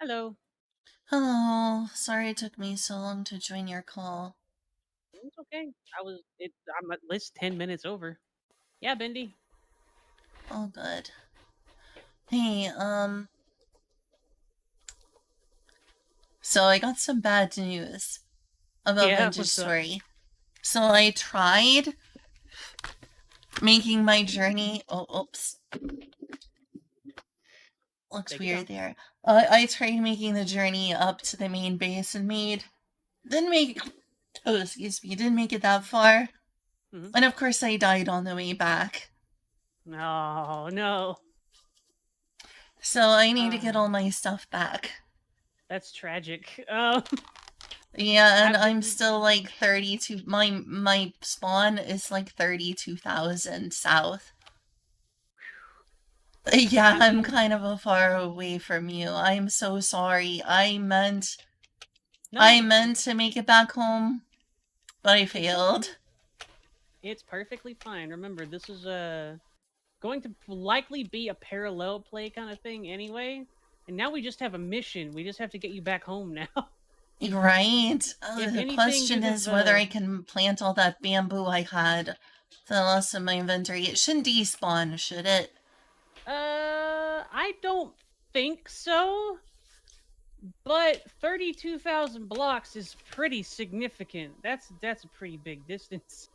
Hello. Hello. Sorry it took me so long to join your call. It's okay. I'm at least 10 minutes over. Yeah, Bendy. Oh, good. Hey, so I got some bad news about Yeah, Vintage what's up? Story. So I tried making my journey. Oh, oops. Looks Take your weird time. there. I tried making the journey up to the main base and didn't make, oh, excuse me, didn't make it that far. Hmm. And of course I died on the way back. No, no. So I need to get Uh, all my stuff back. that's tragic. Yeah, and I've I'm been. still like 32. My spawn is like 32,000 south. Yeah, I've I'm been. kind of a far away from you. I'm so sorry. I No, meant to make it back home, but I it's okay. failed. It's perfectly fine. Remember, this is going to likely be a parallel play kind of thing anyway. And now we just have a mission. We just have to get you back home now. Right? If The anything, you question have is whether I can plant all that bamboo I had for the rest of my inventory. It shouldn't despawn, should it? I don't think so. But 32,000 blocks is pretty significant. That's a pretty big distance.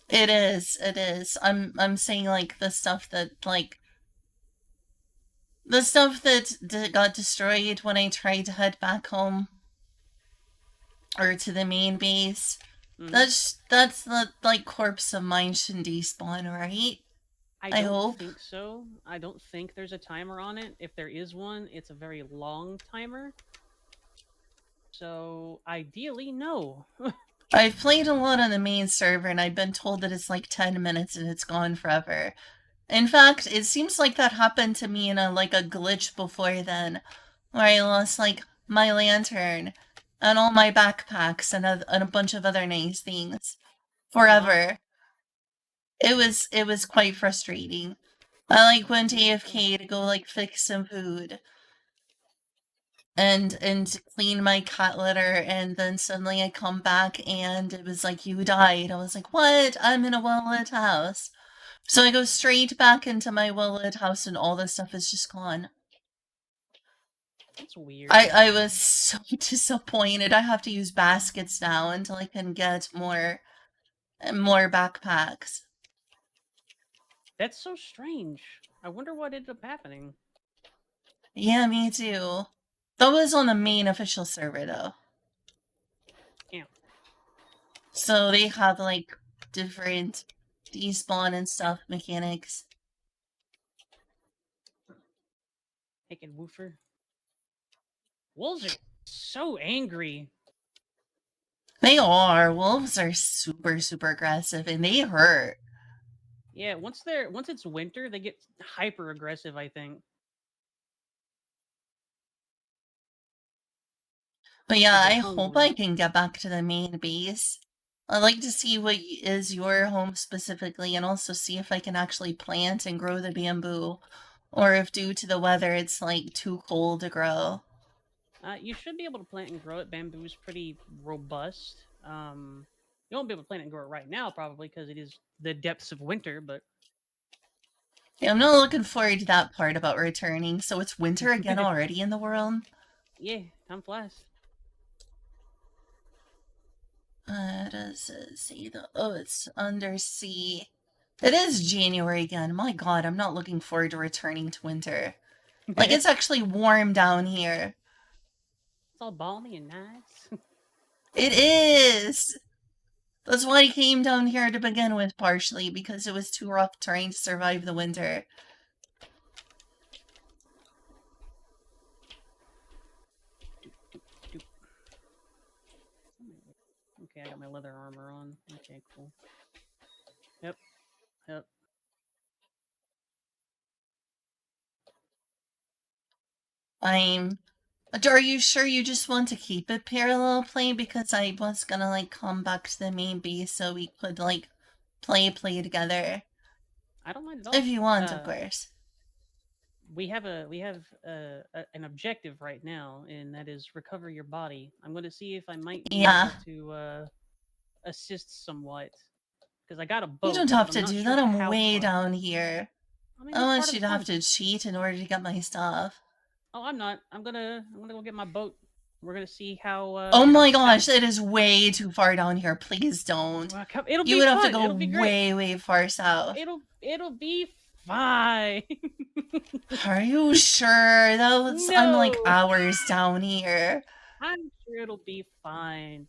It is. It is. I'm saying like the stuff that got destroyed when I tried to head back home or to the main base. Hmm. That's the like corpse of mine shouldn't despawn, right? I I don't hope. think so. I don't think there's a timer on it. If there is one, it's a very long timer. So ideally, no. I've played a lot on the main server and I've been told that it's like 10 minutes and it's gone forever. In fact, it seems like that happened to me in a glitch before then, where I lost like my lantern and all my backpacks and a bunch of other nice things Aw, forever. It was quite frustrating. I like went I'm sorry. AFK to go like fix some food and clean my cat litter, and then suddenly I come back and it was like you died. I was like, what? I'm in a well lit house. So I go straight back into my well lit house and all this stuff is just gone. That's weird. I was so disappointed. I have to use baskets now until I can get more backpacks. That's so strange. I wonder what ended up happening. Yeah, me too. That was on the But main official server though. yeah, So they have like different despawn and stuff mechanics. taking woofer. Wolves are so angry. They are. Wolves are super, super aggressive and they hurt. Yeah, once it's winter, they get hyper aggressive, I think. But yeah, Because they're I hope hungry. I can get back to the main base. I'd like to see what is your home specifically and also see if I can actually plant and grow the bamboo. Or if due to the weather it's like too cold to grow. You should be able to plant and grow it. Bamboo is pretty robust. You won't be able to plant and grow it right now, probably because it is the depths of winter. But Yeah, I'm not looking forward to that part about returning. So it's winter again already in the world. yeah, time flies. Does it say the? Oh, it's undersea. It is January again. My God, I'm not looking forward to returning to winter. Like It's it's actually warm down here. all balmy and nice. It is. That's why I came down here to begin with, partially because it was too rough trying to survive the winter. Doop, doop, doop. Okay, I got my leather armor on. Okay, cool. Yep, yep. I'm. Are you sure you just want to keep it parallel play? Because I was gonna like come back to the main base so we could like play together. I don't mind at If all. you want, of course. we have an objective right now, and that is recover your body. I'm going to see if I might be Yeah. able to assist somewhat because I got a You boat, don't have but I'm to not do sure that. I'm how way far. down here. I mean, I that's want part of you the to have fun. to cheat in order to get my stuff. Oh, I'm not. I'm gonna go get my boat. We're gonna see Oh how my stout. gosh, it is way too far down here. Please don't. It'll You be would have to fun. go It'll be great. way, way far south. It'll be fine. Are you sure? I'm like No, hours down here. I'm sure it'll be fine.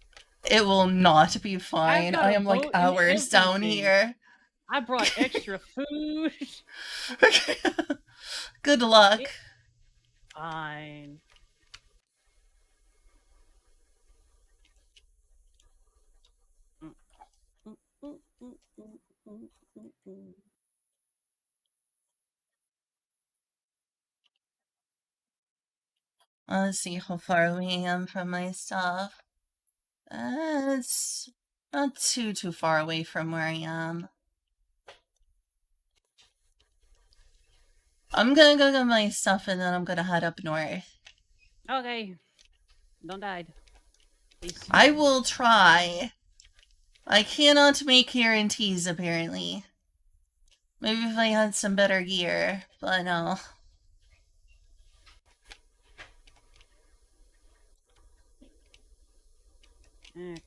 It will not be I've fine. got I a am like boat and hours down everything. here. I brought extra food. Good luck. It's fine. Mm, mm, mm, mm, mm, mm, mm, mm. Let's see how far away I am from my stuff. It's not too far away from where I am. I'm gonna go get my stuff and then I'm gonna head up north. Okay, don't die, please. I will try. I cannot make guarantees, apparently. Maybe if I had some better gear, but no. Okay.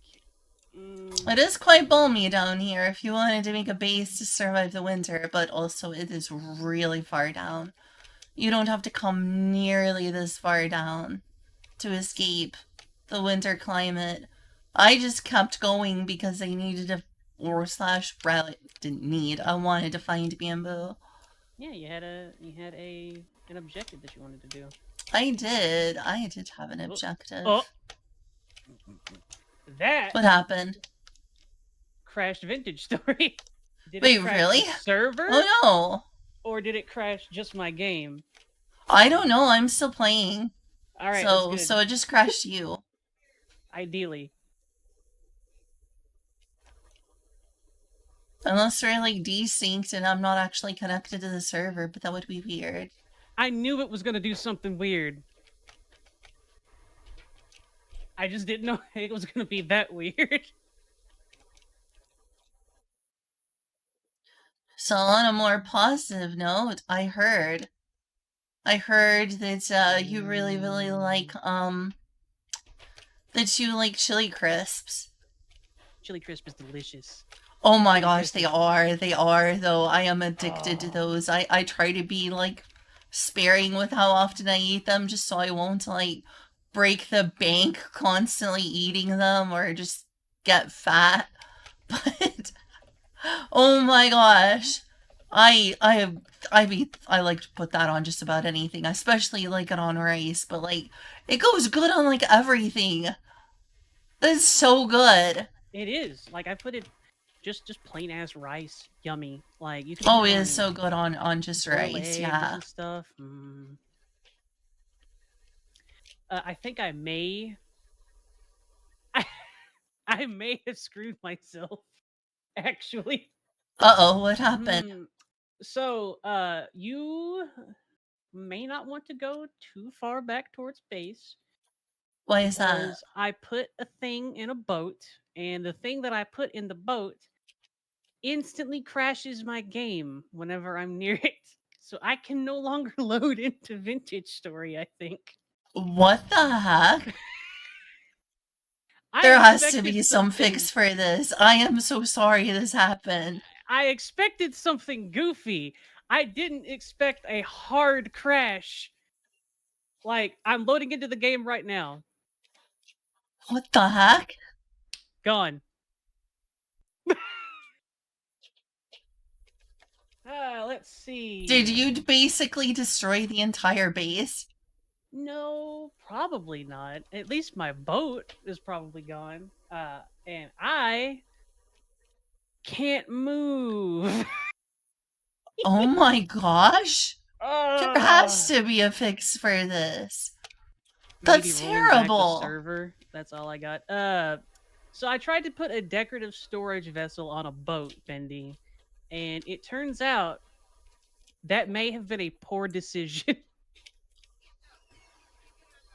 It is quite balmy down here if you wanted to make a base to survive the winter, but also it is really far down. You don't have to come nearly this far down to escape the winter climate. I just kept going because I needed a or slash didn't need. I wanted to find bamboo. Yeah, you had a an objective that you wanted to do. I did. I did have an Oh, objective. oh. That What happened? crashed Vintage Story. Did it Wait, crash the really? server, Oh no. or did it crash just my game? I don't know. I'm still playing. All right, that's So good. it just crashed you. Ideally, Unless we're like desynced and I'm not actually connected to the server, but that would be weird. I knew it was gonna do something weird. I just didn't know it was gonna be that weird. So on a more positive note, I heard that you really like that you like chili crisps. Chili crisp is delicious. Oh my Chili gosh, crisp they is are. They are though. I am addicted to oh. those. I try to be like sparing with how often I eat them just so I won't like break the bank constantly eating them or just get fat. But oh my gosh. I like to put that on just about anything, especially like it on rice, but like it goes good on like everything. That's so good. It is. Like I put it just plain ass rice, yummy. Like you can Oh, put it it is on so good on just boiled rice, eggs yeah. and stuff. I think I may I may have screwed myself actually. Uh-oh, what happened? So, you may not want to go too far back towards base Why is that? because I put a thing in a boat, and the thing that I put in the boat instantly crashes my game whenever I'm near it. So I can no longer load into Vintage Story, I think. What the heck? I There has to expected be some something fix for this. I am so sorry this happened. I expected something goofy. I didn't expect a hard crash. Like, I'm loading into the game right now. What the heck? Gone. Let's see. Did you basically destroy the entire base? No, probably not. At least my boat is probably gone. And I can't move. Oh my gosh. There has uh, to be a fix for this. maybe That's rolling back the terrible. server. That's all I got. So I tried to put a decorative storage vessel on a boat, Bendy, and it turns out That may have been a poor decision.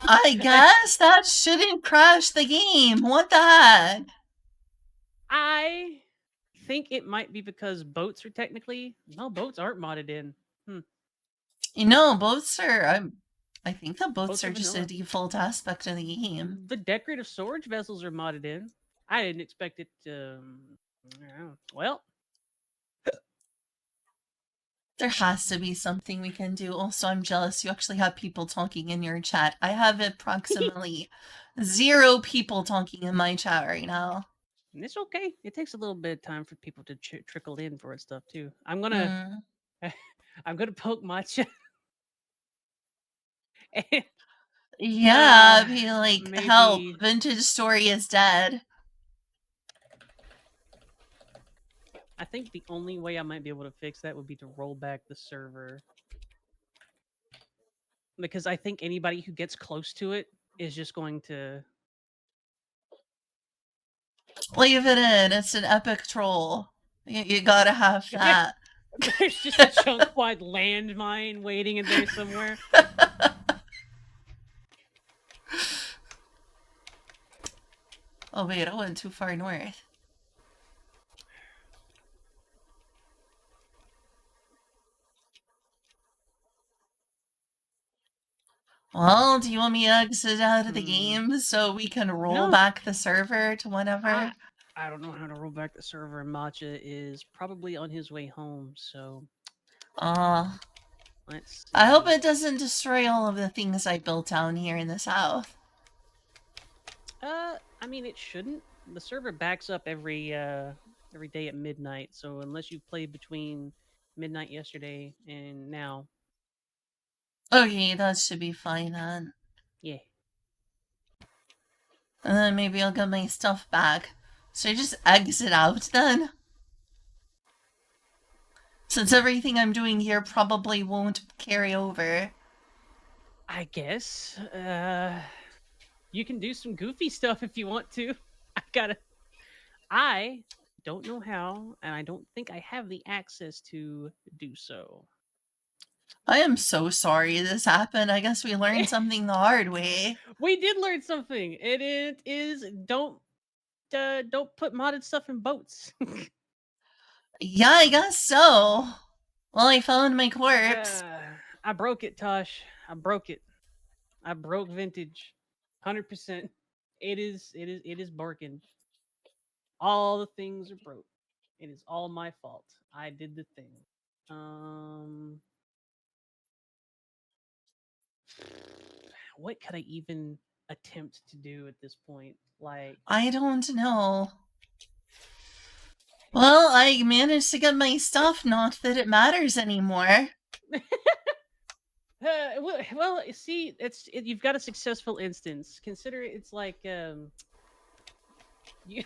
I guess that shouldn't crash the game. What the heck? I think it might be because boats are technically no boats aren't modded in. Hmm. You know, boats are. I think the boats Boats are are just a vanilla. default aspect of the game. The decorative storage vessels are modded in. I didn't expect it to. Well, There has to be something we can do. Also, I'm jealous you actually have people talking in your chat. I have approximately 0 people talking in my chat right now. it's okay. It takes a little bit of time for people to trickle in for it stuff too. I'm gonna, Hmm. I'm gonna poke matcha. And, Yeah, be like, help, maybe Vintage Story is dead. I think the only way I might be able to fix that would be to roll back the server because I think anybody who gets close to it is just going to Leave it in. It's an epic troll. You gotta have yeah. that. There's just a chunk quad landmine waiting in there somewhere. Oh wait, I went too far north. Well, do you want me to exit out of the Hmm. game so we can roll No, back the server to I whenever? I don't know how to roll back the server. And Matcha is probably on his way home, so Uh, let's I hope see. it doesn't destroy all of the things I built down here in the south. I mean it shouldn't. The server backs up every day at midnight, so unless you played between midnight yesterday and now, Okay, that should be fine then. yeah. And then maybe I'll get my stuff back. Should I just exit out then? Since everything I'm doing here probably won't carry over. I guess. You can do some goofy stuff if you want to. I gotta. I don't know how, and I don't think I have the access to do so. I am so sorry this happened. I guess we learned something the hard way. We did learn something, and it is don't put modded stuff in boats. Yeah, I guess so. Well, I found my corpse. uh, I broke it, Tosh. I broke it. I broke vintage, 100%. It is barking. All the things are broke. It is all my fault. I did the thing. Um, what could I even attempt to do at this point? Like, I don't know. Well, I managed to get my stuff, not that it matters anymore. well, see, you've got a successful instance. Consider it's like you,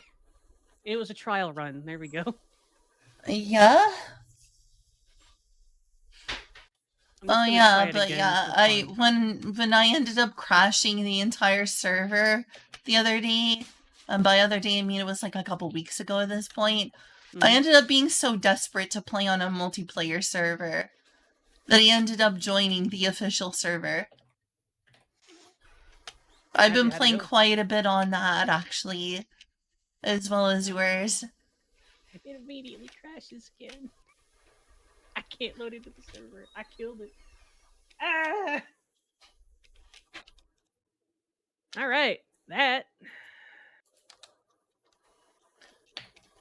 it was a trial run. There we go. Yeah? I'm just Oh gonna try yeah, it but again yeah, for I fun. when I ended up crashing the entire server the other day, and by other day I mean it was like a couple weeks ago at this point, I Hmm. ended up being so desperate to play on a multiplayer server that I ended up joining the official server. I've been How'd it playing go? quite a bit on that actually, as well as yours. It immediately crashes again. I can't load into the server. I killed it. Ah! All right, that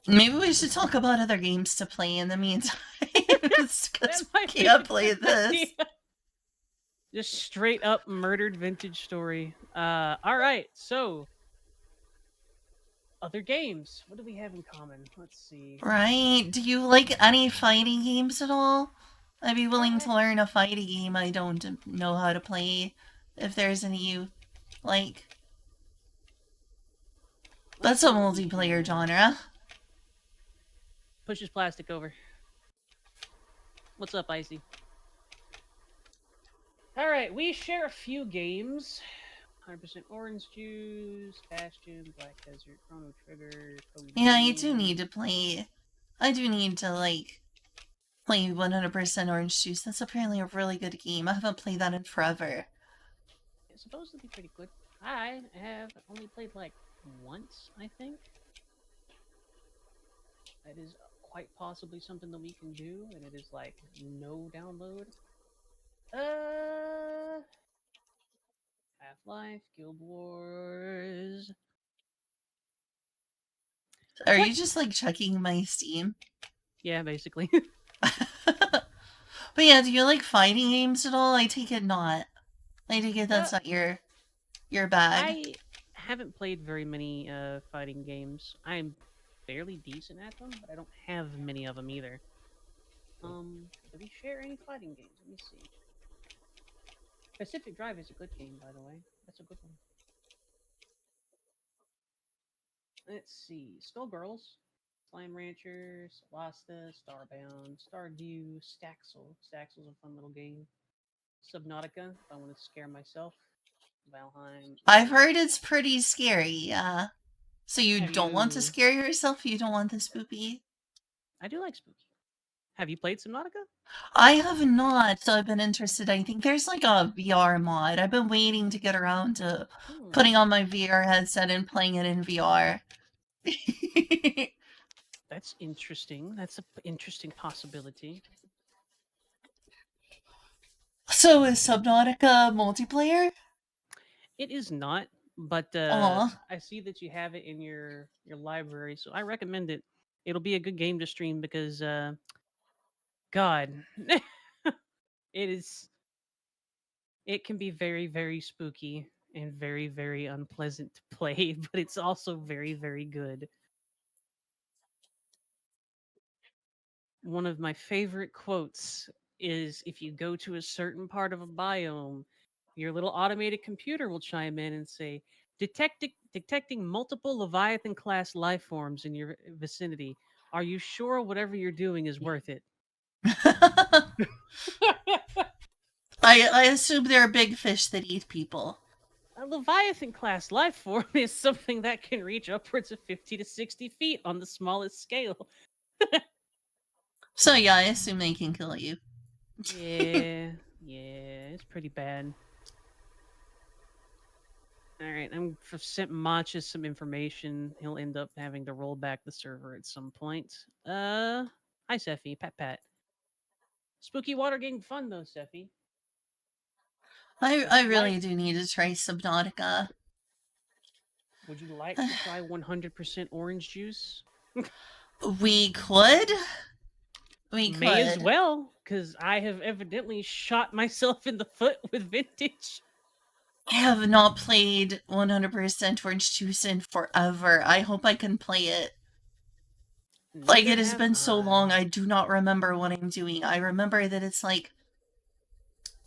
Maybe we should talk about other games to play in the meantime, because that we might be can't a play good idea. this. Just straight up murdered vintage story. All right, so other games. What do we have in common? Let's see. Right? Do you like any fighting games at all? I'd be willing Uh, to learn a fighting game I don't know how to play, if there's any you like. let's That's a see what we multiplayer can. genre. Push this plastic over. What's up, Icy? All right, we share a few games. 100% Orange Juice, Bastion, Black Desert, Chrono Trigger, Code Yeah, you do Vein. need to play. I do need to, like, play 100% Orange Juice. That's apparently a really good game. I haven't played that in forever. It's supposed to be pretty good. I have only played like once, I think. That is quite possibly something that we can do, and it is like no download. Uh, Half Life, Guild Wars. Are What? you just like checking my Steam? Yeah, basically. But yeah, do you like fighting games at all? I take it not. I take it uh, that's not your bag. I haven't played very many fighting games. I'm fairly decent at them, but I don't have many of them either. Do we share any fighting games? Let me see. Pacific Drive is a good game, by the way. That's a good one. Let's see. Skullgirls, Slime Rancher, Solasta, Starbound, Stardew, Staxel. Staxel's a fun little game. Subnautica, if I want to scare myself. Valheim. I've heard it's pretty scary, yeah. So you Have don't want to you? scare yourself? You don't want the spoopy? I do like spooky. Have you played Subnautica? I have not, so I've been interested. I think there's like a VR mod. I've been waiting to get around to putting Hmm, on my VR headset and playing it in VR. that's interesting. That's an interesting possibility. So is Subnautica multiplayer? It is not, but Aw. I see that you have it in your library, so I recommend it. It'll be a good game to stream because God, it is. It can be very very spooky and very very unpleasant to play, but it's also very very good. One of my favorite quotes is if you go to a certain part of a biome, your little automated computer will chime in and say, detecting multiple Leviathan class life forms in your vicinity. Are you sure whatever you're doing is worth it? I assume there are big fish that eat people. A Leviathan class life form is something that can reach upwards of 50 to 60 feet on the smallest scale. So yeah, I assume they can kill you. Yeah, yeah, it's pretty bad. All right, I'm sent Matcha some information. He'll end up having to roll back the server at some point. Hi Seffi, Pat Pat. Spooky water game fun though, Seffi. Would I you like? really do need to try Subnautica. Would you like to try 100% orange juice? We could. We May as could. well, because I have evidently shot myself in the foot with vintage. I have not played 100% Orange Juice in forever. I hope I can play it. Like, Neither it has have been so long, I. I do not remember what I'm doing. I remember that it's like,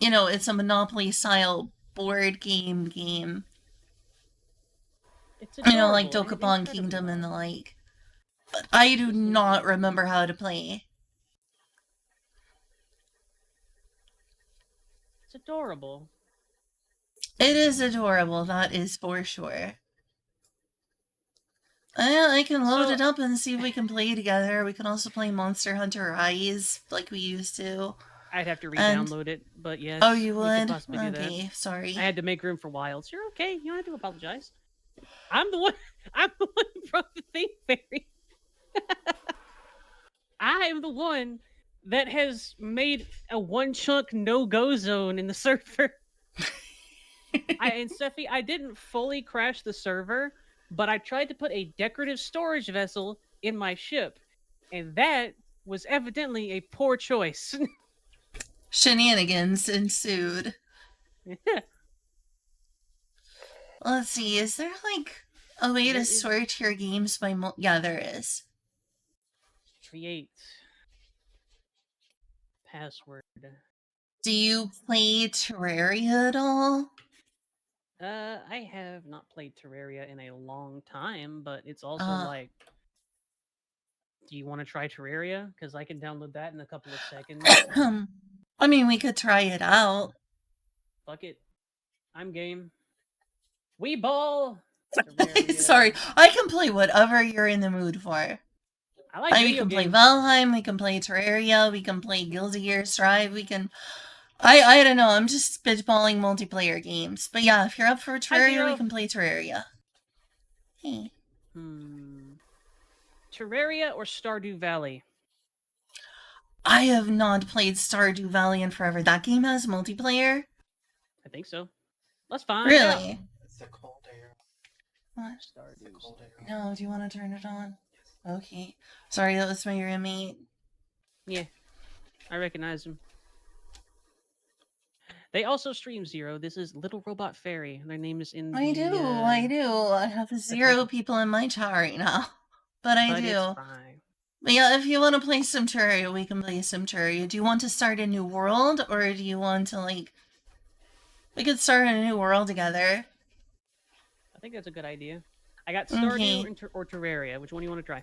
it's a Monopoly style board game. It's Like adorable and Dokapon incredibly Kingdom and the well. like. But I do Just need not to. remember how to play. It's adorable. It is adorable, that is for sure. I can load So it up and see if we can play together. We can also play Monster Hunter Rise like we used to. I'd have to And re-download it, but oh, yes, you we could would? possibly do that. Okay, I sorry. had to make room for Wilds. You're okay. You don't have to apologize. I'm the one. I'm the one who broke the thing, fairy. I am the one that has made a one chunk no go zone in the server. And Steffi, I didn't fully crash the server, but I tried to put a decorative storage vessel in my ship, and that was evidently a poor choice. Shenanigans ensued. Let's see, is there like a way to There is sort your games by yeah, there is. create password. Do you play Terraria at all? I have not played Terraria in a long time, but it's also Uh, like, do you want to try Terraria? Because I can download that in a couple of seconds. I mean, we could try it out. Fuck it, I'm game. We ball Sorry, Terraria. I can play whatever you're in the mood for. I like We video can play games. Valheim, we can play Terraria, we can play Guilty Gear Strive, we can... I don't know, I'm just spitballing multiplayer games. But yeah, if you're up for Hi, Terraria, we Zero. can play Terraria. Hey. Terraria or Stardew Valley? I have not played Stardew Valley in forever. That game has multiplayer? I think so. Let's find out. Really? It's a cold air. What? Stardew. No, do you want to turn it on? Okay. Sorry, that was my roommate. Yeah, I recognize him. They also stream Zero. This is Little Robot Fairy. Their name is in I the. do. I have zero people in my chat right now. But I But it's do. fine. But yeah, if you want to play some Terraria, we can play some Terraria. Do you want to start a new world, or do you want to, like... We could start a new world together. I think that's a good idea. I got Stardew Okay. or Terraria. Which one do you want to try?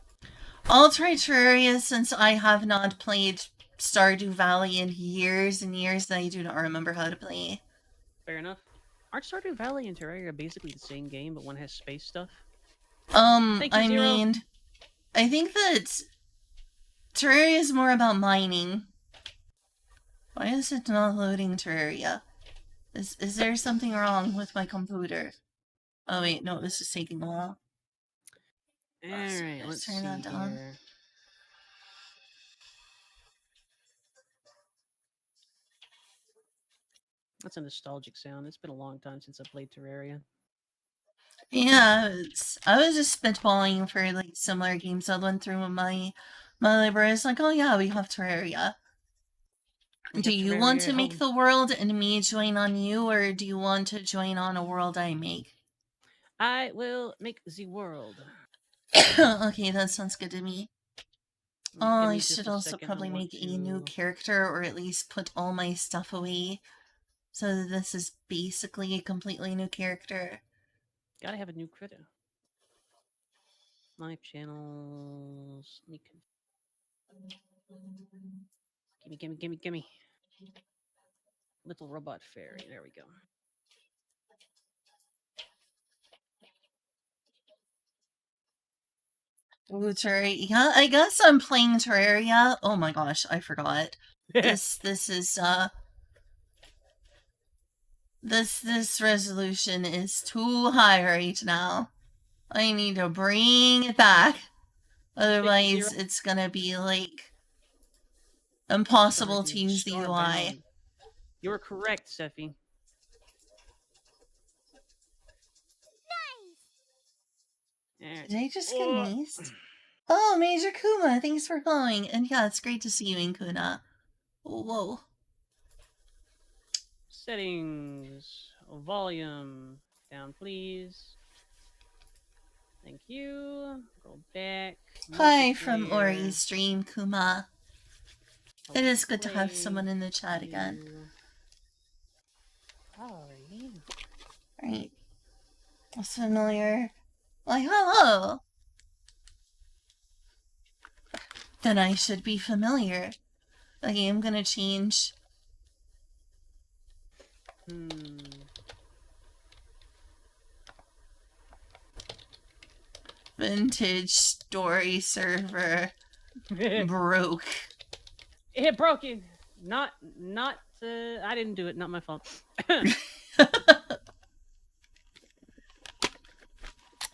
I'll try Terraria since I have not played Stardew Valley in years and years and I do not remember how to play. Fair enough. Aren't Stardew Valley and Terraria basically the same game, but one has space stuff? Thank you, I Zero. mean, I think that Terraria is more about mining. Why is it not loading Terraria? Is there something wrong with my computer? Oh wait, no, this is taking a while. Alright, let's turn see that down. here. That's a nostalgic sound. It's been a long time since I played Terraria. Yeah, I was just spitballing for like similar games that went through my library. It's like, oh yeah, we have Terraria. Do you want to make the world and me join on you, or do you want to join on a world I make? I will make the world. Okay, that sounds good to me. Oh, I should also probably make a new character, or at least put all my stuff away. So that this is basically a completely new character. Gotta have a new critter. Live channels. Gimme. Little Robot Fairy. There we go. Ooh, Terraria. Yeah, I guess I'm playing Terraria. Oh my gosh, I forgot. This is this resolution is too high right now. I need to bring it back. Otherwise, it's gonna be like impossible to use the UI. You're correct, Sephi. Nice. Did I just get maced? Oh, Major Kuma, thanks for calling. And yeah, it's great to see you in Kuna. Whoa. Settings. Volume. Down, please. Thank you. Go back. Hi from Ori's stream, Kuma. It is good to have someone in the chat again. Right. What's familiar? Why, hello! Then I should be familiar. Okay, I'm gonna change. Vintage story server broke. It broken. Not. I didn't do it. Not my fault.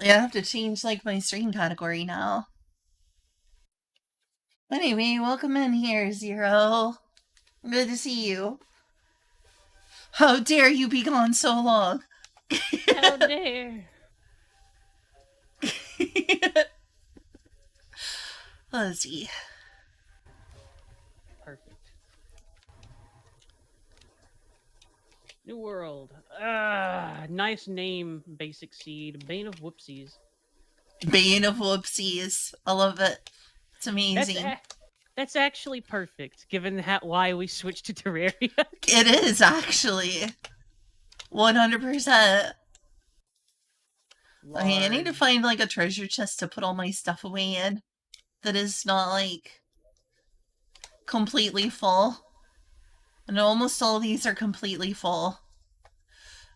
Yeah, I have to change like my stream category now. Anyway, welcome in here, Zero. Good to see you. How dare you be gone so long? How dare. Let's see. Perfect. New world. Nice name, Basic Seed. Bane of Whoopsies. Bane of Whoopsies. I love it. It's amazing. That's actually perfect, given why we switched to Terraria. It is, actually. 100%. Okay, I need to find, like, a treasure chest to put all my stuff away in. That is not, like, completely full. And almost all of these are completely full.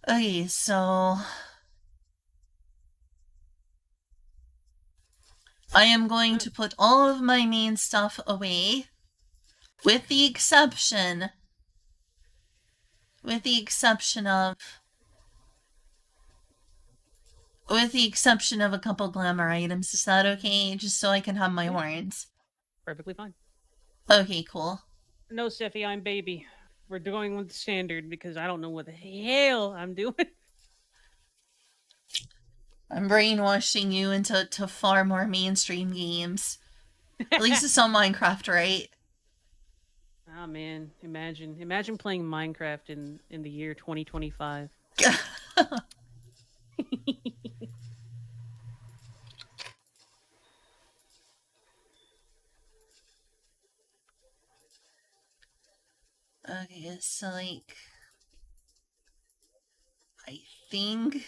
Okay, so... I am going to put all of my main stuff away, with the exception of with the exception of a couple glamour items. Is that okay? Just so I can have my horns. Perfectly fine. Okay, cool. No, Steffi, I'm baby. We're going with the standard because I don't know what the hell I'm doing. I'm brainwashing you into far more mainstream games. At least it's on Minecraft, right? Oh man, imagine playing Minecraft in the year 2025. Okay, so like, I think.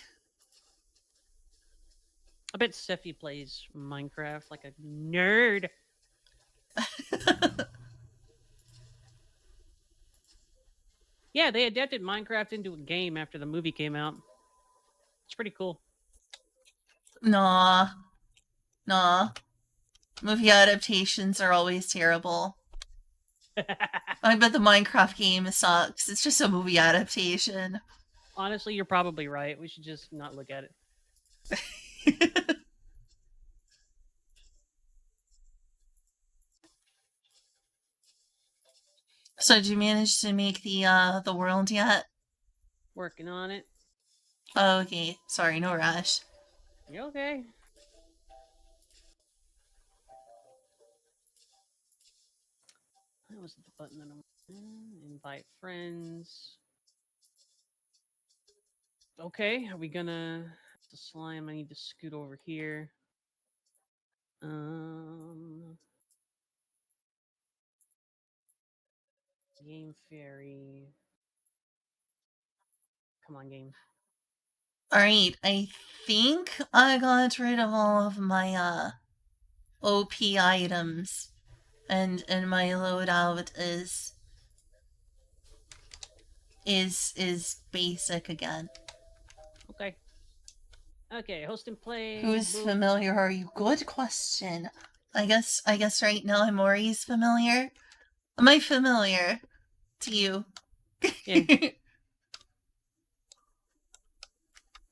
I bet Steffi plays Minecraft like a nerd. Yeah, they adapted Minecraft into a game after the movie came out. It's pretty cool. Nah. Movie adaptations are always terrible. I bet the Minecraft game sucks. It's just a movie adaptation. Honestly, you're probably right. We should just not look at it. So did you manage to make the world yet? Working on it. Oh, okay. Sorry, no rush. You okay? That was the button that I'm invite friends. Okay, are we gonna the slime? I need to scoot over here. Game fairy. Come on, game. Alright, I think I got rid of all of my OP items. And my loadout is basic again. Okay. Okay, host and play. Who's Boop. familiar are you? Good question. I guess right now I'm Auri's familiar. Am I familiar to you? Yeah.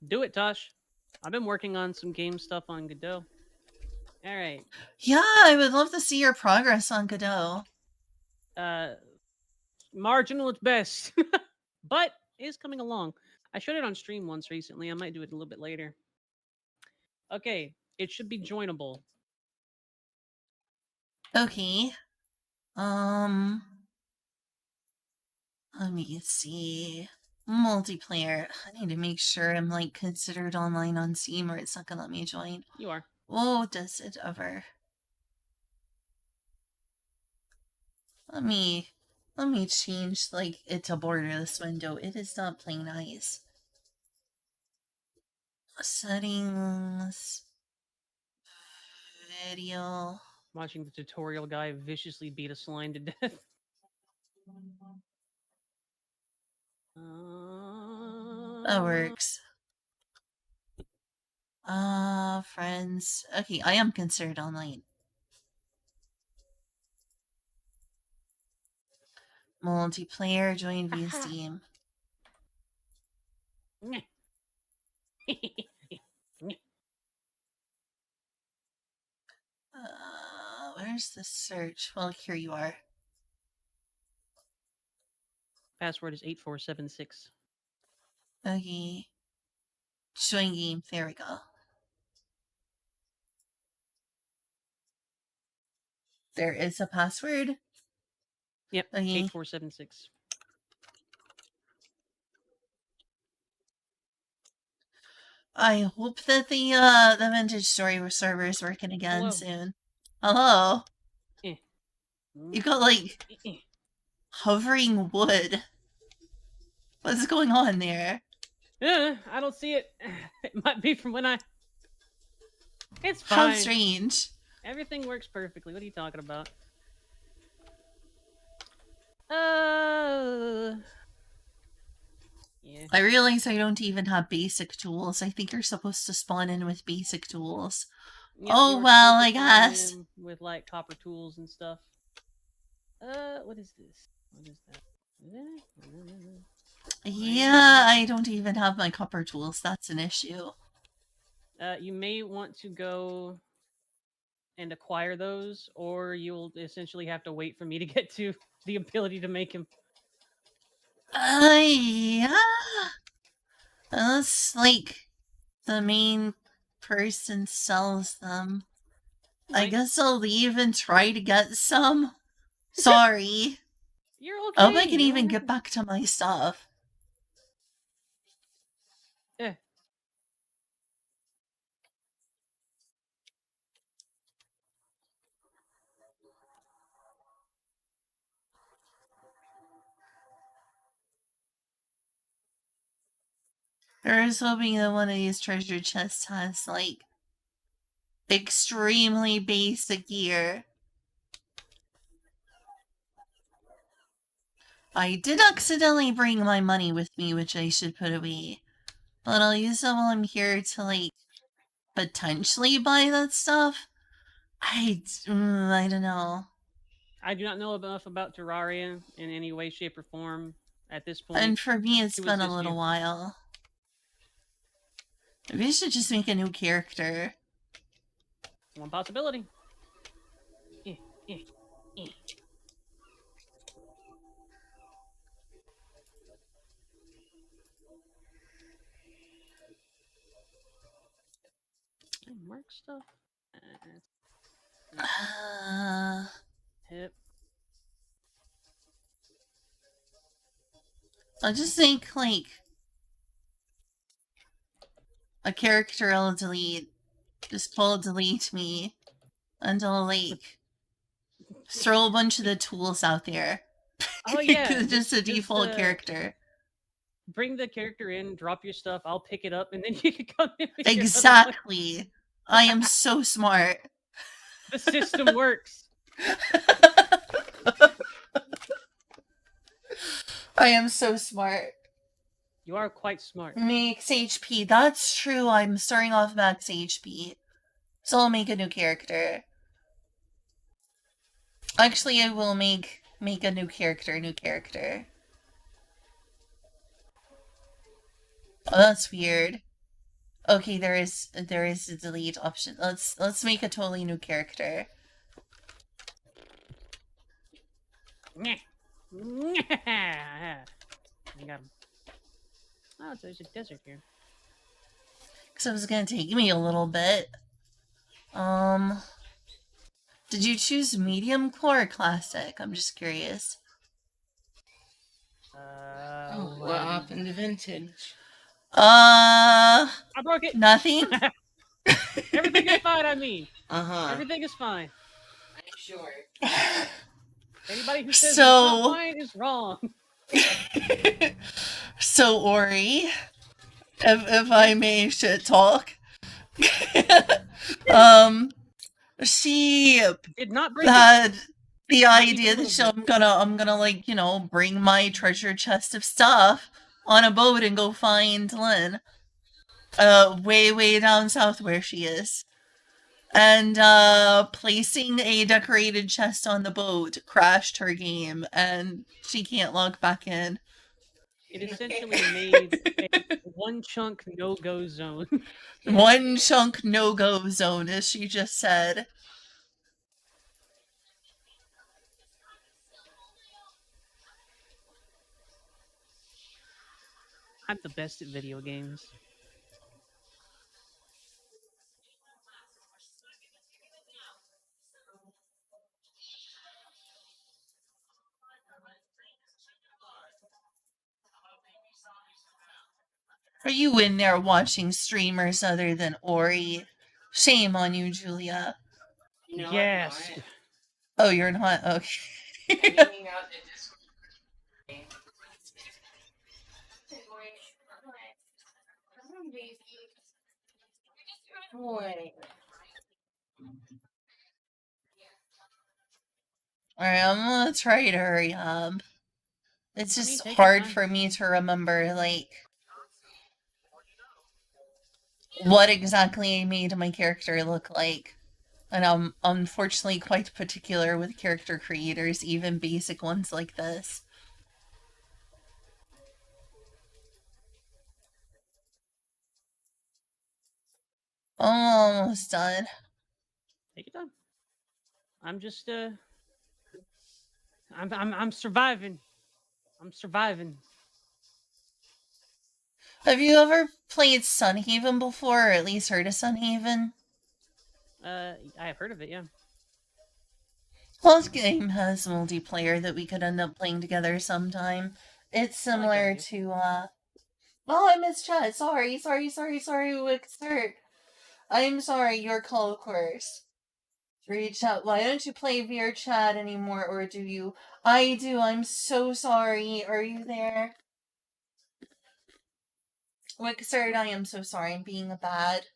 Do it, Tosh. I've been working on some game stuff on Godot. All right. Yeah, I would love to see your progress on Godot. Marginal at best, but is coming along. I showed it on stream once recently. I might do it a little bit later. Okay, it should be joinable. Okay. Let me see. Multiplayer. I need to make sure I'm like considered online on Steam or it's not gonna let me join. You are. Whoa, does it ever? Let me change like it to border this window. It is not playing nice. Settings. Video. Watching the tutorial guy viciously beat a slime to death. That works. Friends. Okay, I am considered online. Multiplayer, join via Steam. Where's the search? Well, here you are. Password is 8476. Okay. Join game. There we go. There is a password. Yep. Okay. 8476. I hope that the vintage story server is working again Hello. soon. Hello. Eh. You got like hovering wood. What's going on there? I don't see it. It might be from when I. It's fine. How strange. Everything works perfectly. What are you talking about? Yeah. I realize I don't even have basic tools. I think you're supposed to spawn in with basic tools. Yep, Oh, you are well, supposed to I farm guess. him with like copper tools and stuff. What is this? What is that? Yeah, I don't even have my copper tools. That's an issue. You may want to go and acquire those, or you'll essentially have to wait for me to get to the ability to make him. Yeah. Unless, like, the main person sells them. I Might. guess I'll leave and try to get some. Sorry. You're I hope okay. I can You even don't have get to. back to my stuff. Eh. I was hoping that one of these treasure chests has, like, extremely basic gear. I did accidentally bring my money with me, which I should put away. But I'll use it while I'm here to, like, potentially buy that stuff. I don't know. I do not know enough about Terraria in any way, shape, or form at this point And for me, it's to been a assist little you. while. Maybe I should just make a new character. One possibility. Eh, eh, eh. Mark stuff. Uh, Hip. I'll just make, like, a character I'll delete. Just pull delete me. And I'll, like, throw a bunch of the tools out there. Oh yeah, Just a default character. bring the character in, drop your stuff. I'll pick it up, and then you can come in with your other one. Exactly. I am so smart. The system works. I am so smart. You are quite smart. Max HP. That's true. I'm starting off max HP. So I'll make a new character. Actually, I will make a new character. Oh, that's weird. Okay, there is a delete option. Let's make a totally new character. I got him. Oh, there's a desert here. Because it was gonna take me a little bit. Did you choose medium core or classic? I'm just curious. What happened to vintage? I broke it. Nothing. Everything is fine. I mean, Uh-huh. everything is fine. I'm sure. Anybody who says it's not fine is wrong. So Ori, if I may shit talk, she Did not break had it. the Not idea even a that little I'm gonna like, you know, bring my treasure chest of stuff on a boat and go find Lynn. Way down south where she is. And placing a decorated chest on the boat crashed her game and she can't log back in. It essentially made a one chunk no go zone. One chunk no-go zone, as she just said. I'm the best at video games. Are you in there watching streamers other than Ori? Shame on you, Julia. No, Yes. I'm not. Oh, you're not? Okay. I'm hanging out in Discord. Boy. Alright, I'm gonna try to hurry up. It's I mean, just take your hard time. for me to remember, like, what exactly I made my character look like. And I'm unfortunately quite particular with character creators, even basic ones like this. Almost done. Take your time. I'm just I'm surviving. I'm surviving. Have you ever played Sunhaven before, or at least heard of Sunhaven? I have heard of it, yeah. Well, this game has multiplayer that we could end up playing together sometime. It's I like that similar idea. to, Oh, I missed chat. Sorry, Wixer. I'm sorry, your call, of course. Reach out. Why don't you play VR chat anymore, or do you? I do. I'm so sorry. Are you there? Wixer, I am so sorry. I'm being a bad.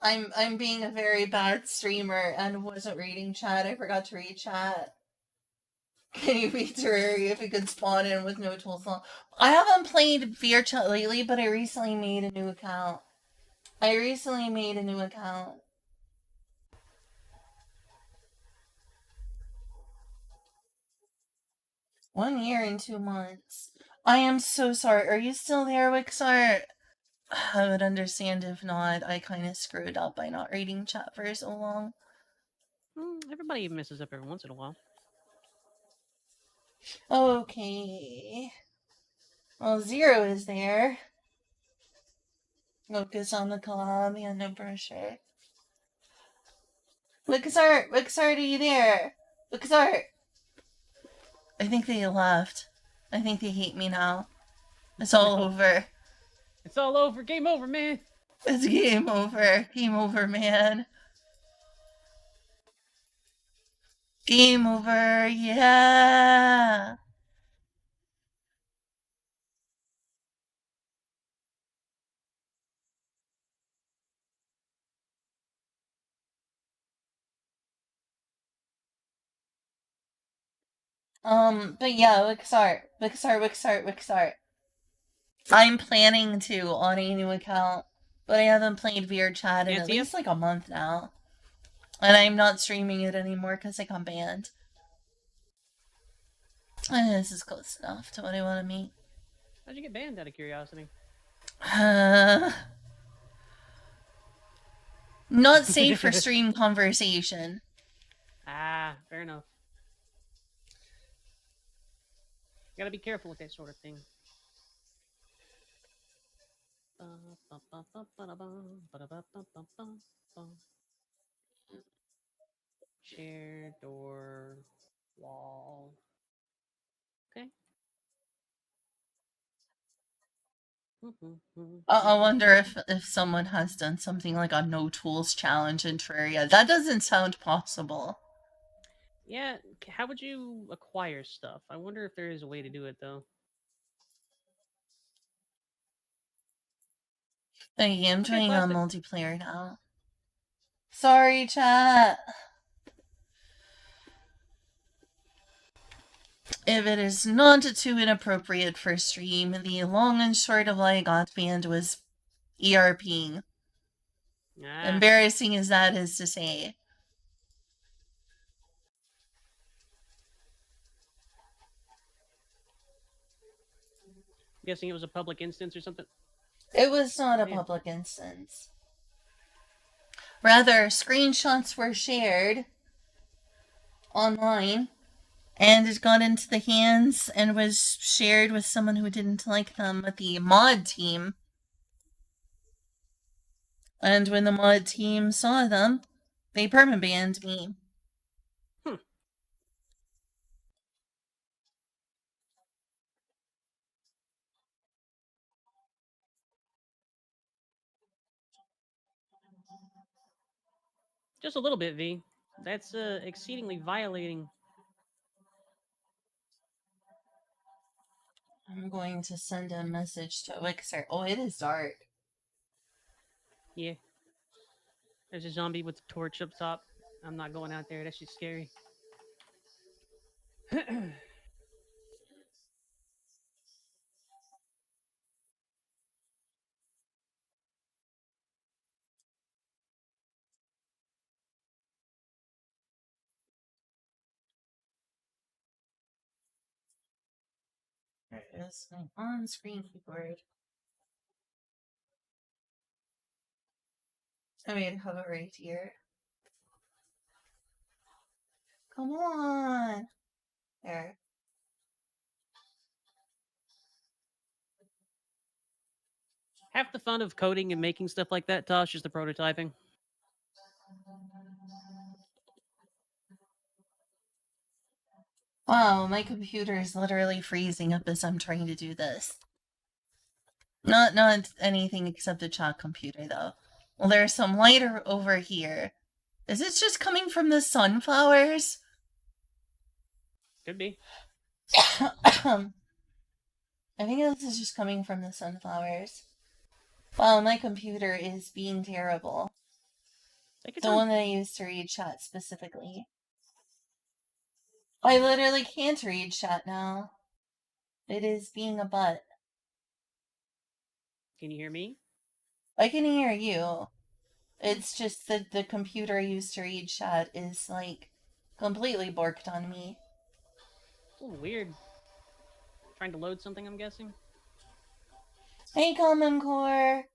I'm being a very bad streamer and wasn't reading chat. I forgot to read chat. Can you be Terraria if you could spawn in with no tools? I haven't played VR chat lately, but I recently made a new account. 1 year and 2 months. I am so sorry. Are you still there, Wixart? I would understand if not. I kind of screwed up by not reading chat for so long. Everybody messes up every once in a while. Okay. Well, Zero is there. Focus on the collab and no pressure. Wixart, are you there? Wixart! I think they left. I think they hate me now. It's all No. over. It's all over. Game over, man. It's game over. Game over, man. Game over, yeah. But yeah, Wixart. I'm planning to on a new account, but I haven't played VR chat in at Antia? least like a month now. And I'm not streaming it anymore because I got banned. This is close enough to what I want to meet. How'd you get banned out of curiosity? Not safe for stream conversation. Fair enough. Gotta be careful with that sort of thing. Chair, door, wall. Okay. I wonder if someone has done something like a no tools challenge in Terraria. That doesn't sound possible. Yeah, how would you acquire stuff? I wonder if there is a way to do it though. Okay, I'm Okay, doing a plastic. multiplayer now. Sorry, chat. If it is not too inappropriate for stream, the long and short of why I got banned was ERPing. Ah, Embarrassing as that is to say. I'm guessing it was a public instance or something. It was not a Yeah. public instance. Rather, screenshots were shared online, and it got into the hands and was shared with someone who didn't like them with the mod team. And when the mod team saw them, they permabanned me. Just a little bit, V. That's exceedingly violating. I'm going to send a message to Wixer. Oh, it is dark. Yeah. There's a zombie with a torch up top. I'm not going out there. That's just scary. There it is. My on-screen keyboard. I mean, have it right here. Come on. There. Half the fun of coding and making stuff like that, Tosh, is the prototyping. Wow, my computer is literally freezing up as I'm trying to do this. Not anything except the chat computer, though. Well, there's some light over here. Is it just coming from the sunflowers? Could be. I think this is just coming from the sunflowers. Wow, my computer is being terrible. The one that I used to read chat specifically. I literally can't read chat now. It is being a butt. Can you hear me? I can hear you. It's just that the computer I used to read chat is, like, completely borked on me. It's a little weird. Trying to load something, I'm guessing. Hey, Common Core.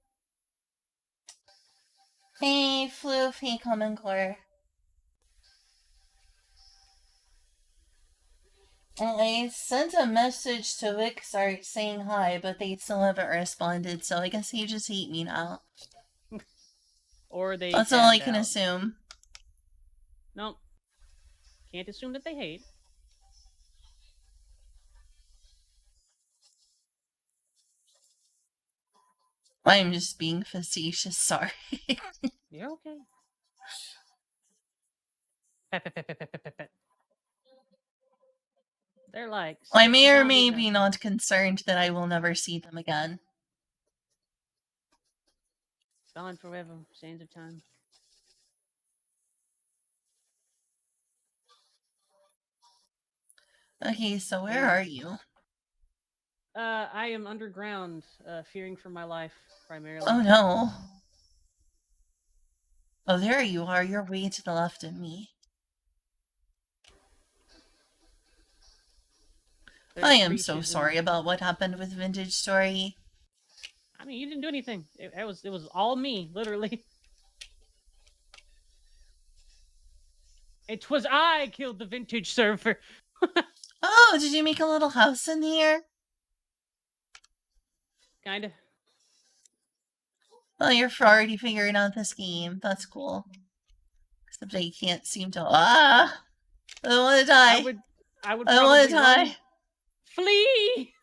Hey, Floof. Hey, Common Core. I sent a message to AuriExarch saying hi, but they still haven't responded, so I guess they just hate me now. Or they That's all I can out. assume. Nope. Can't assume that they hate. I'm just being facetious, sorry. You're okay. Pet. They're like... I may or may be not concerned that I will never see them again. Gone forever, sands of time. Okay, so where are you? I am underground, fearing for my life, primarily. Oh no. Oh, there you are. You're way to the left of me. I am so sorry about what happened with Vintage Story. I mean, you didn't do anything. It was all me, literally. It was I killed the Vintage server. Oh, did you make a little house in here? Kinda. Well, you're already figuring out this game. That's cool. Except I can't seem to... Ah! I don't want to die. I would I don't want to die. Run. Flee!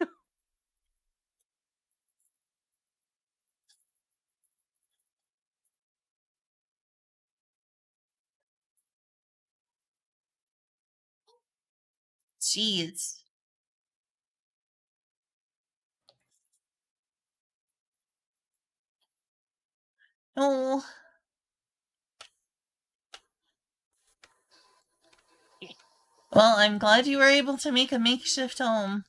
Jeez. Oh. Well, I'm glad you were able to make a makeshift home.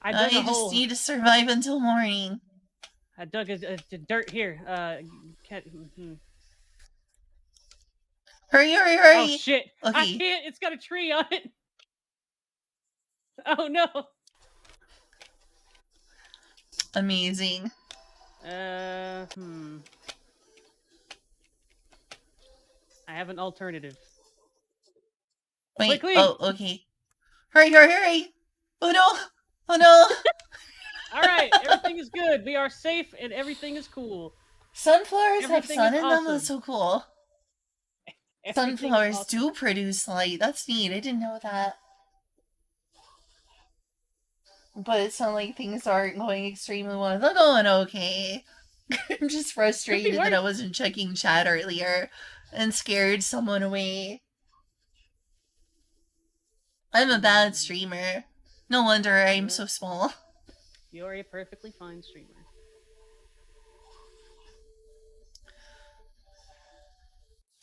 I dug a just hole. need to survive until morning. I dug a dirt here. Hurry! Oh shit! Okay. I can't. It's got a tree on it. Oh no. Amazing. I have an alternative. Wait. Oh, okay. Hurry! Oh no! All right, everything is good. We are safe and everything is cool. Sunflowers have sun in them. That's so cool. Sunflowers do produce light. That's neat. I didn't know that. But it sounds like things aren't going extremely well. They're going okay. I'm just frustrated that I wasn't checking chat earlier and scared someone away. I'm a bad streamer. No wonder I'm so small. You're a perfectly fine streamer.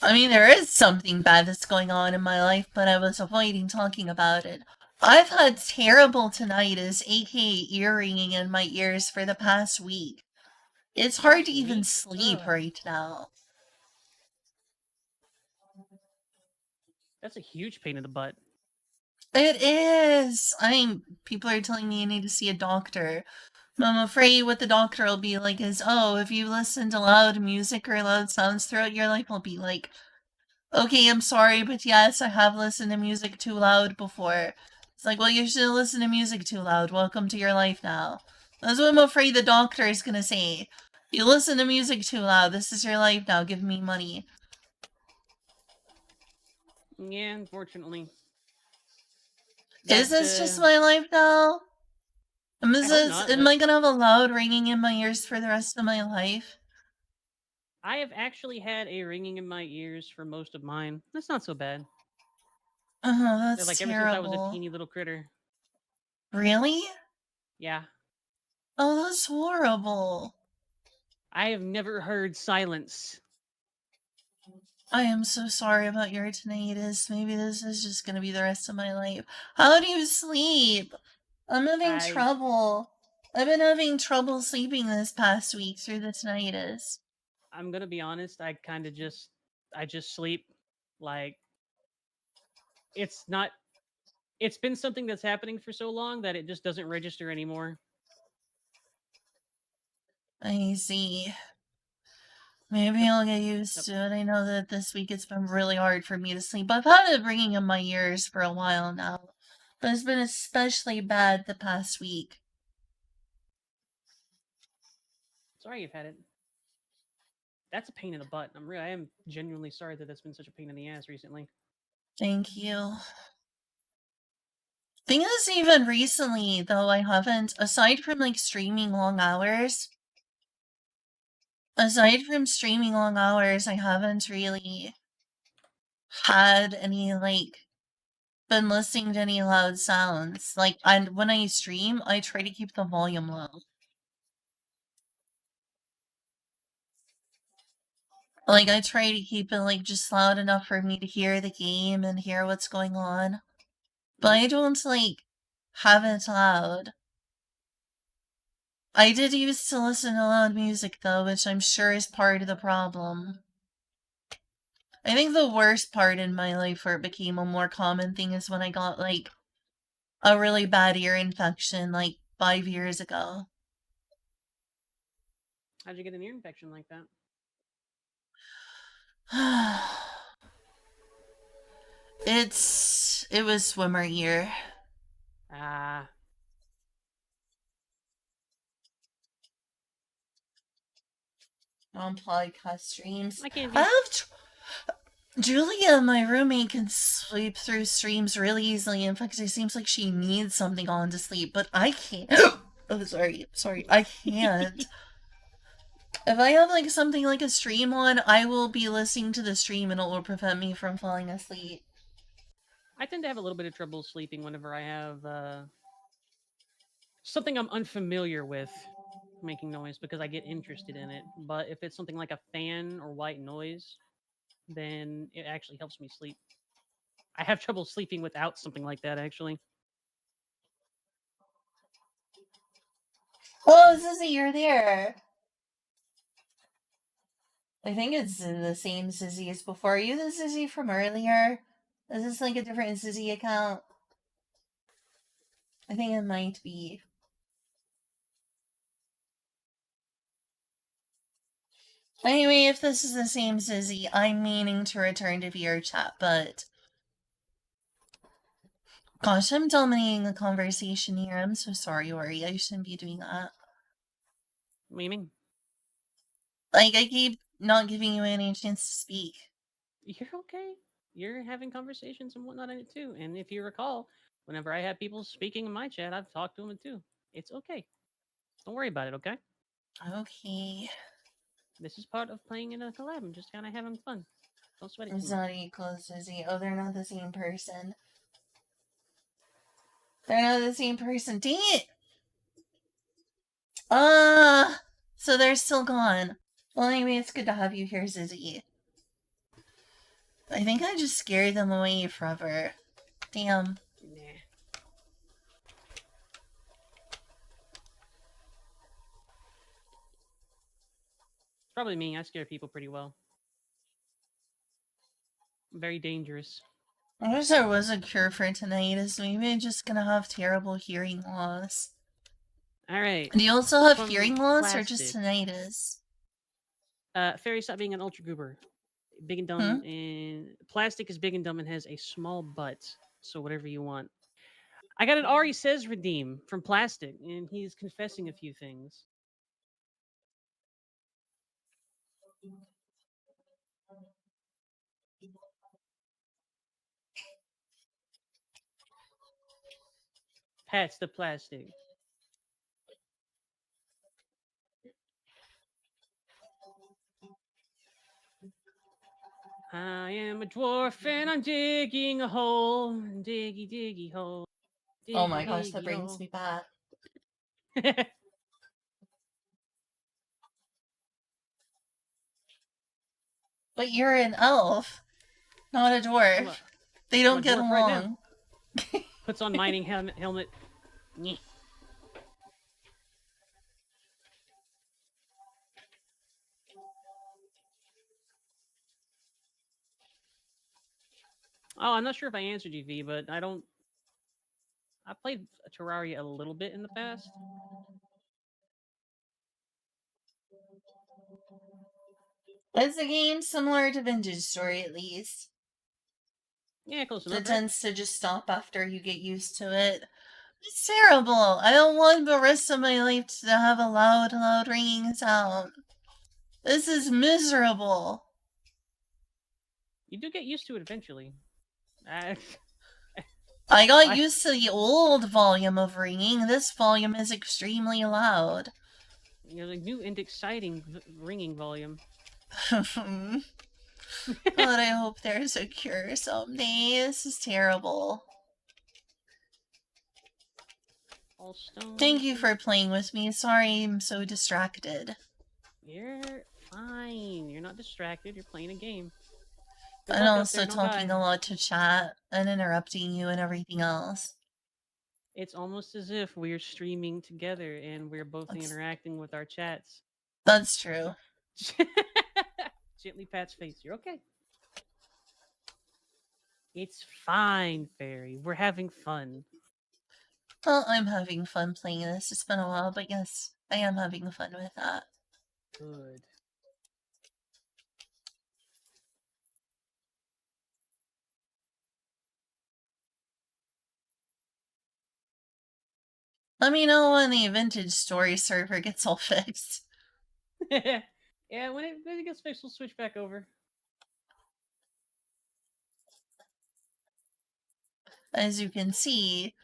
I mean, there is something bad that's going on in my life, but I was avoiding talking about it. I've had terrible tinnitus, aka ear ringing in my ears for the past week. It's hard to even sleep right now. That's a huge pain in the butt. It is. People are telling me I need to see a doctor. I'm afraid what the doctor will be like is, oh, if you listen to loud music or loud sounds throughout your life, I'll be like, okay, I'm sorry, but yes, I have listened to music too loud before. It's like, well, you should listen to music too loud. Welcome to your life now. That's what I'm afraid the doctor is gonna say. You listen to music too loud. This is your life now. Give me money. Yeah, unfortunately. Is That this just my life now? I hope not, Am but I gonna have a loud ringing in my ears for the rest of my life? I have actually had a ringing in my ears for most of mine. That's not so bad. Oh, They're that's like ever since I was a terrible. teeny little critter. Really? Yeah. Oh, that's horrible. I have never heard silence. I am so sorry about your tinnitus. Maybe this is just gonna be the rest of my life. How do you sleep? I'm having I trouble. I've been having trouble sleeping this past week through the tinnitus. I'm gonna be honest, I just sleep. Like it's not it's been something that's happening for so long that it just doesn't register anymore. I see. Maybe Yep. I'll get used Yep. to it. I know that this week it's been really hard for me to sleep. I've had it ringing in my ears for a while now, but it's been especially bad the past week. Sorry you've had it. That's a pain in the butt. I am genuinely sorry that that's been such a pain in the ass recently. Thank you. Thing is, even recently, though, I haven't, aside from streaming long hours, I haven't really had any, been listening to any loud sounds. And when I stream, I try to keep the volume low. I try to keep it, just loud enough for me to hear the game and hear what's going on. But Hmm. I don't, have it loud. I did used to listen to loud music, though, which I'm sure is part of the problem. I think the worst part in my life where it became a more common thing is when I got, a really bad ear infection, 5 years ago. How'd you get an ear infection like that? It was swimmer ear. Ah, On podcast streams. I can't I be. have Julia, my roommate, can sleep through streams really easily. In fact, it seems like she needs something on to sleep, but I can't. Oh, sorry, I can't. If I have something like a stream on, I will be listening to the stream and it will prevent me from falling asleep. I tend to have a little bit of trouble sleeping whenever I have something I'm unfamiliar with making noise because I get interested in it. But if it's something like a fan or white noise, then it actually helps me sleep. I have trouble sleeping without something like that, actually. Oh, Zizzy, you're there. I think it's the same Zizzy as before. Are you the Zizzy from earlier? Is this a different Zizzy account? I think it might be. Anyway, if this is the same Zizzy, I'm meaning to return to VR chat, but gosh, I'm dominating the conversation here. I'm so sorry, Ori. I shouldn't be doing that. What do you mean? I keep not giving you any chance to speak. You're okay. You're having conversations and whatnot in it too. And if you recall, whenever I have people speaking in my chat, I've talked to them too. It's okay. Don't worry about it, okay? Okay. This is part of playing in a collab and just kind of having fun. Don't sweat it too much. Zodi equals Zizzy. Oh, they're not the same person. They're not the same person. Dang it! So they're still gone. Well, anyway, it's good to have you here, Zizzy. I think I just scared them away forever. Damn. Nah. It's probably me. I scare people pretty well. I'm very dangerous. I wish there was a cure for tinnitus. Maybe I'm just gonna have terrible hearing loss. All right. Do you also have From hearing loss or just plastic. tinnitus? Fairy, stop being an ultra goober. Big and Hmm? dumb, and plastic is big and dumb and has a small butt. So whatever you want. I got an Ari says redeem from plastic, and he's confessing a few things. Pats the plastic. I am a dwarf and I'm digging a hole. Diggy, diggy hole. Oh Diggy, my gosh, that diggy brings hole. me back. But you're an elf, not a I'm a, dwarf. They I'm a don't get dwarf right now. along. Puts on mining helmet. Nyeh. Oh, I'm not sure if I answered you, V, but I don't. I played Terraria a little bit in the past. It's a game similar to Vintage Story, at least. Yeah, close enough, It right? tends to just stop after you get used to it. It's terrible. I don't want the rest of my life to have a loud, loud ringing sound. This is miserable. You do get used to it eventually. I, I got I, used to the old volume of ringing. This volume is extremely loud. like new and exciting ringing volume. God, I hope there's a cure someday. This is terrible. All stone. Thank you for playing with me. Sorry I'm so distracted. You're fine. You're not distracted. You're playing a game. Good And luck out also there. Don't talking die. a lot to chat and interrupting you and everything else. It's almost as if we're streaming together and we're both That's interacting with our chats. that's true. Gently pats face. You're okay. It's fine, Fairy. We're having fun. Well, I'm having fun playing this. It's been a while, but yes, I am having fun with that. Good. Let me know when the Vintage Story server gets all fixed. Yeah, when it gets fixed, we'll switch back over. As you can see,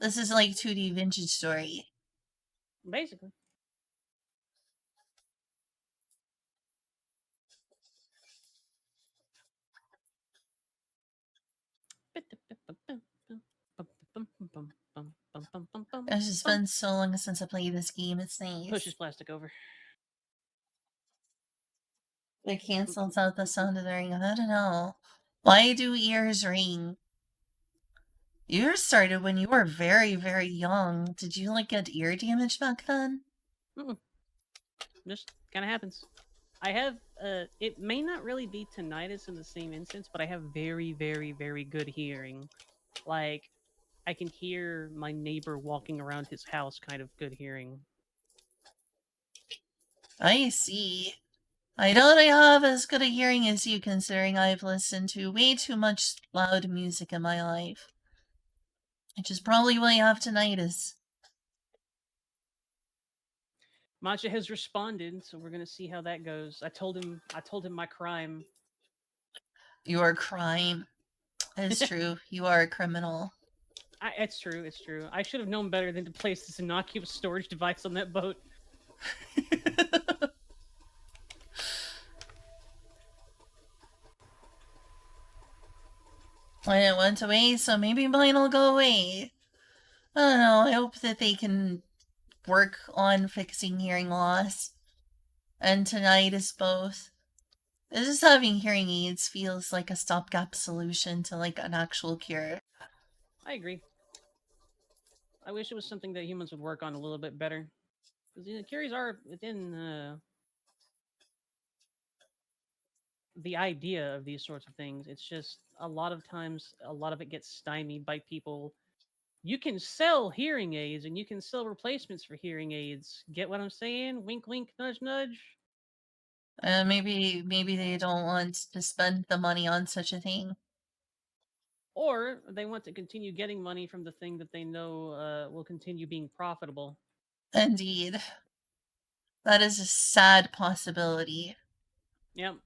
this is like 2D Vintage Story. Basically. It's just been so long since I played this game, it's Pushes nice. plastic over. It cancels out the sound of the ring. I don't know. Why do ears ring? Yours started when you were very, very young. Did you like get ear damage back then? Mm-mm. Just kind of happens. I have it may not really be tinnitus in the same instance, but I have very, very, very good hearing. Like I can hear my neighbor walking around his house kind of good hearing. I see. I don't have as good a hearing as you, considering I've listened to way too much loud music in my life. Which is probably why I have tinnitus. Matcha has responded, so we're gonna see how that goes. I told him my crime. Your crime. It's true. You are a criminal. It's true, it's true. I should have known better than to place this innocuous storage device on that boat. And it went away, so maybe mine will go away. I don't know. I hope that they can work on fixing hearing loss and tinnitus both. Just having hearing aids feels like a stopgap solution to like an actual cure. I agree. I wish it was something that humans would work on a little bit better. Because the cures are within the idea of these sorts of things. It's just a lot of times, a lot of it gets stymied by people. You can sell hearing aids and you can sell replacements for hearing aids. Get what I'm saying? Wink, wink, nudge, nudge. Maybe they don't want to spend the money on such a thing. Or they want to continue getting money from the thing that they know will continue being profitable. Indeed. That is a sad possibility. Yep.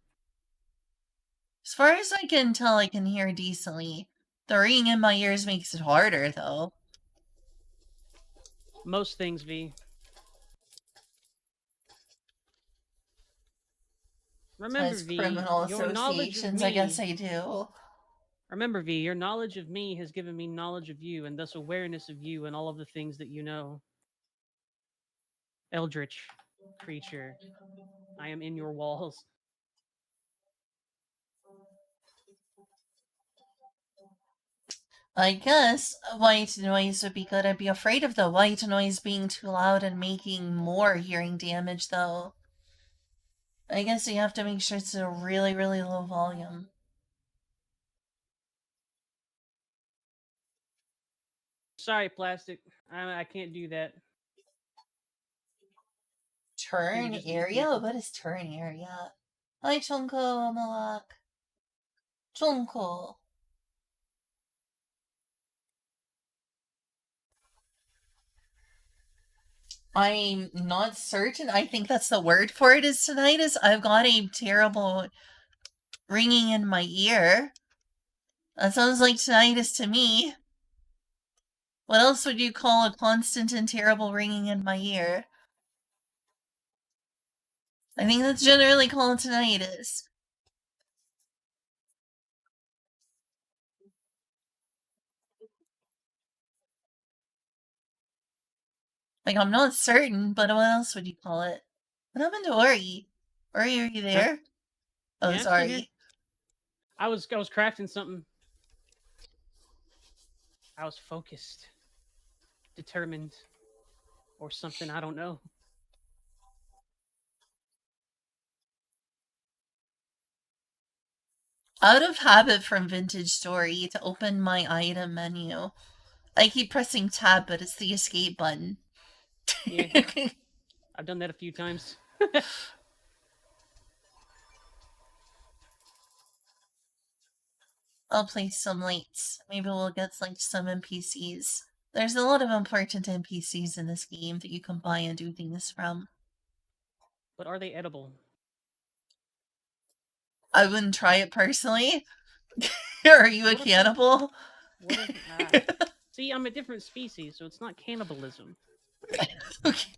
As far as I can tell, I can hear decently. The ringing in my ears makes it harder, though. Most things, V. Remember, Besides V, criminal your knowledge of associations, I guess me. I do. Remember, V, your knowledge of me has given me knowledge of you, and thus awareness of you and all of the things that you know. Eldritch creature, I am in your walls. I guess white noise would be good. I'd be afraid of the white noise being too loud and making more hearing damage, though. I guess you have to make sure it's a really, really low volume. Sorry, plastic. I can't do that. You Turn just you can't. area? What is turn area? Hi, Chonko, Malak. Chonko. I'm not certain. I think that's the word for it is tinnitus. I've got a terrible ringing in my ear. That sounds like tinnitus to me. What else would you call a constant and terrible ringing in my ear? I think that's generally called tinnitus. Like, I'm not certain, but what else would you call it? What happened to Ori? Ori, are you Huh? there? Oh, Yeah, I'm still here. sorry. I was crafting something. I was focused, determined, or something. I don't know. Out of habit from Vintage Story to open my item menu, I keep pressing tab, but it's the escape button. Yeah, I've done that a few times. I'll place some lights. Maybe we'll get like some NPCs. There's a lot of important NPCs in this game that you can buy and do things from. But are they edible? I wouldn't try it personally. Are you a What if cannibal? What if? See, I'm a different species, so it's not cannibalism. Okay.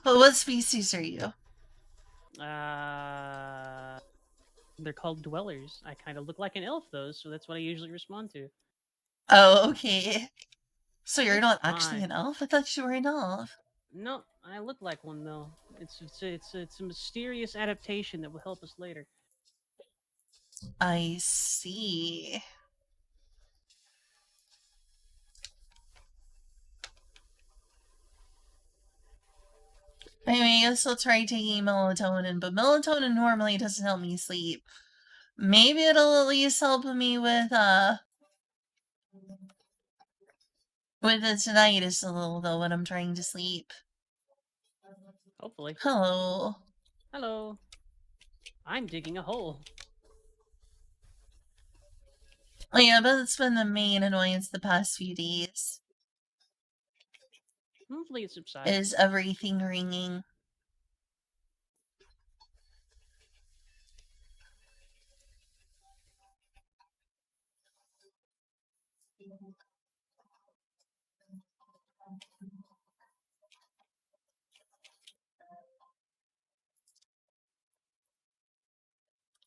Well, what species are you? They're called dwellers. I kind of look like an elf, though, so that's what I usually respond to. Oh, okay. So you're It's not actually fine. an elf? I thought you were an elf. No, I look like one though. It's a mysterious adaptation that will help us later. I see. Anyway, I guess I'll try taking melatonin, but melatonin normally doesn't help me sleep. Maybe it'll at least help me with the tinnitus a little though when I'm trying to sleep. Hopefully. Hello. Hello. I'm digging a hole. Oh yeah, but it's been the main annoyance the past few days. Hopefully it subsides. Is everything ringing?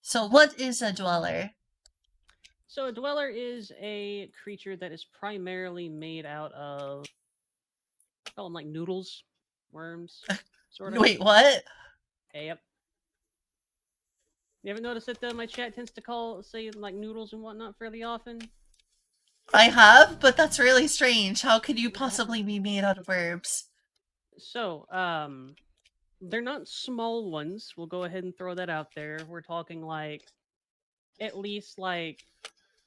So what is a dweller? So a dweller is a creature that is primarily made out of, call them like noodles, worms, sort of. Wait, what? Yep. You ever notice that my chat tends to say like noodles and whatnot fairly often? I have, but that's really strange. How could you possibly be made out of herbs? So, they're not small ones. We'll go ahead and throw that out there. We're talking like at least like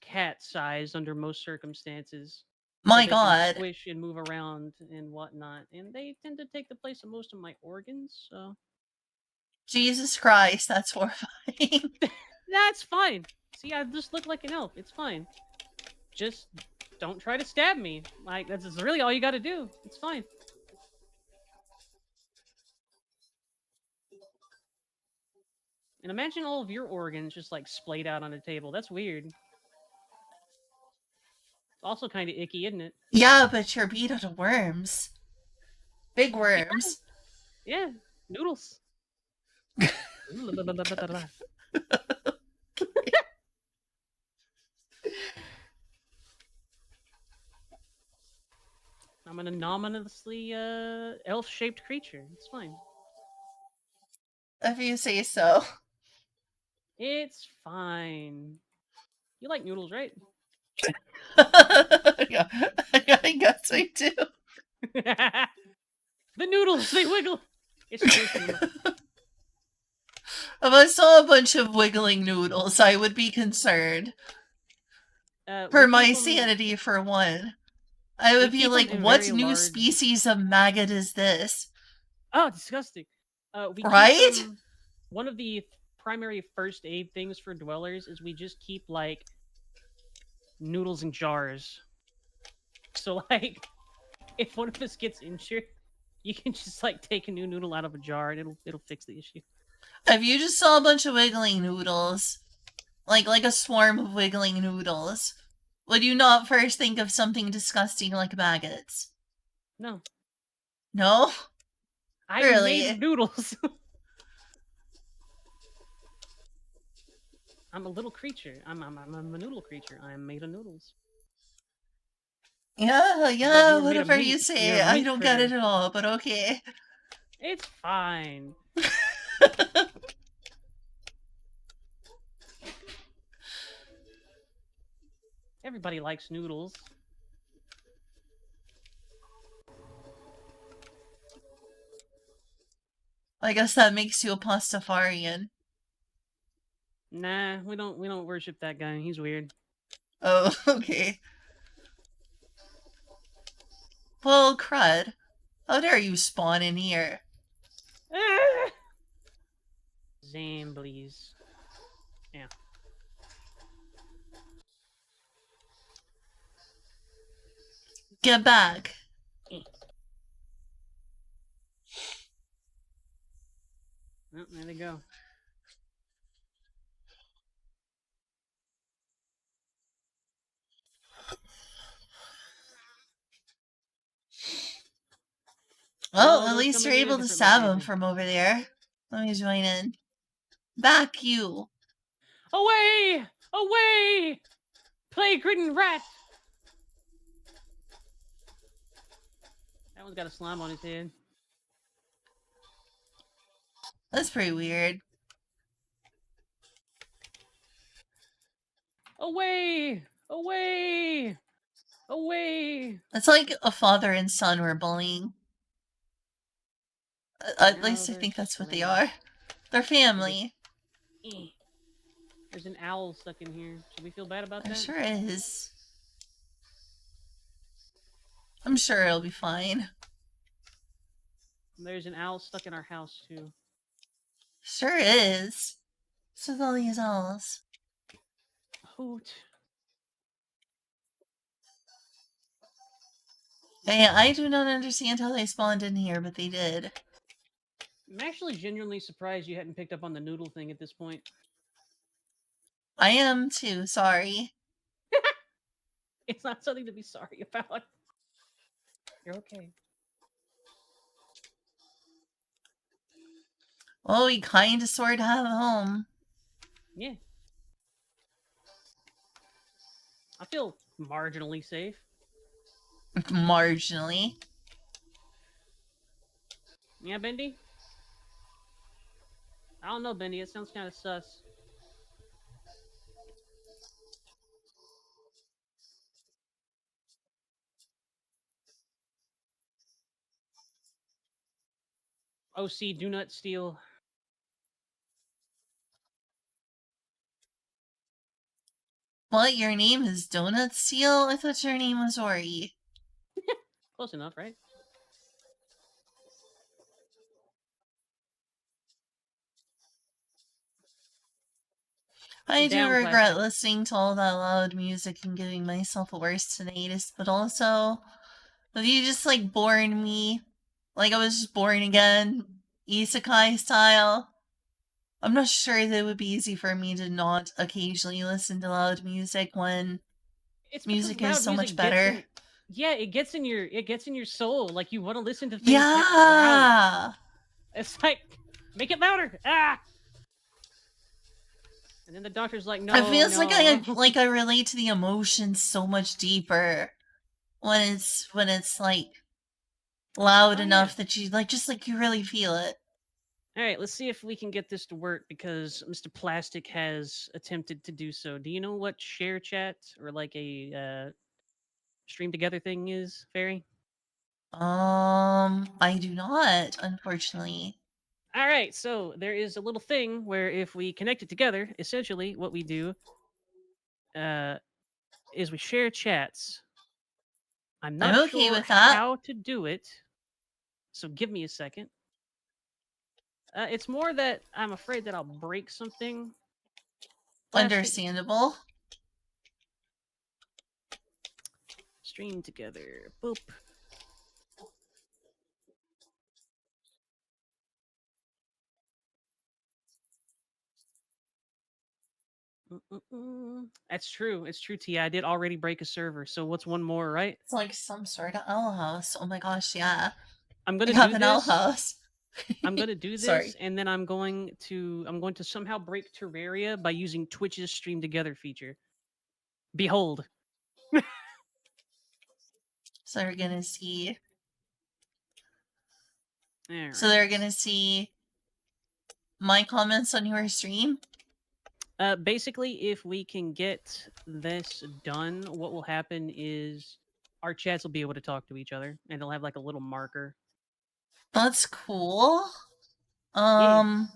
cat size under most circumstances, so My they can god. squish and move around and whatnot. And they tend to take the place of most of my organs, so Jesus Christ, that's horrifying. that's fine. See, I just look like an elf. It's fine. Just don't try to stab me. Like that's really all you got to do. It's fine. And imagine all of your organs just like splayed out on a table. That's weird. Also kind of icky, isn't it? Yeah, but you're beat out of worms. Big Yeah, worms. yeah. Noodles. I'm an anonymously elf-shaped creature. It's fine. If you say so. It's fine. You like noodles, right? Yeah, I guess I do. The noodles, they wiggle. It's squishing them. If I saw a bunch of wiggling noodles, I would be concerned. We For keep my them. sanity, for one. I We would be keep them like, in what very new large. species of maggot is this? Oh, disgusting. We keep Right? them. One of the primary first aid things for dwellers is we just keep like noodles in jars. So like, if one of us gets injured, you can just like take a new noodle out of a jar and it'll fix the issue. If you just saw a bunch of wiggling noodles, like a swarm of wiggling noodles, would you not first think of something disgusting like maggots? No, No? I'm made of Really? noodles. I'm a little creature. I'm a noodle creature. I am made of noodles. Yeah, But you yeah, were made of whatever you meat. You're say. a I meat don't get it critter. at all, but okay. It's fine. Everybody likes noodles. I guess that makes you a pastafarian. Nah, we don't worship that guy. He's weird. Oh, okay. Well, crud. How dare you spawn in here? Ah! Zamblies. Yeah. Get back. Oh, there they go. Well, No, at those least come you're in at a able to different stab him location. from over there. Let me join in. Back, you. Away! Away! Plague-ridden rat! That one's got a slime on his head. That's pretty weird. Away! Away! Away! It's like a father and son were bullying. At Now least I they're think that's what they swimming. are. They're family. There's an owl stuck in here. Should we feel bad about There that? sure is. I'm sure it'll be fine. There's an owl stuck in our house, too. Sure is. What's with all these owls? Hoot. Hey, I do not understand how they spawned in here, but they did. I'm actually genuinely surprised you hadn't picked up on the noodle thing at this point. I am too, sorry. It's not something to be sorry about. You're okay. Well, we kinda sorta have a home. Yeah. I feel marginally safe. Marginally. Yeah, Bendy? I don't know, Bendy. It sounds kind of sus. OC, do not steal. What, your name is Donut Steel? I thought your name was Ori. Close enough, right? I do Down, regret plastic. listening to all that loud music and giving myself a worse tinnitus, but also, if you just like born me, like I was just born again, isekai style, I'm not sure that it would be easy for me to not occasionally listen to loud music when It's because music is loud so much music gets better. in. Yeah, it gets in your soul. Like you want to listen to things loud. Yeah! It's like make it louder. Ah. And then the doctor's like, It no, feels no. like I relate to the emotions so much deeper when it's like loud Oh yeah. enough that you like just like you really feel it. All right, let's see if we can get this to work because Mr. Plastic has attempted to do so. Do you know what share chat or like a stream together thing is, Fairy? I do not, unfortunately. All right, so there is a little thing where if we connect it together, essentially what we do uh, is we share chats. I'm not I'm okay sure with that. how to do it, so give me a second. It's more that I'm afraid that I'll break something. Plastic Understandable. stream together. Boop. Mm-mm-mm. That's true. It's true, T. I did already break a server. So what's one more, right? It's like some sort of owl house. Oh my gosh, yeah. I'm I gonna have do an owl this. house. I'm gonna do this, Sorry. and then I'm going to somehow break Terraria by using Twitch's stream together feature. Behold. So they're gonna see. All So they're right. gonna see my comments on your stream. Basically, if we can get this done, what will happen is our chats will be able to talk to each other, and they'll have like a little marker. That's cool. Yeah.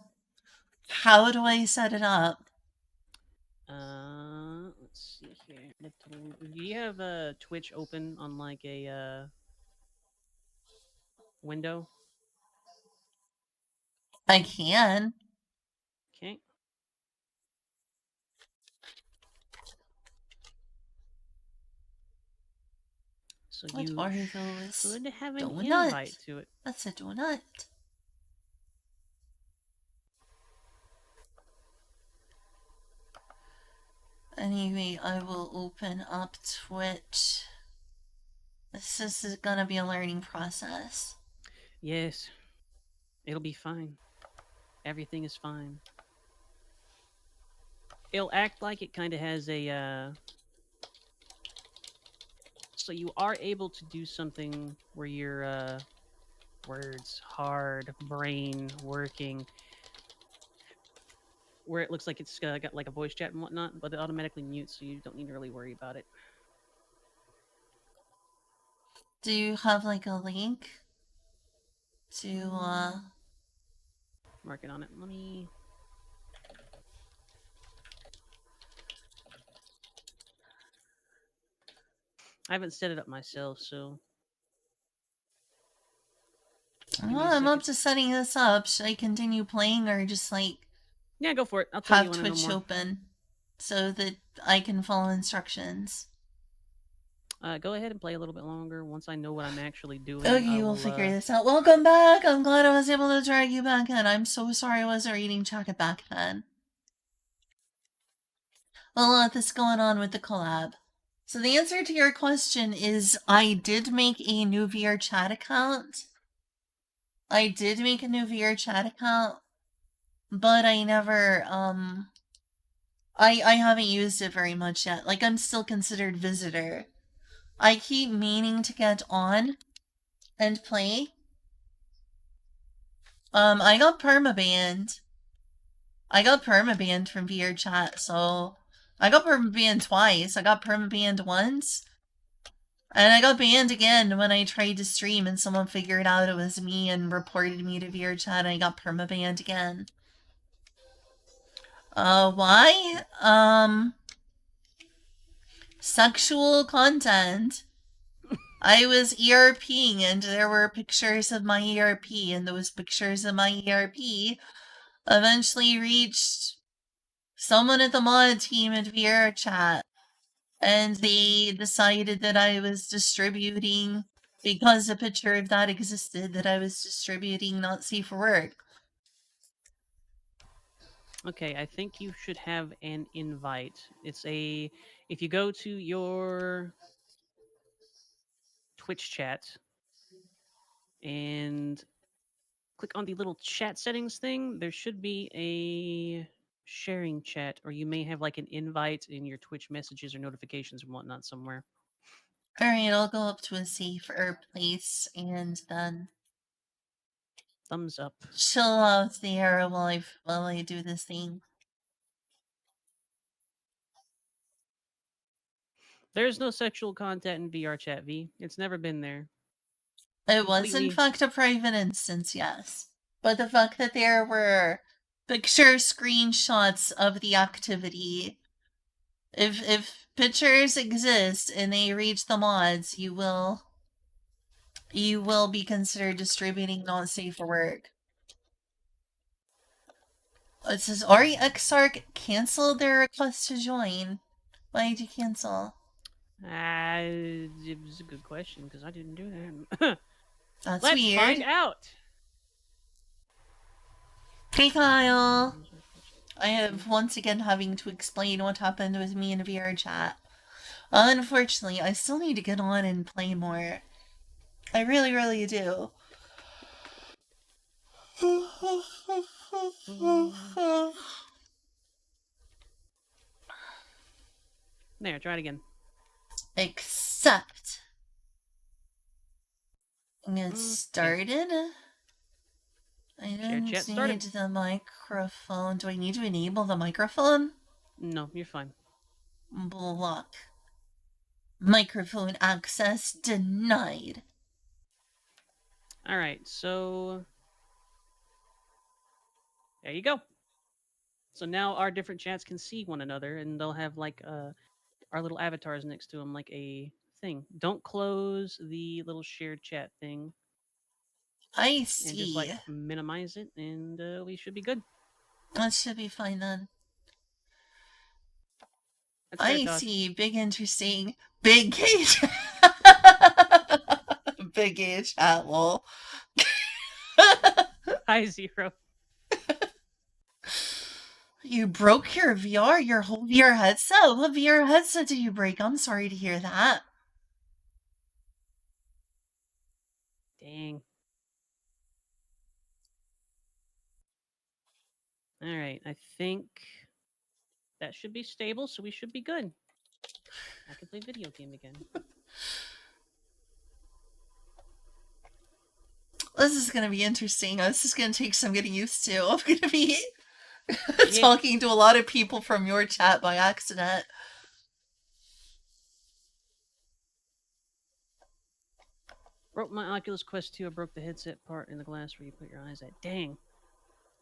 How do I set it up? Let's see here. Do you have a Twitch open on like a window? I can. Okay. So What you are those should have an invite donuts? to it. That's a donut. Anyway, I will open up Twitch. This is gonna be a learning process. Yes, it'll be fine. Everything is fine. It'll act like it kind of has a. So you are able to do something where your words, hard brain working, where it looks like it's got like a voice chat and whatnot, but it automatically mutes, so you don't need to really worry about it. Do you have like a link to Working on it. Let me. I haven't set it up myself, so give me a I'm up second. to setting this up. Should I continue playing or just like Yeah, go for it. I'll tell you have when I know Twitch more. open so that I can follow instructions? Go ahead and play a little bit longer. Once I know what I'm actually doing, I Okay, we'll will. figure this out. Welcome back. I'm glad I was able to drag you back in. I'm so sorry I wasn't reading chat back then. A lot that's going on with the collab. So the answer to your question is I did make a new VR chat account. I did make a new VR chat account, but I never I haven't used it very much yet. Like I'm still considered visitor. I keep meaning to get on and play. I got permabanned. I got permabanned from VR chat, so I got permabanned twice. I got permabanned once, and I got banned again when I tried to stream and someone figured out it was me and reported me to VR chat and I got permabanned again. Why? Sexual content. I was ERPing and there were pictures of my ERP, and those pictures of my ERP eventually reached someone at the mod team at VR chat, and they decided that I was distributing, because a picture of that existed, that I was distributing not safe for work. Okay, I think you should have an invite. If you go to your Twitch chat and click on the little chat settings thing, there should be a sharing chat, or you may have like an invite in your Twitch messages or notifications and whatnot somewhere. Alright, I'll go up to a safer place and then Thumbs up. chill out there while I do this thing. There's no sexual content in VR chat, V. It's never been there. It was in Completely. fact a private instance, yes. But the fact that there were picture screenshots of the activity, if pictures exist and they reach the mods, you will be considered distributing not safe for work. It says AuriExarch canceled their request to join. Why did you cancel? It was a good question because I didn't do that. That's Let's weird. find out. Hey Kyle. I have once again having to explain what happened with me in VR chat. Unfortunately, I still need to get on and play more. I really, really do. There, try it again. Except get Okay. started. I Share don't chat started. need the microphone. Do I need to enable the microphone? No, you're fine. Block. Microphone access denied. All right, so there you go. So now our different chats can see one another, and they'll have like our little avatars next to them, like a thing. Don't close the little shared chat thing, I and just like see. minimize it, and we should be good. That should be fine then. That's fair, I Tosh. see. Big interesting. Big cage. Big gay chat, lol. Hi, Zero. You broke your VR, your whole VR headset? What VR headset did you break? I'm sorry to hear that. Dang. All right, I think that should be stable, so we should be good. I can play video game again. This is gonna be interesting. This is gonna take some getting used to. I'm gonna be talking to a lot of people from your chat by accident. Broke my Oculus Quest 2. I broke the headset part in the glass where you put your eyes at. Dang.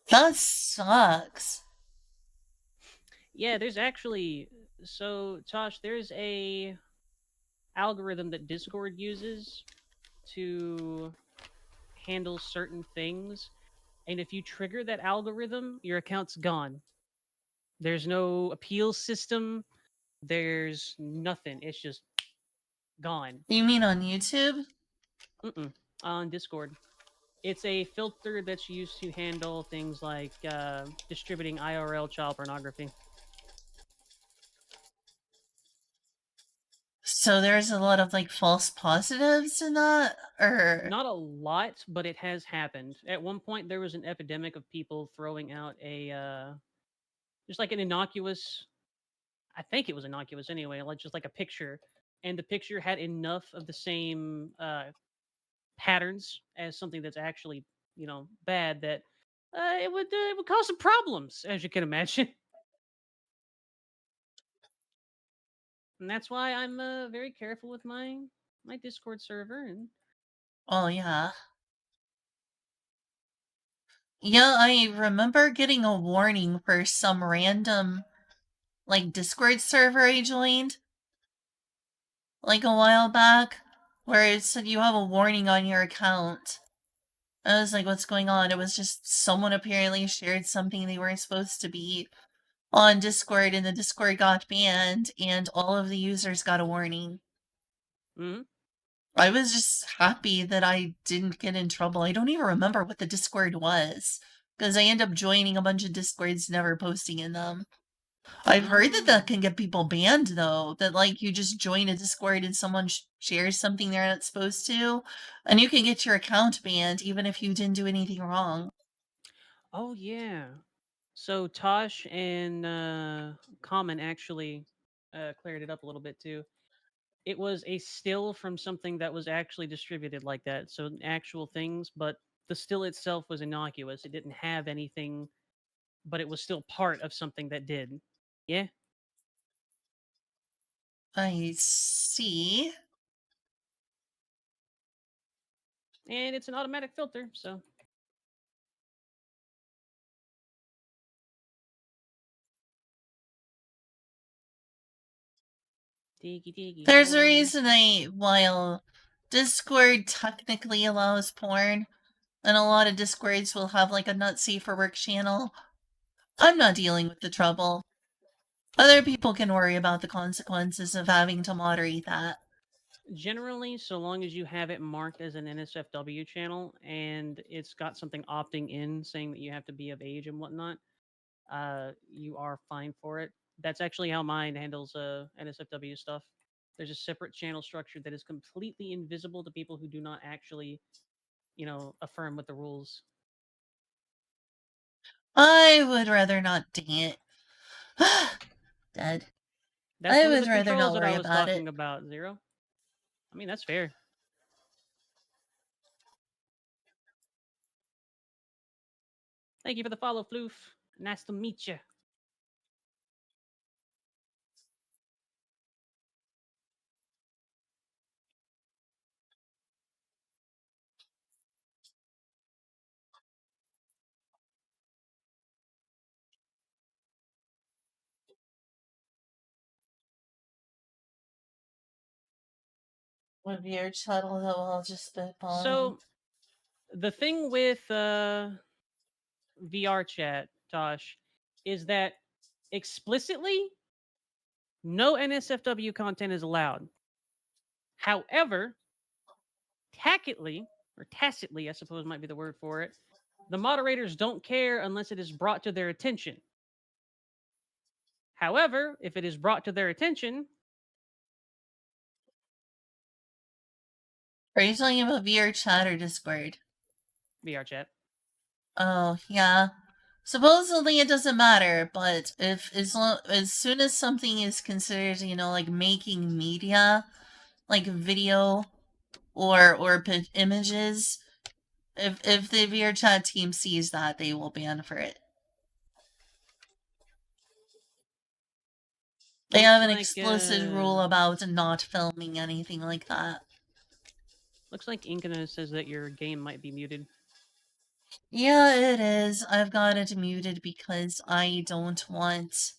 That sucks. Yeah, there's actually Tosh, there's a algorithm that Discord uses to handle certain things, and if you trigger that algorithm, your account's gone. There's no appeal system. There's nothing. It's just gone. You mean on YouTube? On Discord. It's a filter that's used to handle things like distributing IRL child pornography. So there's a lot of like false positives in that, or Not a lot, but it has happened. At one point, there was an epidemic of people throwing out just like an innocuous. I think it was innocuous anyway, like just like a picture, and the picture had enough of the same patterns as something that's actually bad that it would cause some problems, as you can imagine. And that's why I'm very careful with my Discord server. And oh yeah. Yeah, I remember getting a warning for some random like Discord server I joined, like a while back where it said you have a warning on your account. I was like, what's going on? It was just someone apparently shared something they weren't supposed to be on Discord, and the Discord got banned, and all of the users got a warning. Mm-hmm. I was just happy that I didn't get in trouble. I don't even remember what the Discord was, because I end up joining a bunch of Discords, never posting in them. I've heard that that can get people banned, though. That, like, you just join a Discord and someone shares something they're not supposed to, and you can get your account banned even if you didn't do anything wrong. Oh yeah. So Tosh and Common actually cleared it up a little bit too. It was a still from something that was actually distributed like that. So actual things, but the still itself was innocuous. It didn't have anything, but it was still part of something that did. Yeah. I see. And it's an automatic filter, so diggy diggy There's a boy. reason while Discord technically allows porn, and a lot of Discords will have like a not safe for work channel, I'm not dealing with the trouble. Other people can worry about the consequences of having to moderate that. Generally, so long as you have it marked as an NSFW channel and it's got something opting in saying that you have to be of age and whatnot, you are fine for it. That's actually how mine handles NSFW stuff. There's a separate channel structure that is completely invisible to people who do not actually, affirm with the rules. I would rather not, dang it. Dead. That's I one of would the rather controls not that I worry was about it. talking about, Zero. I mean, that's fair. Thank you for the follow, Floof. Nice to meet you. Would be your shuttle, though, I'll just spitballing. So, the thing with VR chat, Tosh, is that explicitly no NSFW content is allowed. However, tacitly, I suppose might be the word for it, the moderators don't care unless it is brought to their attention. However, if it is brought to their attention, Are you talking about VR chat or Discord? VR chat. Oh, yeah. Supposedly it doesn't matter, but if as soon as something is considered, like making media, like video or images, if the VRChat team sees that, they will ban for it. They Looks have an like explicit rule about not filming anything like that. looks like Inkana says that your game might be muted. Yeah, it is. I've got it muted because I don't want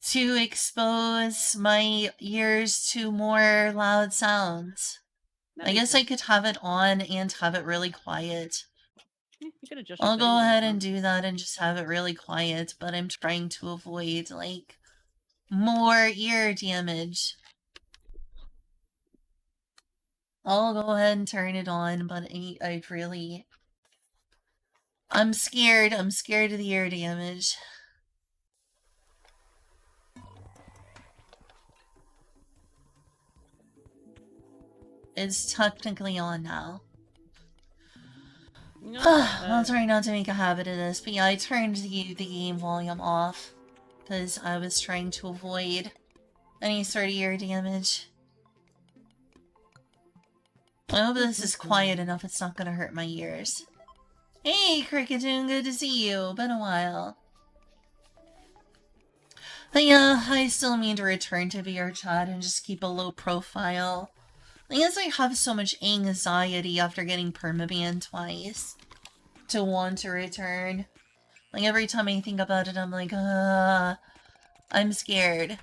to expose my ears to more loud sounds. That I makes guess I sense. could have it on and have it really quiet. Yeah, you could adjust your I'll go settings and ahead whatnot. and do that and just have it really quiet, but I'm trying to avoid, like, more ear damage. I'll go ahead and turn it on, but I'm scared. I'm scared of the ear damage. It's technically on now. I'll try not to make a habit of this, but yeah, I turned the game volume off because I was trying to avoid any sort of ear damage. I hope this is quiet enough it's not gonna hurt my ears. Hey, Cricketoon, good to see you. Been a while. But yeah, I still mean to return to VR chat and just keep a low profile. I guess I have so much anxiety after getting permabanned twice to want to return. Like, every time I think about it, I'm like, I'm scared.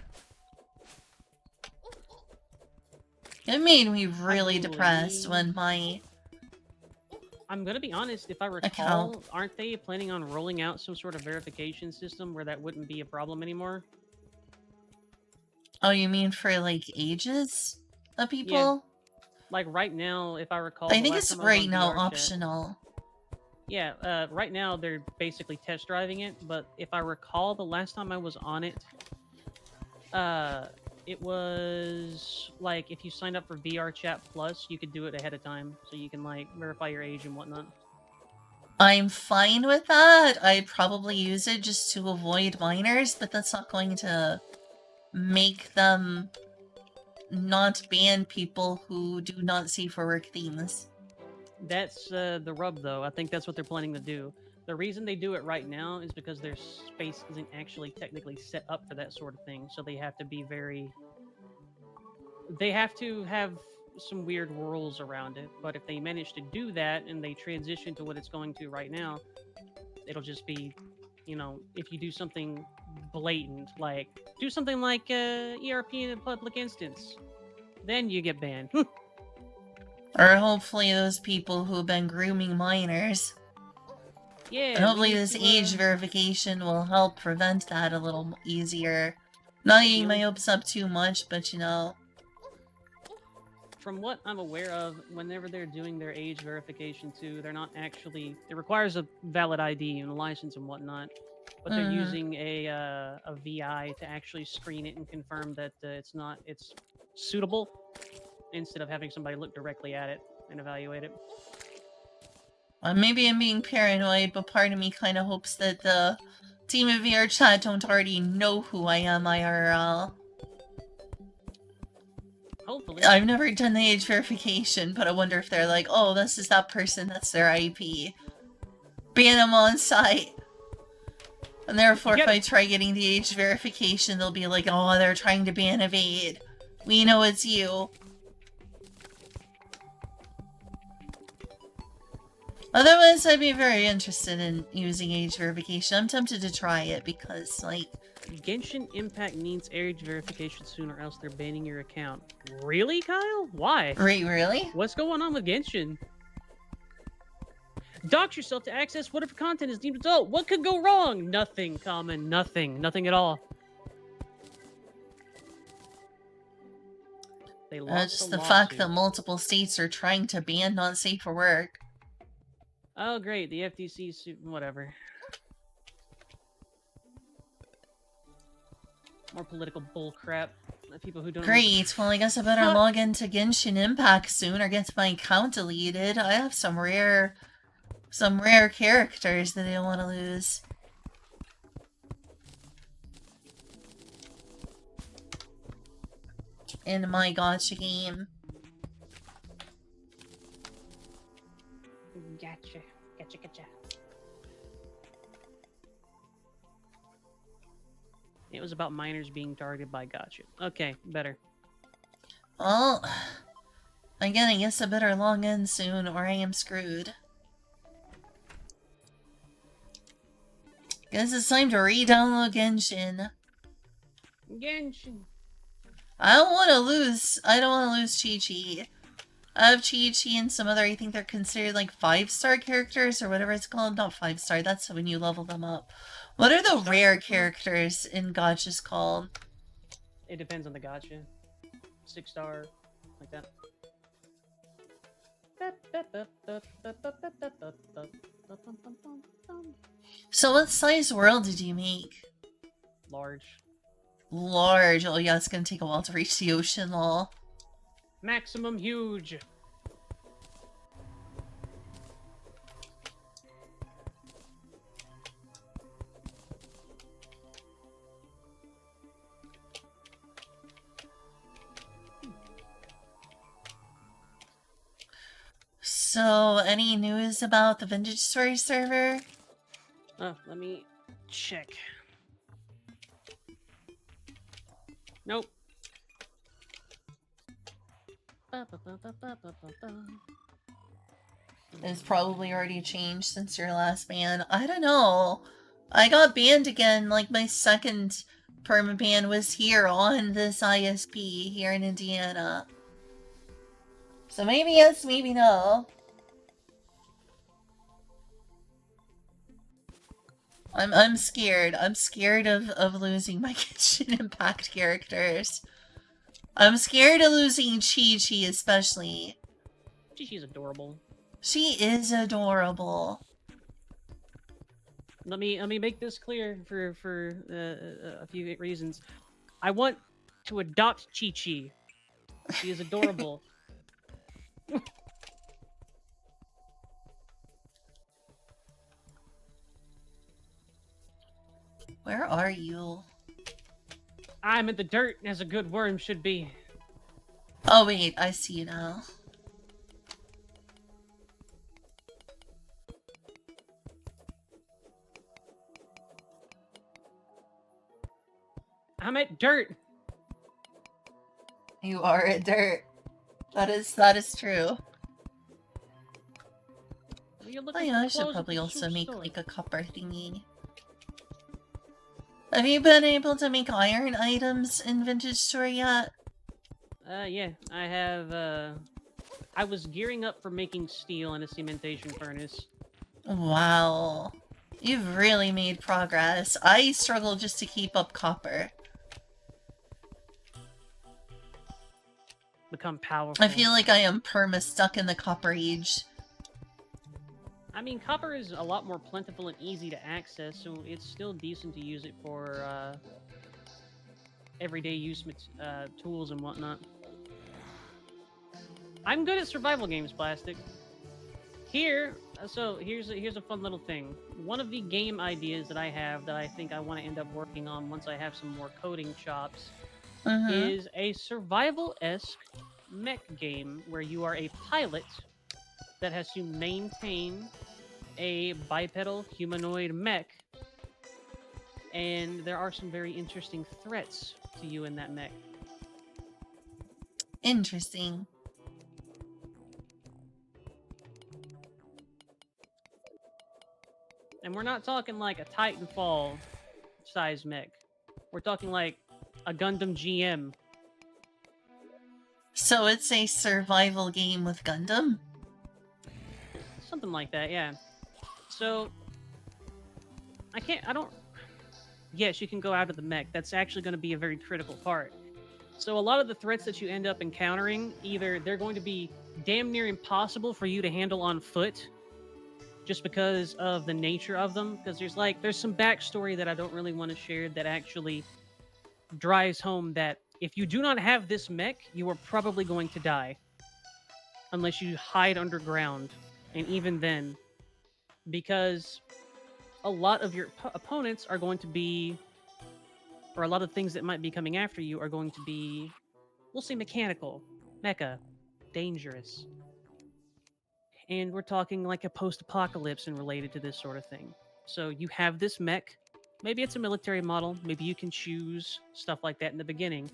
It made me really I depressed believe- when my I'm gonna be honest, if I account. recall, aren't they planning on rolling out some sort of verification system where that wouldn't be a problem anymore? Oh, you mean for like ages of people? Yeah. Like right now, if I recall, I the think last it's time I was right on now VR chat, optional. yeah, right now they're basically test driving it. But if I recall, the last time I was on it, uh, it was like if you signed up for VR Chat Plus, you could do it ahead of time, so you can like verify your age and whatnot. I'm fine with that. I'd probably use it just to avoid minors, but that's not going to make them not ban people who do not safe for work things. That's the rub, though. I think that's what they're planning to do. The reason they do it right now is because their space isn't actually technically set up for that sort of thing. So they have to be very. They have to have some weird rules around it. But if they manage to do that and they transition to what it's going to right now, it'll just be, if you do something blatant, like do something like ERP in a public instance, then you get banned. Or hopefully those people who've been grooming minors. Yeah, And hopefully we need this to, age verification will help prevent that a little easier. Not getting my hopes up too much, but you know. From what I'm aware of, whenever they're doing their age verification too, they're not actually. It requires a valid ID and a license and whatnot, but they're using a VI to actually screen it and confirm that it's suitable instead of having somebody look directly at it and evaluate it. Maybe I'm being paranoid, but part of me kind of hopes that the team of VR chat don't already know who I am IRL. Hopefully. I've never done the age verification, but I wonder if they're like, oh, this is that person, that's their IP. Ban them on site. And therefore, if I try getting the age verification, they'll be like, oh, they're trying to ban evade. We know it's you. Otherwise, I'd be very interested in using age verification. I'm tempted to try it because, like... Genshin Impact needs age verification soon or else they're banning your account. Really, Kyle? Why? Wait, really? What's going on with Genshin? Dox yourself to access whatever content is deemed adult. What could go wrong? Nothing, Common. Nothing. Nothing at all. They lost just the fact that multiple states are trying to ban not safe for work. Oh, great. The FTC, whatever. More political bullcrap. People who don't. Great. Well, I guess I better log into Genshin Impact soon or get my account deleted. I have some rare characters that I don't want to lose. In my gacha game. Gotcha. It was about minors being targeted by gotcha. Okay, better. Well, again, I guess I better log in soon or I am screwed. Guess it's time to re-download Genshin. I don't want to lose Chi-Chi. I have Chi-Chi and some other, I think they're considered like 5-star characters or whatever it's called. Not 5-star, that's when you level them up. What are the rare characters in gachas called? It depends on the gacha. 6-star, like that. So what size world did you make? Large. Large. Oh yeah, it's gonna take a while to reach the ocean, lol. Maximum huge. So, any news about the Vintage Story server? Oh, let me check. Nope. It's probably already changed since your last ban. I don't know. I got banned again, like my second permaban was here on this ISP here in Indiana. So maybe yes, maybe no. I'm scared. I'm scared of losing my Genshin Impact characters. I'm scared of losing Chi-Chi especially. She's adorable. She is adorable. Let me make this clear for a few reasons. I want to adopt Chi-Chi. She is adorable. Where are you? I'm in the dirt, as a good worm should be. Oh wait, I see you now. I'm at dirt. You are at dirt. That is true. You're Oh looking yeah, for I should clothes at probably the also make superstore. like a copper thingy. Have you been able to make iron items in Vintage Store yet? Yeah, I have, I was gearing up for making steel in a cementation furnace. Wow. You've really made progress. I struggle just to keep up copper. Become powerful. I feel like I am perma-stuck in the copper age. I mean, copper is a lot more plentiful and easy to access, so it's still decent to use it for, everyday use tools and whatnot. I'm good at survival games, Plastic. Here's a fun little thing. One of the game ideas that I have that I think I want to end up working on once I have some more coding chops is a survival-esque mech game where you are a pilot that has to maintain a bipedal humanoid mech, and there are some very interesting threats to you in that mech. Interesting. And we're not talking like a Titanfall size mech. We're talking like a Gundam GM. So it's a survival game with Gundam? Something like that, yeah. So, I don't... Yes, you can go out of the mech. That's actually going to be a very critical part. So a lot of the threats that you end up encountering, either they're going to be damn near impossible for you to handle on foot, just because of the nature of them. Because there's some backstory that I don't really want to share that actually drives home that if you do not have this mech, you are probably going to die. Unless you hide underground. And even then, because a lot of your opponents are going to be, or a lot of things that might be coming after you are going to be, we'll say mechanical, mecha, dangerous. And we're talking like a post-apocalypse and related to this sort of thing. So you have this mech. Maybe it's a military model. Maybe you can choose stuff like that in the beginning.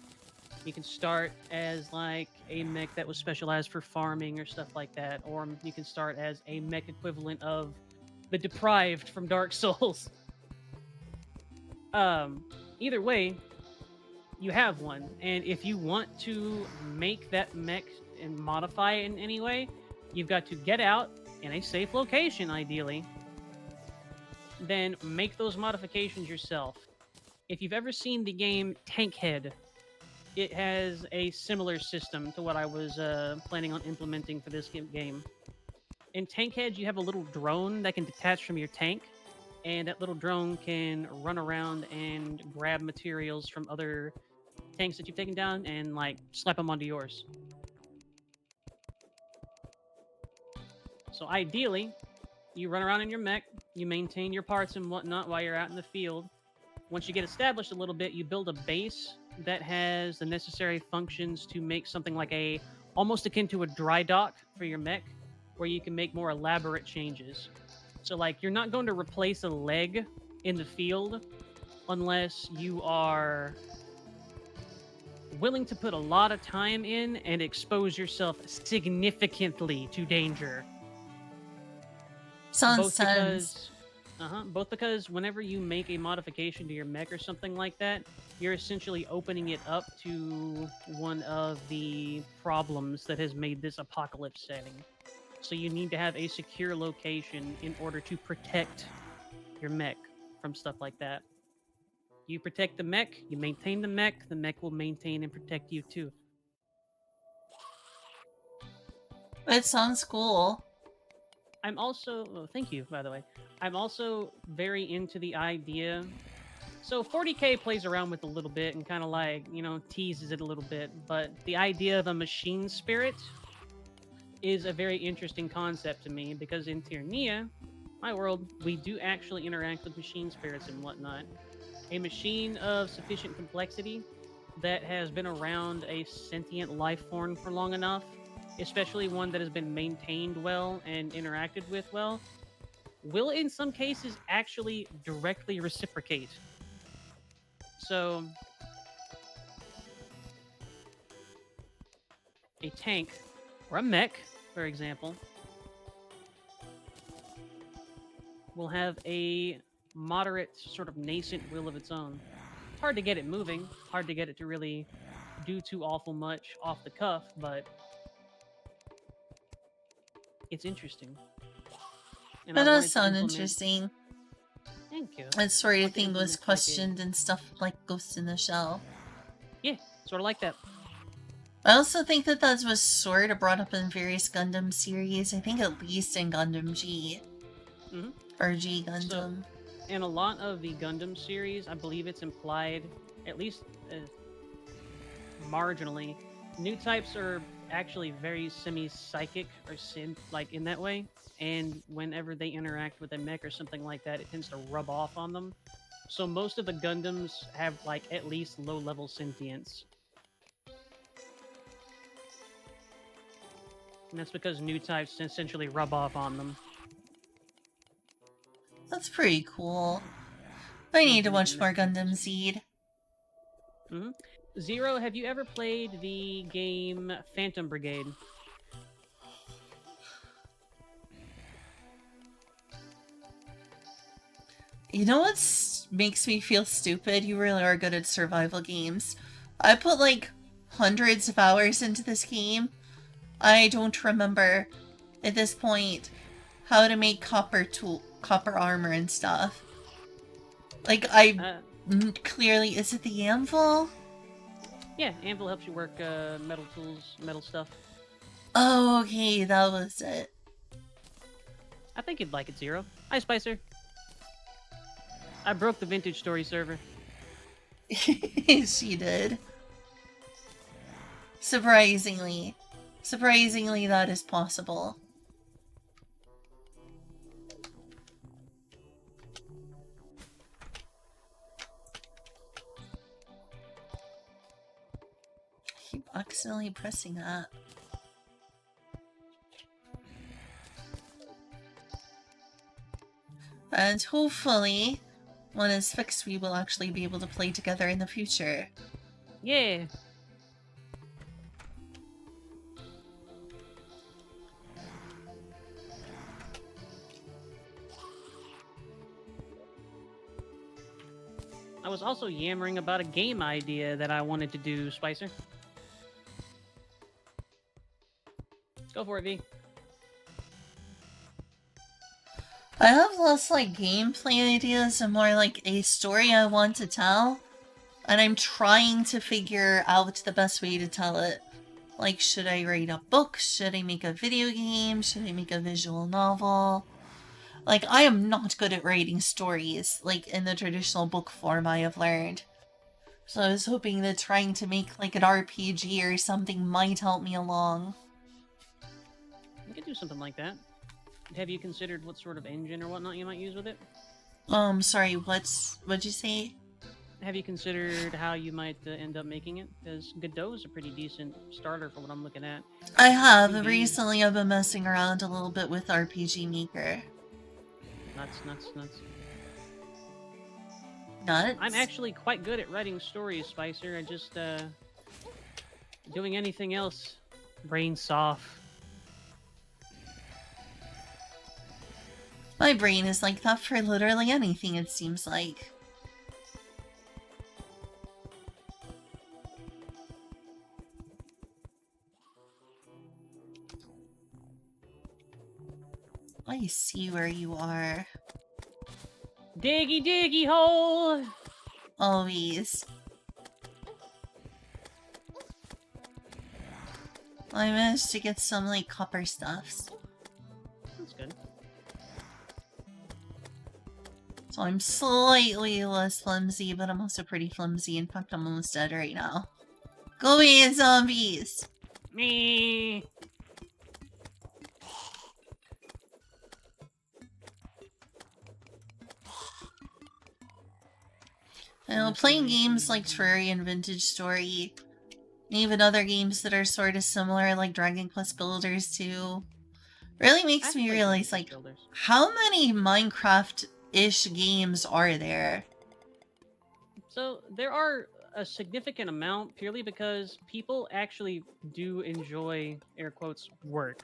You can start as like a mech that was specialized for farming or stuff like that, or you can start as a mech equivalent of the deprived from Dark Souls. Either way, you have one, and if you want to make that mech and modify it in any way, you've got to get out in a safe location, ideally, then make those modifications yourself. If you've ever seen the game Tankhead, it has a similar system to what I was planning on implementing for this game. In Tankhead, you have a little drone that can detach from your tank, and that little drone can run around and grab materials from other tanks that you've taken down and like slap them onto yours. So ideally, you run around in your mech, you maintain your parts and whatnot while you're out in the field. Once you get established a little bit, you build a base that has the necessary functions to make something like a almost akin to a dry dock for your mech, where you can make more elaborate changes. So like you're not going to replace a leg in the field unless you are willing to put a lot of time in and expose yourself significantly to danger. Sounds Both tense. Both because whenever you make a modification to your mech or something like that, you're essentially opening it up to one of the problems that has made this apocalypse setting. So you need to have a secure location in order to protect your mech from stuff like that. You protect the mech, you maintain the mech will maintain and protect you too. It sounds cool. I'm also, oh, thank you, by the way. I'm also very into the idea. So 40K plays around with a little bit and kind of like, teases it a little bit, but the idea of a machine spirit is a very interesting concept to me because in Tyrannia, my world, we do actually interact with machine spirits and whatnot. A machine of sufficient complexity that has been around a sentient life form for long enough, especially one that has been maintained well and interacted with well, will in some cases actually directly reciprocate. So, a tank or a mech, for example, will have a moderate, sort of nascent will of its own. It's hard to get it moving, hard to get it to really do too awful much off the cuff, but it's interesting. And That I does wanted to sound implement. interesting. Thank you. That sort I of want to thing was implement like a. questioned and stuff like Ghost in the Shell. Yeah, sort of like that. I also think that that was sort of brought up in various Gundam series. I think at least in Gundam G. Hmm. Or G So, Gundam. in a lot of the Gundam series, I believe it's implied, at least marginally, new types are actually very semi-psychic or synth like in that way, and whenever they interact with a mech or something like that, it tends to rub off on them. So most of the Gundams have like at least low-level sentience, and that's because new types essentially rub off on them. That's pretty cool. I need to watch And more Gundam Seed. Mm-hmm. Zero, have you ever played the game Phantom Brigade? You know what makes me feel stupid? You really are good at survival games. I put like hundreds of hours into this game. I don't remember at this point how to make copper armor and stuff. Like clearly, is it the anvil? Yeah, Anvil helps you work metal tools, metal stuff. Oh, okay, that was it. I think you'd like it, Zero. Hi, Spicer. I broke the Vintage Story server. She did. Surprisingly. Surprisingly, that is possible. I keep accidentally pressing that. And hopefully, when it's fixed, we will actually be able to play together in the future. Yeah. I was also yammering about a game idea that I wanted to do, Spicer. Go for it, V. I have less like gameplay ideas and more like a story I want to tell. And I'm trying to figure out the best way to tell it. Like, should I write a book? Should I make a video game? Should I make a visual novel? Like, I am not good at writing stories, like, in the traditional book form I have learned. So I was hoping that trying to make, like, an RPG or something might help me along. You could do something like that. Have you considered what sort of engine or whatnot you might use with it? Sorry, what'd you say? Have you considered how you might end up making it? Because Godot is a pretty decent starter for what I'm looking at. I have. 2D. Recently I've been messing around a little bit with RPG Maker. Nuts. Nuts? I'm actually quite good at writing stories, Spicer. I just, doing anything else, brain soft. My brain is like that for literally anything, it seems like. I see where you are. Diggy diggy hole! Always. I managed to get some, like, copper stuffs. That's good. So I'm slightly less flimsy, but I'm also pretty flimsy. In fact, I'm almost dead right now. Go away, zombies! Me. I know, playing games like Terraria and Vintage Story, even other games that are sort of similar, like Dragon Quest Builders too, really makes me realize, like, how many Minecraft-ish games are there? So there are a significant amount purely because people actually do enjoy, air quotes, work.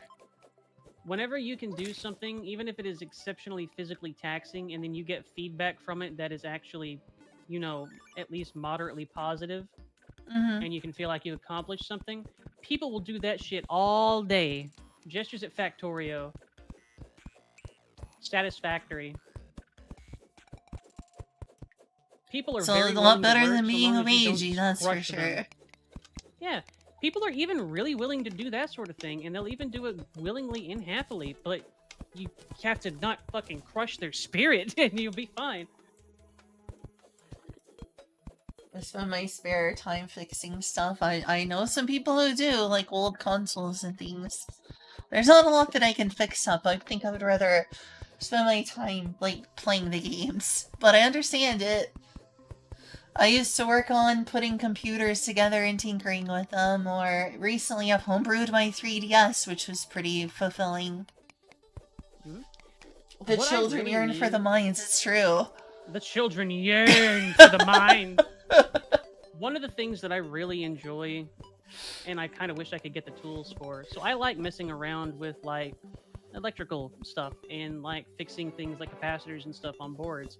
Whenever you can do something, even if it is exceptionally physically taxing, and then you get feedback from it that is actually, you know, at least moderately positive, and you can feel like you accomplished something, people will do that shit all day. Gestures at Factorio. Satisfactory. People are So very a lot willing to better work than so being long a as you Meiji, don't that's for crush sure. them. Yeah, people are even really willing to do that sort of thing, and they'll even do it willingly and happily, but you have to not fucking crush their spirit, and you'll be fine. I spend my spare time fixing stuff. I know some people who do, like old consoles and things. There's not a lot that I can fix up. I think I would rather spend my time, like, playing the games. But I understand it. I used to work on putting computers together and tinkering with them, or recently I've homebrewed my 3DS, which was pretty fulfilling. Hmm? The What children really yearn for the mines, it's true. The children yearn for the mine. One of the things that I really enjoy, and I kind of wish I could get the tools for, so I like messing around with, like, electrical stuff and, like, fixing things like capacitors and stuff on boards.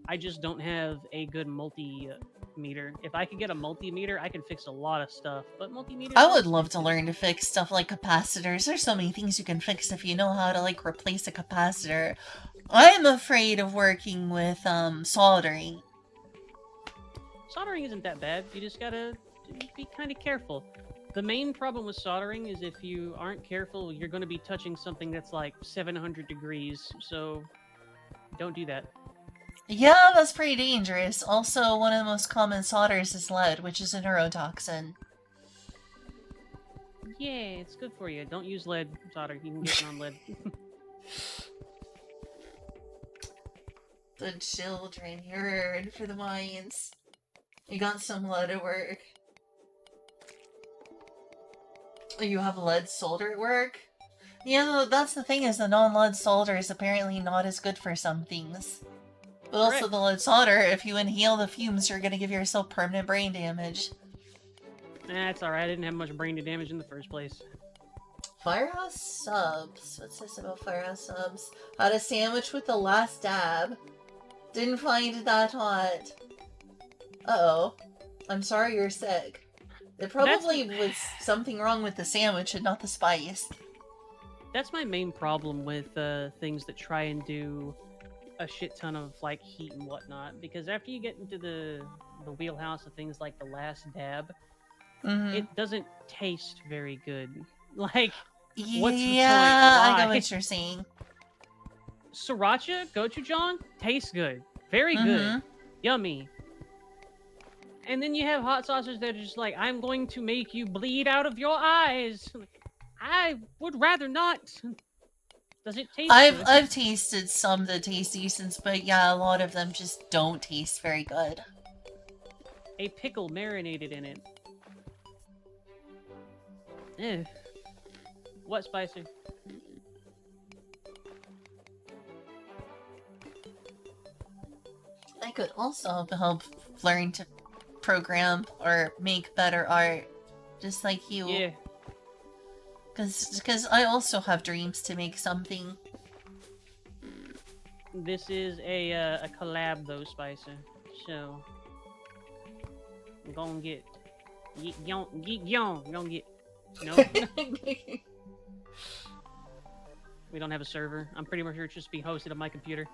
I just don't have a good multimeter. If I could get a multimeter, I could fix a lot of stuff. But multimeters I are would love to expensive. learn to fix stuff like capacitors. There's so many things you can fix if you know how to, like, replace a capacitor. I'm afraid of working with soldering. Soldering isn't that bad. You just gotta be kind of careful. The main problem with soldering is if you aren't careful, you're going to be touching something that's like 700 degrees. So don't do that. Yeah, that's pretty dangerous. Also, one of the most common solders is lead, which is a neurotoxin. Yeah, it's good for you. Don't use lead solder. You can get non-lead. The children yearn for the mines. You got some lead at work. You have lead solder at work? Yeah, that's the thing, is the non-lead solder is apparently not as good for some things. But also Correct. the lead solder, if you inhale the fumes, you're gonna give yourself permanent brain damage. That's alright. I didn't have much brain damage in the first place. Firehouse subs. What's this about Firehouse subs? Had a sandwich with the last dab. Didn't find it that hot. Uh-oh. I'm sorry you're sick. There probably was something wrong with the sandwich and not the spice. That's my main problem with things that try and do a shit ton of like heat and whatnot. Because after you get into the wheelhouse of things like the last dab, it doesn't taste very good. Like, what's the point? Yeah, Why? I get what you're saying. Sriracha gochujang tastes good, very good, yummy. And then you have hot sauces that are just like, I'm going to make you bleed out of your eyes. I would rather not. Does it taste good? I've tasted some that taste decent, but yeah, a lot of them just don't taste very good. A pickle marinated in it. Eh. What spicy? I could also help learn to program or make better art, just like you. Yeah. Because I also have dreams to make something. This is a collab though, Spicer. So I'm gonna get gonna get no. We don't have a server. I'm pretty much sure it's just being hosted on my computer.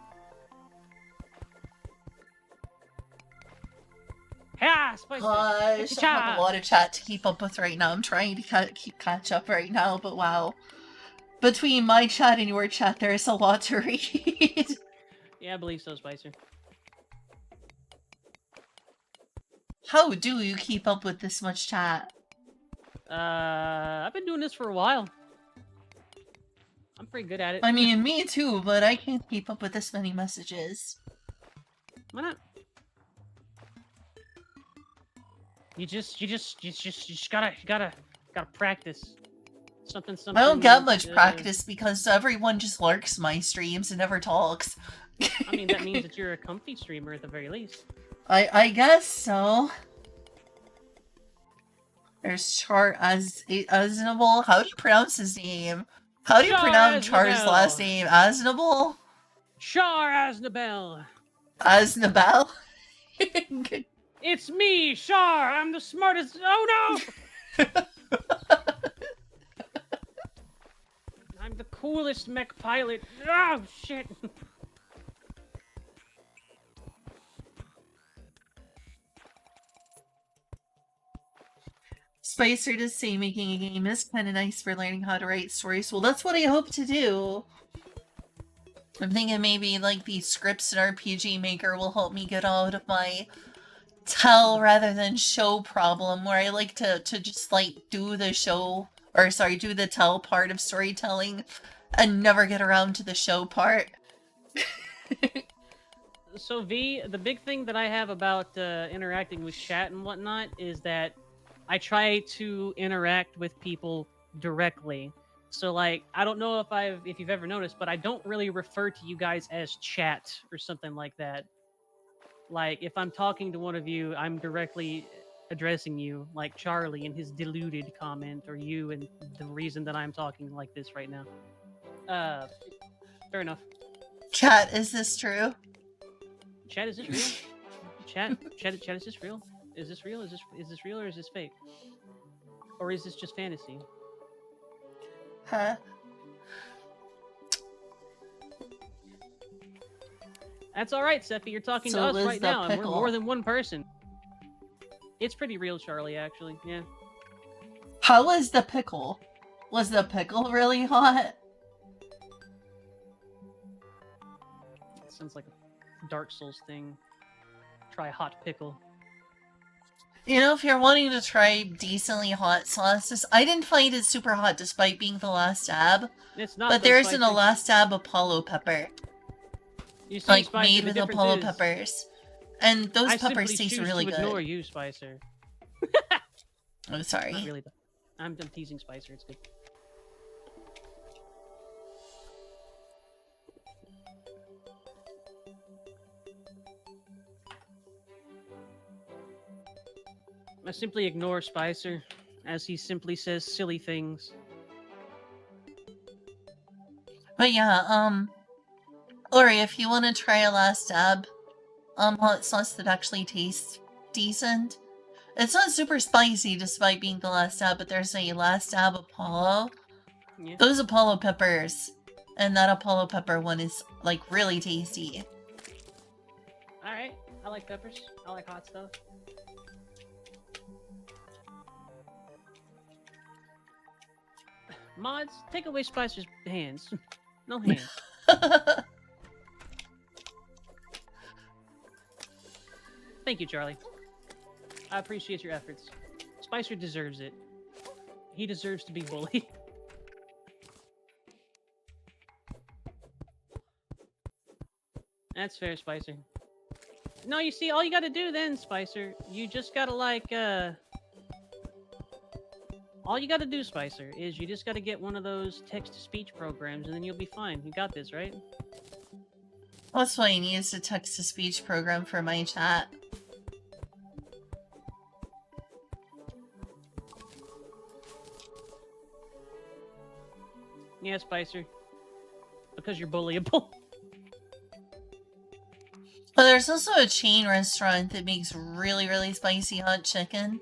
Ha! Spicer! Gosh, I have a lot of chat to keep up with right now. I'm trying to catch up right now, but wow. Between my chat and your chat, there's a lot to read. Yeah, I believe so, Spicer. How do you keep up with this much chat? I've been doing this for a while. I'm pretty good at it. I mean, me too, but I can't keep up with this many messages. Why not? You just gotta practice. Something. I don't get much practice because everyone just lurks my streams and never talks. I mean, that means that you're a comfy streamer at the very least. I guess so. There's Char Aznable. How do you pronounce his name? How do you pronounce Char's last name? Aznable? Char Aznabel. Aznabel? It's me, Char. I'm the smartest. Oh no! I'm the coolest mech pilot. Oh shit! Spicer does say making a game is kind of nice for learning how to write stories. Well, that's what I hope to do. I'm thinking maybe like these scripts in RPG Maker will help me get out of my tell rather than show problem, where I like to just like do the show, or sorry, do the tell part of storytelling and never get around to the show part. So V, the big thing that I have about interacting with chat and whatnot is that I try to interact with people directly. So like, I don't know if you've ever noticed, but I don't really refer to you guys as chat or something like that. Like, if I'm talking to one of you, I'm directly addressing you, like Charlie and his deluded comment, or you and the reason that I'm talking like this right now. Fair enough. Chat, is this true? Chat, is this real? Chat, is this real? Is this real? Is this real or is this fake? Or is this just fantasy? Huh? That's all right, Sephi. You're talking to us right now, and we're more than one person. It's pretty real, Charlie, actually. Yeah. How was the pickle? Was the pickle really hot? It sounds like a Dark Souls thing. Try hot pickle. You know, if you're wanting to try decently hot sauces, I didn't find it super hot despite being the last tab. It's not. But there's an last tab Apollo pepper. You see, like Spicer, made with Apollo peppers. And those peppers taste really good. I ignore you, Spicer. Oh, sorry. Not really. I'm teasing Spicer. It's good. I simply ignore Spicer, as he simply says silly things. But yeah, Ori, if you want to try a last dab, hot sauce that actually tastes decent. It's not super spicy despite being the last dab, but there's a last dab Apollo. Yeah. Those Apollo peppers, and that Apollo pepper one is, like, really tasty. Alright, I like peppers. I like hot stuff. Mods, take away Spicer's hands. No hands. Thank you, Charlie. I appreciate your efforts. Spicer deserves it. He deserves to be bullied. That's fair, Spicer. No, you see, all you gotta do then, Spicer, you just gotta, like, all you gotta do, Spicer, is you just gotta get one of those text-to-speech programs, and then you'll be fine. You got this, right? That's why I need a text-to-speech program for my chat. Yeah, Spicer. Because you're bullyable. But there's also a chain restaurant that makes really, really spicy hot chicken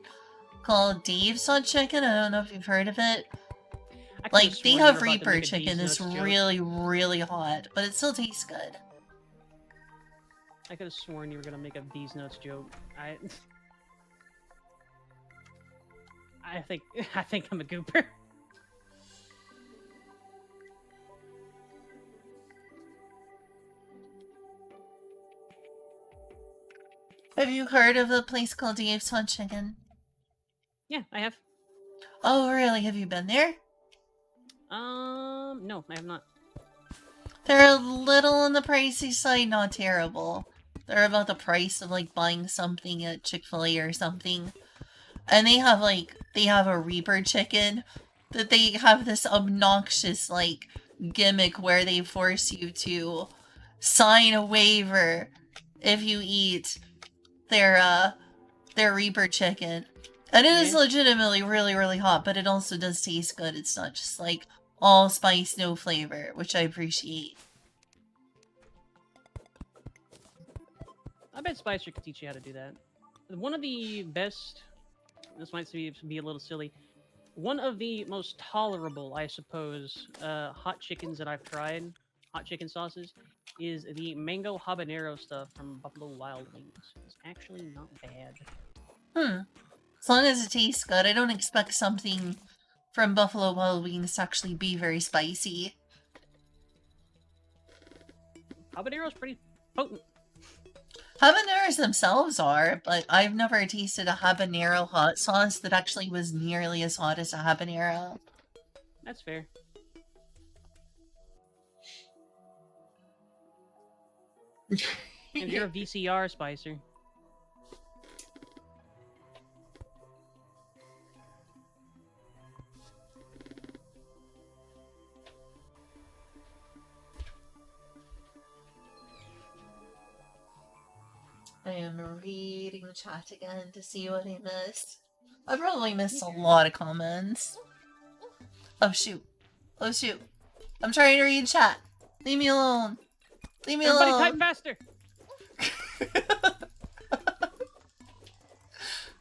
called Dave's Hot Chicken. I don't know if you've heard of it. I could Like, they sworn you were have about to Reaper make a chicken D's that's Nuts joke. really, really hot, but it still tastes good. I could have sworn you were gonna make a D's Nuts joke. I think I'm a gooper. Have you heard of a place called Dave's Hot Chicken? Yeah, I have. Oh, really? Have you been there? No, I have not. They're a little on the pricey side, not terrible. They're about the price of, like, buying something at Chick-fil-A or something. And they have a Reaper chicken that they have this obnoxious, like, gimmick where they force you to sign a waiver if you eat their Reaper chicken. And it is Yeah. legitimately really, really hot, but it also does taste good. It's not just, like, all spice, no flavor, which I appreciate. I bet Spicer could teach you how to do that. One of the best, this might be a little silly, one of the most tolerable, I suppose, hot chickens that I've tried, hot chicken sauces, is the mango habanero stuff from Buffalo Wild Wings. It's actually not bad. As long as it tastes good, I don't expect something from Buffalo Wild Wings to actually be very spicy. Habanero's pretty potent. Habaneros themselves are, but I've never tasted a habanero hot sauce that actually was nearly as hot as a habanero. That's fair. And you're a VCR, Spicer. I am reading the chat again to see what I missed. I probably missed a lot of comments. Oh shoot. Oh shoot. I'm trying to read chat. Leave me alone. Leave me Everybody alone. type faster!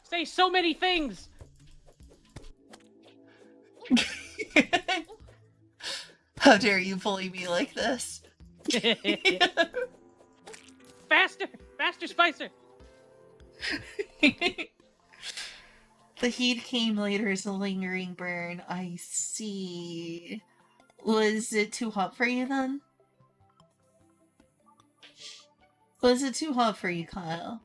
Say so many things! How dare you bully me like this? Faster! Faster, Spicer! The heat came later as a lingering burn. I see. Was it too hot for you then? Was it too hot for you, Kyle?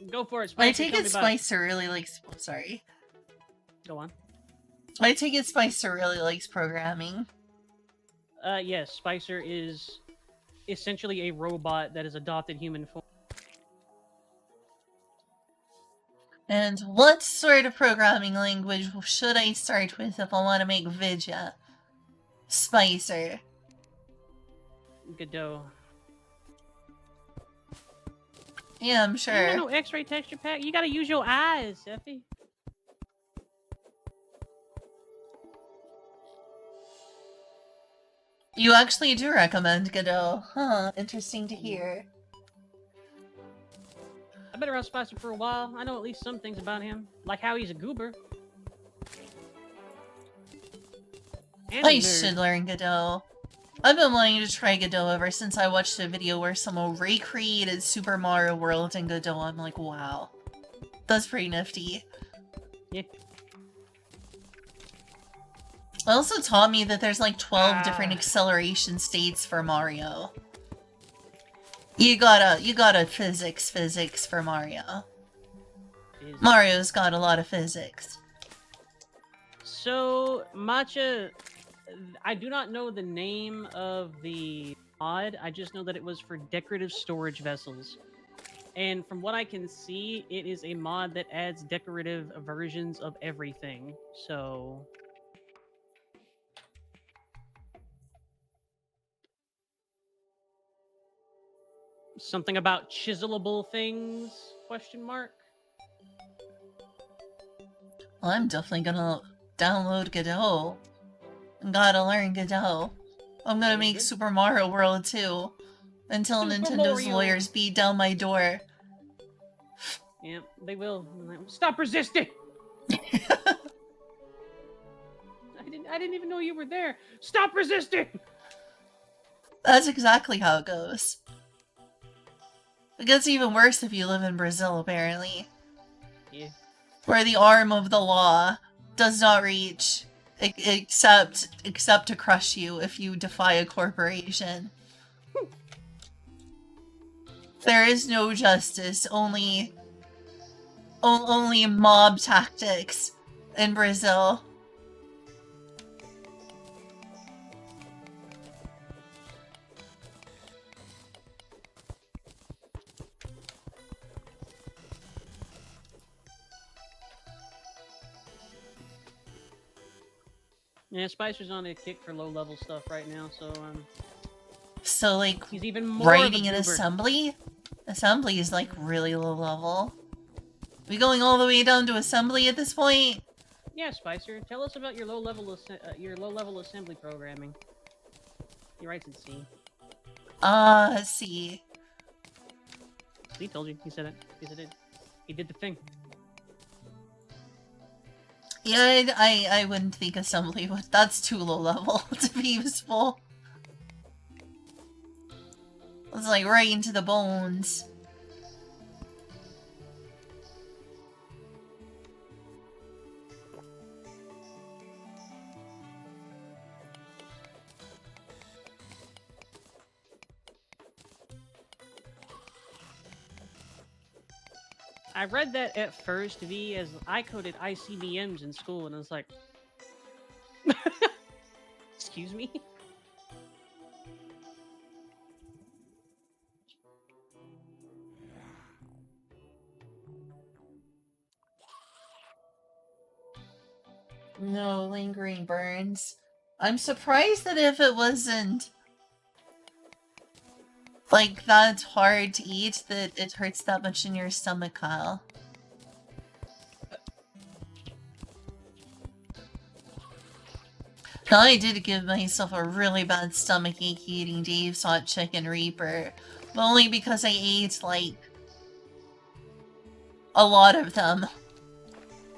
Go for it, Spicer. I take Tell it me about it. Spicer really likes. Sorry. Go on. I take it Spicer really likes programming. Yes, Spicer is essentially a robot that has adopted human form. And what sort of programming language should I start with if I want to make Vidya? Spicer. Godot. Yeah, I'm You sure. got no X-ray texture pack. You gotta use your eyes, Effie. You actually do recommend Godot. Huh, interesting to hear. I've been around Spicer for a while. I know at least some things about him. Like how he's a goober. And a I nerd. should learn Godot. I've been wanting to try Godot ever since I watched a video where someone recreated Super Mario World in Godot. I'm like, wow. That's pretty nifty. Yeah. It also taught me that there's like 12 different acceleration states for Mario. You gotta physics for Mario. Mario's got a lot of physics. So, Matcha, I do not know the name of the mod. I just know that it was for decorative storage vessels. And from what I can see, it is a mod that adds decorative versions of everything. So something about chiselable things? Question mark. Well, I'm definitely gonna download Godot. Gotta learn Godot. I'm gonna make Good. Super Mario World too. Until Super Nintendo's Mario. lawyers beat down my door. Yeah, they will. Stop resisting. I didn't even know you were there. Stop resisting. That's exactly how it goes. It gets even worse if you live in Brazil, apparently. Yeah. Where the arm of the law does not reach except to crush you if you defy a corporation. There is no justice, only mob tactics in Brazil. Yeah, Spicer's on a kick for low level stuff right now, so like he's even more writing of a an goober. assembly is like really low level. Are we going all the way down to assembly at this point? Yeah, Spicer, tell us about your low level assembly programming. He writes in C. C. He told you. He said it. He said it. He did the thing. Yeah, I wouldn't think assembly would. That's too low level to be useful. It's like right into the bones. I read that at first, V, as I coded ICBMs in school, and I was like, excuse me? No lingering burns. I'm surprised that if it wasn't like that hard to eat, that it hurts that much in your stomach, Kyle. Now, I did give myself a really bad stomachache eating Dave's Hot Chicken Reaper, but only because I ate, like, a lot of them.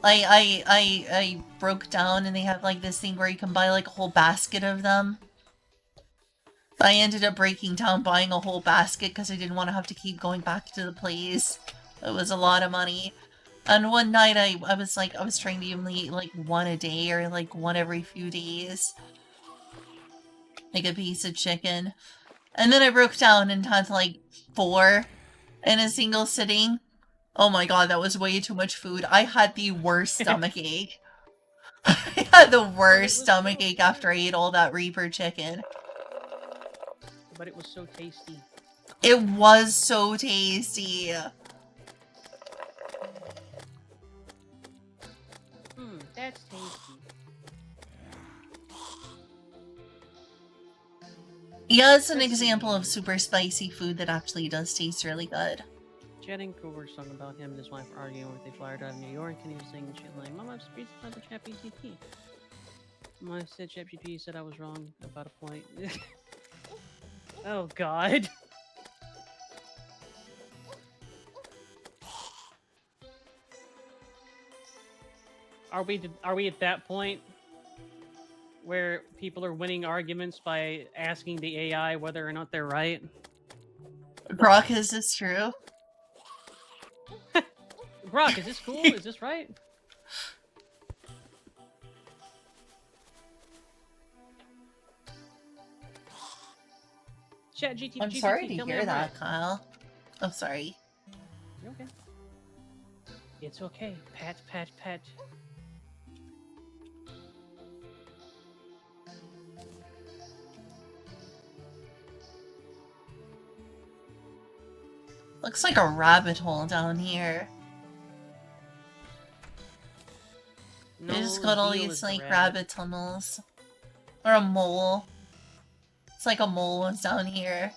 I broke down and they have, like, this thing where you can buy, like, a whole basket of them. I ended up breaking down buying a whole basket because I didn't want to have to keep going back to the place. It was a lot of money. And one night I was like, I was trying to only eat like one a day or like one every few days. Like a piece of chicken. And then I broke down and had like 4 in a single sitting. Oh my god, that was way too much food. I had the worst stomachache. I had the worst stomachache after I ate all that Reaper chicken. But it was so tasty. It was so tasty. That's tasty. Yeah, it's an example of super spicy food that actually does taste really good. Chad and Cooper sung about him and his wife were arguing with a flyer drive in New York, and he was saying shit like, "Mom, I've speaks about the ChatGPT." I said ChatGPT said I was wrong about a point. Oh God. Are we at that point where people are winning arguments by asking the AI whether or not they're right? Brock, is this true? Brock, is this cool? Is this right? ChatGPT. I'm sorry to hear that, Kyle. Oh, sorry. You're okay. It's okay. Pat, pat, pat. Looks like a rabbit hole down here. No, They just the got all deal these is the like rabbit. rabbit tunnels. Or a mole. It's like a mole was down here.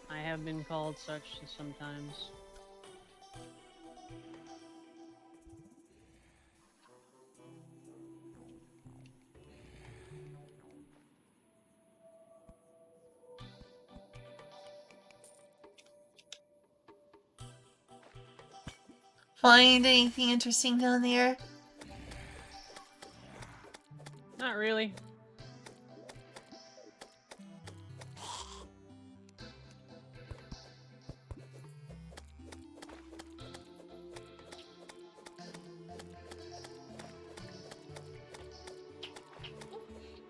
I have been called such sometimes. Find anything interesting down there? Not really.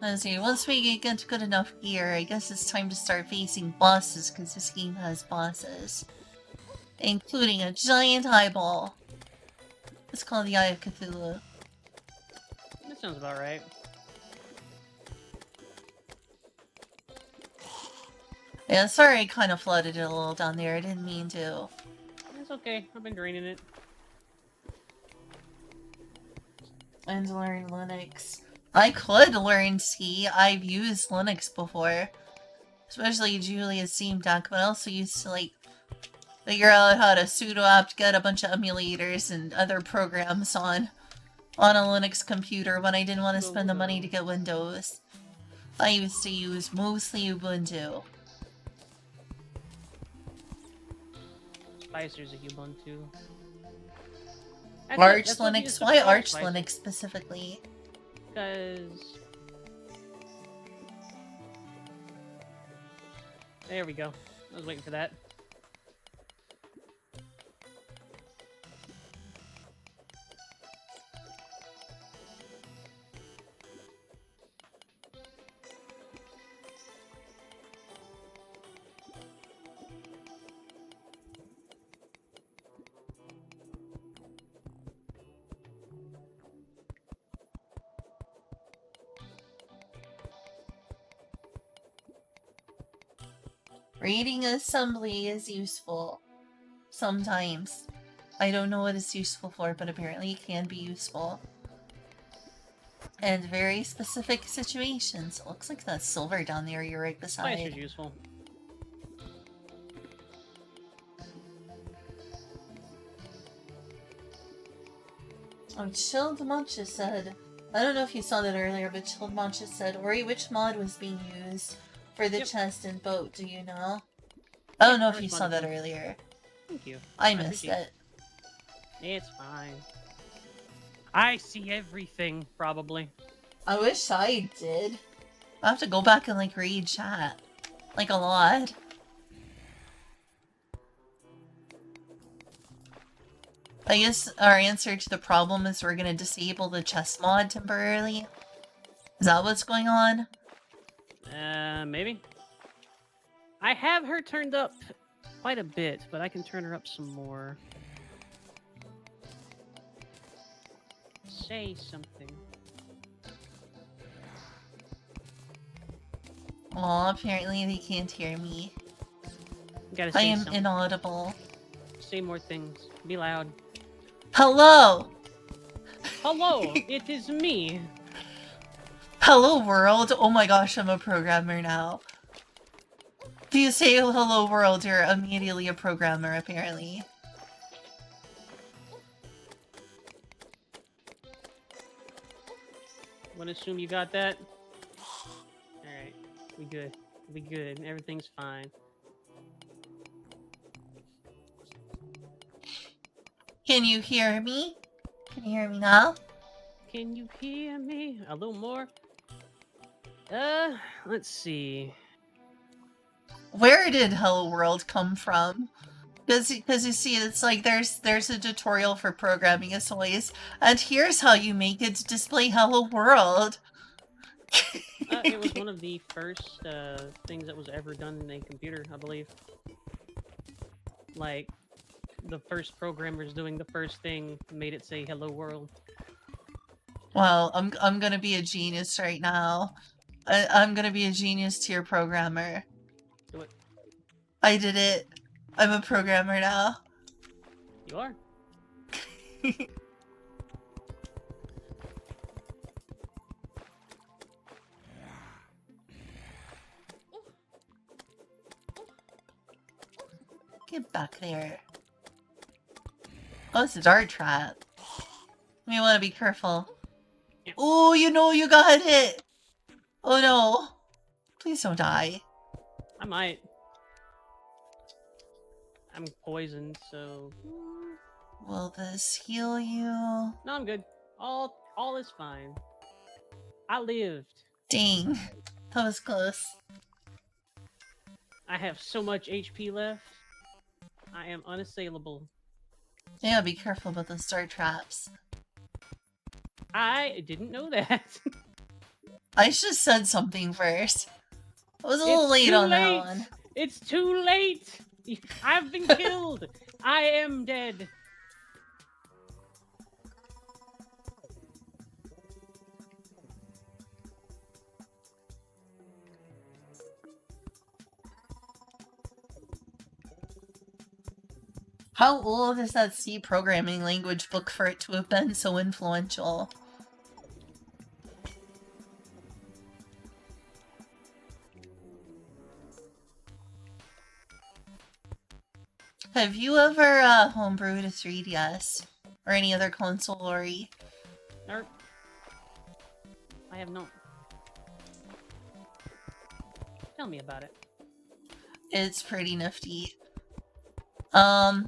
Let's see, once we get good enough gear, I guess it's time to start facing bosses, because this game has bosses. Including a giant eyeball. It's called the Eye of Cthulhu. That sounds about right. Yeah, sorry I kind of flooded it a little down there, I didn't mean to. It's okay. I've been draining it. And learn Linux. I could learn C. I've used Linux before. Especially Julia's Steam Deck, but I also used to, like, figure out how to sudo apt get a bunch of emulators and other programs on a Linux computer when I didn't want to spend the money to get Windows. I used to use mostly Ubuntu. Spicer's a Ubuntu. Arch Linux? Why Arch Linux specifically? Because... There we go. I was waiting for that. Reading assembly is useful. Sometimes. I don't know what it's useful for, but apparently it can be useful. And very specific situations. It looks like that's silver down there you're right beside. Spicer's useful. Oh, Chilled Munches said, I don't know if you saw that earlier, but Chilled Munches said, Ori, which mod was being used for the chest and boat, do you know? I don't know if you saw that earlier. Thank you. I missed it. It's fine. I see everything, probably. I wish I did. I have to go back and, like, read chat. Like, a lot. I guess our answer to the problem is we're gonna disable the chest mod temporarily. Is that what's going on? Maybe. I have her turned up quite a bit, but I can turn her up some more. Say something. Aw, apparently they can't hear me. You gotta I say am something. inaudible. Say more things. Be loud. Hello! Hello, it is me. Hello world! Oh my gosh, I'm a programmer now. If you say hello world, you're immediately a programmer, apparently. Wanna assume you got that? Alright, we good. We good. Everything's fine. Can you hear me? Can you hear me now? Can you hear me? A little more? Let's see. Where did Hello World come from? Because you see, it's like there's a tutorial for programming as always, and here's how you make it display Hello World. It was one of the first things that was ever done in a computer, I believe. Like, the first programmers doing the first thing made it say "Hello World." Well, I'm gonna be a genius right now. I'm gonna be a genius tier programmer. Do I did it. I'm a programmer now. You are? Get back there. Oh, it's a dart trap. You want to be careful. Yeah. Oh, you know you got hit. Oh no. Please don't die. I might. I'm poisoned, so... Will this heal you? No, I'm good. All is fine. I lived. Dang. That was close. I have so much HP left. I am unassailable. Yeah, be careful about those dart traps. I didn't know that. I should have said something first. I was a little It's late too on that late. one. It's too late. I've been killed. I am dead. How old is that C programming language book for it to have been so influential? Have you ever homebrewed a 3DS? Or any other console, Ori? Nope. I have not. Tell me about it. It's pretty nifty. The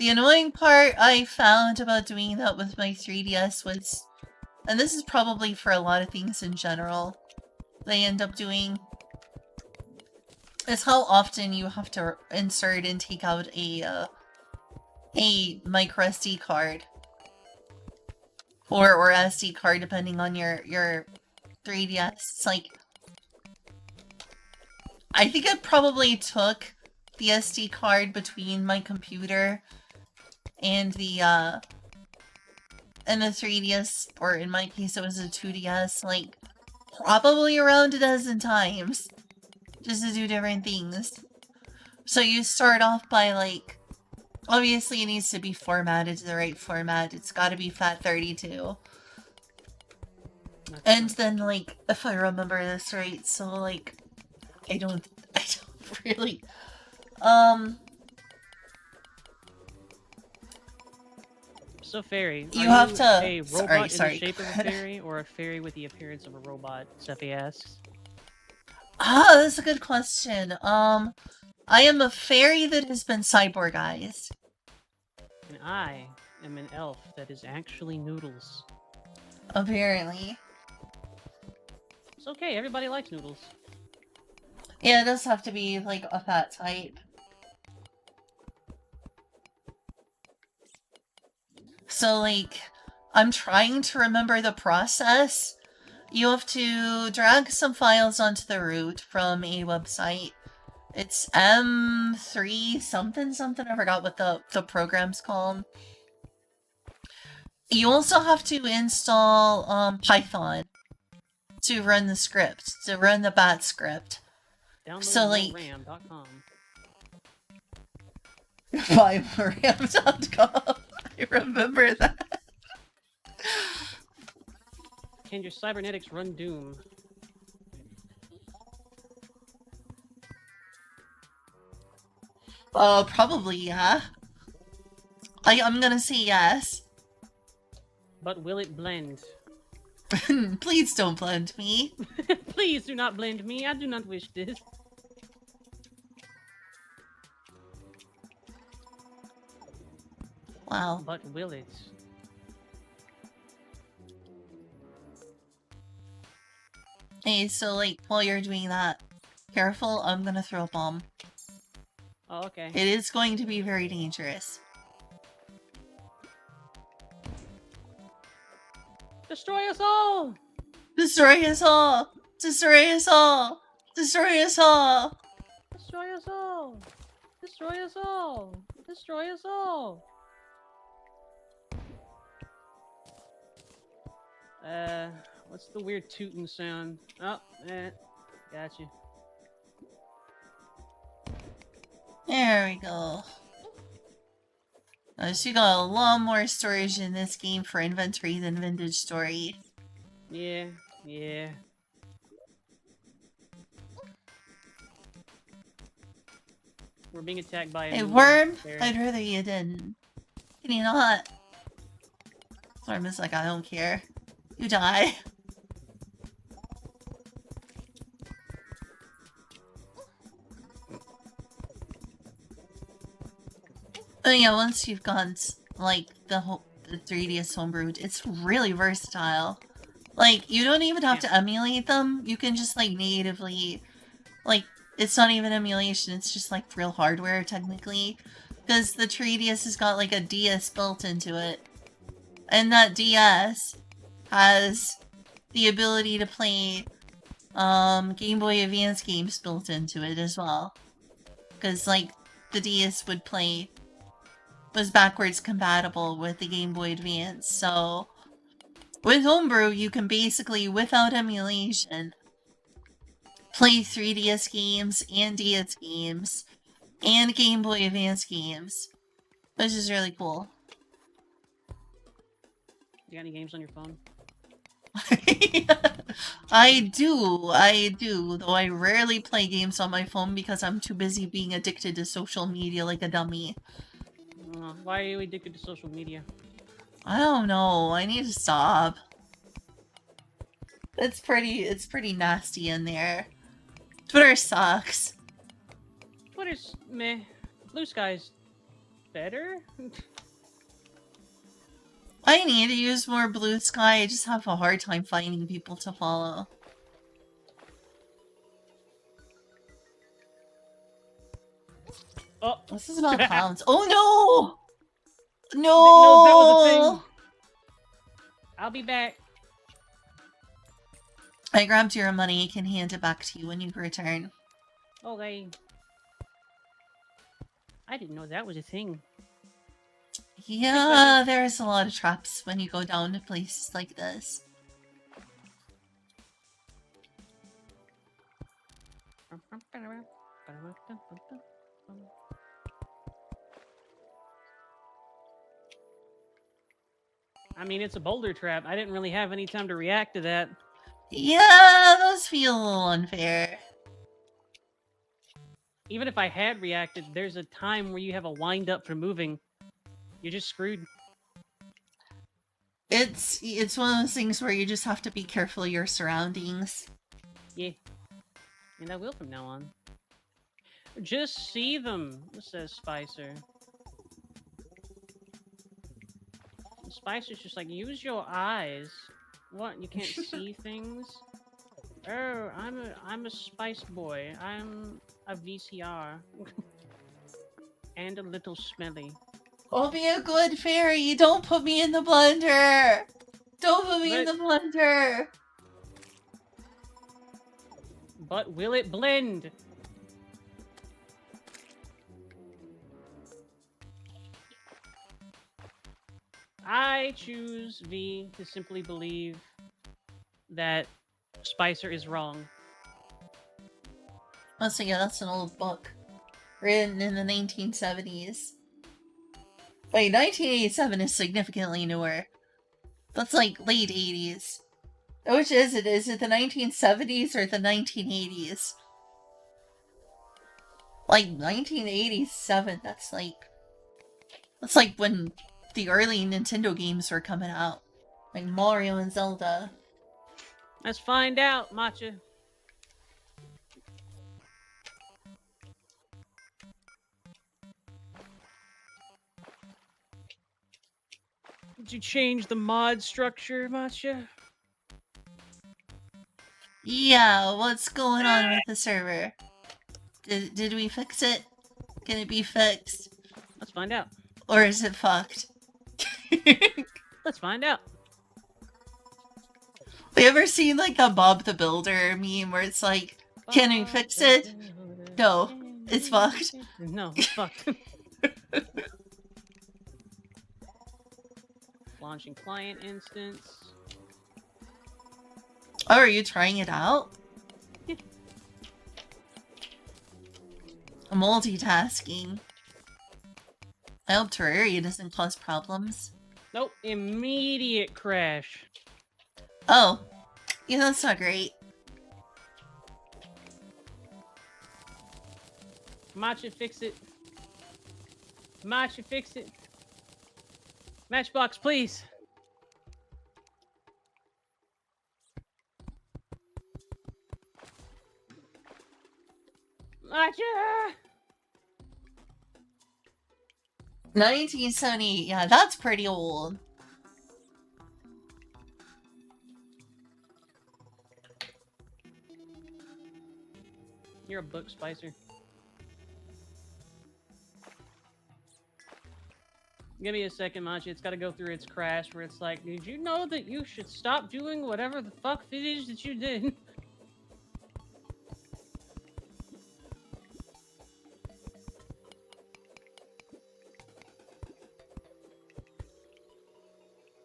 annoying part I found about doing that with my 3DS was, and this is probably for a lot of things in general, they end up doing, is how often you have to insert and take out a micro SD card. Or SD card, depending on your 3DS. It's like, I think it probably took the SD card between my computer and the 3DS, or in my case it was a 2DS, like, probably around a dozen times. Just to do different things. So you start off by, like, obviously it needs to be formatted to the right format. It's gotta be FAT32. And then, like, if I remember this right, so, like, I don't really, So fairy, you are have you to, a robot in the shape of a fairy, or a fairy with the appearance of a robot? Seppi asks. Ah, that's a good question. I am a fairy that has been cyborgized. And I am an elf that is actually noodles. Apparently. It's okay, everybody likes noodles. Yeah, it does have to be, like, a fat type. So, like, I'm trying to remember the process. You have to drag some files onto the root from a website. It's M3 something something. I forgot what the program's called. You also have to install Python to run the script, to run the bat script. Download So, like, ram.com. Ram.com. I remember that. Can your cybernetics run Doom? Probably, yeah. I'm gonna say yes. But will it blend? Please don't blend me. Please do not blend me. I do not wish this. Wow. But will it? Hey, so, like, while you're doing that, careful, I'm gonna throw a bomb. Oh, okay. It is going to be very dangerous. Destroy us all! Destroy us all! Destroy us all! Destroy us all! Destroy us all! Destroy us all! Destroy us all! What's the weird tooting sound? Oh, got you. There we go. So you got a lot more storage in this game for inventory than Vintage Story. Yeah, yeah. We're being attacked by a Hey, noodle Worm! there. I'd rather you didn't. Can you not? Worm is like, I don't care. You die. Oh yeah, once you've gone, like, the 3DS homebrewed, it's really versatile. Like, you don't even have to emulate them. You can just, like, natively... Like, it's not even emulation, it's just, like, real hardware, technically. Because the 3DS has got, like, a DS built into it. And that DS has the ability to play, Game Boy Advance games built into it as well. Because, like, the DS was backwards compatible with the Game Boy Advance, so with Homebrew, you can basically, without emulation, play 3DS games and DS games and Game Boy Advance games, which is really cool. You got any games on your phone? I do, though I rarely play games on my phone because I'm too busy being addicted to social media like a dummy. Why are you addicted to social media? I don't know, I need to stop. It's pretty nasty in there. Twitter sucks. Twitter's meh. Blue Sky's better? I need to use more Blue Sky, I just have a hard time finding people to follow. Oh! This is about clowns. Oh no! No! No, that was a thing! I'll be back. I grabbed your money, I can hand it back to you when you return. Okay. I didn't know that was a thing. Yeah, there's a lot of traps when you go down to places like this. I mean, it's a boulder trap. I didn't really have any time to react to that. Yeah, those feel a little unfair. Even if I had reacted, there's a time where you have a wind up for moving. You're just screwed. It's one of those things where you just have to be careful of your surroundings. Yeah. And I will from now on. Just see them, says Spicer. Spicer's just like, use your eyes. What? You can't see things? Oh, I'm a spice boy. I'm a VCR. And a little smelly. I'll be a good fairy. Don't put me in the blender. Don't put me in the blender. But will it blend? I choose V to simply believe that Spicer is wrong. Oh, so yeah, that's an old book. Written in the 1970s. Wait, 1987 is significantly newer. That's like late 80s. Which is it? Is it the 1970s or the 1980s? Like, 1987, that's like when the early Nintendo games were coming out. Like Mario and Zelda. Let's find out, Matcha. Did you change the mod structure, Matcha? Yeah, what's going on with the server? Did we fix it? Can it be fixed? Let's find out. Or is it fucked? Let's find out. Have you ever seen like the Bob the Builder meme where it's like, can we fix it? No, it's fucked. No, it's fucked. Launching client instance. Oh, are you trying it out? Yeah. Multitasking. I hope Terraria doesn't cause problems. Nope, immediate crash. Oh. Yeah, that's not great. Matcha, fix it. Matcha, fix it. Matchbox, please. Matcha! 1978, yeah, that's pretty old. You're a book spicer. Give me a second, Matcha. It's got to go through its crash where it's like, did you know that you should stop doing whatever the fuck it is that you did?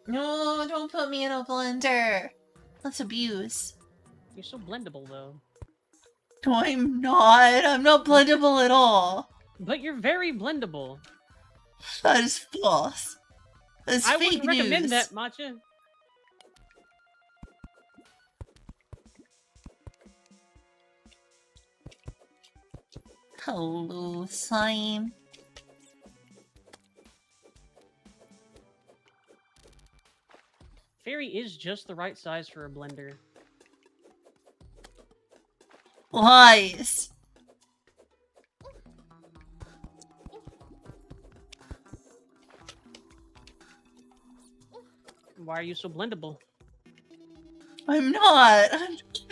No, don't put me in a blender. That's abuse. You're so blendable, though. No, I'm not. I'm not blendable at all. But you're very blendable. That is false. That's I fake wouldn't recommend news. that, Matcha. Hello, slime. Fairy is just the right size for a blender. Lies. Why are you so blendable? I'm not.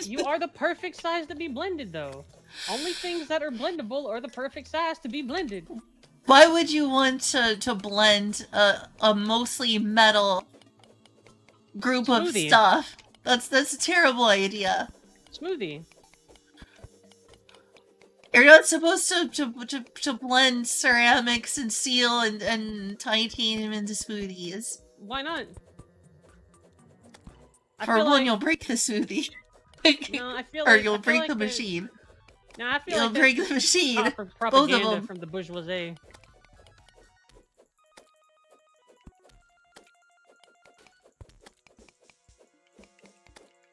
You are the perfect size to be blended, though. Only things that are blendable are the perfect size to be blended. Why would you want to blend a mostly metal group Smoothie. of stuff? That's a terrible idea. Smoothie. You're not supposed to blend ceramics and steel and titanium into smoothies. Why not? For one, you'll break the smoothie. No, I feel or like you'll I feel break like the there's- machine. No, I feel You'll like break that's the machine. Both of propaganda them. from the bourgeoisie.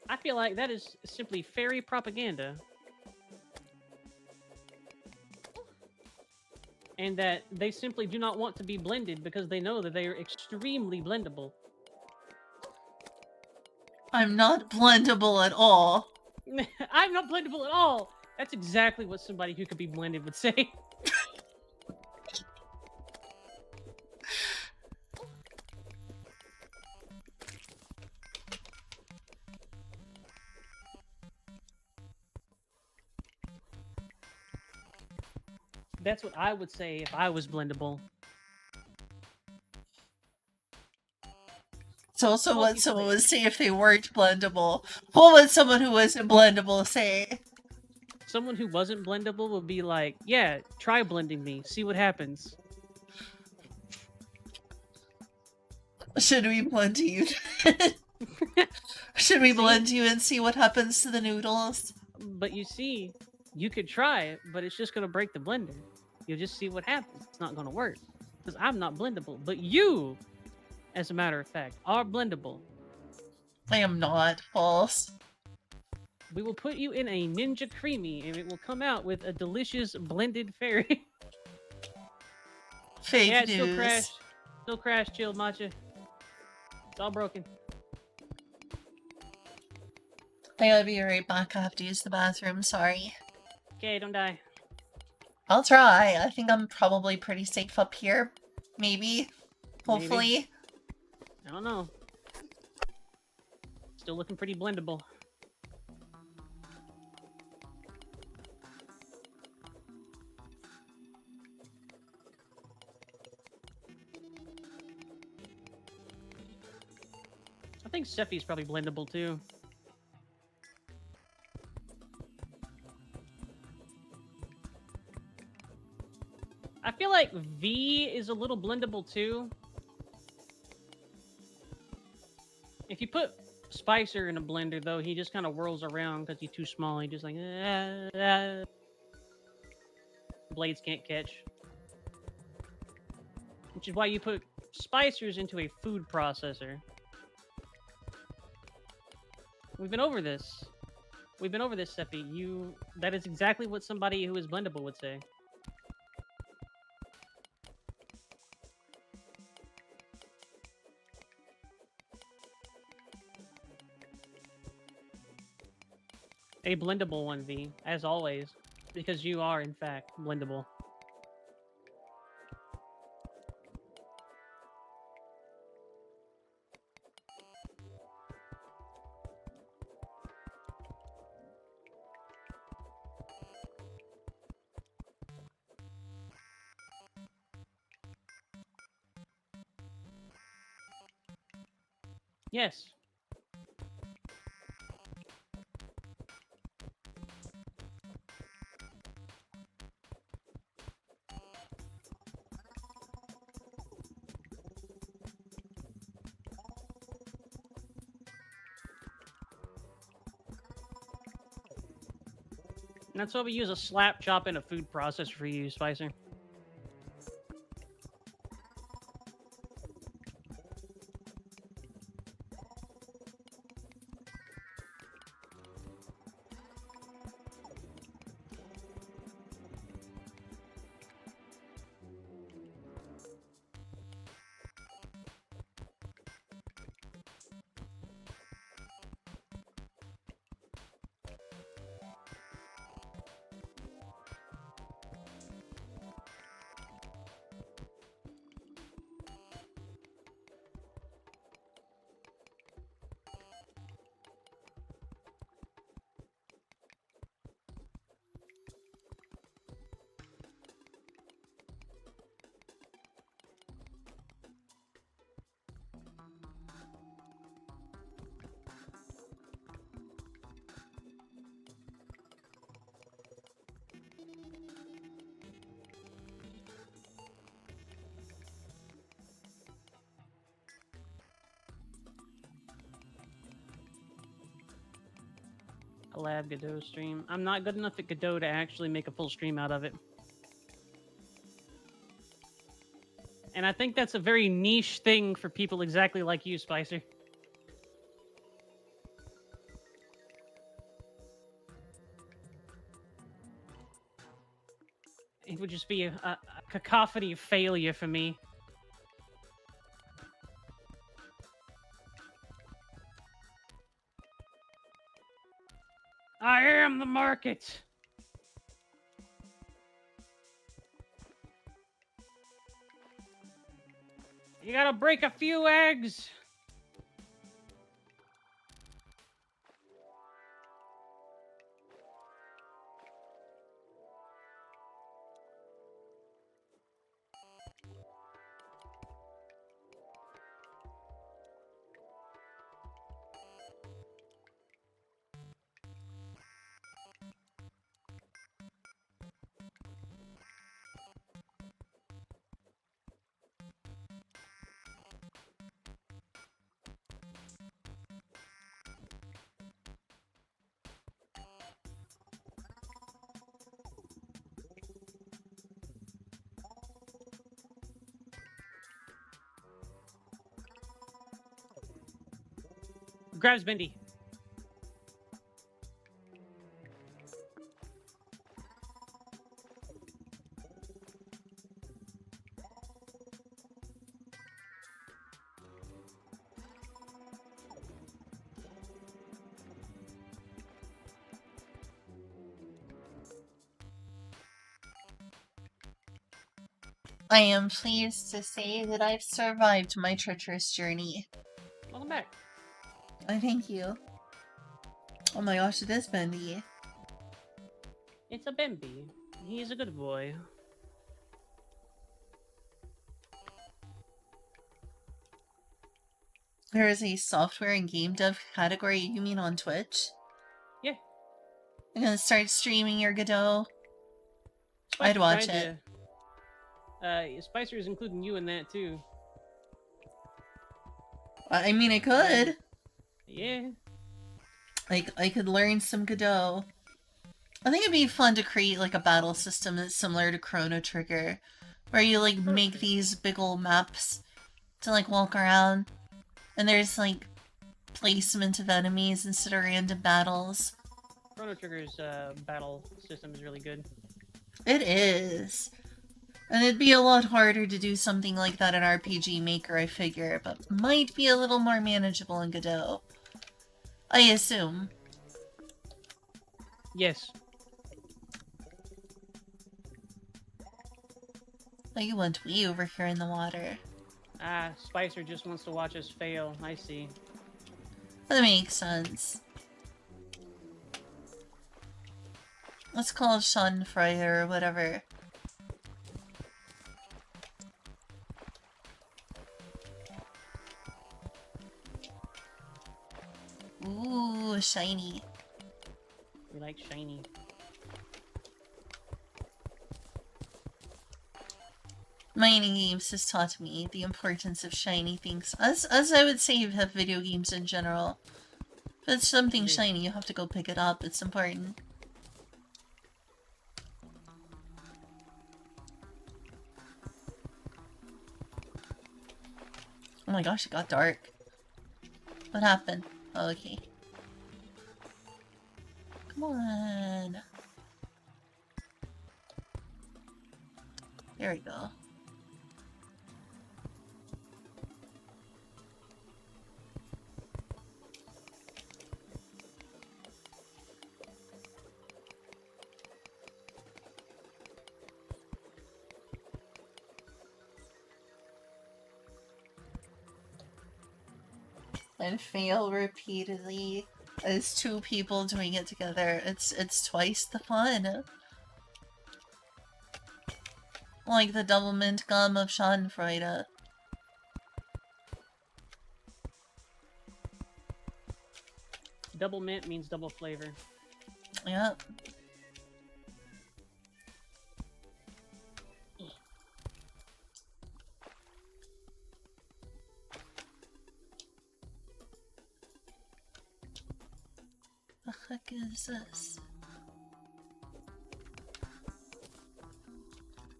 I feel like that is simply fairy propaganda. And that they simply do not want to be blended because they know that they are extremely blendable. I'm not blendable at all. I'm not blendable at all! That's exactly what somebody who could be blended would say. That's what I would say if I was blendable. It's also Well, what you someone play- would say if they weren't blendable. What would someone who wasn't blendable say? Someone who wasn't blendable would be like, yeah, try blending me, see what happens. Should we blend you? Should we blend you and see what happens to the noodles? But you see, you could try it, but it's just going to break the blender. You'll just see what happens. It's not going to work. Because I'm not blendable. But you, as a matter of fact, are blendable. I am not. False. We will put you in a Ninja Creamy, and it will come out with a delicious blended fairy. Fake Yeah, it news. still crashed. Still crashed, chill, matcha. It's all broken. I gotta be right back. I have to use the bathroom. Sorry. Okay, don't die. I'll try. I think I'm probably pretty safe up here. Maybe. Hopefully. I don't know. Still looking pretty blendable. I think Sephi's probably blendable too. I feel like V is a little blendable too. If you put Spicer in a blender, though, he just kind of whirls around because he's too small. He just like. blades can't catch. Which is why you put spicers into a food processor. We've been over this. We've been over this, Seppi. That is exactly what somebody who is blendable would say. A blendable 1v, as always, because you are, in fact, blendable. Yes. And that's why we use a slap chop and a food processor for you, Spicer. Collab Godot stream. I'm not good enough at Godot to actually make a full stream out of it. And I think that's a very niche thing for people exactly like you, Spicer. It would just be a cacophony of failure for me. I am the market. You gotta break a few eggs. Grabs Bendy. I am pleased to say that I've survived my treacherous journey. Welcome back. Thank you. Oh my gosh, it is Bendy. It's a Bemby. He's a good boy. There is a software and game dev category, you mean on Twitch? Yeah. I'm gonna start streaming your Godot. Spicer's I'd watch trying it. Spicer is including you in that too. I mean, I could. Yeah. Like, I could learn some Godot. I think it'd be fun to create like a battle system that's similar to Chrono Trigger, where you like make these big old maps to like walk around, and there's like placement of enemies instead of random battles. Chrono Trigger's battle system is really good. It is. And it'd be a lot harder to do something like that in RPG Maker, I figure, but might be a little more manageable in Godot. I assume. Yes. Oh, you went way over here in the water. Ah, Spicer just wants to watch us fail. I see. That makes sense. Let's call it Schadenfreude or whatever. Ooh, shiny. We like shiny. Mining games has taught me the importance of shiny things, as I would say have video games in general. If it's something shiny, you have to go pick it up. It's important. Oh my gosh, it got dark. What happened? Oh, okay. Come on. There we go. And fail repeatedly as two people doing it together. It's twice the fun. Like the double mint gum of Schadenfreude. Double mint means double flavor. Yep. The heck is this?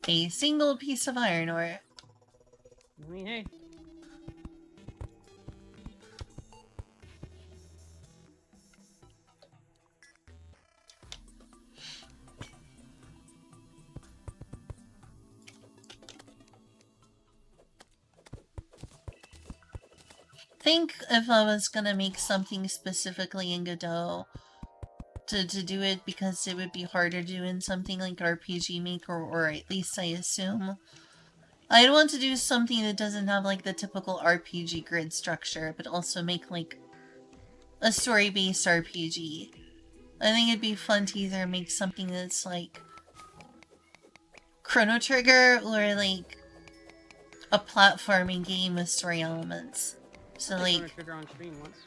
A single piece of iron ore. I mean, hey. Think if I was gonna make something specifically in Godot to do it, because it would be harder to do in something like RPG Maker, or at least I assume. I'd want to do something that doesn't have like the typical RPG grid structure, but also make like a story-based RPG. I think it'd be fun to either make something that's like Chrono Trigger or like a platforming game with story elements. So I played like, Chrono Trigger on stream once.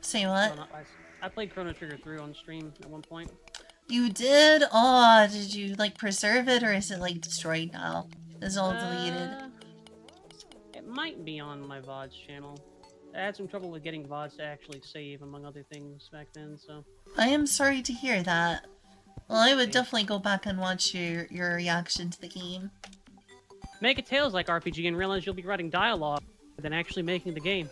say what? Well, not twice. I played Chrono Trigger through on stream at one point. You did? Oh, did you like preserve it, or is it like destroyed now? Is it all deleted? It might be on my VOD's channel. I had some trouble with getting VODs to actually save, among other things, back then, so... I am sorry to hear that. Well, I would definitely go back and watch your reaction to the game. Make a Tales-like RPG and realize you'll be writing dialogue than actually making the game.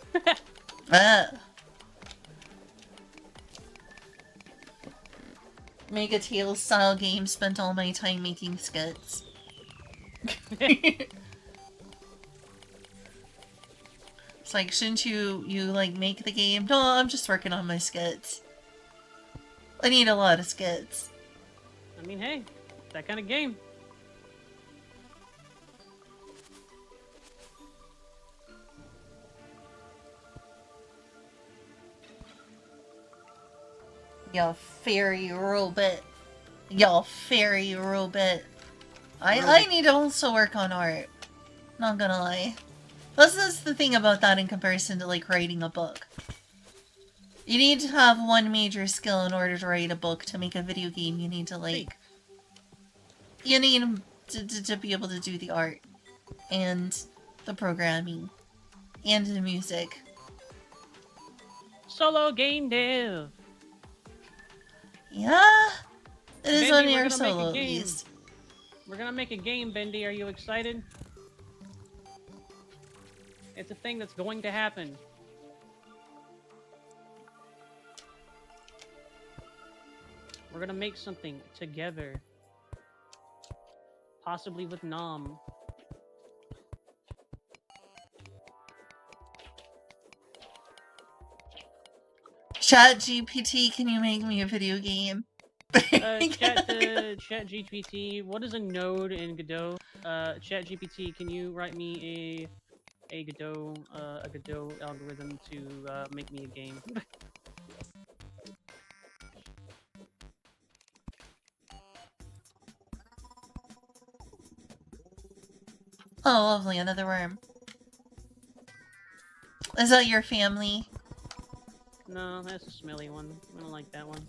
Make a Tales style game, spent all my time making skits. It's like, shouldn't you like make the game? No, I'm just working on my skits. I need a lot of skits. I mean, hey, that kind of game. Yo, fairy robot. Yo, fairy robot. I need to also work on art. Not gonna lie. That's the thing about that in comparison to like writing a book. You need to have one major skill in order to write a book. To make a video game, you need to like... You need to be able to do the art. And the programming. And the music. Solo game dev. Yeah? It is Bendy, on we're your gonna make a solo, at game. least. We're gonna make a game, Bendy. Are you excited? It's a thing that's going to happen. We're gonna make something together. Possibly with Nom. Chat GPT, can you make me a video game? Chat GPT, what is a node in Godot? Chat GPT, can you write me a Godot algorithm to make me a game? Oh, lovely, another worm. Is that your family? No, that's a smelly one. I don't like that one.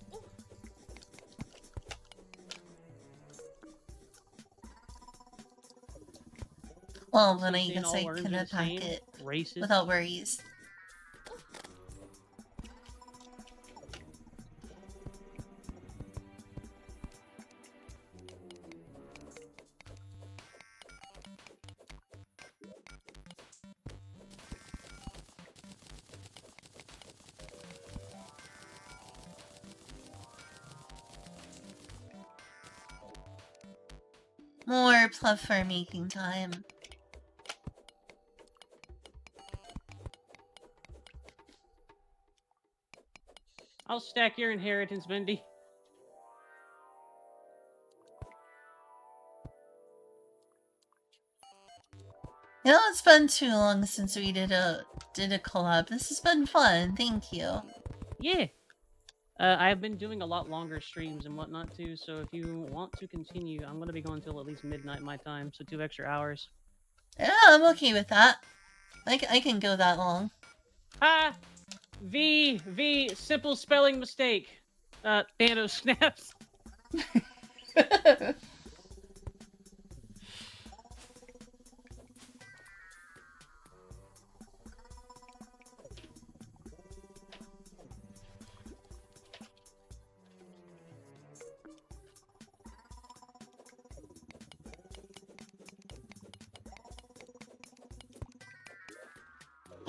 Well, Also, then I saying guess all I worms can are the attack same? it Racist. without worries. More platform making time. I'll stack your inheritance, Bendy. You know, it's been too long since we did a collab. This has been fun. Thank you. Yeah. I've been doing a lot longer streams and whatnot too, so if you want to continue, I'm gonna be going till at least midnight my time, so 2 extra hours. Yeah, I'm okay with that. I can go that long. Ah! V, simple spelling mistake. Thanos snaps.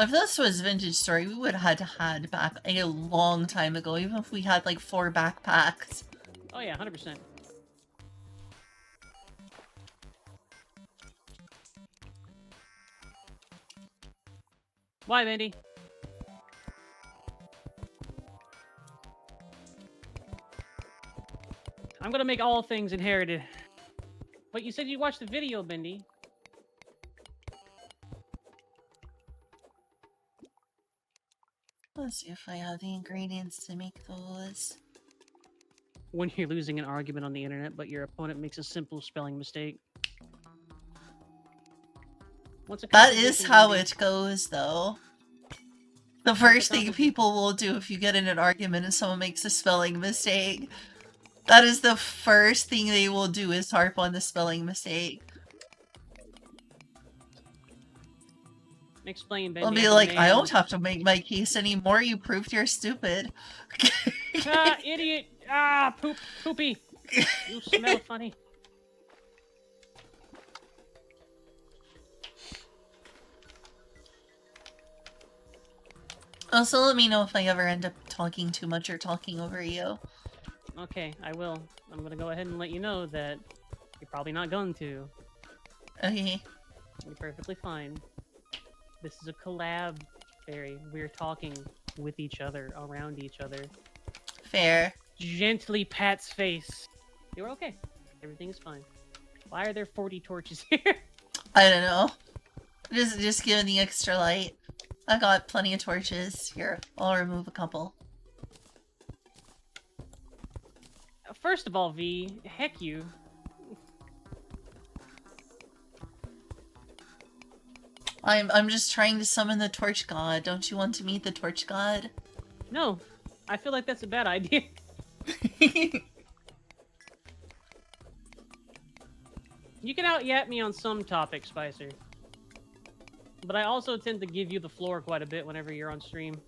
If this was Vintage Story, we would have had back a long time ago, even if we had like 4 backpacks. Oh yeah, 100%. Why, Bendy? I'm gonna make all things inherited. But you said you watched the video, Bendy. Let's see if I have the ingredients to make those. When you're losing an argument on the internet, but your opponent makes a simple spelling mistake. What's a That is composition, how Bendy? it goes, though. The first thing composition? people will do if you get in an argument and someone makes a spelling mistake, that is the first thing they will do is harp on the spelling mistake. Explain, Bendy. They'll be as a like, I man. don't have to make my case anymore, you proved you're stupid. Ah, idiot! Ah, poopy! You smell funny. Also, let me know if I ever end up talking too much or talking over you. Okay, I will. I'm gonna go ahead and let you know that you're probably not going to. Okay. You're perfectly fine. This is a collab, Fairy. We're talking with each other, around each other. Fair. Gently pats face. You're okay. Everything is fine. Why are there 40 torches here? I don't know. Just giving the extra light. I got plenty of torches. Here, I'll remove a couple. First of all, V, heck you. I'm just trying to summon the torch god. Don't you want to meet the torch god? No, I feel like that's a bad idea. You can out-yap me on some topics, Spicer. But I also tend to give you the floor quite a bit whenever you're on stream.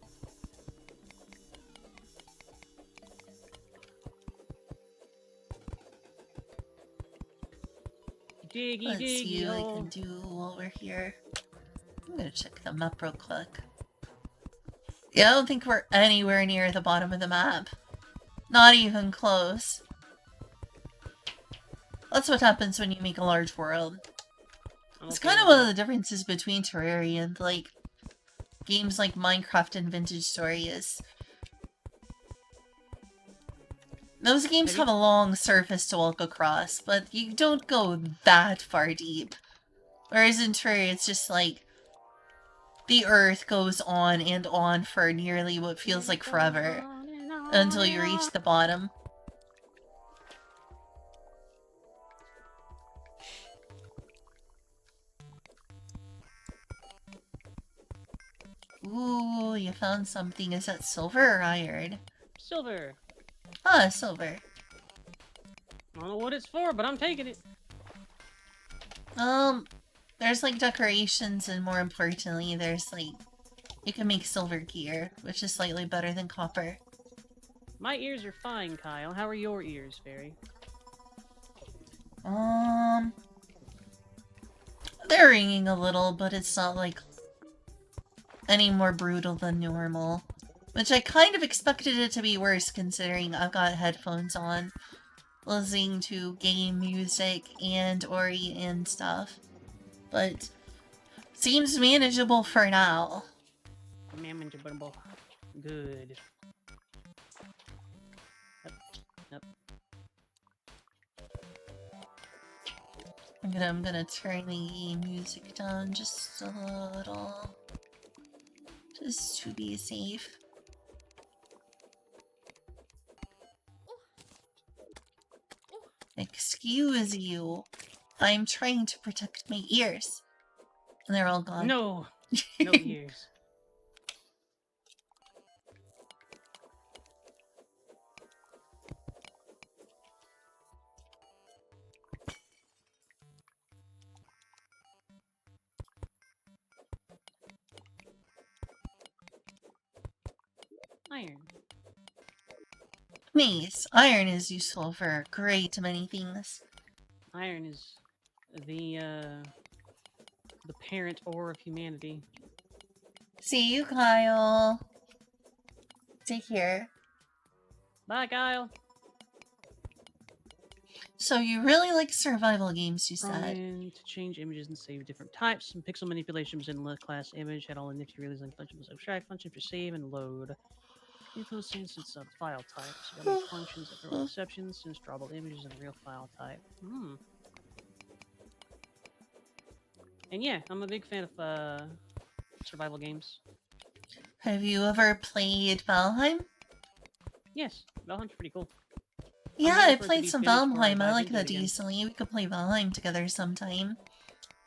Diggy Let's see diggy what I hole. can do while we're here. I'm gonna check the map real quick. Yeah, I don't think we're anywhere near the bottom of the map. Not even close. That's what happens when you make a large world. It's kind of one of the differences between Terraria and, like, games like Minecraft and Vintage Story is those games have a long surface to walk across, but you don't go that far deep. Whereas in Terraria, it's just like the earth goes on and on for nearly what feels like forever until you reach the bottom. Ooh, you found something. Is that silver or iron? Silver. Ah, silver. I don't know what it's for, but I'm taking it. There's like decorations, and more importantly, there's like you can make silver gear, which is slightly better than copper. My ears are fine, Kyle. How are your ears, Fairy? They're ringing a little, but it's not like any more brutal than normal. Which I kind of expected it to be worse, considering I've got headphones on, listening to game music and Ori and stuff. But seems manageable for now. Manageable. Good. Yep. I'm gonna turn the music down just a little. Just to be safe. Excuse you. I'm trying to protect my ears. And they're all gone. No. No ears. Iron. Nice. Iron is useful for a great many things. Iron is the parent ore of humanity. See you, Kyle. Take care. Bye, Kyle. So you really like survival games, you said? To change images and save different types. Some pixel manipulations in the class image had all the nifty releasing functions, abstract functions for save and load. Influence instance of file types. You got these functions that throw exceptions, since drawable images in a real file type. And yeah, I'm a big fan of survival games. Have you ever played Valheim? Yes, Valheim's pretty cool. Yeah, I played some Valheim. I like that easily. We could play Valheim together sometime.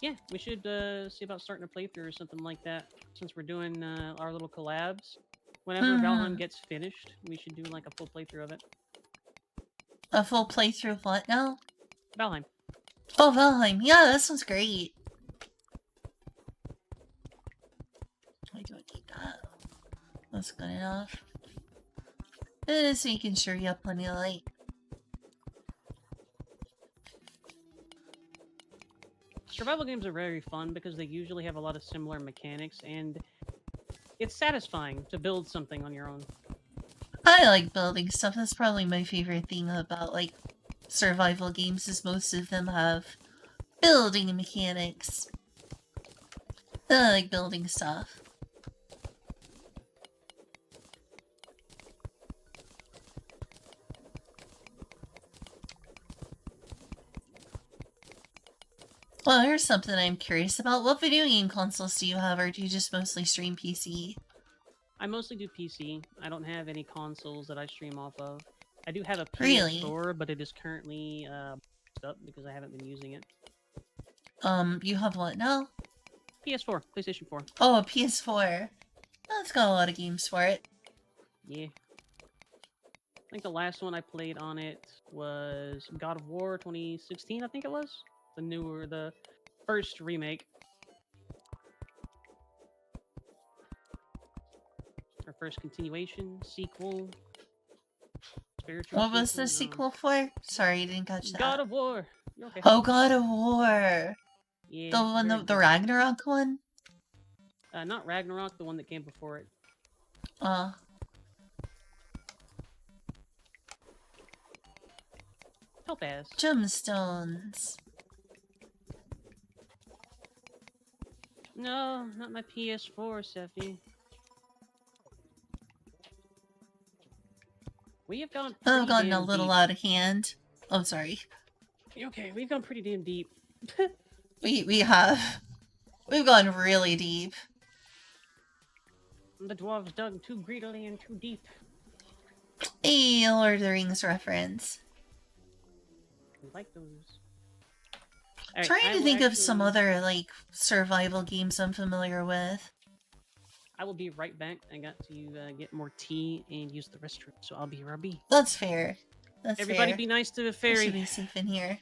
Yeah, we should see about starting a playthrough or something like that. Since we're doing our little collabs. Whenever Valheim gets finished, we should do like a full playthrough of it. A full playthrough of what now? Valheim. Oh, Valheim. Yeah, that sounds great. I don't need that. That's good enough. Just making sure you have plenty of light. Survival games are very fun because they usually have a lot of similar mechanics, and it's satisfying to build something on your own. I like building stuff. That's probably my favorite thing about, like, survival games, is most of them have building mechanics. I like building stuff. Well, here's something I'm curious about. What video game consoles do you have, or do you just mostly stream PC? I mostly do PC. I don't have any consoles that I stream off of. I do have a PS4, but it is currently up because I haven't been using it. You have what now? PS4, PlayStation 4. Oh, a PS4. That's got a lot of games for it. Yeah. I think the last one I played on it was God of War 2016, I think it was. The first remake. Or first continuation, sequel, spiritual. What was the sequel for? Sorry, I didn't catch that. God of War. Okay. Oh, God of War. Yeah, The one, very the good. Ragnarok one? Not Ragnarok, the one that came before it. Uh, Topaz. gemstones. No, not my PS4, Seffi. We have gone I've pretty gotten a damn little deep. out of hand. Oh, sorry. Okay, we've gone pretty damn deep. We have. We've gone really deep. The dwarves dug too greedily and too deep. A Lord of the Rings reference. We like those. Alright, Trying I to will think of some actually... other, like, survival games I'm familiar with. I will be right back. I got to get more tea and use the restroom, so I'll be RB. That's fair. That's Everybody fair. be nice to the I should fairy. be safe in here.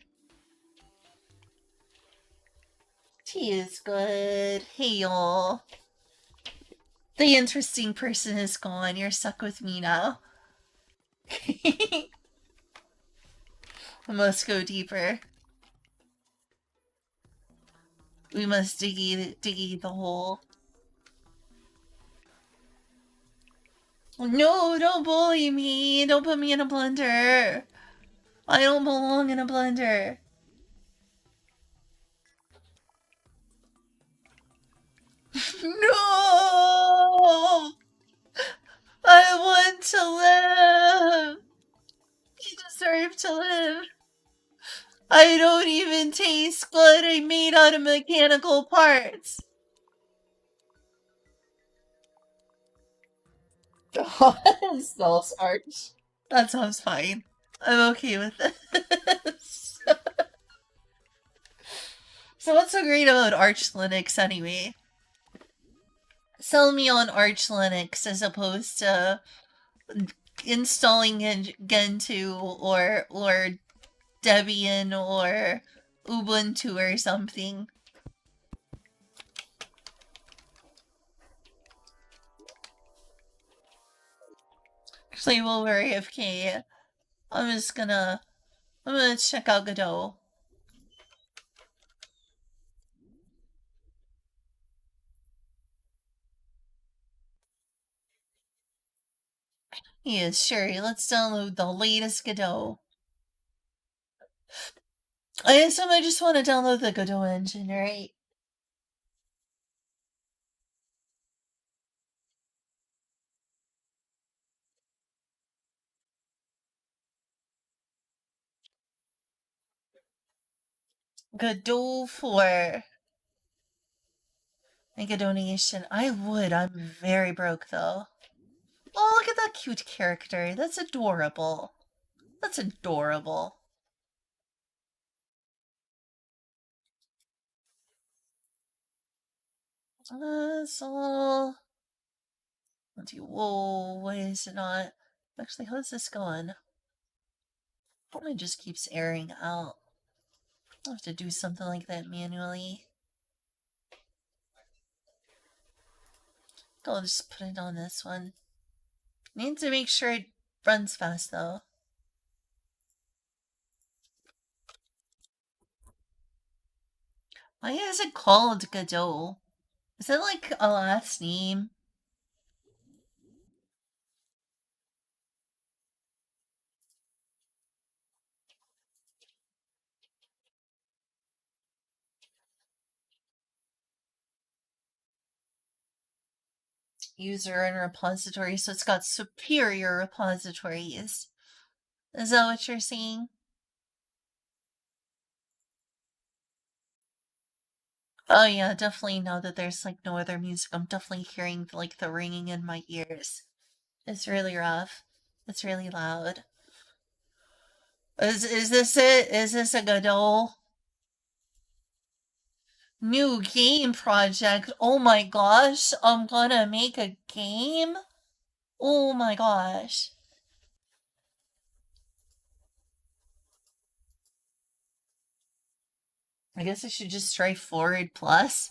Tea is good. Hey, y'all. The interesting person is gone. You're stuck with me now. I must go deeper. We must diggy the hole. No, don't bully me. Don't put me in a blender. I don't belong in a blender. No! I want to live! You deserve to live. I don't even taste good. I'm made out of mechanical parts. It smells arch. That sounds fine. I'm okay with this. So what's so great about Arch Linux anyway? Sell me on Arch Linux as opposed to installing Gentoo or Debian or Ubuntu or something. Actually, while we're AFK, I'm gonna check out Godot. Yes, sure. Let's download the latest Godot. I assume I just want to download the Godot engine, right? Godot 4. Make a donation. I would. I'm very broke, though. Oh, look at that cute character. That's adorable. That's adorable. So... Let's see. Whoa, why is it not... Actually, how's this going? Probably just keeps airing out. I'll have to do something like that manually. I'll just put it on this one. Need to make sure it runs fast, though. Why is it called Godot? Is it like a last name? User and repository, so it's got superior repositories. Is that what you're saying? Oh yeah, definitely now that there's like no other music, I'm definitely hearing like the ringing in my ears. It's really rough. It's really loud. Is this it? Is this a Godot? New game project. Oh my gosh, I'm gonna make a game? Oh my gosh. I guess I should just try Forward Plus.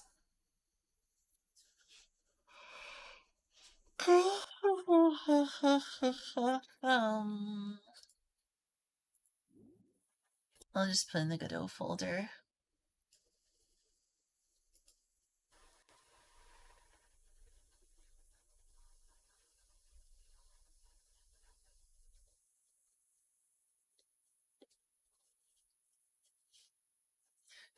um, I'll just put in the Godot folder.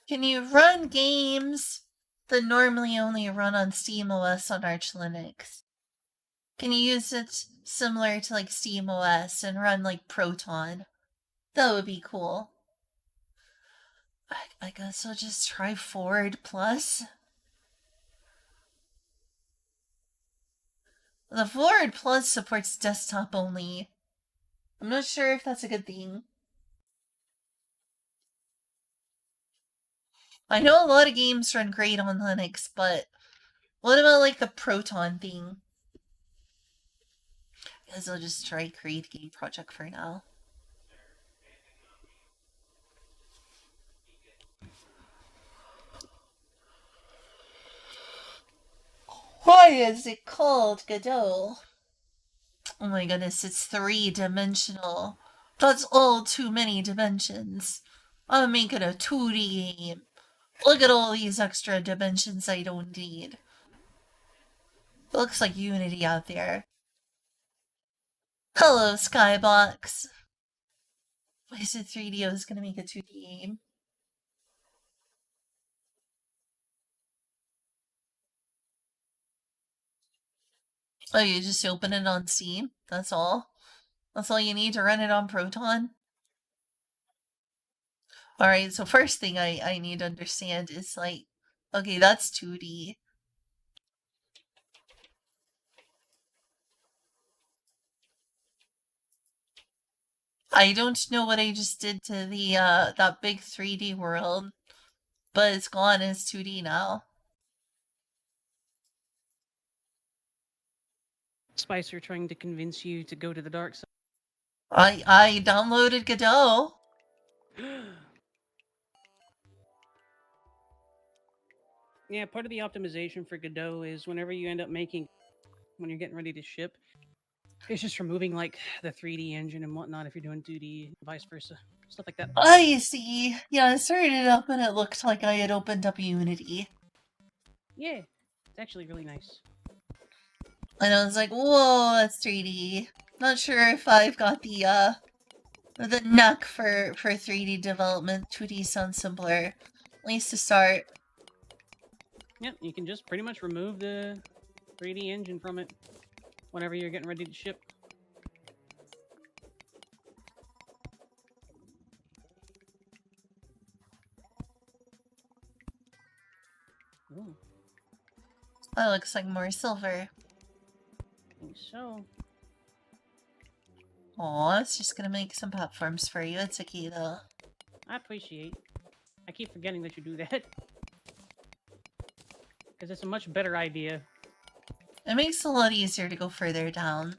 Can you run games that normally only run on SteamOS on Arch Linux? Can you use it similar to like SteamOS and run like Proton? That would be cool. I guess I'll just try Forward Plus. The Forward Plus supports desktop only. I'm not sure if that's a good thing. I know a lot of games run great on Linux, but what about like the Proton thing? I guess I'll just try create game project for now. Why is it called Godot? Oh my goodness, it's 3-dimensional. That's all too many dimensions. I'm making a 2D game. Look at all these extra dimensions I don't need. Looks like Unity out there. Hello, Skybox. Why is it 3D? I was gonna make a 2D game. Oh, you just open it on Steam? That's all? That's all you need to run it on Proton? Alright, so first thing I need to understand is like, okay, that's 2D. I don't know what I just did to the that big 3D world, but it's gone as 2D now. Spicer trying to convince you to go to the dark side. I downloaded Godot. Yeah, part of the optimization for Godot is whenever you end up making, when you're getting ready to ship, it's just removing like the 3D engine and whatnot if you're doing 2D, vice versa, stuff like that. I see. Yeah, I started it up and it looked like I had opened up Unity. Yeah, it's actually really nice. And I was like, whoa, that's 3D. Not sure if I've got the knack for 3D development. 2D sounds simpler. At least to start. Yep, you can just pretty much remove the 3D engine from it whenever you're getting ready to ship. Ooh, That looks like more silver. I think so. Aw, it's just gonna make some platforms for you. It's okay though. I appreciate. I keep forgetting that you do that. Because it's a much better idea. It makes it a lot easier to go further down.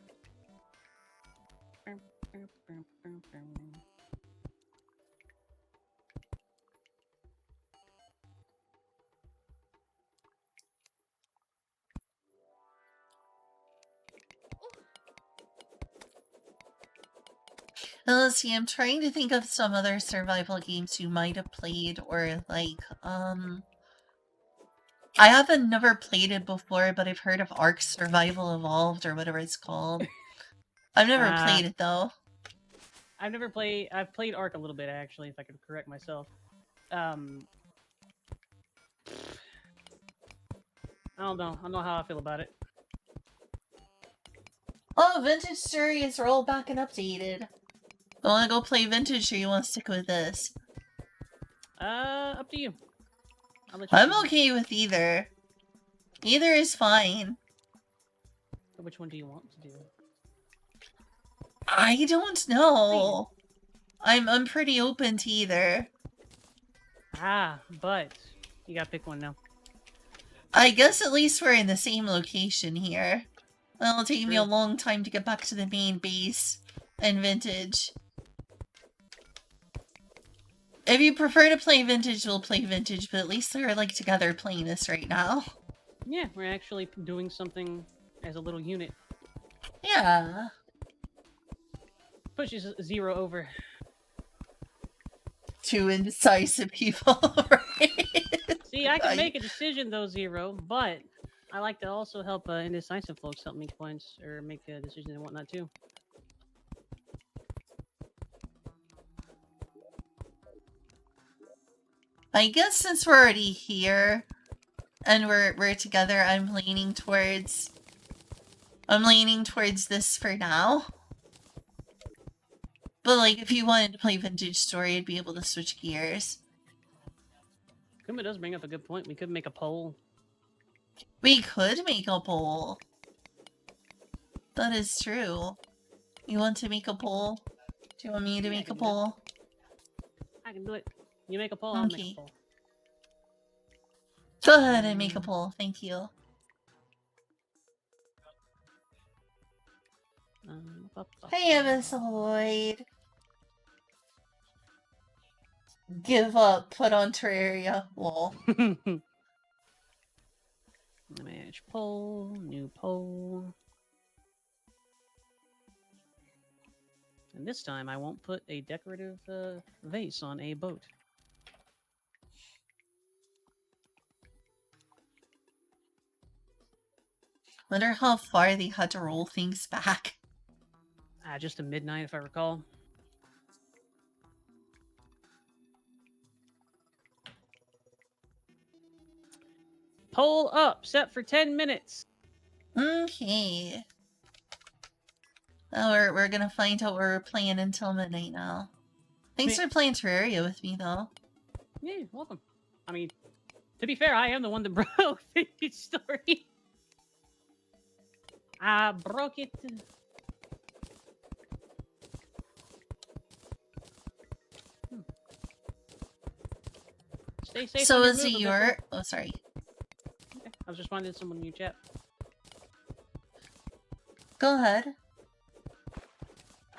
Now, let's see, I'm trying to think of some other survival games you might have played, or like, I haven't never played it before, but I've heard of Ark Survival Evolved, or whatever it's called. I've never played it, though. I've never played... I've played Ark a little bit, actually, if I could correct myself. I don't know. I don't know how I feel about it. Oh, Vintage Series are all back and updated. I want to go play Vintage, or you want to stick with this? Up to you. I'm okay with either. Either is fine. So which one do you want to do? I don't know. I'm pretty open to either. But you gotta pick one now. I guess at least we're in the same location here. It'll take me a long time to get back to the main base and Vintage. If you prefer to play Vintage, we'll play Vintage, but at least we're like together playing this right now. Yeah, we're actually doing something as a little unit. Yeah. Pushes 0 over. Two indecisive people, right? See, I can make a decision though, Zero, but I like to also help indecisive folks help make points or make a decision and whatnot too. I guess since we're already here and we're together, I'm leaning towards this for now. But like if you wanted to play Vintage Story, I'd be able to switch gears. Kuma does bring up a good point. We could make a poll. We could make a poll. That is true. You want to make a poll? Do you want me to make a poll? I can do it. You make a poll, I'll make Okay. a poll. Go ahead and make a poll. Thank you. Hey, Miss Lloyd. Give up. Put on Terraria. Lol. Manage poll. New poll. And this time I won't put a decorative vase on a boat. Wonder how far they had to roll things back. Just to midnight, if I recall. Poll up, set for 10 minutes. Okay. Oh, we're gonna find out what we're playing until midnight now. Thanks for playing Terraria with me, though. Yeah, welcome. I mean, to be fair, I am the one that broke the story. I broke it. Stay safe. So is it your... Oh, sorry. Okay. I was responding to someone in your chat. Go ahead.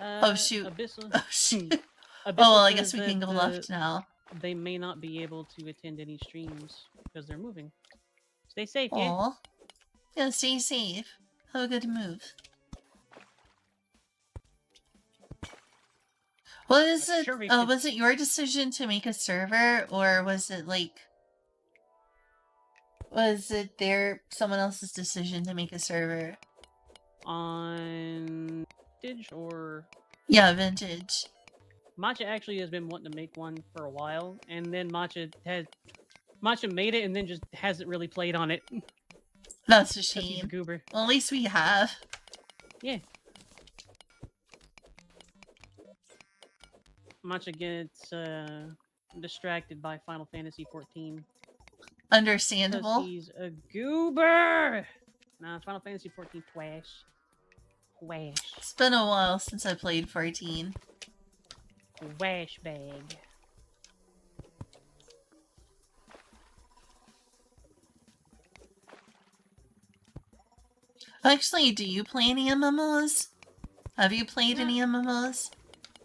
Oh, shoot. Abyssal. Oh, shoot. Abyssal Oh, well, I guess we can go left now. They may not be able to attend any streams because they're moving. Stay safe, yeah? Yeah, stay safe. Have a good move. What is it? Sure was it your decision to make a server, or was it like... Was it someone else's decision to make a server? On Vintage or... Yeah, Vintage. Matcha actually has been wanting to make one for a while, and then Matcha made it and then just hasn't really played on it. That's a shame. He's a goober. Well, at least we have. Yeah. Matcha gets distracted by Final Fantasy 14. Understandable. He's a goober. Nah, Final Fantasy 14 twash. It's been a while since I played 14. Wash bag. Actually, do you play any MMOs? Have you played any MMOs?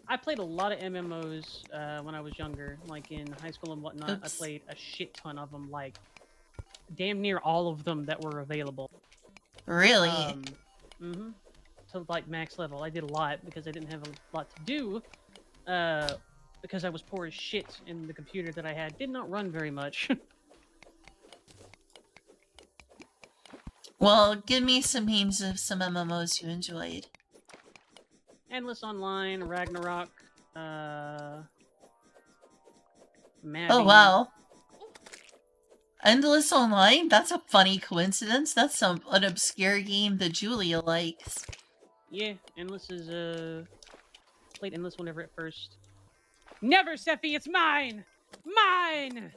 I played a lot of MMOs when I was younger, like in high school and whatnot. I played a shit ton of them, like damn near all of them that were available. Really? Mm-hmm. To like max level. I did a lot because I didn't have a lot to do. Because I was poor as shit and the computer that I had did not run very much. Well, give me some names of some MMOs you enjoyed. Endless Online, Ragnarok, Maddie. Oh, wow. Endless Online? That's a funny coincidence. That's an obscure game that Julia likes. Yeah, Endless is, played Endless whenever at first. Never, Sephi, it's mine! Mine!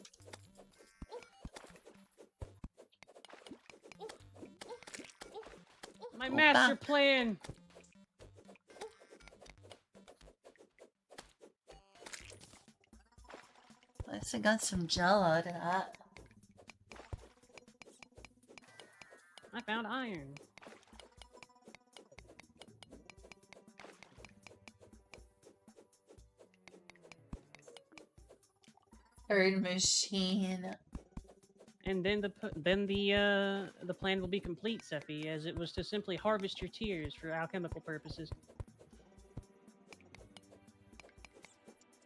My master plan! I guess I got some gel out of that. I found iron. Third machine. And then the plan will be complete, Sephi, as it was to simply harvest your tears for alchemical purposes.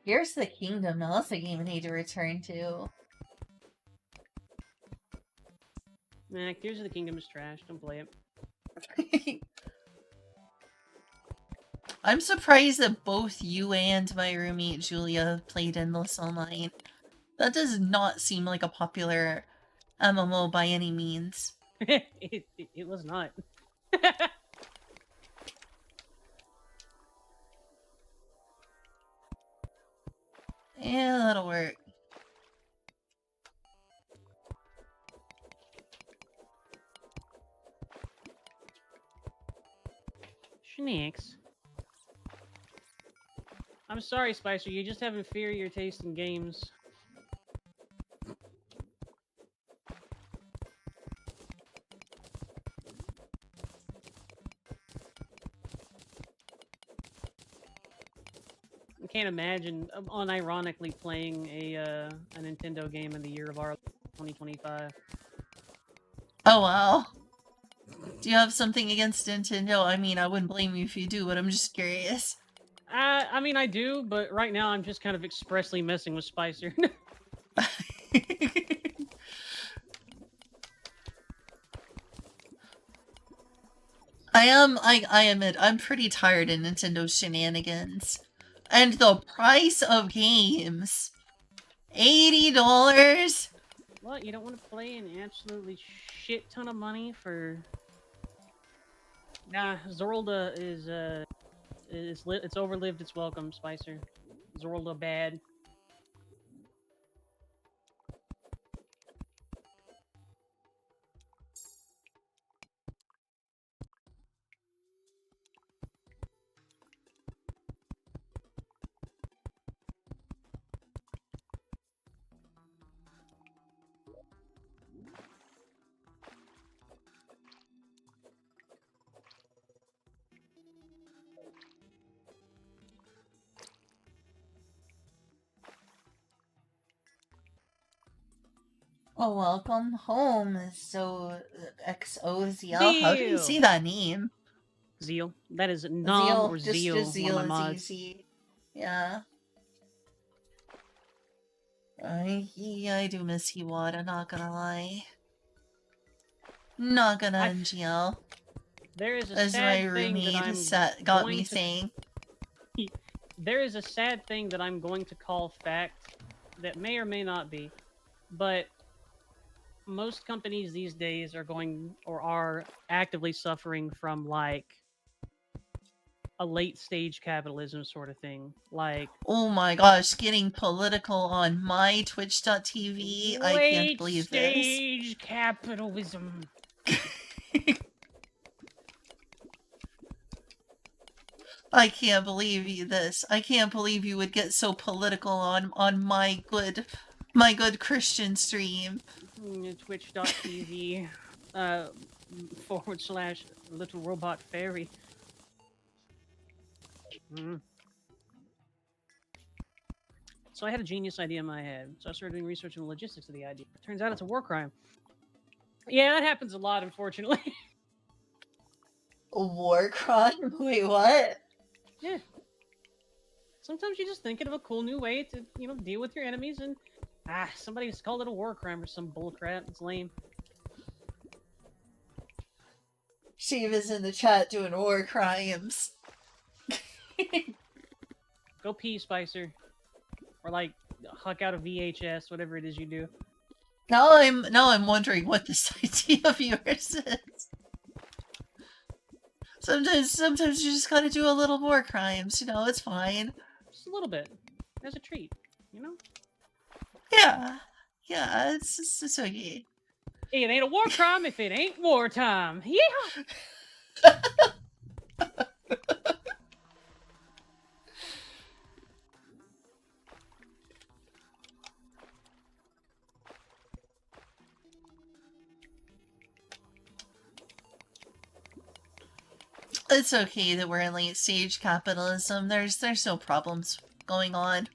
Here's the Kingdom. Now that's a game I need to return to. Nah, Tears of the Kingdom is trash. Don't play it. I'm surprised that both you and my roommate Julia played Endless Online. That does not seem like a popular MMO by any means. it was not. Yeah, that'll work. Schnicks. I'm sorry, Spicer. You just have inferior taste in games. I can't imagine unironically playing a Nintendo game in the year of our 2025. Oh wow. Do you have something against Nintendo? I mean, I wouldn't blame you if you do, but I'm just curious. I mean, I do, but right now I'm just kind of expressly messing with Spicer. I admit, I'm pretty tired of Nintendo shenanigans. And the price of games. $80? What? You don't want to play an absolutely shit ton of money for... Nah, Zorlda is it's overlived its welcome, Spicer. Zorlda bad. Oh, welcome home. So, XOZL. How do you see that name? Zeal. That is Nom or just Zeal. Zeal One of my is mods. easy. Yeah. I do miss Hiwata, not gonna lie. Not gonna NGL. There is a As my sad thing that roommate I'm got going me to... saying. There is a sad thing that I'm going to call fact that may or may not be, but most companies these days are going or are actively suffering from like a late stage capitalism sort of thing. Like, oh my gosh, getting political on my Twitch.tv. I can't believe this. Late stage capitalism. I can't believe this. I can't believe you would get so political on my good Christian stream. Twitch.tv / little robot fairy. So I had a genius idea in my head. So I started doing research on the logistics of the idea. It turns out it's a war crime. Yeah, that happens a lot, unfortunately. A war crime? Wait, what? Yeah. Sometimes you're just thinking of a cool new way to, deal with your enemies, and somebody's called it a war crime or some bullcrap. It's lame. Steve is in the chat doing war crimes. Go pee, Spicer. Or like huck out a VHS, whatever it is you do. Now I'm wondering what this idea of yours is. Sometimes you just gotta do a little more crimes, it's fine. Just a little bit. As a treat, Yeah. Yeah, it's okay. It ain't a war crime if it ain't wartime. Yeah! It's okay that we're in late stage capitalism. There's no problems going on.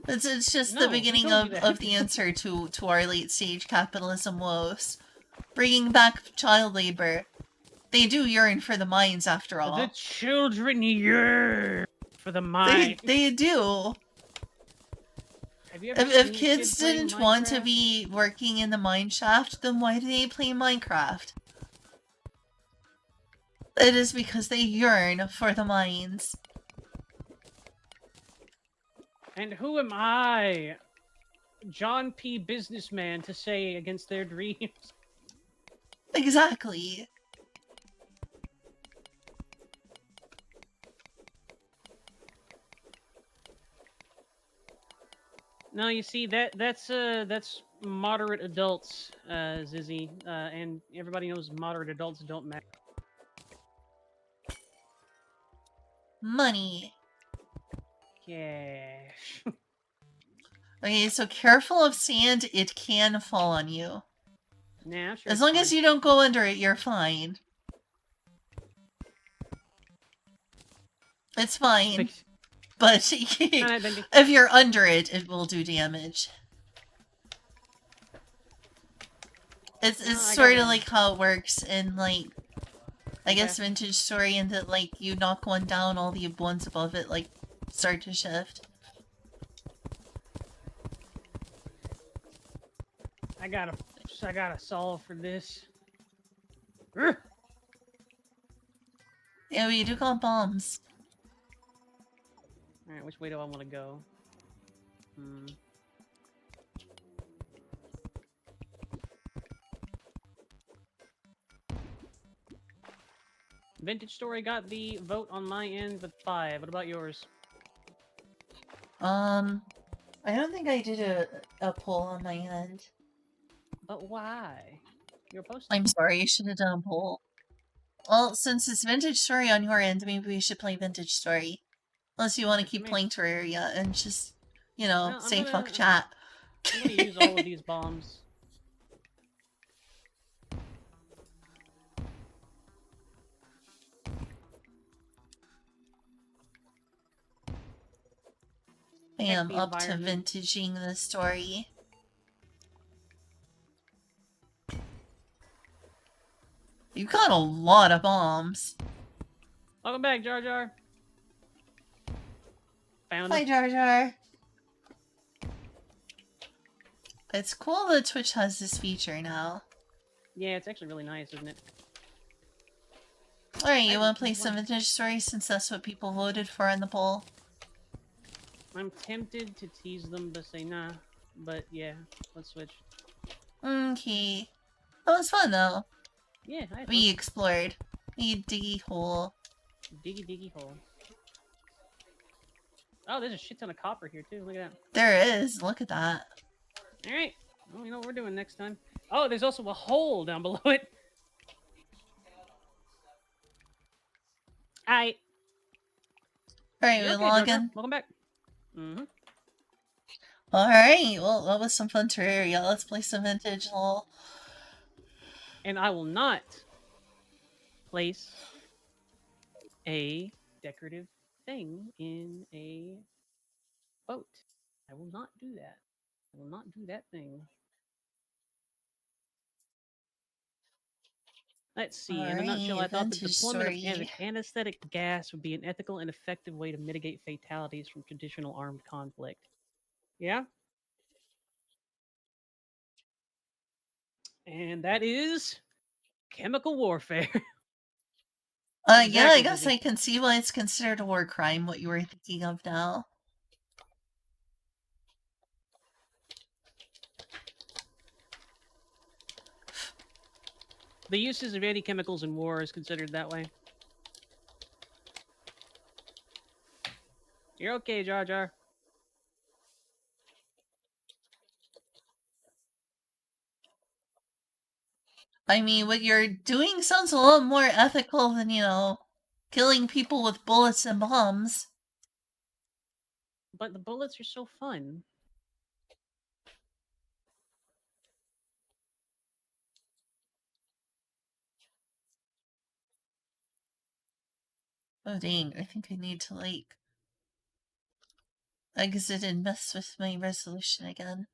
It's just the beginning of the answer to our late stage capitalism woes. Bringing back child labor. They do yearn for the mines after all. The children yearn for the mines. They do. Have you ever If seen a kid kids playing didn't want to Minecraft? be working in the mine Minecraft? shaft, then why do they play Minecraft? It is because they yearn for the mines. And who am I, John P. Businessman, to say against their dreams? Exactly. No, you see that's moderate adults, Zizzy, and everybody knows moderate adults don't matter. Money. Cash. Okay, so careful of sand, it can fall on you. Nah, I'm sure. As long as you don't go under it, you're fine. It's fine. But if you're under it, it will do damage. It's sort of like how it works in, like, I guess Vintage Story, in that, like, you knock one down, all the ones above it, like, start to shift. I gotta solve for this. Yeah, we do got bombs. Alright, which way do I want to go? Vintage Story got the vote on my end with 5. What about yours? I don't think I did a poll on my end. But why? You're supposed to. I'm sorry, you should have done a poll. Well, since it's Vintage Story on your end, maybe we should play Vintage Story. Unless you want to keep playing Terraria and just, you know, say fuck chat. I'm gonna use all of these bombs. I am up to vintaging the story. You got a lot of bombs. Welcome back, Jar Jar. Found Hi, Jar Jar. It's cool that Twitch has this feature now. Yeah, it's actually really nice, isn't it? Alright, you want to play some Vintage Story since that's what people voted for in the poll? I'm tempted to tease them but say nah. But yeah, let's switch. Okay. That was fun though. Yeah, I had We fun. explored. We diggy hole. Diggy hole. Oh, there's a shit ton of copper here too. Look at that. There is. Look at that. Alright. Well, you know what we're doing next time. Oh, there's also a hole down below it. Alright, we log in. Welcome back. Alright, well, that was some fun Terraria. Let's play some Vintage lol. And I will not place a decorative thing in a boat. I will not do that. I will not do that thing. Let's see. In a nutshell, I thought the deployment of anesthetic gas would be an ethical and effective way to mitigate fatalities from traditional armed conflict. Yeah? And that is chemical warfare. Yeah, I guess I can see why it's considered a war crime, what you were thinking of now. The uses of anti-chemicals in war is considered that way. You're okay, Jar Jar. I mean, what you're doing sounds a lot more ethical than, you know, killing people with bullets and bombs. But the bullets are so fun. Oh dang, I think I need to, like, exit and mess with my resolution again.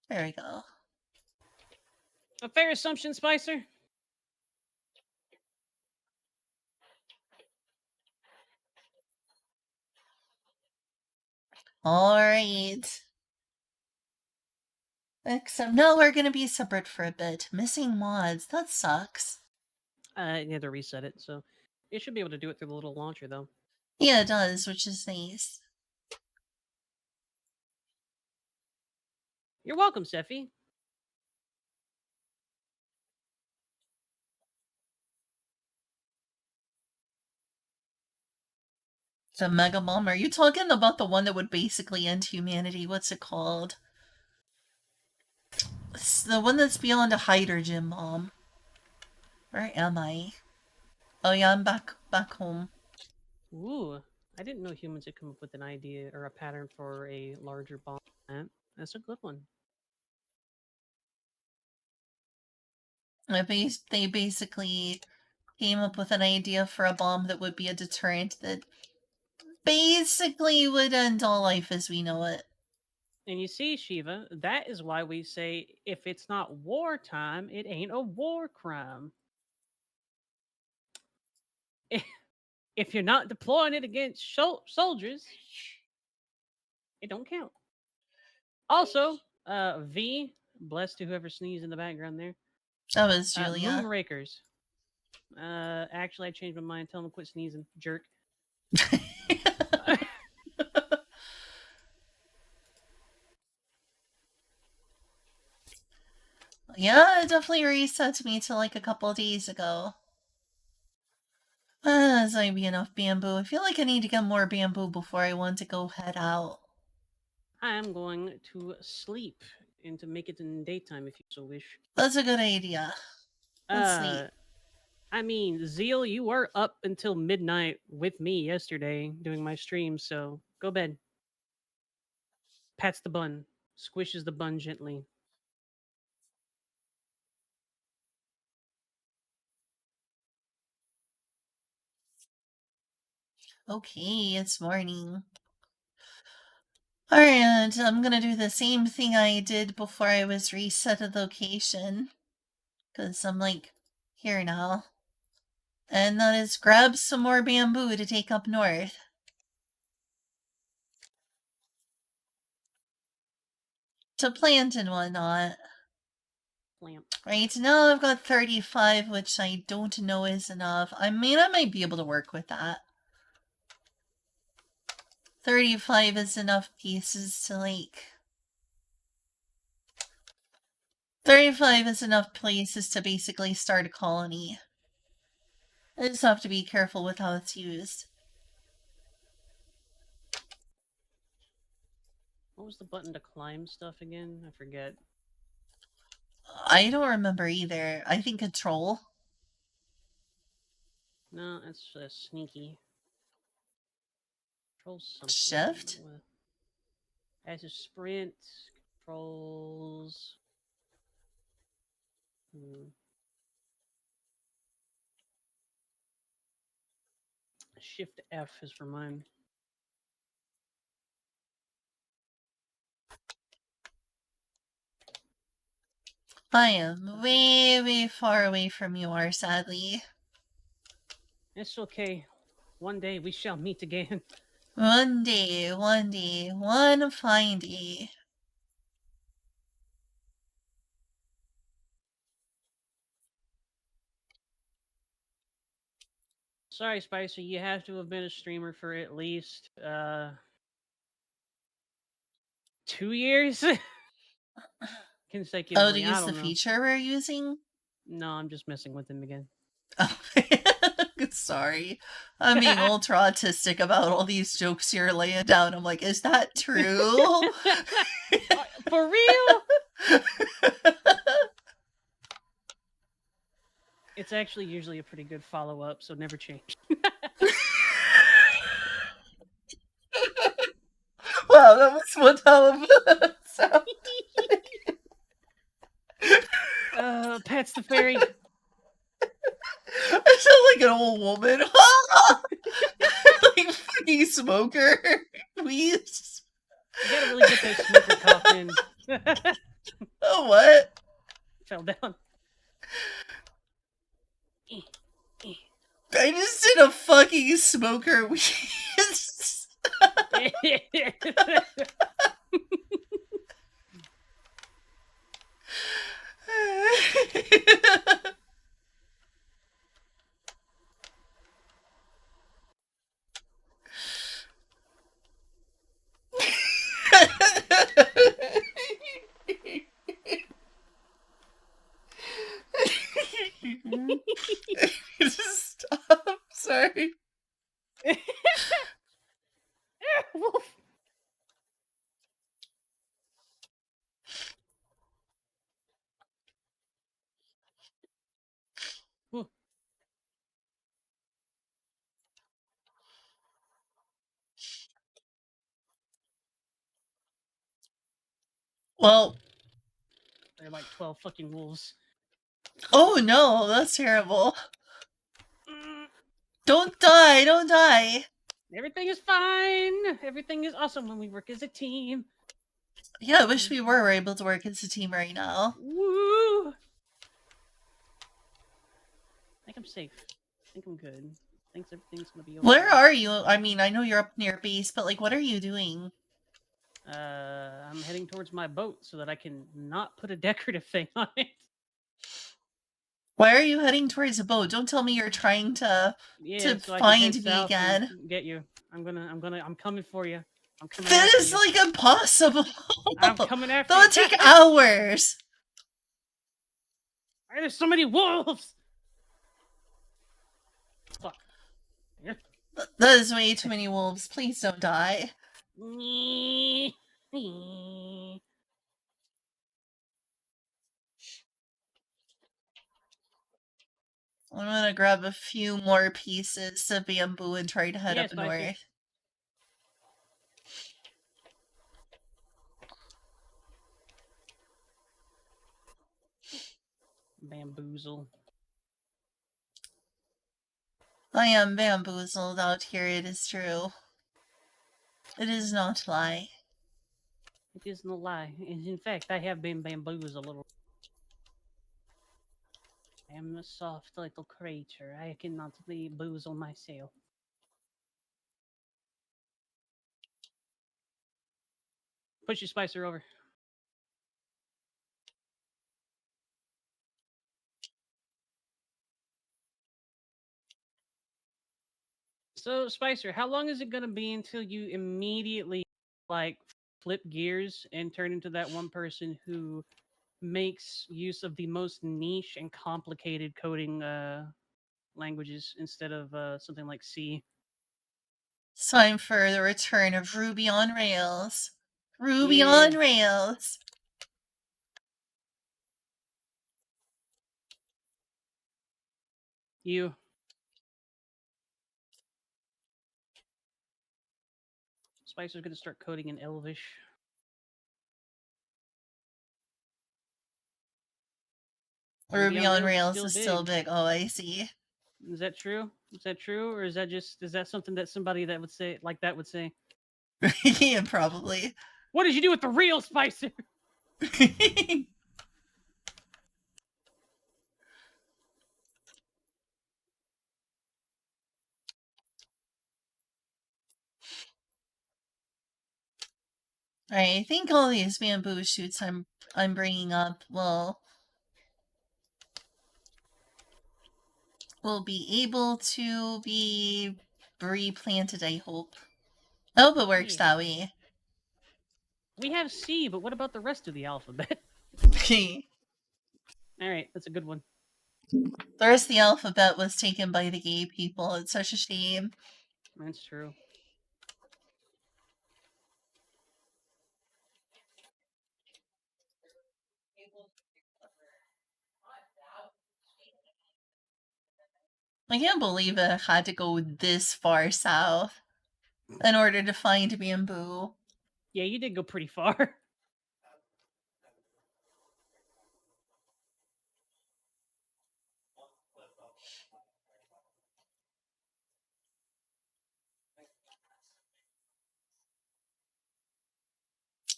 There we go. A fair assumption, Spicer? Alright. Except now we're gonna be separate for a bit. Missing mods. That sucks. You had to reset it, so it should be able to do it through the little launcher, though. Yeah, it does, which is nice. You're welcome, Seffi. The Mega Bomb. Are you talking about the one that would basically end humanity? What's it called? It's the one that's beyond a hydrogen bomb. Where am I? Oh yeah, I'm back home. Ooh, I didn't know humans had come up with an idea or a pattern for a larger bomb. That's a good one. They basically came up with an idea for a bomb that would be a deterrent that basically would end all life as we know it. And you see, Shiva, that is why we say if it's not wartime, it ain't a war crime. If you're not deploying it against soldiers, it don't count. Also, V, bless to whoever sneezed in the background there. That was Moon Julia. rakers. Actually, I changed my mind. Tell them to quit sneezing, jerk. Yeah, it definitely reset me to like a couple days ago. There's might be enough bamboo. I feel like I need to get more bamboo before I want to go head out. I'm going to sleep and to make it in daytime if you so wish. That's a good idea. Let's sleep. I mean, Zeal, you were up until midnight with me yesterday doing my stream, so go bed. Pats the bun, squishes the bun gently. Okay, it's morning. Alright, I'm gonna do the same thing I did before I was reset a location. Because I'm like, here now. And that is grab some more bamboo to take up north. To plant and whatnot. Lamp. Right, now I've got 35, which I don't know is enough. I mean, I might be able to work with that. 35 is enough pieces to, like... 35 is enough places to basically start a colony. I just have to be careful with how it's used. What was the button to climb stuff again? I forget. I don't remember either. I think control. No, that's sneaky. Control something. Shift? As a sprint, controls. Shift F is for mine. I am way, way far away from you are, sadly. It's okay. One day we shall meet again. One day, one fine day. Sorry, Spicer, you have to have been a streamer for at least 2 years consecutively. Oh, to use the feature we're using? No, I'm just messing with him again. Oh, sorry. I'm being ultra autistic about all these jokes you're laying down. I'm like, is that true? For real? It's actually usually a pretty good follow-up, so never change. Wow, that was one hell of a sound. Pets the fairy. I sound like an old woman. Like fucking smoker. Please. You gotta really get that smoker cough in. Oh, what? Fell down. I just did a fucking smoker wheeze. Just stop. Sorry. Wolf. Ooh. Well, There are like 12 fucking wolves. oh no, that's terrible. Mm, Don't die, don't die. Everything is fine. Everything is awesome when we work as a team. Yeah, I wish we were able to work as a team right now. Woo! I think I'm safe. I think I'm good. I think everything's gonna be okay. Where are you? I mean, I know you're up near base, but like, what are you doing? I'm heading towards my boat so that I can not put a decorative thing on it. Why are you heading towards a boat? Don't tell me you're trying to Yeah, so I can head find me south again. and get you. I'm coming for you. I'm coming That after is you. like impossible. I'm coming after That you. would take hours. Why there's so many wolves? Fuck. Yeah. That is way too many wolves. Please don't die. I'm gonna grab a few more pieces of bamboo and try to head Yeah, up Spicer. north. Bamboozle. I am bamboozled out here, it is true. It is not a lie. It is no lie. In fact, I have been bamboozled a little. I am a soft little creature. I cannot bamboozle myself. Push your Spicer over. So, Spicer, how long is it going to be until you immediately like flip gears and turn into that one person who makes use of the most niche and complicated coding languages instead of something like C? It's time for the return of Ruby on Rails. Ruby Yeah. on Rails. You. Spicer's going to start coding in Elvish. Ruby on Rails still is still big. big. Oh, I see. Is that true? Is that true, or is that something that somebody that would say like that would say? Yeah, probably. What did you do with the real Spicer? I think all these bamboo shoots I'm bringing up will be able to be replanted, I hope. I hope it works that way. We have C, but what about the rest of the alphabet? The All right, that's a good one. rest of the alphabet was taken by the gay people. It's such a shame. That's true. I can't believe it had to go this far south in order to find bamboo. Yeah, you did go pretty far.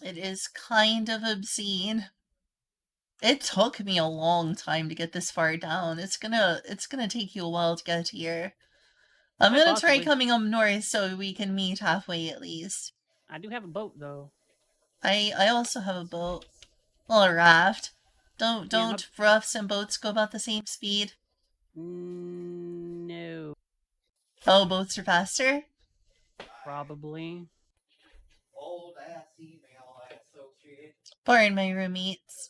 It is kind of obscene. It took me a long time to get this far down. It's gonna take you a while to get here. I'm Quite gonna try possibly. coming up north so we can meet halfway at least. I do have a boat though. I also have a boat. Well, a raft. Don't Yeah, my don't rafts and boats go about the same speed? no, Oh, boats are faster? probably. Old ass email I associate. Pardon my roommates.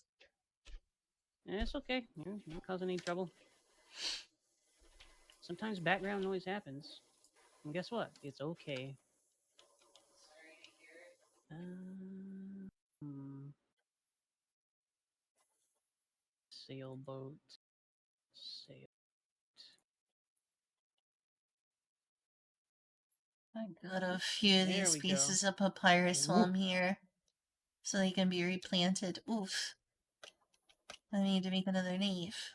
It's okay. You're not causing any trouble. Sometimes background noise happens. And guess what? It's okay. Hmm. Sailboat. Sail. I got a few of There these we go. pieces of papyrus while Woo. I'm here. So they can be replanted. Oof. I need to make another knife.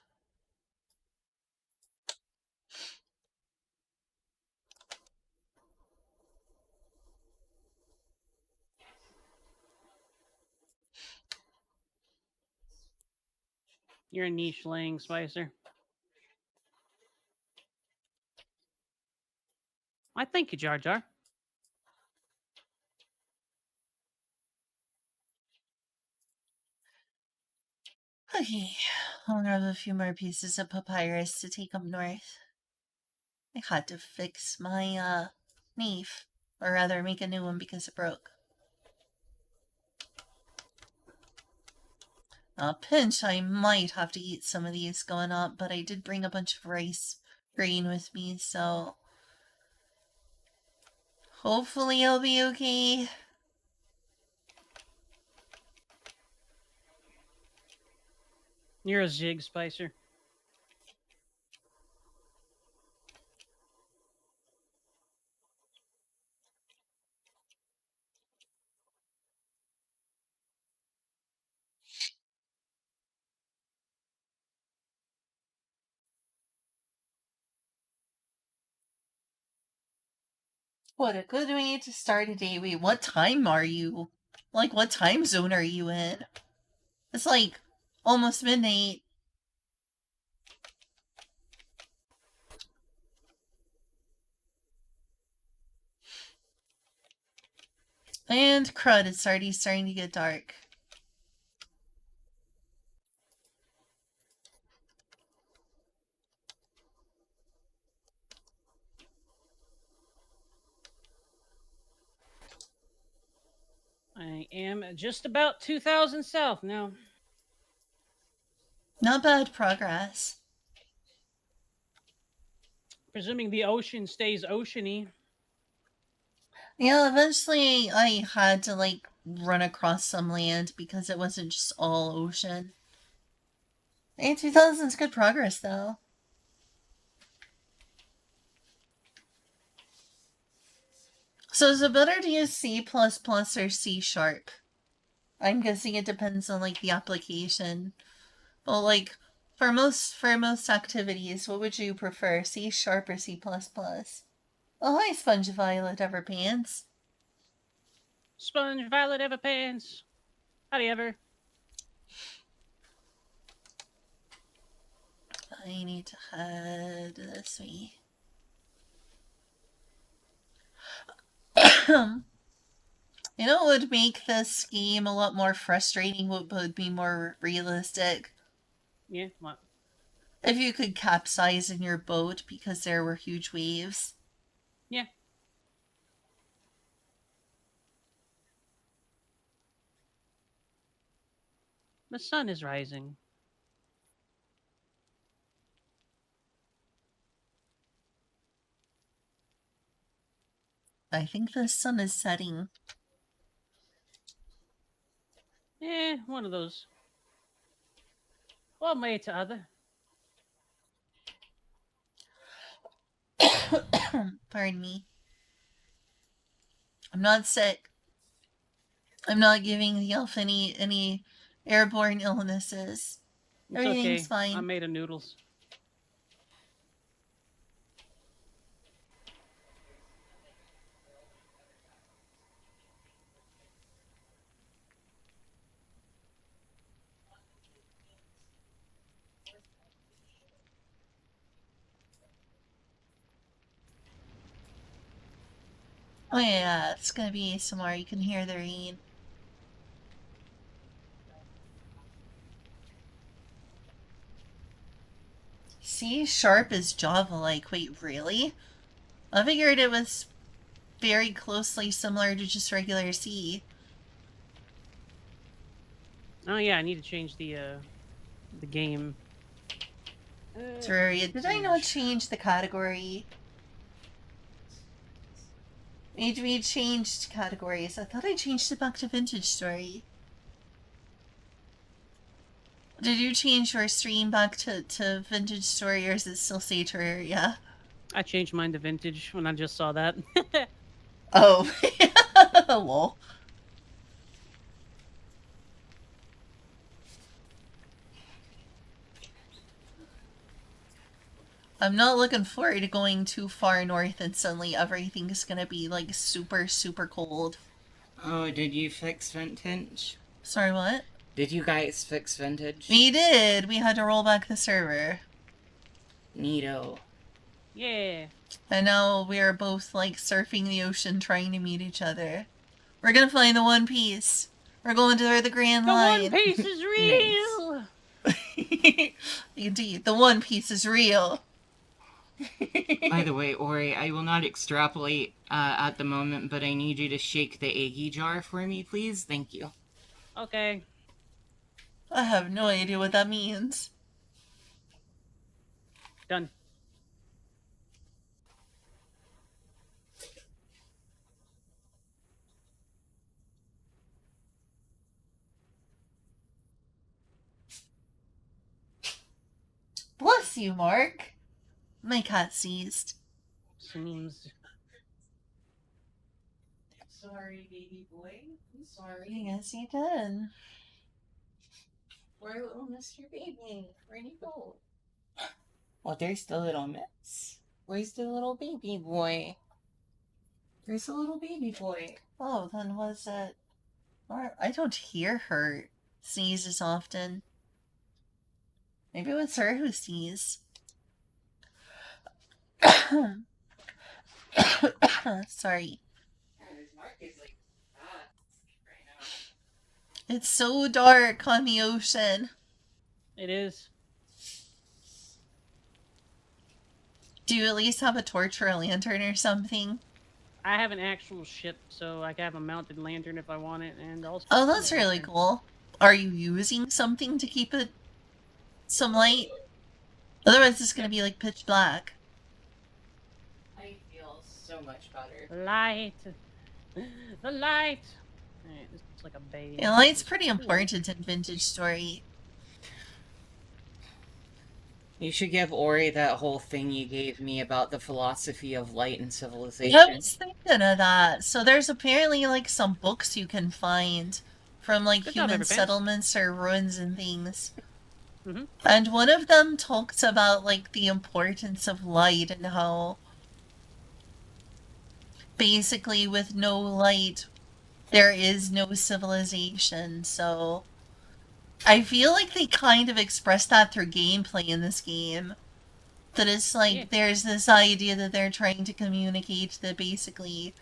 You're a niche laying, Spicer. I thank you, Jar Jar. Okay, I'll grab a few more pieces of papyrus to take up north. I had to fix my, knife. Or rather, make a new one because it broke. Pinch, I might have to eat some of these going up, but I did bring a bunch of rice grain with me, so hopefully I'll be okay. You're a zig, Spicer. What a good way to start a day. Wait, what time are you? Like, what time zone are you in? It's like almost midnight. And crud, it's already starting to get dark. I am just about 2,000 south now. Not bad progress. Presuming the ocean stays oceany. Yeah, eventually I had to, like, run across some land because it wasn't just all ocean. Hey, 2000's good progress, though. So is it better to use C++ or C sharp? I'm guessing it depends on, like, the application. Well, like, for most activities, what would you prefer, C sharp or C++? Oh, hi, Sponge Violet Everpants. Sponge Violet Everpants. Howdy ever. I need to head this way. You know what would make this game a lot more frustrating, what would be more realistic? Yeah, what? If you could capsize in your boat because there were huge waves. Yeah. The sun is rising. I think the sun is setting. One of those. One way to other. Pardon me. I'm not sick. I'm not giving the elf any airborne illnesses. It's Everything's okay. I fine. made a noodles. Oh yeah, it's gonna be ASMR. You can hear the rain. C sharp is Java-like. Wait, really? I figured it was very closely similar to just regular C. Oh yeah, I need to change the game. Terraria. Did I not Vintage. change the category? Maybe we changed categories. I thought I changed it back to Vintage Story. Did you change your stream back to Vintage Story, or is it still say Terraria? I changed mine to vintage when I just saw that. Oh. Lol. I'm not looking forward to going too far north and suddenly everything's gonna be like super, super cold. Oh, did you fix vintage? Sorry, what? Did you guys fix vintage? We did! We had to roll back the server. Neato. Yeah. And now we are both like surfing the ocean trying to meet each other. We're gonna find the One Piece. We're going to the Grand The Line. One Piece is real. Indeed, the One Piece is real. By the way, Ori, I will not extrapolate at the moment, but I need you to shake the eggy jar for me, please. Thank you. Okay. I have no idea what that means. Done. Bless you, Mark. My cat seized. Seems. Sorry, baby boy. I'm sorry. Yes, he did. Where little Mr. Baby? Where'd he go? Well, there's the little miss. Where's the little baby boy? There's the little baby boy. Oh, then was it... I don't hear her sneeze as often. Maybe it was her who sneezed. Sorry. It's so dark on the ocean. It is. Do you at least have a torch or a lantern or something? I have an actual ship, so I can have a mounted lantern if I want it, and also. Oh, that's really cool. Are you using something to keep it some light? Otherwise, it's gonna be like pitch black. I feel so much better. Light. The light. Alright, this looks like a bay. Yeah, light's pretty important in Vintage Story. You should give Ori that whole thing you gave me about the philosophy of light and civilization. Yeah, I was thinking of that. So there's apparently like some books you can find from like Good job, human Everpants. settlements or ruins and things. Mm-hmm. And one of them talks about like the importance of light and how basically with no light there is no civilization. So I feel like they kind of express that through gameplay in this game. That it's like there's this idea that they're trying to communicate that basically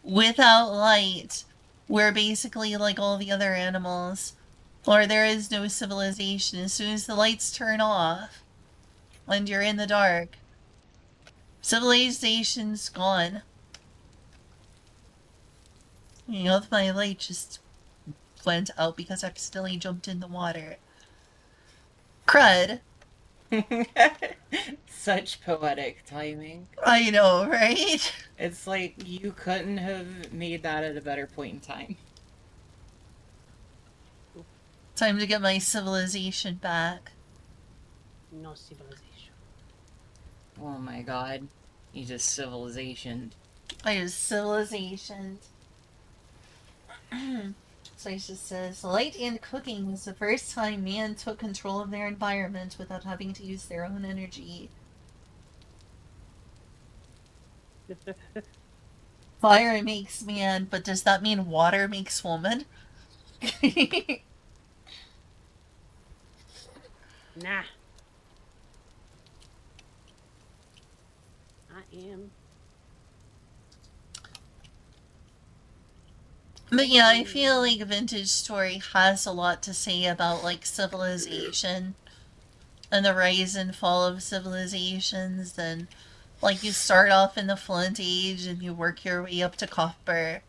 without light we're basically like all the other animals, or there is no civilization. As soon as the lights turn off and you're in the dark, civilization's gone. You know, if my light just went out because I accidentally jumped in the water. Crud. Such poetic timing. I know, right? It's like you couldn't have made that at a better point in time. Time to get my civilization back. No civilization. Oh my god. You just civilization. I just civilization. So it just says, light and cooking was the first time man took control of their environment without having to use their own energy. Fire makes man, but does that mean water makes woman? Nah. I am. But yeah, I feel like Vintage Story has a lot to say about like civilization and the rise and fall of civilizations. And like you start off in the Flint Age and you work your way up to Copper.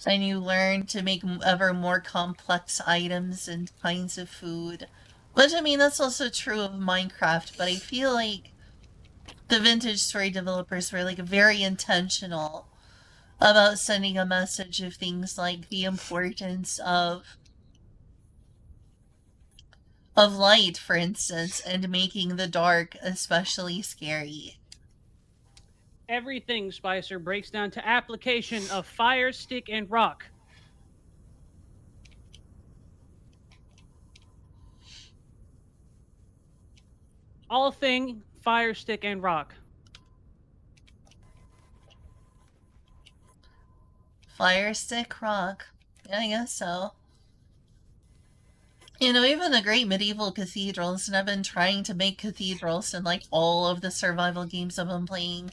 And you learn to make ever more complex items and kinds of food. Which, I mean, that's also true of Minecraft, but I feel like the Vintage Story developers were like very intentional about sending a message of things like the importance of light, for instance, and making the dark especially scary. Everything, Spicer, breaks down to application of fire, stick, and rock. All thing, fire, stick, and rock. Fire stick rock. Yeah, I guess so. You know, even the great medieval cathedrals, and I've been trying to make cathedrals in like all of the survival games I've been playing,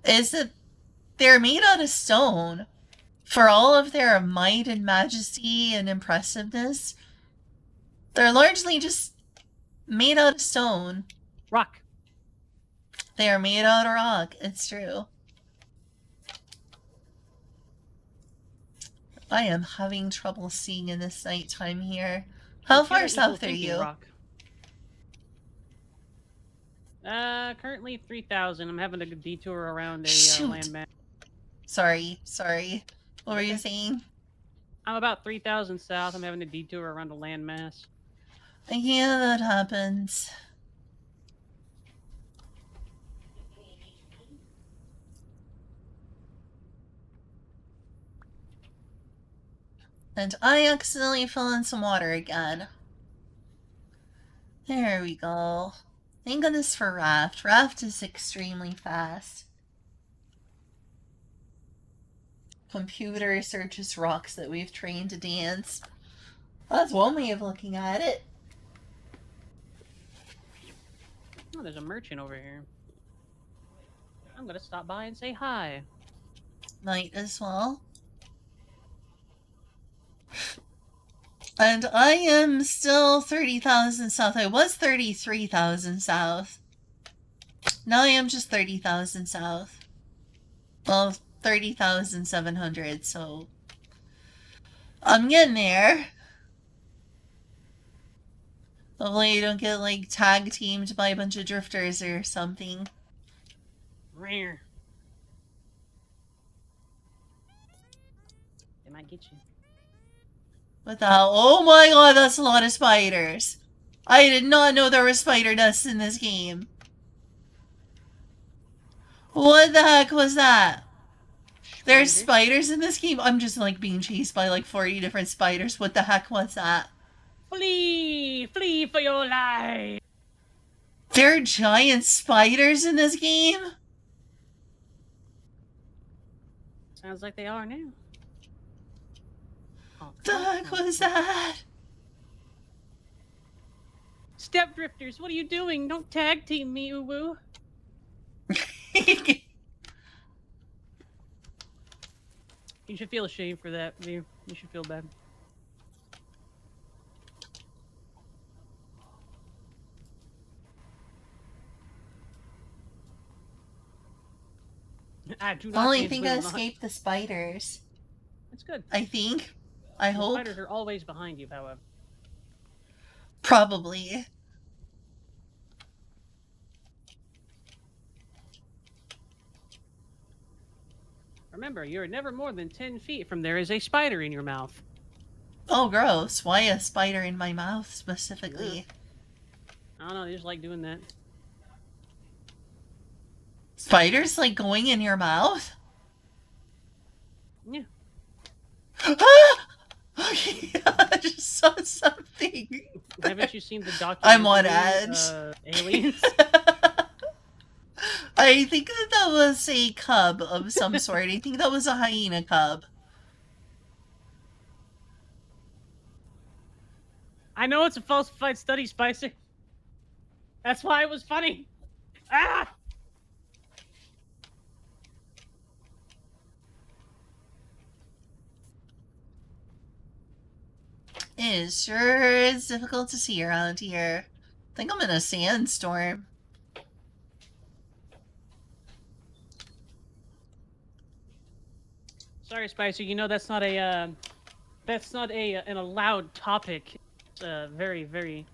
is that they're made out of stone. For all of their might and majesty and impressiveness, they're largely just made out of stone. Rock. They are made out of rock, it's true. I am having trouble seeing in this nighttime here. How far south are you? Rock. Currently 3,000. I'm having a detour around a landmass. Sorry. What were you saying? I'm about 3,000 south. I'm having a detour around a landmass. Yeah, that happens. And I accidentally fell in some water again. There we go. Thank goodness for Raft. Raft is extremely fast. Computers are just rocks that we've trained to dance. That's one way of looking at it. Oh, there's a merchant over here. I'm gonna stop by and say hi. Might as well. And I am still 30,000 south. I was 33,000 south. Now I am just 30,000 south. Well, 30,700, so I'm getting there. Hopefully you don't get, like, tag teamed by a bunch of drifters or something. Rare. They might get you. What the hell? Oh my god, that's a lot of spiders. I did not know there were spider nests in this game. What the heck was that? There's spiders in this game? I'm just, like, being chased by, like, 40 different spiders. What the heck was that? Flee! Flee for your life! There are giant spiders in this game? Sounds like they are now. The heck was that? Step drifters, what are you doing? Don't tag team me, Uwu. You should feel ashamed for that, you should feel bad. I do not. Well, I think I escaped the spiders. That's good. I think. I hope. Spiders are always behind you, however. Probably. Remember, you're never more than 10 feet from there is a spider in your mouth. Oh, gross. Why a spider in my mouth, specifically? I don't know, they just like doing that. Spiders, like, going in your mouth? Yeah. I just saw something. Haven't you seen the documentary? I'm on edge. Aliens? I think that was a cub of some sort. I think that was a hyena cub. I know it's a falsified study, Spicer. That's why it was funny. Ah! It sure is difficult to see around here. I think I'm in a sandstorm. Sorry, Spicer. You know that's not a an allowed topic. It's a very very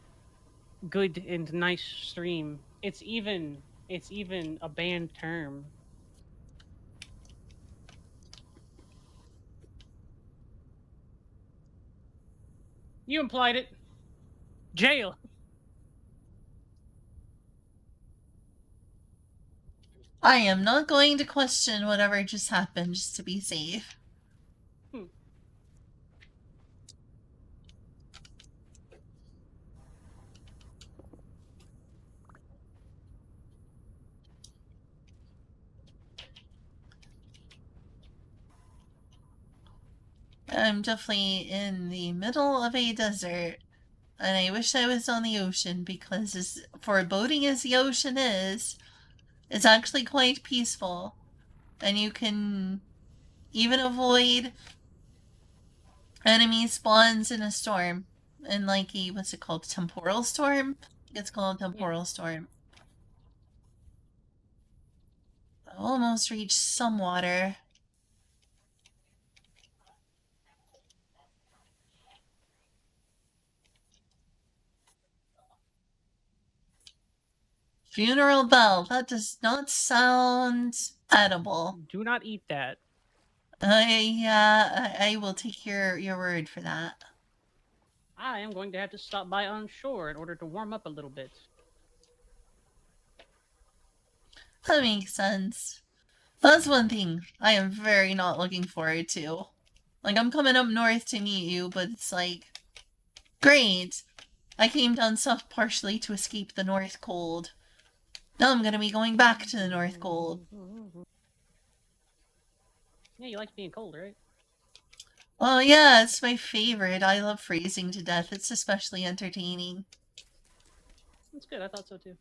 good and nice stream. It's even a banned term. You implied it. Jail. I am not going to question whatever just happened just to be safe. Hmm. I'm definitely in the middle of a desert, and I wish I was on the ocean because, as foreboding as the ocean is, it's actually quite peaceful, and you can even avoid enemy spawns in a storm. In like a what's it called? Temporal storm? It's called Yeah. temporal storm. I almost reached some water. Funeral bell. That does not sound edible. Do not eat that. I will take your word for that. I am going to have to stop by on shore in order to warm up a little bit. That makes sense. That's one thing I am very not looking forward to. Like, I'm coming up north to meet you, but it's like, great. I came down south partially to escape the North Cold. Now I'm gonna be going back to the North Cold. Yeah, you like being cold, right? Well, yeah, it's my favorite. I love freezing to death. It's especially entertaining. That's good. I thought so too.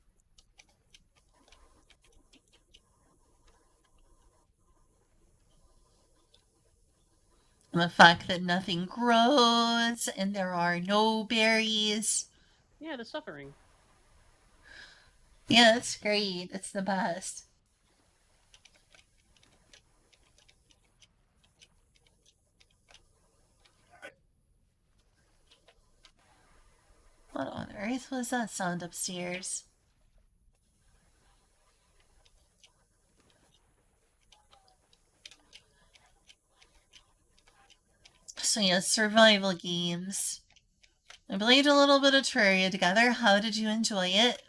And the fact that nothing grows and there are no berries. Yeah, the suffering. Yeah, it's great. It's the best. What on earth was that sound upstairs? So yeah, survival games. I played a little bit of Terraria together. How did you enjoy it?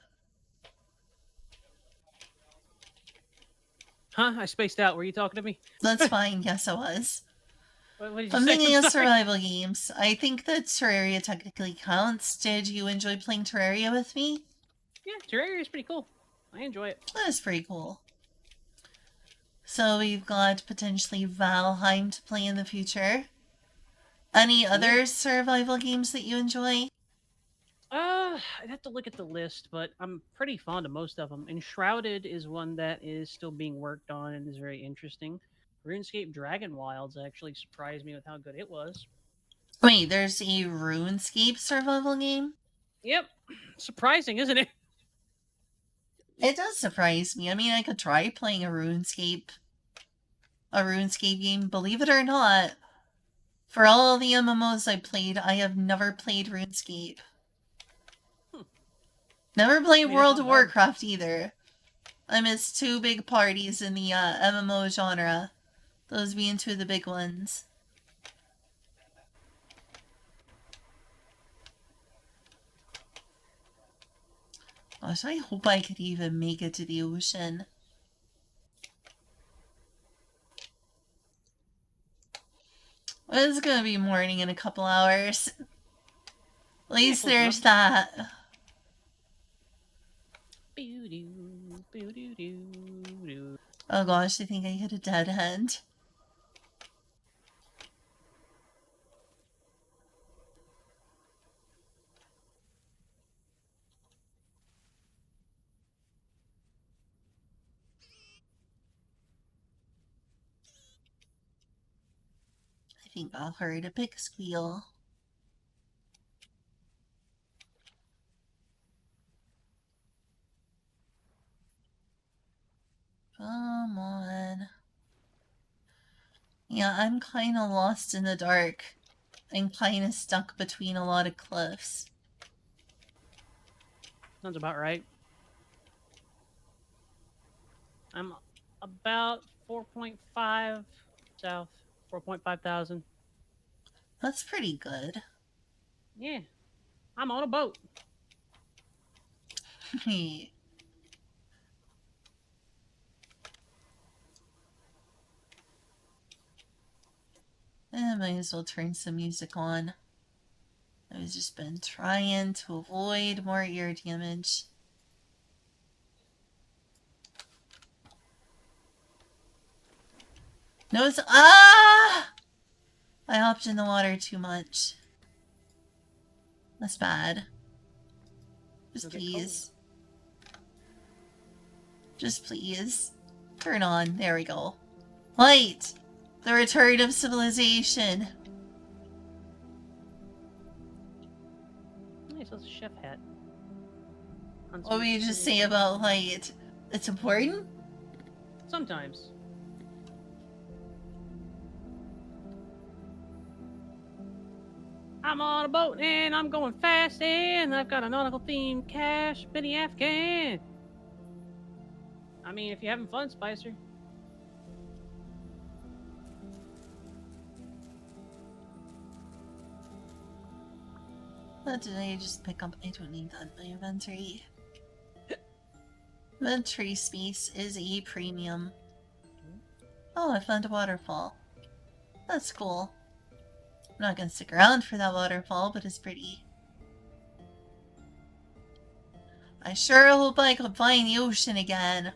Huh? I spaced out. Were you talking to me? That's fine. Yes, I was. What did you I'm say? thinking I'm of sorry. survival games. I think that Terraria technically counts. Did you enjoy playing Terraria with me? Yeah, Terraria is pretty cool. I enjoy it. That is pretty cool. So we've got potentially Valheim to play in the future. Any other survival games that you enjoy? I'd have to look at the list, but I'm pretty fond of most of them. Enshrouded is one that is still being worked on and is very interesting. RuneScape Dragon Wilds actually surprised me with how good it was. Wait, there's a RuneScape survival game? Yep, surprising, isn't it? It does surprise me. I mean, I could try playing a RuneScape game. Believe it or not, for all the MMOs I played, I have never played RuneScape. Hmm. Never played I mean, it's World not of bad. Warcraft either. I missed two big parties in the MMO genre. Those being two of the big ones. Gosh, I hope I could even make it to the ocean. It's gonna be morning in a couple hours. At least Close enough. there's that. Oh gosh, I think I hit a dead end. I think I heard a pig squeal. Yeah, I'm kind of lost in the dark. I'm kind of stuck between a lot of cliffs. Sounds about right. I'm about 4.5 south, 4.5 thousand. That's pretty good. Yeah, I'm on a boat. Hey. I might as well turn some music on. I've just been trying to avoid more ear damage. No, it's... Ah! I hopped in the water too much. That's bad. Just You'll get cold. please. Just please. Turn on. There we go. Light! The return of civilization. Nice, that's a chef hat. What would you just say about light? It's important? Sometimes. I'm on a boat and I'm going fast and I've got a nautical themed cash mini Afghan. I mean, if you're having fun, Spicer. What did I just pick up? I don't need that in my inventory. Inventory space is a premium. Oh, I found a waterfall. That's cool. I'm not gonna stick around for that waterfall, but it's pretty. I sure hope I could find the ocean again.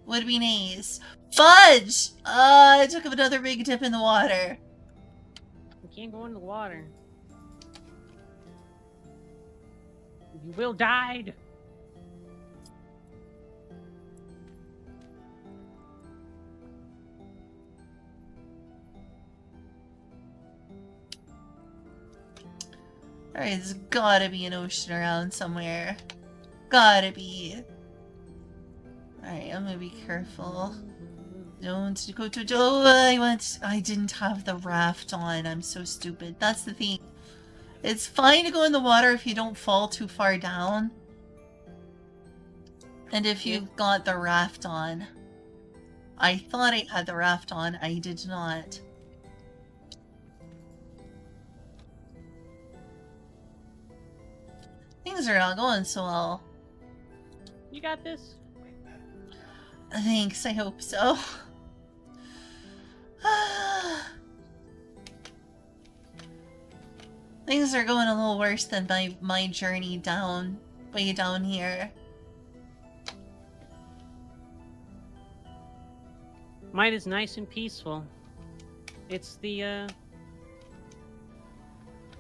Would be nice. Fudge! I took another big dip in the water. You can't go in the water. You will die. Alright, there's gotta be an ocean around somewhere. Gotta be. Alright, I'm gonna be careful. Don't go to I didn't have the raft on. I'm so stupid. That's the thing. It's fine to go in the water if you don't fall too far down. And if you've got the raft on. I thought I had the raft on. I did not. Things are not going so well. You got this? Thanks, I hope so. Things are going a little worse than my journey down, way down here. Mine is nice and peaceful. It's the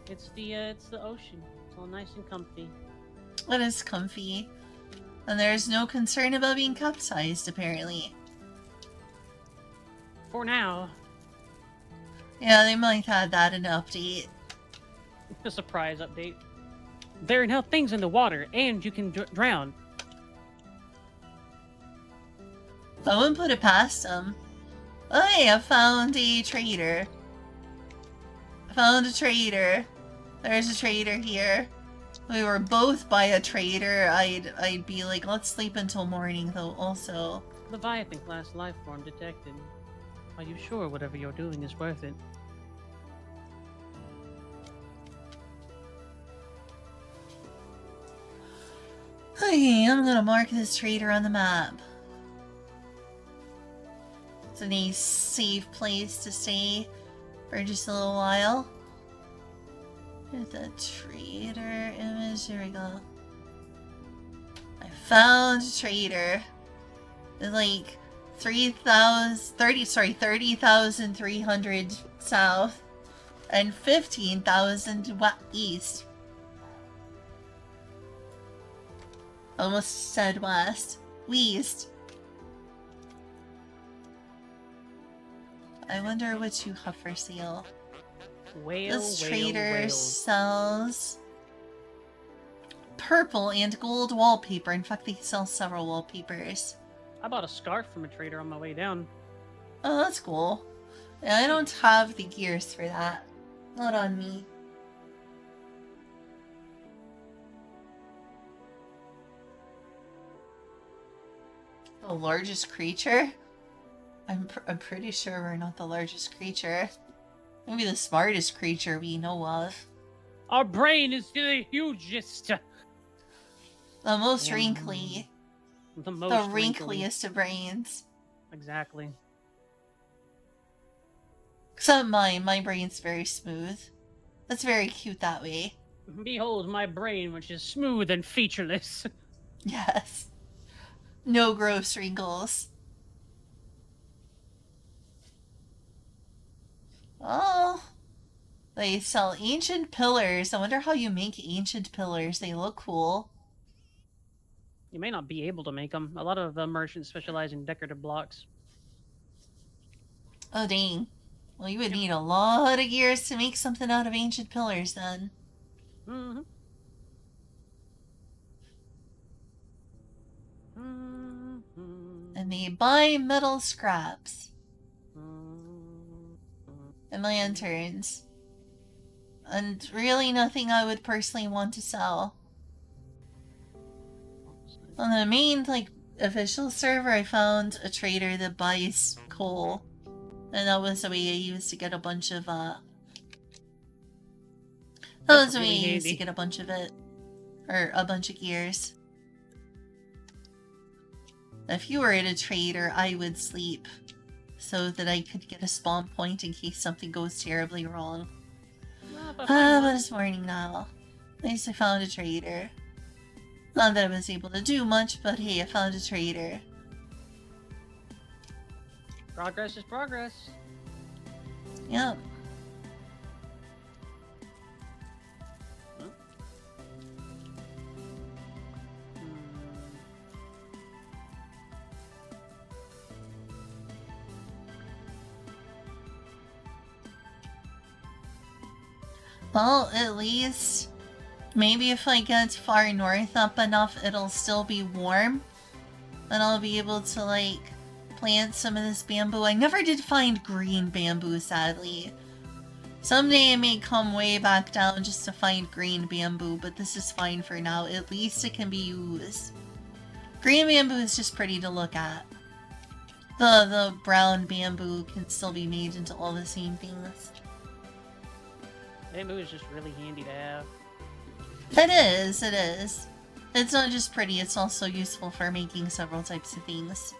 ocean. It's all nice and comfy. It is comfy. And there's no concern about being capsized, apparently. For now. Yeah, they might have that in an update. A surprise update. There are now things in the water, and you can drown. I wouldn't put it past them. Oh hey, I found a trader. I found a trader. There's a trader here. If we were both by a trader, I'd be like, let's sleep until morning though also. Leviathan class life form detected. Are you sure whatever you're doing is worth it? Okay, I'm gonna mark this trader on the map. It's a nice, safe place to stay for just a little while. Here's the trader image. Here we go. I found a trader. It's like 30,300 south and 15,000 east. Almost said west. West. I wonder what you have for sale. This trader sells purple and gold wallpaper. In fact, they sell several wallpapers. I bought a scarf from a trader on my way down. Oh, that's cool. I don't have the gears for that. Not on me. The largest creature? I'm pretty sure we're not the largest creature. Maybe the smartest creature we know of. Our brain is the hugest. The most wrinkly. The most wrinkliest of brains. Exactly. Except mine. My brain's very smooth. That's very cute that way. Behold my brain, which is smooth and featureless. Yes. No gross wrinkles. Oh. They sell ancient pillars. I wonder how you make ancient pillars. They look cool. You may not be able to make them. A lot of merchants specialize in decorative blocks. Oh, dang. Well, you would need a lot of gears to make something out of ancient pillars, then. Mm-hmm. And they buy metal scraps. And lanterns. And really nothing I would personally want to sell. On the main, official server, I found a trader that buys coal. And that was the way I used to get a bunch of, That was the way I used to get a bunch of it. Or a bunch of gears. If you were in a trader, I would sleep. So that I could get a spawn point in case something goes terribly wrong. But it's morning now. At least I found a trader. Not that I was able to do much, but hey, I found a trader. Progress is progress. Yep. Well, at least maybe if I get far north up enough, it'll still be warm. And I'll be able to, plant some of this bamboo. I never did find green bamboo, sadly. Someday I may come way back down just to find green bamboo, but this is fine for now. At least it can be used. Green bamboo is just pretty to look at. The brown bamboo can still be made into all the same things. Bamboo is just really handy to have. It is, it is. It's not just pretty, it's also useful for making several types of things.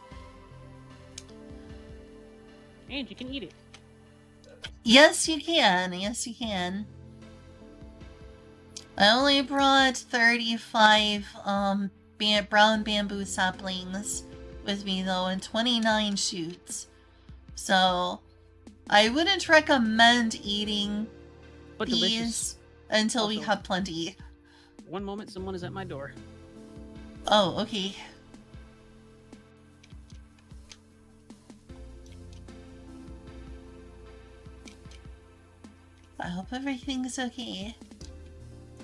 And you can eat it. Yes, you can. Yes, you can. I only brought 35 brown bamboo saplings with me, though, and 29 shoots. So, I wouldn't recommend eating these until we have plenty. One moment, someone is at my door. Oh, okay. I hope everything's okay.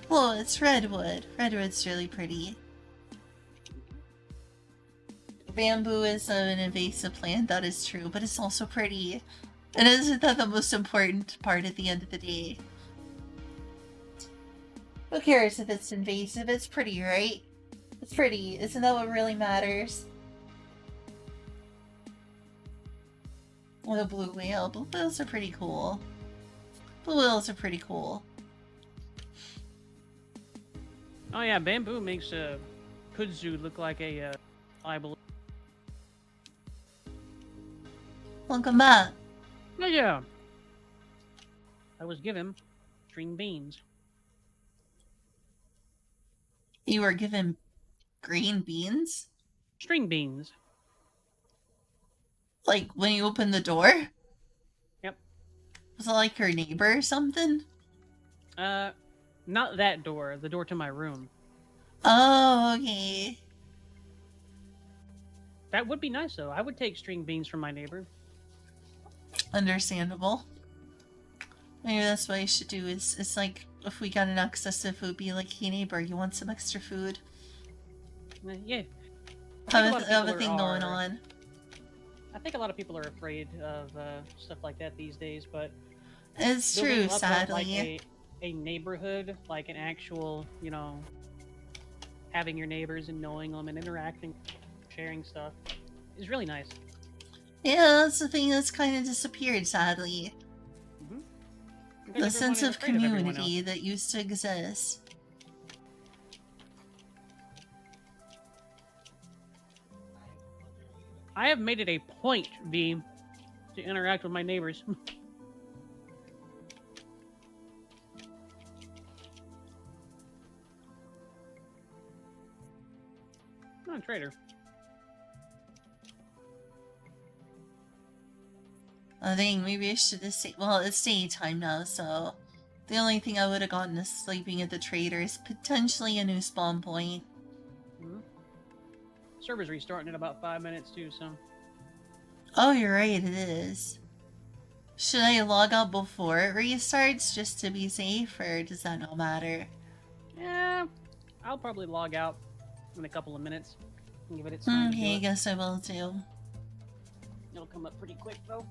Oh, it's redwood. Redwood's really pretty. Bamboo is an invasive plant, that is true, but it's also pretty. And isn't that the most important part at the end of the day? Who cares if it's invasive? It's pretty, right? It's pretty. Isn't that what really matters? Oh, the blue whale. Blue whales are pretty cool. Blue whales are pretty cool. Oh yeah, bamboo makes a kudzu look like a Bible. Welcome back. Oh yeah. I was given string beans. You were given green beans? String beans. Like when you opened the door? Yep. Was it like your neighbor or something? Not that door. The door to my room. Oh, okay. That would be nice, though. I would take string beans from my neighbor. Understandable. Maybe that's what I should do is, it's like, if we got an excess of food, be like, hey neighbor, you want some extra food? Yeah. Have a thing going on. I think a lot of people are afraid of stuff like that these days, but It's building true, up like sadly. a neighborhood, like an actual, you know, having your neighbors and knowing them and interacting, sharing stuff is really nice. Yeah, that's the thing that's kind of disappeared, sadly. Mm-hmm. Because The everyone sense is of afraid of everyone else. community that used to exist. I have made it a point, V, to interact with my neighbors. I'm a traitor. I think maybe I should have stayed. Well, it's daytime now, so the only thing I would have gotten is sleeping at the trader is potentially a new spawn point. Mm-hmm. Server's restarting in about 5 minutes too, so Oh, you're right, it is. Should I log out before it restarts just to be safe, or does that not matter? yeah, I'll probably log out in a couple of minutes and give it its time to do Okay, I it. guess I will too. It'll come up pretty quick though.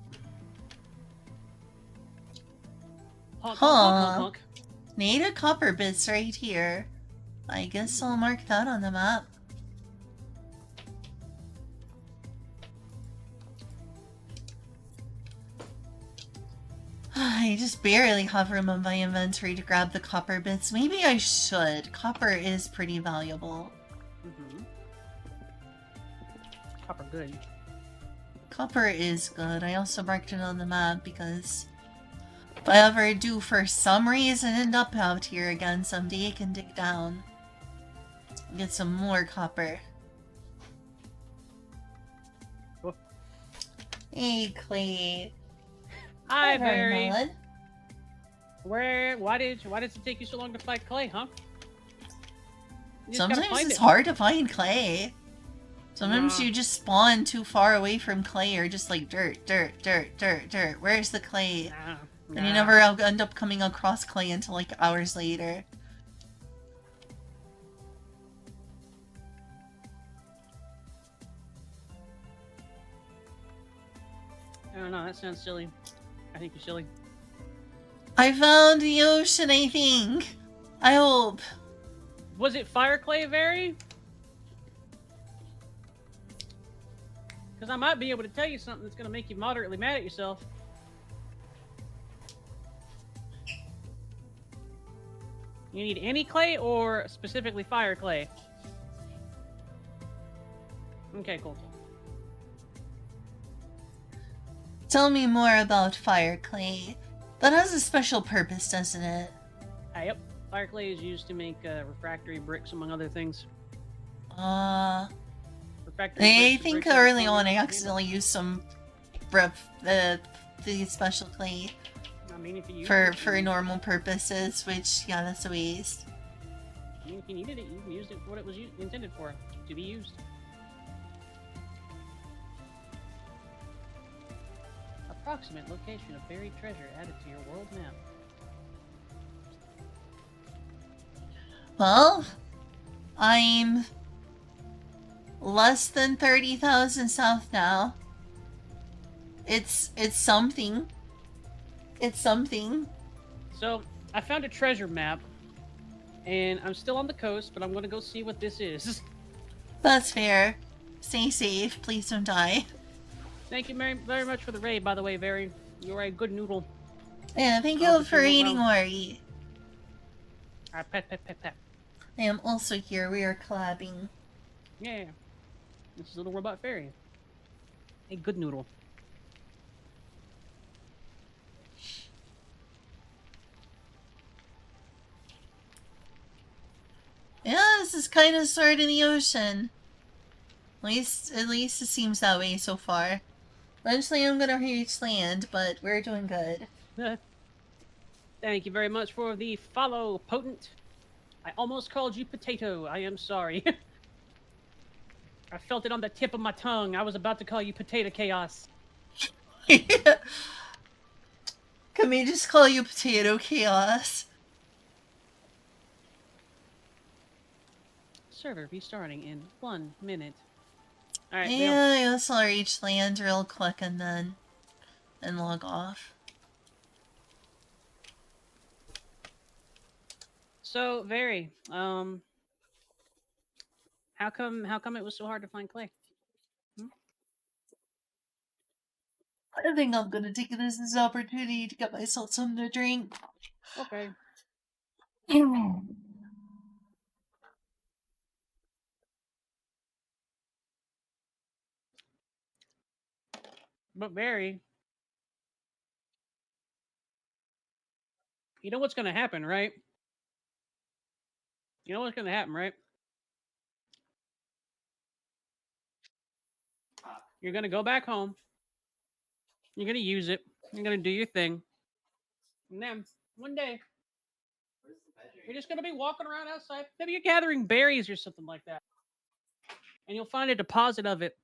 Honk, honk, honk, honk, Huh. honk. Native copper bits right here. I guess I'll mark that on the map. I just barely have room on my inventory to grab the copper bits. Maybe I should. Copper is pretty valuable. Mm-hmm. Copper good. Copper is good. I also marked it on the map because if I ever do for some reason end up out here again someday, I can dig down and get some more copper. Oh. Hey, Clay. Hi, Barry. Melon. Why did it take you so long to find Clay, huh? You just gotta Sometimes find it's it. hard to find clay. Sometimes Nah. you just spawn too far away from clay or just like dirt, dirt, dirt, dirt, dirt. Where's the clay? Nah. And you never end up coming across clay until like hours later. I don't know. That sounds silly. I think you're silly. I found the ocean, I think. I hope. Was it fire clay, Barry? Because I might be able to tell you something that's gonna make you moderately mad at yourself. You need any clay or specifically fire clay? Okay, cool. Tell me more about fire clay. That has a special purpose, doesn't it? Yep. Fire clay is used to make refractory bricks, among other things. Refractory I bricks, think bricks early are on I formulated. accidentally used some the special clay I mean, if you use for it, normal purposes, which, yeah, that's a waste. I mean, if you needed it, you used it for what it was intended for, to be used. Approximate location of buried treasure added to your world map. Well, I'm less than 30,000 south now. It's something. It's something. So, I found a treasure map, and I'm still on the coast, but I'm gonna go see what this is. That's fair. Stay safe. Please don't die. Thank you very, very much for the raid, by the way, Very. You're a good noodle. Yeah, thank I hope you that for you eating, well. Ori. Alright, pet, pet, pet, pet. I am also here. We are collabing. Yeah. This is Little Robot Fairy. A good noodle. Yeah, this is kind of sort in the ocean. At least it seems that way so far. Eventually I'm gonna reach land, but we're doing good. Thank you very much for the follow, Potent. I almost called you Potato. I am sorry. I felt it on the tip of my tongue. I was about to call you Potato Chaos. Can we just call you Potato Chaos? Server restarting in 1 minute. Alright, deal. Yeah, I guess I'll reach land real quick and log off. So, Very, how come it was so hard to find clay? I think I'm gonna take this as an opportunity to get myself something to drink. Okay. But Very, you know what's gonna happen, right? You know what's gonna happen, right? You're gonna go back home. You're gonna use it. You're gonna do your thing. And then one day, you're just gonna be walking around outside. Maybe you're gathering berries or something like that. And you'll find a deposit of it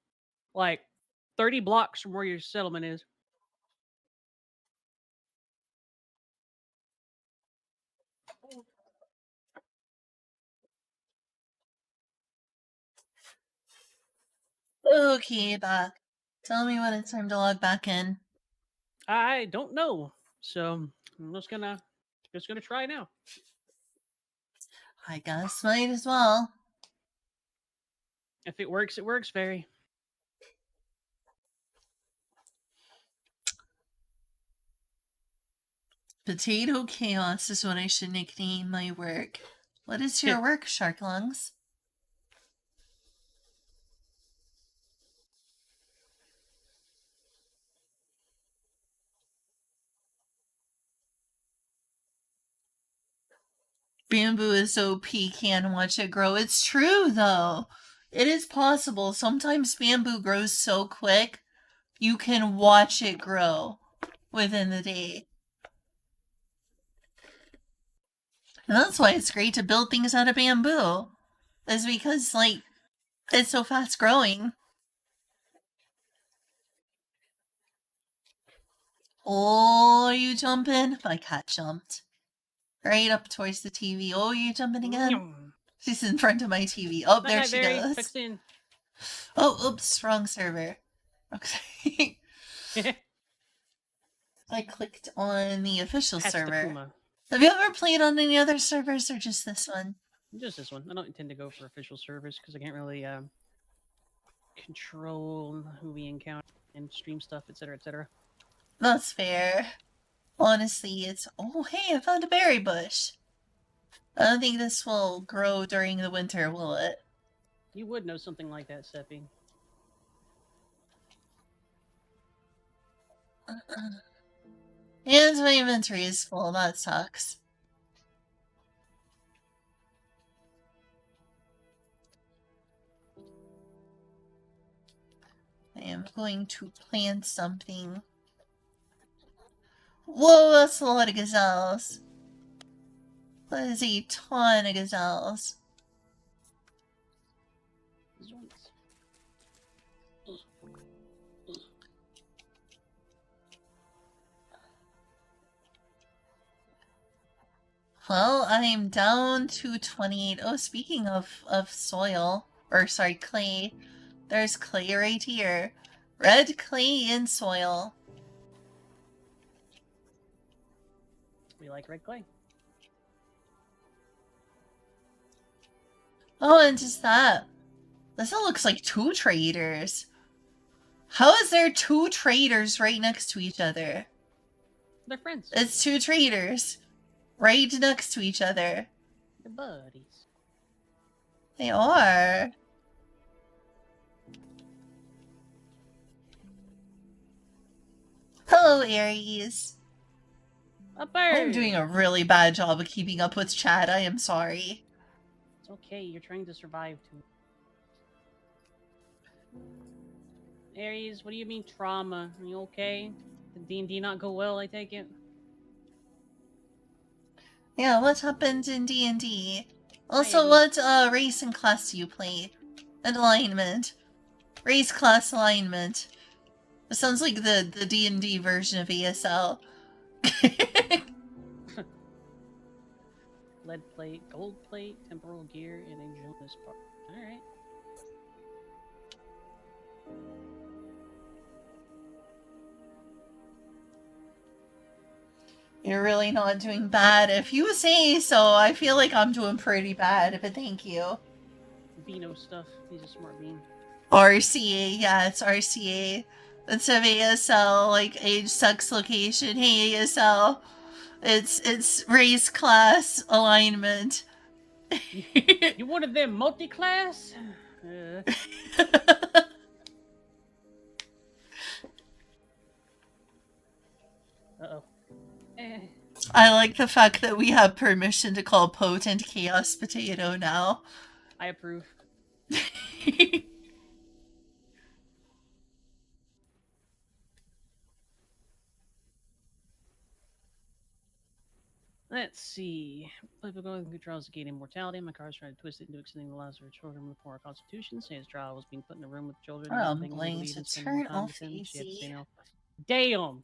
like 30 blocks from where your settlement is. Okay, back. Tell me when it's time to log back in. I don't know. So I'm just gonna try now. I guess might as well. If it works, it works, Very. Potato Chaos is what I should nickname my work. What is your work, Shark Lungs? Bamboo is OP, can watch it grow. It's true, though. It is possible. Sometimes bamboo grows so quick, you can watch it grow within the day. And that's why it's great to build things out of bamboo. Is because, like, it's so fast growing. Oh, are you jumping? My cat jumped. Right up towards the TV. Oh, are you jumping again? She's in front of my TV. Oh, there she goes. Fixing. Oh, oops, wrong server. Okay. I clicked on the official server. Have you ever played on any other servers or just this one? Just this one. I don't intend to go for official servers because I can't really control who we encounter and stream stuff, etc., etc. That's fair. Honestly, it's... Oh, hey, I found a berry bush. I don't think this will grow during the winter, will it? You would know something like that, Seppi. And my inventory is full. That sucks. I am going to plant something. Whoa, that's a lot of gazelles. That is a ton of gazelles. Well, I'm down to 28. Oh, speaking of soil, or sorry, clay, there's clay right here. Red clay in soil. We like red clay. Oh, and just that. This all looks like two traders. How is there two traders right next to each other? They're friends. It's two traders. Right next to each other. They're buddies. They are. Hello, Aries. A bird. I'm doing a really bad job of keeping up with chat. I am sorry. It's okay. You're trying to survive too. Aries, what do you mean trauma? Are you okay? Did D&D not go well, I take it? Yeah, what happened in D&D? Also, what race and class do you play? And alignment. Race, class, alignment. It sounds like the D&D version of ESL. Lead plate, gold plate, temporal gear, and a Jonas part. Alright. You're really not doing bad. If you say so, I feel like I'm doing pretty bad, but thank you. Beano stuff. He's a smart bean. RCA, yeah, it's RCA. Instead of ASL, like age, sex, location. Hey, ASL. It's race, class, alignment. You wanted them multi-class? Uh-oh. I like the fact that we have permission to call Potent Chaos Potato now. I approve. Let's see. People going through trials to gain immortality. My car's trying to twist it into extending the lives of our children with poor constitution. Say his trial was being put in a room with children. I'm Nothing going believe to in spending more turn time with off them. She had to say easy. no. Damn!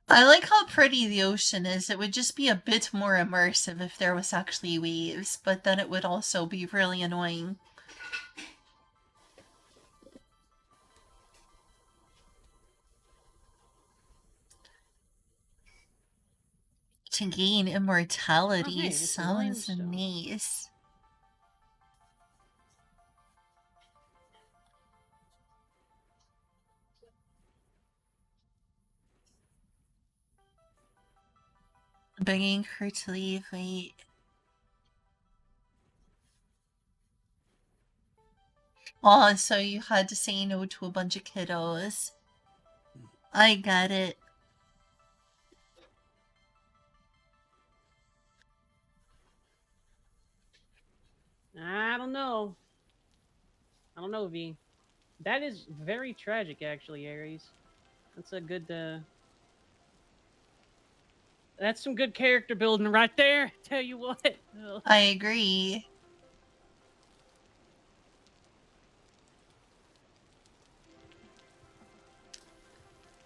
I like how pretty the ocean is. It would just be a bit more immersive if there was actually waves, but then it would also be really annoying. To gain immortality Oh, hey, it's sounds limestone. nice. Begging her to leave, wait. Oh, so you had to say no to a bunch of kiddos. I get it. I don't know. I don't know, V. That is very tragic, actually, Aries. That's a good, That's some good character building right there. Tell you what. Ugh. I agree.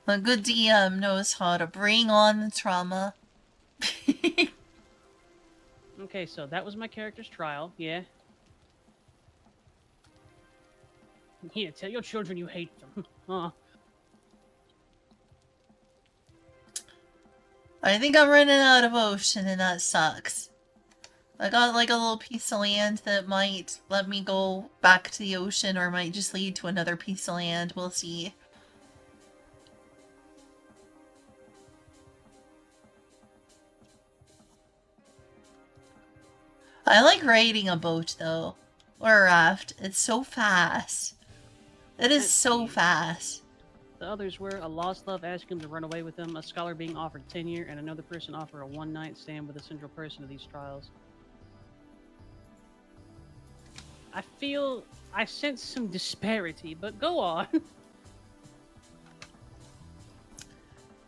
A good DM knows how to bring on the trauma. Okay, so that was my character's trial, yeah. Yeah, tell your children you hate them. Huh. I think I'm running out of ocean and that sucks. I got like a little piece of land that might let me go back to the ocean or might just lead to another piece of land. We'll see. I like riding a boat though. Or a raft. It's so fast. It is Let's so see. fast. The others were a lost love asking him to run away with him, a scholar being offered tenure, and another person offered a one-night stand with a central person of these trials. I feel I sense some disparity, but go on.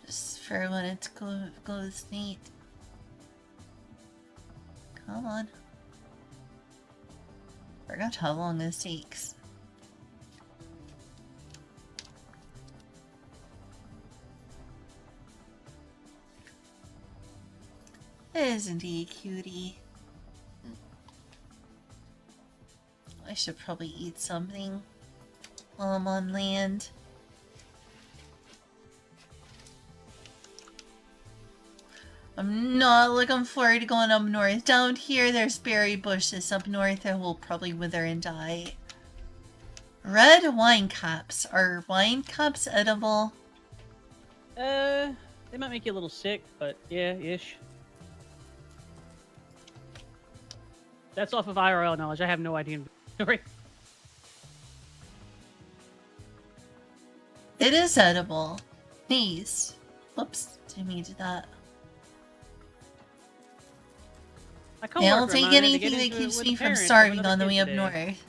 Just for when it goes neat. Come on. Forgot how long this takes. It is indeed a cutie. I should probably eat something while I'm on land. I'm not looking forward to going up north. Down here, there's berry bushes. Up north, I will probably wither and die. Red wine caps. Are wine caps edible? They might make you a little sick, but yeah, ish. That's off of IRL knowledge. I have no idea. Sorry. It is edible. Nice. Whoops, didn't mean to do that. Yeah, I'll take anything that keeps me from starving on the way up north.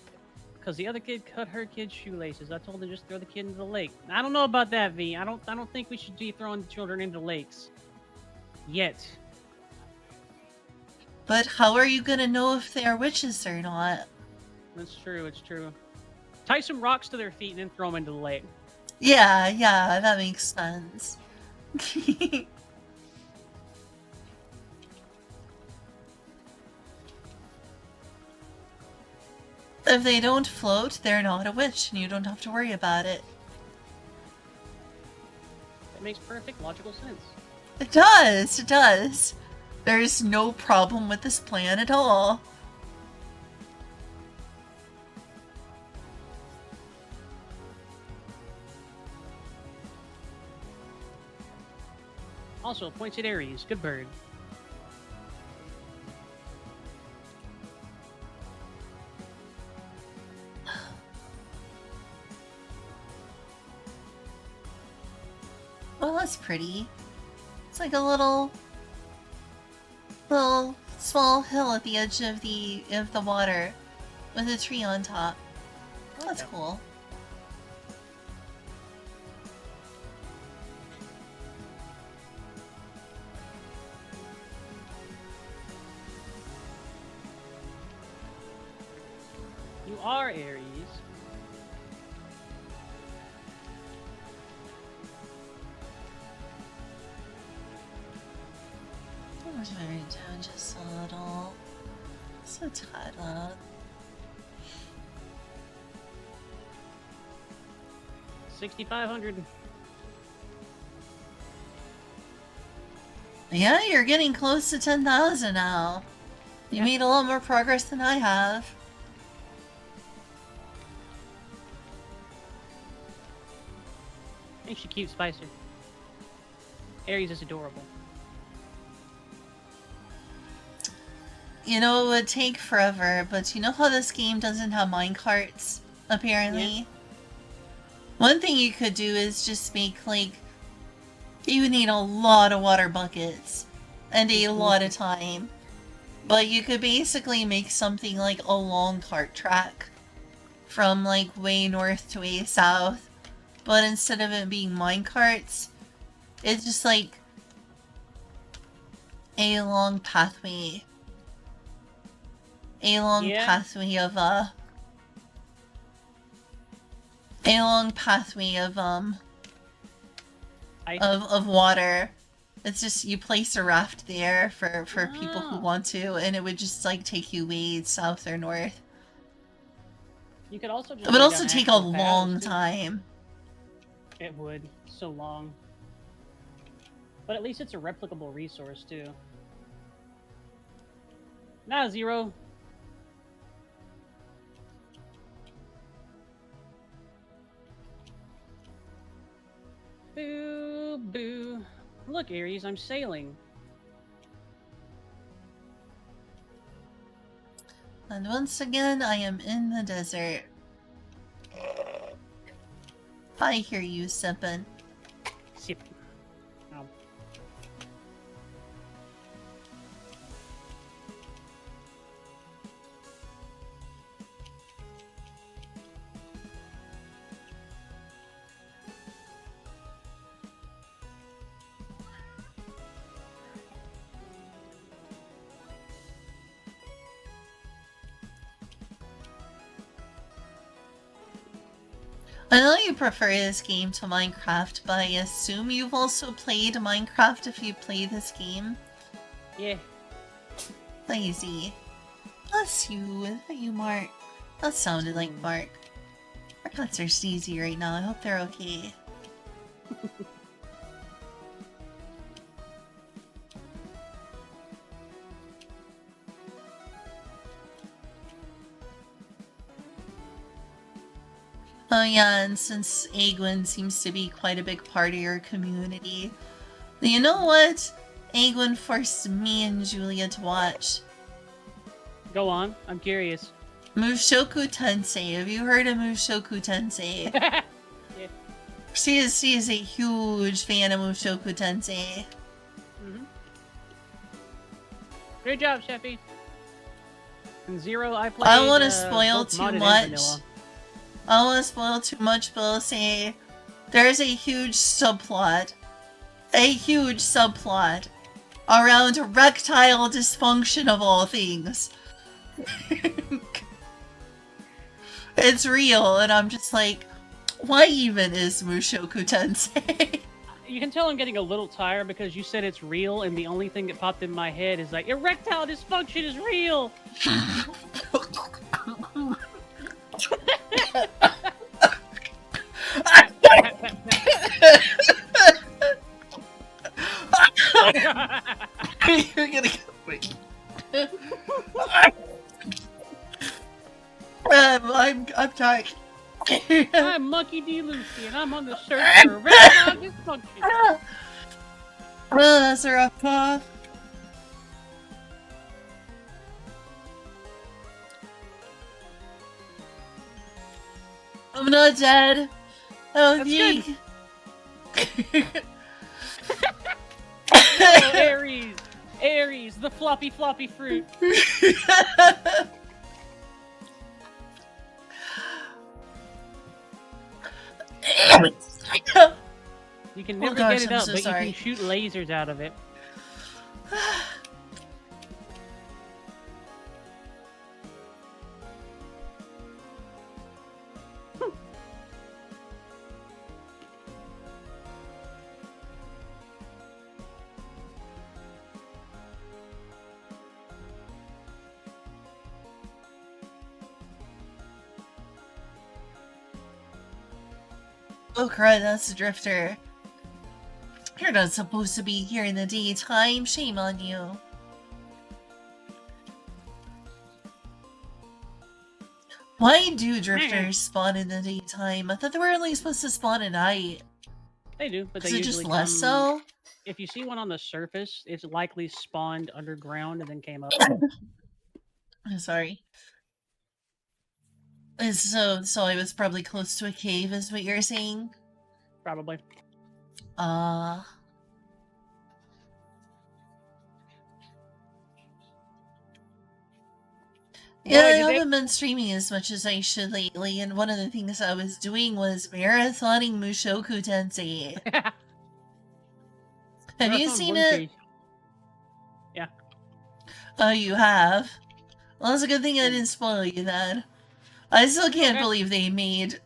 Because the other kid cut her kid's shoelaces. I told her just throw the kid into the lake. I don't know about that, V. I don't think we should be throwing children into lakes. Yet. But how are you gonna know if they are witches or not? That's true, it's true. Tie some rocks to their feet and then throw them into the lake. Yeah, that makes sense. If they don't float, they're not a witch, and you don't have to worry about it. That makes perfect logical sense. It does, it does. There's no problem with this plan at all. Also, pointed Aries. Good bird. Well, that's pretty. It's like a little small hill at the edge of the water with a tree on top. Well, that's cool. You are Aries. I'm just going down just a little. So tied up. 6,500. Yeah, you're getting close to 10,000 now. You made a lot more progress than I have. Makes you cute, Spicer. Aries is adorable. You know, it would take forever, but you know how this game doesn't have minecarts, apparently? Yeah. One thing you could do is just make, like, you would need a lot of water buckets and a lot of time. But you could basically make something like a long cart track from, like, way north to way south. But instead of it being minecarts, it's just, like, a long pathway. A long pathway of, a long pathway of water. It's just, you place a raft there for people who want to, and it would just, like, take you way south or north. You could also just It would lay also down take a actual long paths, too. time. It would. So long. But at least it's a replicable resource, too. Now, Zero. Boo, boo. Look, Aries, I'm sailing. And once again, I am in the desert. I hear you sipping. Sip. Oh. I know you prefer this game to Minecraft, but I assume you've also played Minecraft if you play this game. Yeah. Lazy. Bless you. Is that you, Mark? That sounded like Mark. Our cats are sneezy right now. I hope they're okay. Oh yeah, and since Agwin seems to be quite a big part of your community, you know what Agwin forced me and Julia to watch? Go on. I'm curious. Mushoku Tensei. Have you heard of Mushoku Tensei? Yeah. She is a huge fan of Mushoku Tensei. Great job, Sheffy. And Zero, I played. I don't want to spoil both too modded and much. vanilla. I don't want to spoil too much, but I'll say there's a huge subplot. A huge subplot around erectile dysfunction of all things. It's real, and I'm just like, why even is Mushoku Tensei? You can tell I'm getting a little tired because you said it's real, and the only thing that popped in my head is like, erectile dysfunction is real! Pat, pat, pat, pat. You're gonna get me. I'm tired. I'm Monkey D. Lucy, and I'm on the search for erectile dysfunction. That's a rough cough. I'm not dead. Oh, That's think. Oh, Aries! Aries, the floppy floppy fruit. You can never gosh, get it I'm up, so but sorry. you can shoot lasers out of it. Oh crud, that's a drifter. You're not supposed to be here in the daytime. Shame on you. Why do drifters spawn in the daytime? I thought they were only supposed to spawn at night. They do, but they Is it usually just less come. so? If you see one on the surface, it's likely spawned underground and then came up. I'm sorry. So I was probably close to a cave, is what you're saying? Probably. Yeah, Boy, I did they- haven't been streaming as much as I should lately, and one of the things I was doing was marathoning Mushoku Tensei. Have you Marathon seen One it? Piece. Yeah. Oh, you have? Well, that's a good thing I didn't spoil you then. I still can't Okay. believe they made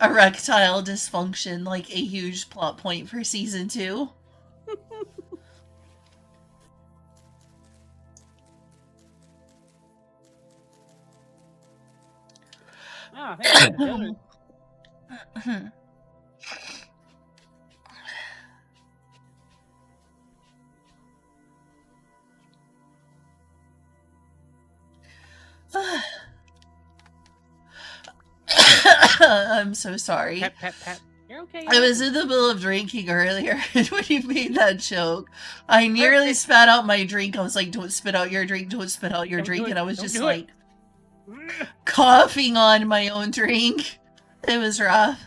erectile dysfunction like a huge plot point for season 2. Ah, hey, the other- I'm so sorry. Pat, pat, pat. You're okay. I was in the middle of drinking earlier, and when you made that joke, I nearly Perfect. spat out my drink. I was like, don't spit out your drink, don't spit out your Don't do drink, it, and I was don't just do it. like coughing on my own drink. It was rough.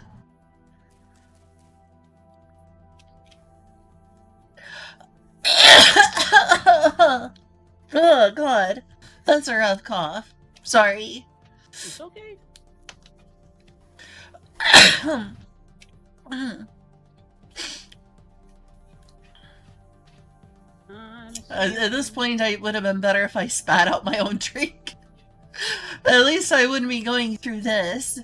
Oh god, that's a rough cough. Sorry. It's okay. At this point, it would have been better if I spat out my own drink. At least I wouldn't be going through this.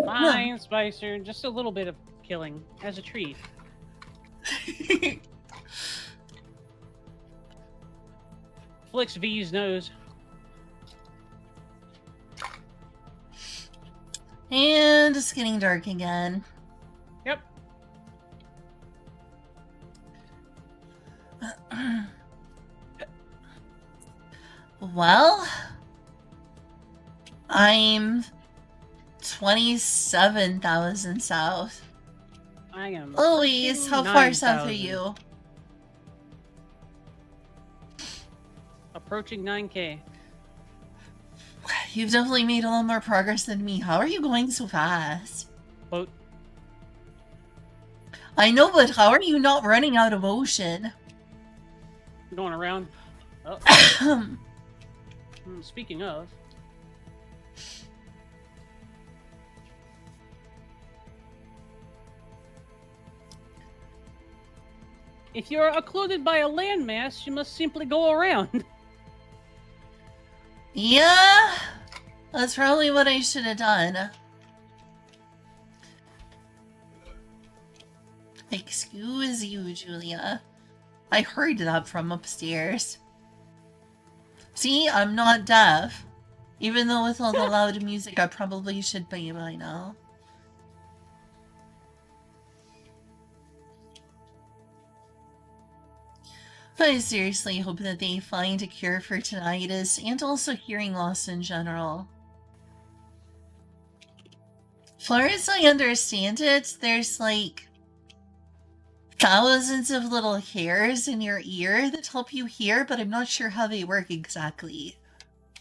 Fine, Spicer. Just a little bit of killing as a treat. Flicks V's nose. And it's getting dark again. Yep. Well, I'm 27,000 south. I am. Louise, how far south are you? Approaching 9K. You've definitely made a lot more progress than me. How are you going so fast? Boat. I know, but how are you not running out of ocean? Going around. Oh. Speaking of. If you are occluded by a landmass, you must simply go around. Yeah, that's probably what I should have done. Excuse you, Julia. I heard that from upstairs. See, I'm not deaf. Even though with all the loud music, I probably should be by now. But I seriously hope that they find a cure for tinnitus and also hearing loss in general. As far as I understand it, there's like thousands of little hairs in your ear that help you hear, but I'm not sure how they work exactly.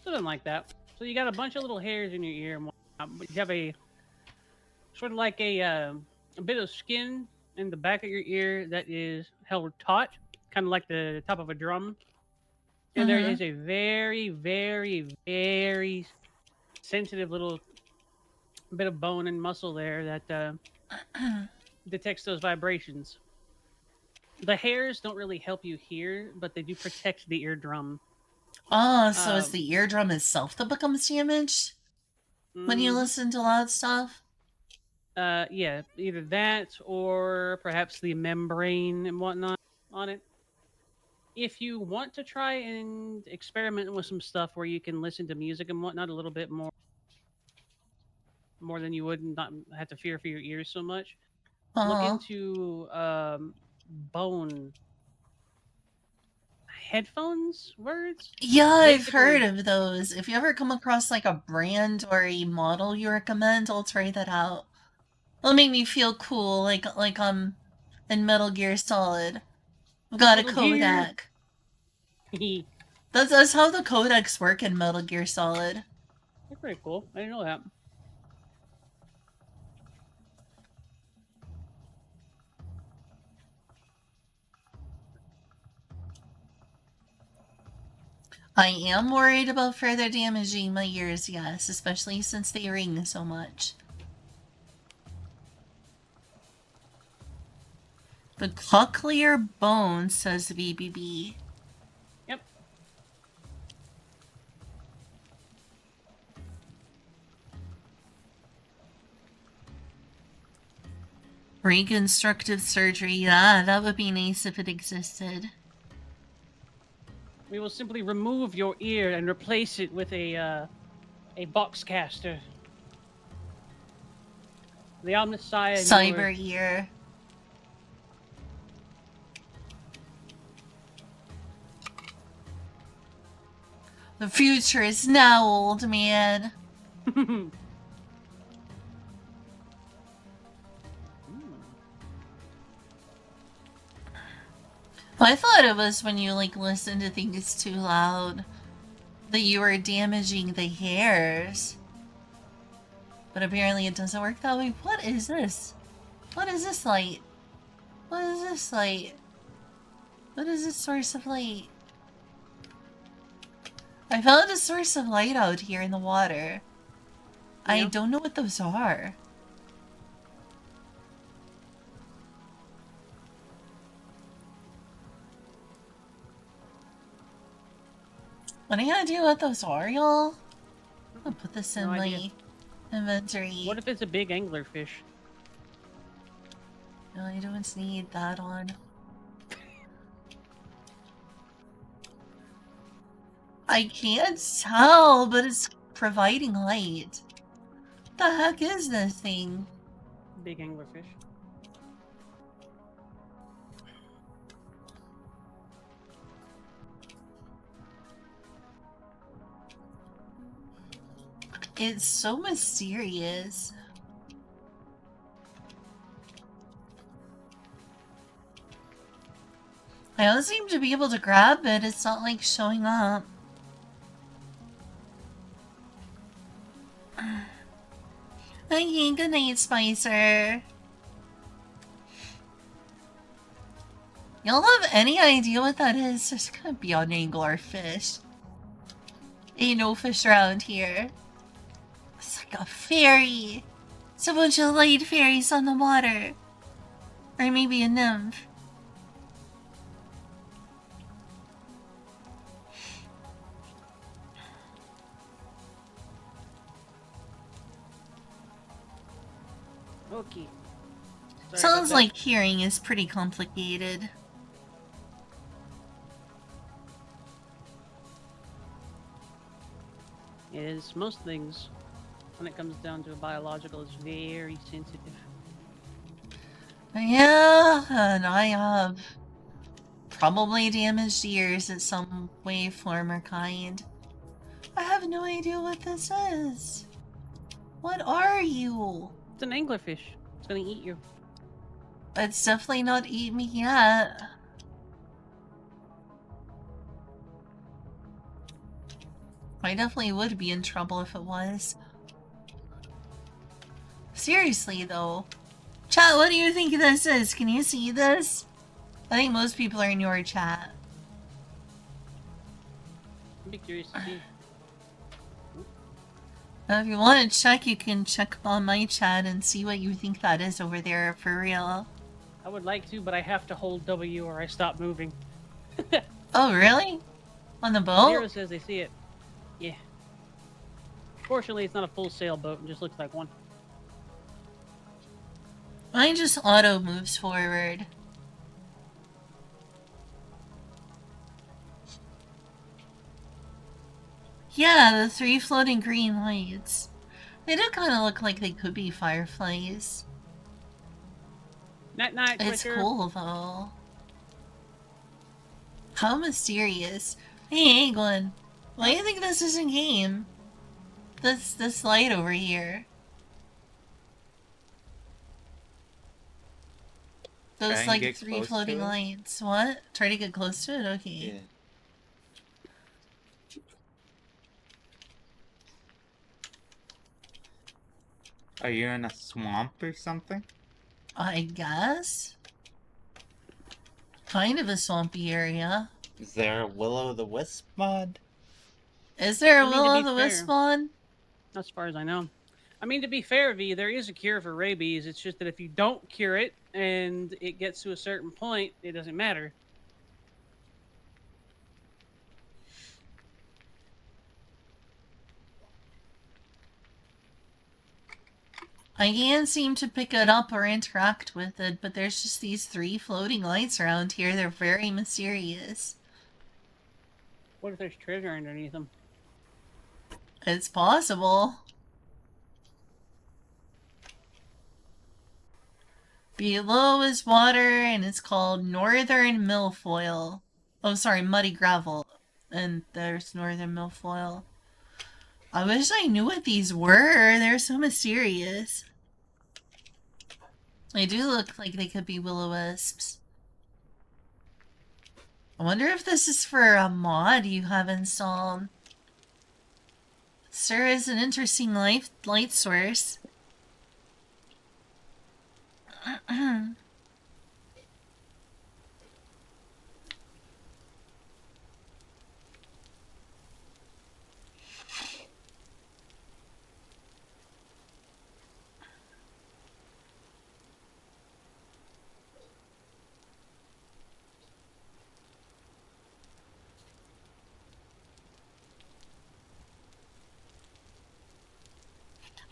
Something like that. So you got a bunch of little hairs in your ear, and whatnot, but you have a sort of like a bit of skin in the back of your ear that is held taut, kind of like the top of a drum. And there Mm-hmm. is a very, very, very sensitive little bit of bone and muscle there that detects those vibrations. The hairs don't really help you hear, but they do protect the eardrum. Oh, so it's Um, the eardrum itself that becomes damaged when you mhm. listen to loud stuff? Yeah, either that or perhaps the membrane and whatnot on it. If you want to try and experiment with some stuff where you can listen to music and whatnot a little bit more than you would and not have to fear for your ears so much, look Oh. into bone headphones words. Yeah, I've heard Basically, of those. If you ever come across like a brand or a model you recommend, I'll try that out. It'll make me feel cool, like I'm in Metal Gear Solid. I've got a Metal Gear. codec. That's how the codecs work in Metal Gear Solid. That's pretty cool. I didn't know that. I am worried about further damaging my ears, yes, especially since they ring so much. The cochlear bone, says VBB. Yep. Reconstructive surgery, yeah, that would be nice if it existed. We will simply remove your ear and replace it with a box caster. The Omnissiah Cyber ear. The future is now, old man. I thought it was when you like listen to things too loud that you were damaging the hairs. But apparently it doesn't work that way. What is this? What is this light? What is this light? What is this source of light? I found a source of light out here in the water. I Yeah. don't know what those are. Any idea what those are, y'all? I'll put this in No my idea. inventory. What if it's a big anglerfish? No, I don't need that on. I can't tell, but it's providing light. What the heck is this thing? Big anglerfish. It's so mysterious. I don't seem to be able to grab it. It's not like showing up. Okay, good night, Spicer. Y'all have any idea what that is? There's gonna be an anglerfish. Ain't no fish around here. It's like a fairy. It's a bunch of light fairies on the water. Or maybe a nymph. Okay. Sorry Sounds about like hearing is pretty complicated. Is most things, when it comes down to a biological, is very sensitive. Yeah, and I have probably damaged ears in some way, form, or kind. I have no idea what this is. What are you? It's an anglerfish. It's gonna eat you. It's definitely not eat me yet. I definitely would be in trouble if it was. Seriously, though. Chat, what do you think this is? Can you see this? I think most people are in your chat. I'd be curious to see. If you want to check, you can check on my chat and see what you think that is over there for real. I would like to, but I have to hold W or I stop moving. Oh, really? On the boat? Zero says they see it. Yeah. Fortunately, it's not a full sailboat. It just looks like one. Mine just auto moves forward. Yeah, the 3 floating green lights. They do kind of look like they could be fireflies. Night night, It's Twitter. cool, though. How mysterious. Hey, Glenn. Why do you think this is in game? This light over here. Those, like, 3 floating lights. What? Try to get close to it? Okay. Yeah. Are you in a swamp or something? I guess? Kind of a swampy area. Is there a will-o'-the-wisp mod? Is there a I mean, to be will-o'-the-wisp fair- mod? As far as I know. I mean, to be fair, V, there is a cure for rabies. It's just that if you don't cure it and it gets to a certain point, it doesn't matter. I can't seem to pick it up or interact with it, but there's just these 3 floating lights around here. They're very mysterious. What if there's treasure underneath them? It's possible. Below is water, and it's called Northern Milfoil. Oh, sorry, Muddy Gravel. And there's Northern Milfoil. I wish I knew what these were. They're so mysterious. They do look like they could be will-o'-wisps. I wonder if this is for a mod you have installed. Sure is an interesting light source.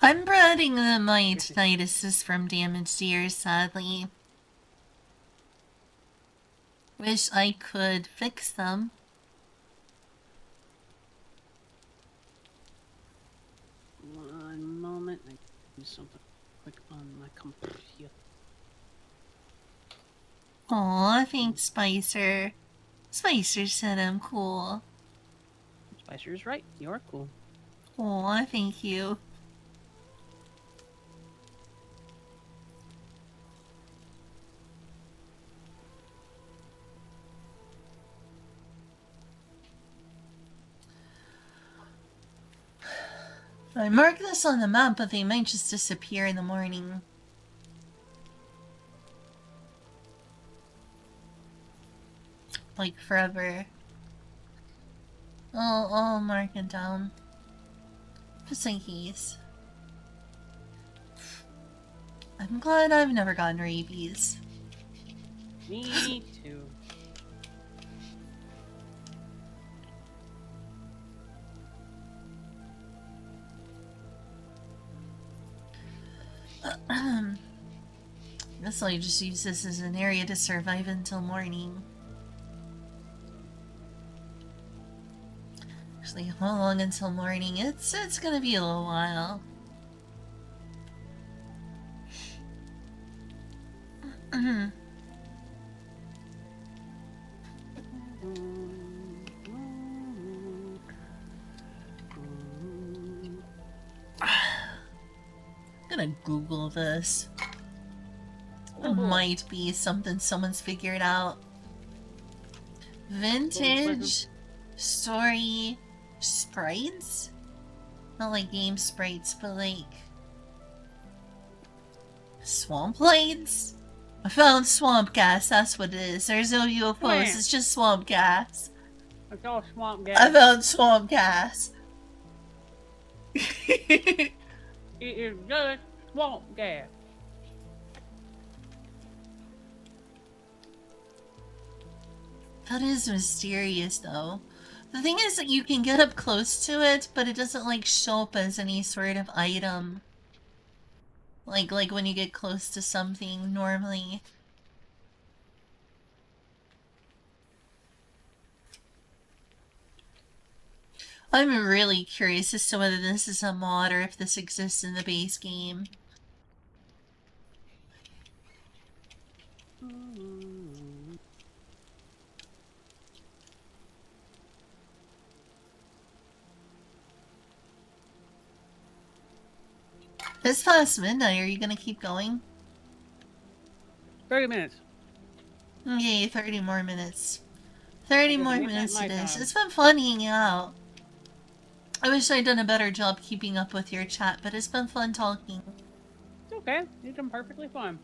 I'm dreading the tinnitus from damaged ears, sadly. Wish I could fix them. One moment. I do something quick on my computer. Aw, thanks, Spicer. Spicer said I'm cool. Spicer's right. You're cool. Aw, thank you. I marked this on the map, but they might just disappear in the morning. Like forever. I'll mark it down. Just in case. I'm glad I've never gotten rabies. Me too. Guess I'll just use this as an area to survive until morning. Actually, how long until morning? It's gonna be a little while. I'm gonna Google this. It might be something someone's figured out. Vintage story sprites? Not like game sprites, but like swamp blades? I found swamp gas, that's what it is. There's no UFOs, it's just swamp gas. It's all swamp gas. I found swamp gas. It is just swamp gas. That is mysterious, though. The thing is that you can get up close to it, but it doesn't, like, show up as any sort of item. Like when you get close to something, normally. I'm really curious as to whether this is a mod or if this exists in the base game. It's past midnight. Are you gonna keep going? 30 minutes. Okay, 30 more minutes. 30 more make that minutes my it is. time. It's been fun hanging out. I wish I'd done a better job keeping up with your chat, but it's been fun talking. It's okay. You've done perfectly fine.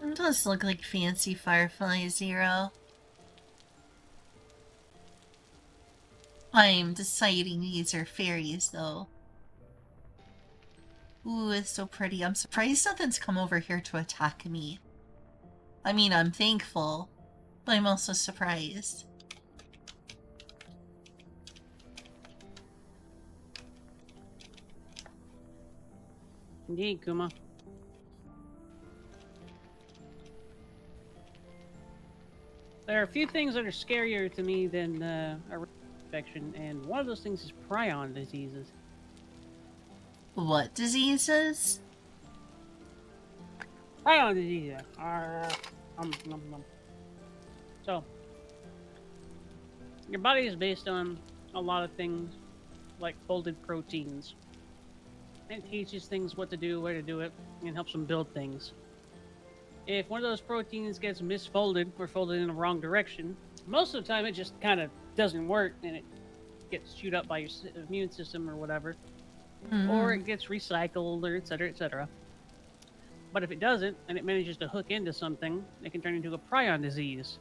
It does look like fancy Firefly Zero. I'm deciding these are fairies, though. Ooh, it's so pretty. I'm surprised nothing's come over here to attack me. I mean, I'm thankful, but I'm also surprised. Indeed, Kuma. There are a few things that are scarier to me than a infection, and one of those things is prion diseases. What diseases? Prion disease. So, your body is based on a lot of things, like folded proteins. It teaches things what to do, where to do it, and helps them build things. If one of those proteins gets misfolded or folded in the wrong direction, most of the time it just kind of doesn't work and it gets chewed up by your immune system or whatever. Or it gets recycled or etc. etc. But if it doesn't and it manages to hook into something, it can turn into a prion disease.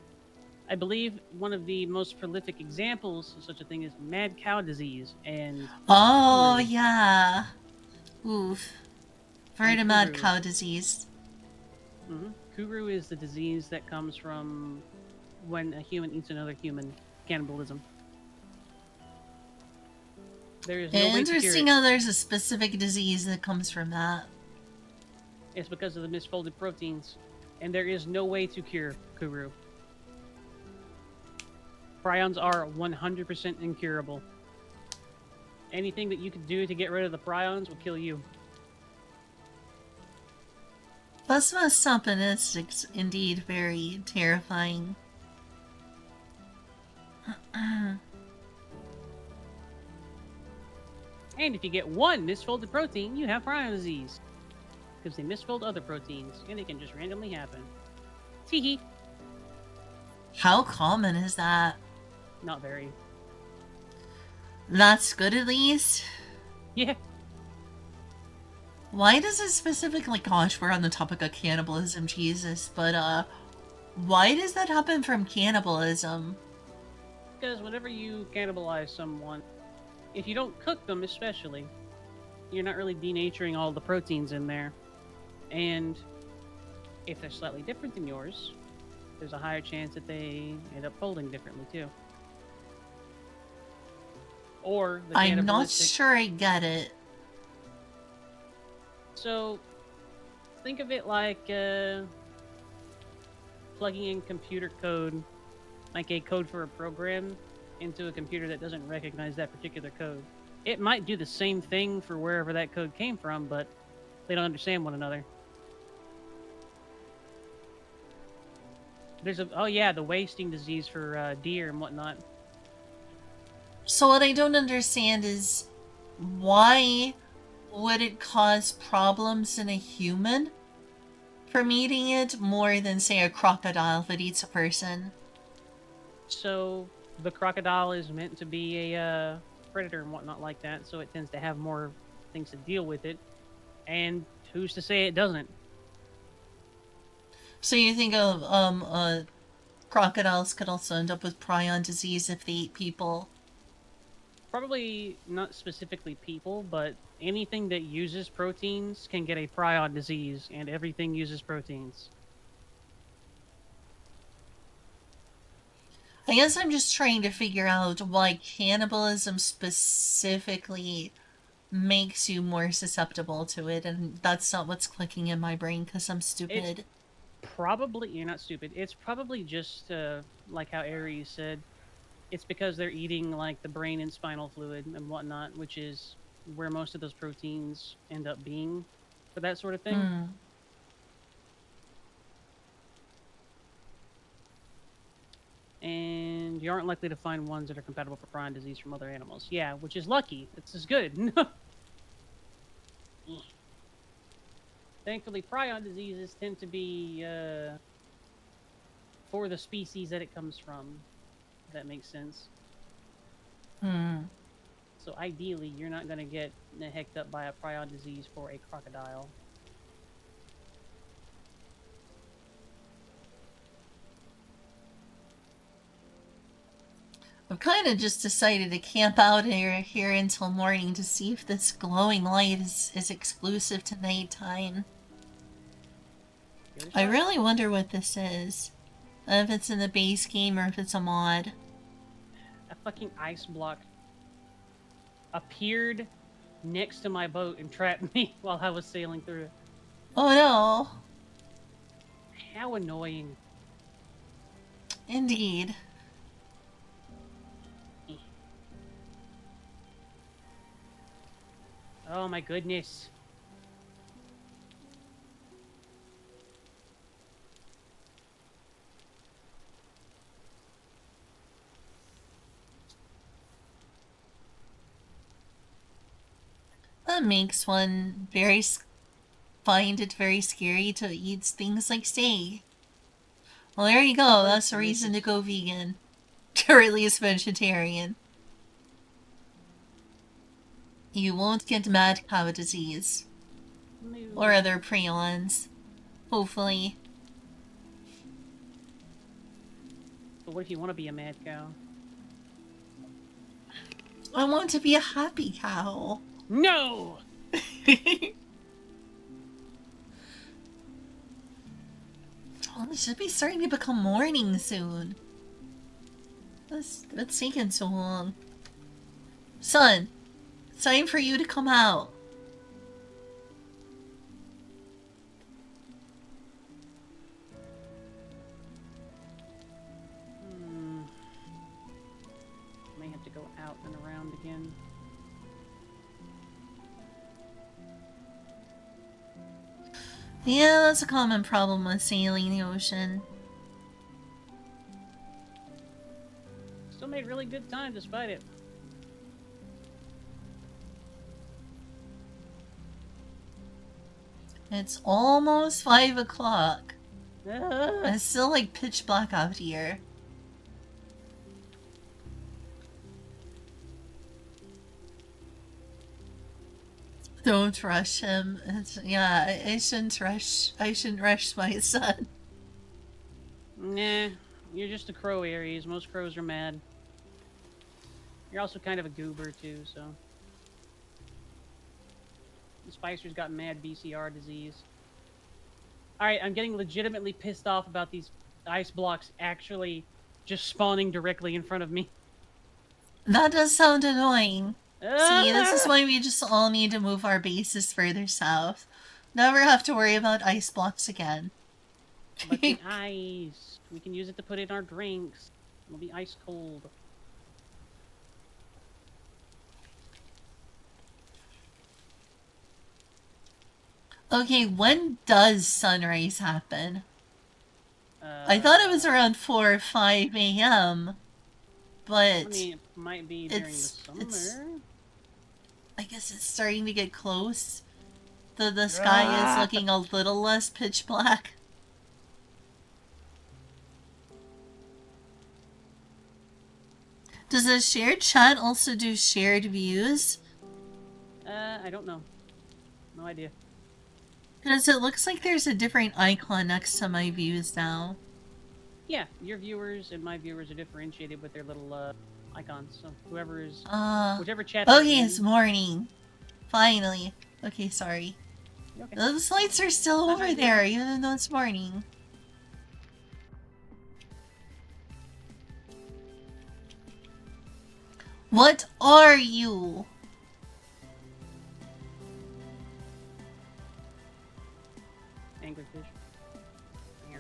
I believe one of the most prolific examples of such a thing is mad cow disease and Oh, yeah. Oof. Heard of mad Kuru. cow disease. Kuru is the disease that comes from when a human eats another human. Cannibalism. There is no way to cure Interesting it. how there's a specific disease that comes from that. It's because of the misfolded proteins, and there is no way to cure Kuru. Prions are 100% incurable. Anything that you could do to get rid of the prions will kill you. Plasma is indeed very terrifying. And if you get one misfolded protein, you have prion disease. Because they misfold other proteins, and it can just randomly happen. Teehee. How common is that? Not very. That's good at least. Yeah. Why does it specifically, gosh, we're on the topic of cannibalism, Jesus, but why does that happen from cannibalism? Because whenever you cannibalize someone, if you don't cook them especially, you're not really denaturing all the proteins in there. And if they're slightly different than yours, there's a higher chance that they end up folding differently too. or the I'm not cannibalistic. sure I get it. So think of it like plugging in computer code, like a code for a program, into a computer that doesn't recognize that particular code. It might do the same thing for wherever that code came from, but they don't understand one another. There's the wasting disease for deer and whatnot. So what I don't understand is why would it cause problems in a human from eating it more than, say, a crocodile that eats a person? So the crocodile is meant to be a predator and whatnot like that, so it tends to have more things to deal with it. And who's to say it doesn't? So you think of crocodiles could also end up with prion disease if they eat people? Probably not specifically people, but anything that uses proteins can get a prion disease, and everything uses proteins. I guess I'm just trying to figure out why cannibalism specifically makes you more susceptible to it, and that's not what's clicking in my brain because I'm It's stupid. probably, you're not stupid. It's probably just like how Aries said. It's because they're eating like the brain and spinal fluid and whatnot, which is where most of those proteins end up being for that sort of thing. Hmm. And you aren't likely to find ones that are compatible for prion disease from other animals. Yeah, which is lucky. This is good. Thankfully, prion diseases tend to be for the species that it comes from. If that makes sense. Hmm. So ideally, you're not going to get hecked up by a prion disease for a crocodile. I've kind of just decided to camp out here until morning to see if this glowing light is exclusive to nighttime. I really wonder what this is. If it's in the base game or if it's a mod. A fucking ice block appeared next to my boat and trapped me while I was sailing through it. Oh no. How annoying. Indeed. Oh my goodness. That makes one find it very scary to eat things like steak. Well, there you go. That's a reason to go vegan. Or at least vegetarian. You won't get mad cow disease. No. Or other prions. Hopefully. But what if you want to be a mad cow? I want to be a happy cow. No! Well, it should be starting to become morning soon. That's taking so long. Son, it's time for you to come out. May have to go out and around again. Yeah, that's a common problem with sailing the ocean. Still made really good time despite it. It's almost 5 o'clock. It's still like pitch black out here. Don't rush him. I shouldn't rush. I shouldn't rush my son. Nah, you're just a crow, Aries. Most crows are mad. You're also kind of a goober too, so. The Spicer's got mad BCR disease. Alright, I'm getting legitimately pissed off about these ice blocks actually just spawning directly in front of me. That does sound annoying. See, this is Ah! why we just all need to move our bases further south. Never have to worry about ice blocks again. But the ice, we can use it to put in our drinks. It'll be ice cold. Okay, when does sunrise happen? I thought it was around 4 or 5 a.m., but I mean, it might be during the summer. I guess it's starting to get close. The sky is looking a little less pitch black. Does a shared chat also do shared views? I don't know. No idea. Because it looks like there's a different icon next to my views now. Yeah, your viewers and my viewers are differentiated with their little icons. So whoever's whichever chat. Okay, it's morning. Finally. Okay, sorry. Okay. Those lights are still over there, even though it's morning. What are you? Anglerfish. Here.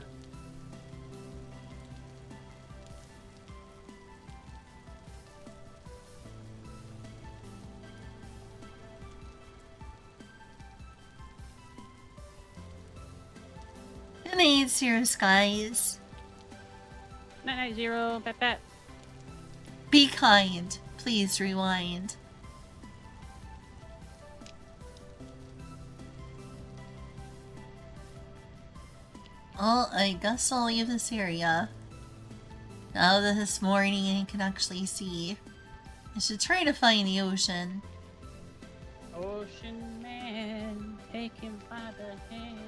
Good night, Zero Skies. Night, Zero. Pat pat. Be kind. Please rewind. Well, I guess I'll leave this area. Now that it's morning and you can actually see. I should try to find the ocean. Ocean man, take him by the hand.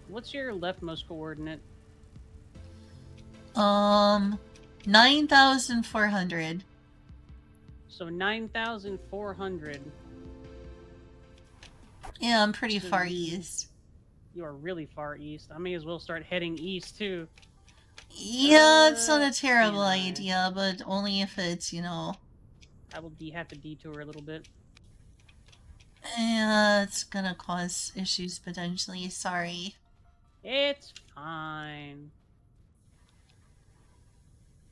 What's your leftmost coordinate? 9,400. So 9,400. Yeah, I'm pretty far east. You are really far east. I may as well start heading east too. Yeah, it's not a terrible idea, but only if it's, you know... I will have to detour a little bit. Yeah, it's gonna cause issues potentially, sorry. It's fine.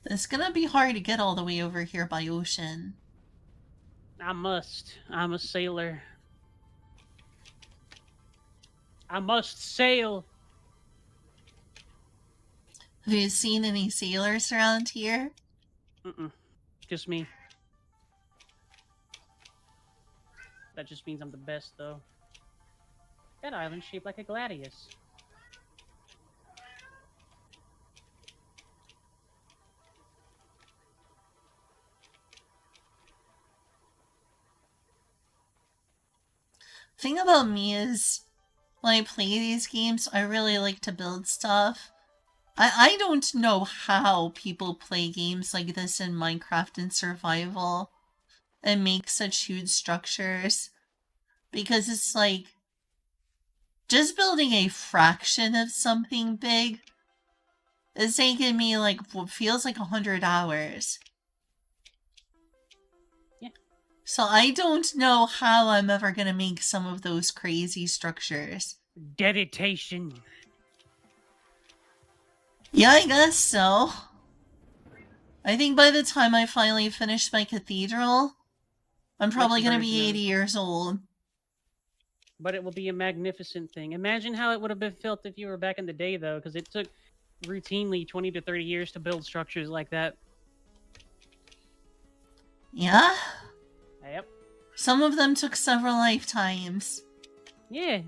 It's gonna be hard to get all the way over here by ocean. I must. I'm a sailor. I must sail. Have you seen any sailors around here? Mm-mm. Just me. That just means I'm the best, though. That island's shaped like a gladius. Thing about me is, when I play these games, I really like to build stuff. I don't know how people play games like this in Minecraft and survival and make such huge structures. Because it's like, just building a fraction of something big is taking me like what feels like 100 hours. Yeah. So I don't know how I'm ever gonna make some of those crazy structures. Dedication. Yeah, I guess so. I think by the time I finally finish my cathedral, I'm probably gonna be 80 years old. But it will be a magnificent thing. Imagine how it would have been felt if you were back in the day, though, because it took routinely 20 to 30 years to build structures like that. Yeah? Yep. Some of them took several lifetimes. Yeah.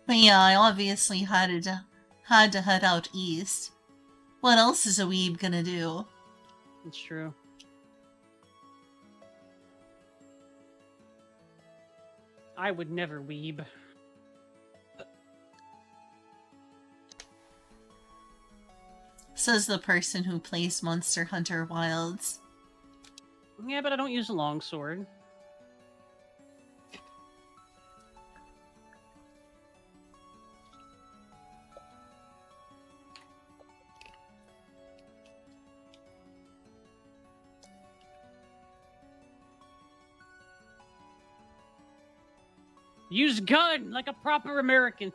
But yeah, I obviously had to head out east. What else is a weeb gonna do? It's true. I would never weeb. Says the person who plays Monster Hunter Wilds. Yeah, but I don't use a longsword. Use gun like a proper American.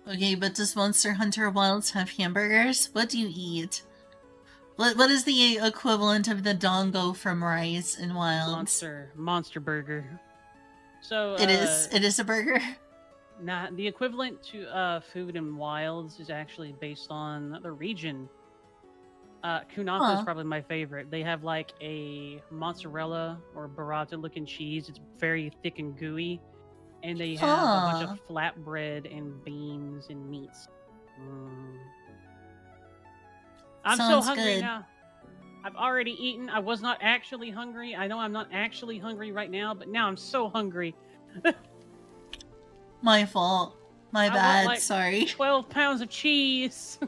Okay, but does Monster Hunter Wilds have hamburgers? What do you eat? What is the equivalent of the dongo from Rise in Wilds? Monster burger. So It is a burger. Nah, the equivalent to food in Wilds is actually based on the region. Kunafa is probably my favorite. They have like a mozzarella or burrata looking cheese. It's very thick and gooey. And they have a bunch of flatbread and beans and meats. I'm Sounds so hungry good. now. I've already eaten. I was not actually hungry. I know I'm not actually hungry right now, but now I'm so hungry. My fault. My bad. Want, like, sorry. 12 pounds of cheese.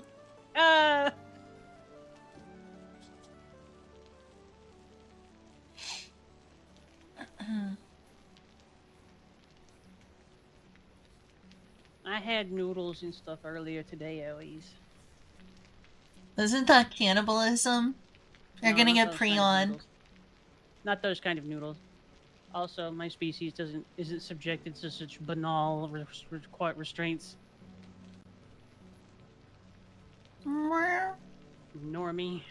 I had noodles and stuff earlier today, always. Isn't that cannibalism? You're gonna get pre-on. Not those kind of noodles. Also, my species isn't subjected to such banal restraints. Normie.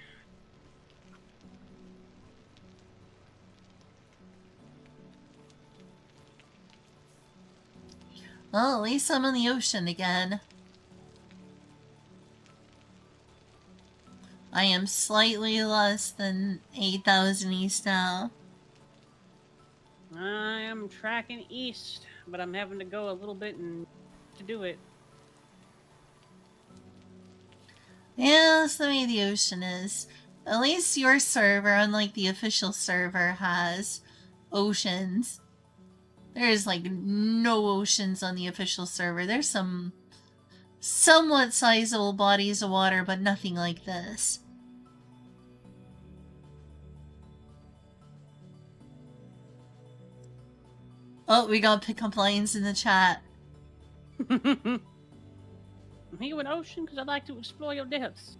Well, at least I'm in the ocean again. I am slightly less than 8,000 east now. I am tracking east, but I'm having to go a little bit to do it. Yeah, that's the way the ocean is. At least your server, unlike the official server, has oceans. There's like no oceans on the official server. There's some somewhat sizable bodies of water, but nothing like this. Oh, we got pickup lines in the chat. Are you an ocean? Because I'd like to explore your depths.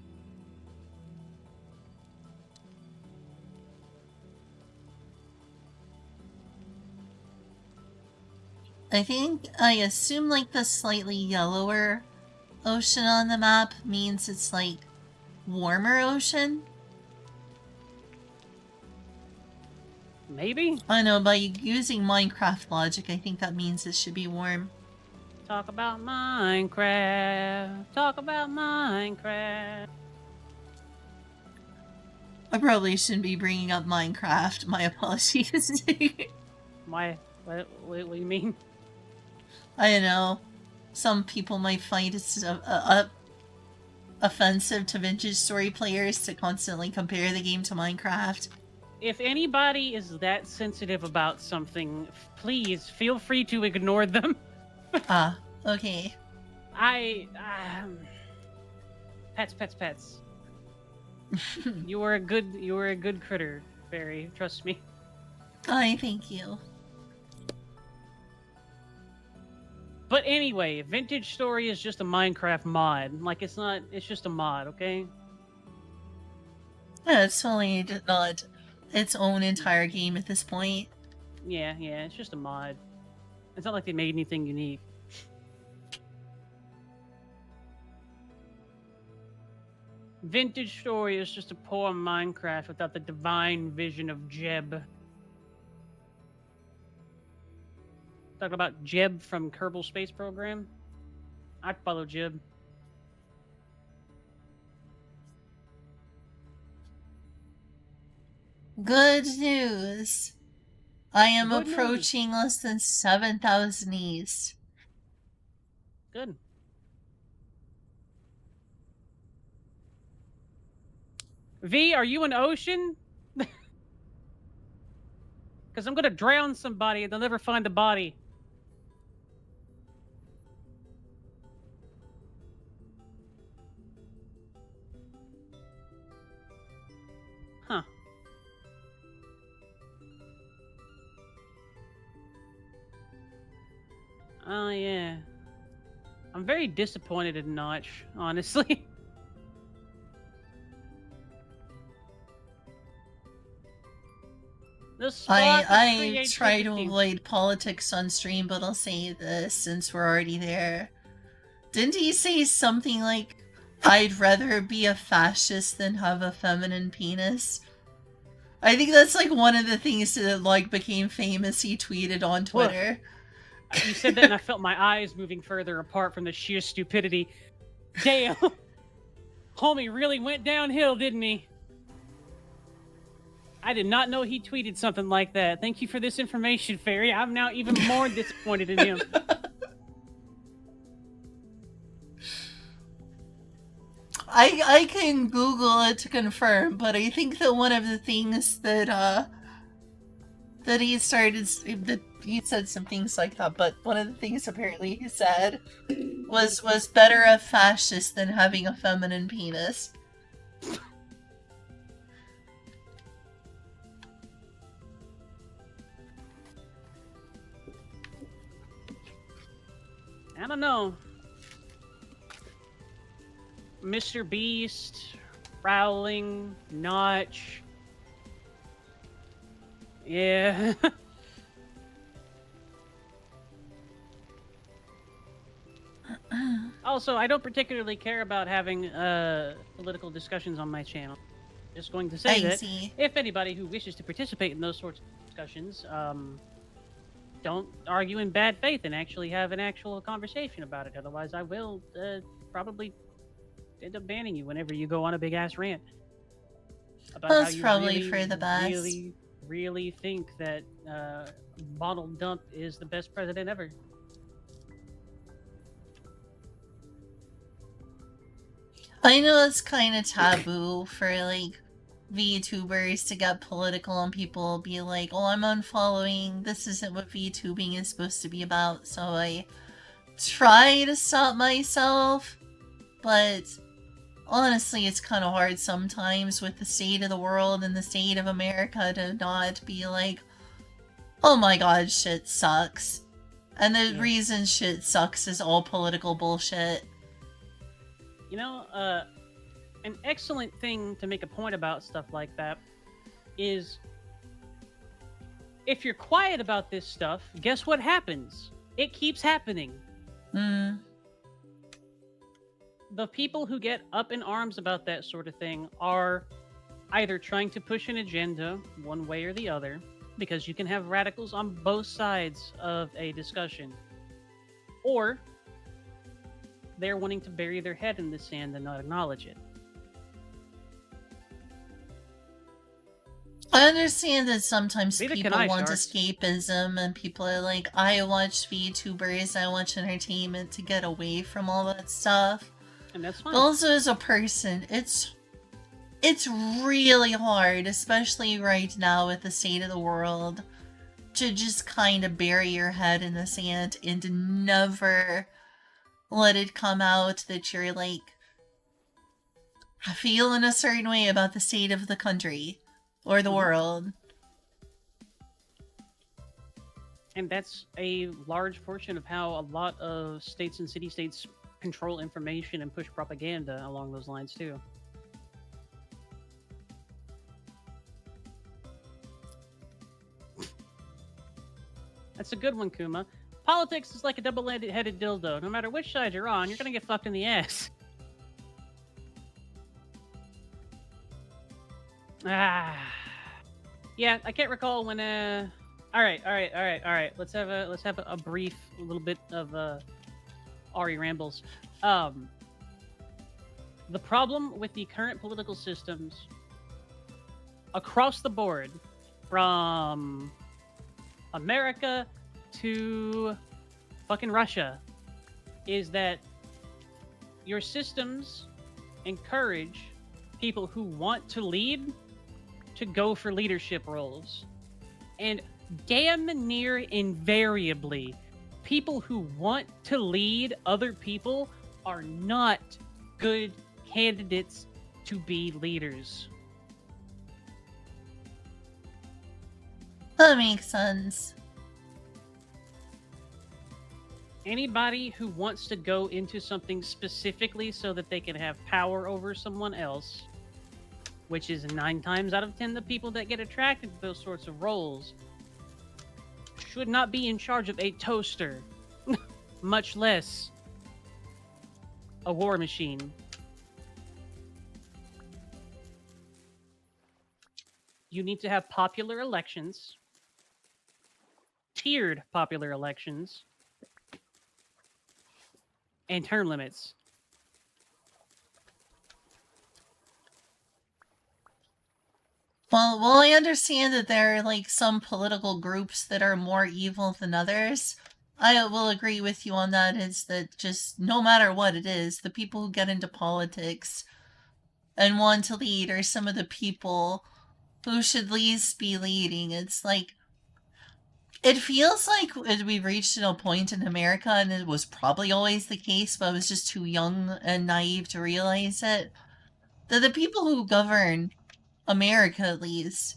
I assume like the slightly yellower ocean on the map means it's like warmer ocean. Maybe? I know, by using Minecraft logic, I think that means it should be warm. Talk about Minecraft. Talk about Minecraft. I probably shouldn't be bringing up Minecraft. My apologies. What do you mean? I don't know. Some people might find it offensive to vintage story players to constantly compare the game to Minecraft. If anybody is that sensitive about something, please feel free to ignore them. Okay. Pets. You were a good critter, Fairy. Trust me. Thank you. But anyway, Vintage Story is just a Minecraft mod. Like, it's just a mod, okay? Yeah, it's totally not its own entire game at this point. Yeah, it's just a mod. It's not like they made anything unique. Vintage Story is just a poor Minecraft without the divine vision of Jeb. Talking about Jeb from Kerbal Space Program. I follow Jeb. Good news. I am Good approaching less than 7,000 east. Good. V, are you an ocean? Because I'm going to drown somebody and they'll never find the body. Oh, yeah. I'm very disappointed in Notch, honestly. The spark of I try to creativity. avoid politics on stream, but I'll say this since we're already there. Didn't he say something like, I'd rather be a fascist than have a feminine penis? I think that's like one of the things that like became famous. He tweeted on Woof. Twitter. You said that, and I felt my eyes moving further apart from the sheer stupidity. Damn. Homie really went downhill, didn't he? I did not know he tweeted something like that. Thank you for this information, Fairy. I'm now even more disappointed in him. I can Google it to confirm, but I think that one of the things that he started, that he said some things like that, but one of the things apparently he said was better a fascist than having a feminine penis. I don't know. Mr. Beast, Rowling, Notch. Yeah. Also, I don't particularly care about having political discussions on my channel. Just going to say that see. if anybody who wishes to participate in those sorts of discussions, don't argue in bad faith and actually have an actual conversation about it. Otherwise, I will probably end up banning you whenever you go on a big ass rant about Well, how it's you probably really, for the best. really, really think that Donald Trump is the best president ever. I know it's kind of taboo for like VTubers to get political and people be like, oh, I'm unfollowing, this isn't what VTubing is supposed to be about, so I try to stop myself, but honestly it's kind of hard sometimes with the state of the world and the state of America to not be like, oh my god, shit sucks. And the reason shit sucks is all political bullshit. You know, an excellent thing to make a point about stuff like that is if you're quiet about this stuff, guess what happens? It keeps happening. Hmm. The people who get up in arms about that sort of thing are either trying to push an agenda one way or the other, because you can have radicals on both sides of a discussion, or they're wanting to bury their head in the sand and not acknowledge it. I understand that sometimes Neither people can I, want Sharks. escapism and people are like, I watch VTubers, I watch entertainment to get away from all that stuff. And that's fine. But also as a person, it's really hard, especially right now with the state of the world, to just kind of bury your head in the sand and never let it come out that you're like feeling a certain way about the state of the country or the world. And that's a large portion of how a lot of states and city-states control information and push propaganda along those lines too. That's a good one, Kuma. Politics is like a double-headed dildo. No matter which side you're on, you're gonna get fucked in the ass. Yeah, I can't recall when. All right. Let's have a brief, little bit of Ari rambles. The problem with the current political systems across the board, from America to fucking Russia, is that your systems encourage people who want to lead to go for leadership roles. And damn near invariably, people who want to lead other people are not good candidates to be leaders. That makes sense. Anybody who wants to go into something specifically so that they can have power over someone else, which is 9 times out of 10 the people that get attracted to those sorts of roles, should not be in charge of a toaster, much less a war machine. You need to have popular elections, tiered popular elections, and term limits. Well, I understand that there are like some political groups that are more evil than others. I will agree with you on that. Is that just no matter what it is, the people who get into politics and want to lead are some of the people who should least be leading. It's like it feels like we've reached a point in America, and it was probably always the case, but I was just too young and naive to realize it. That the people who govern America, at least,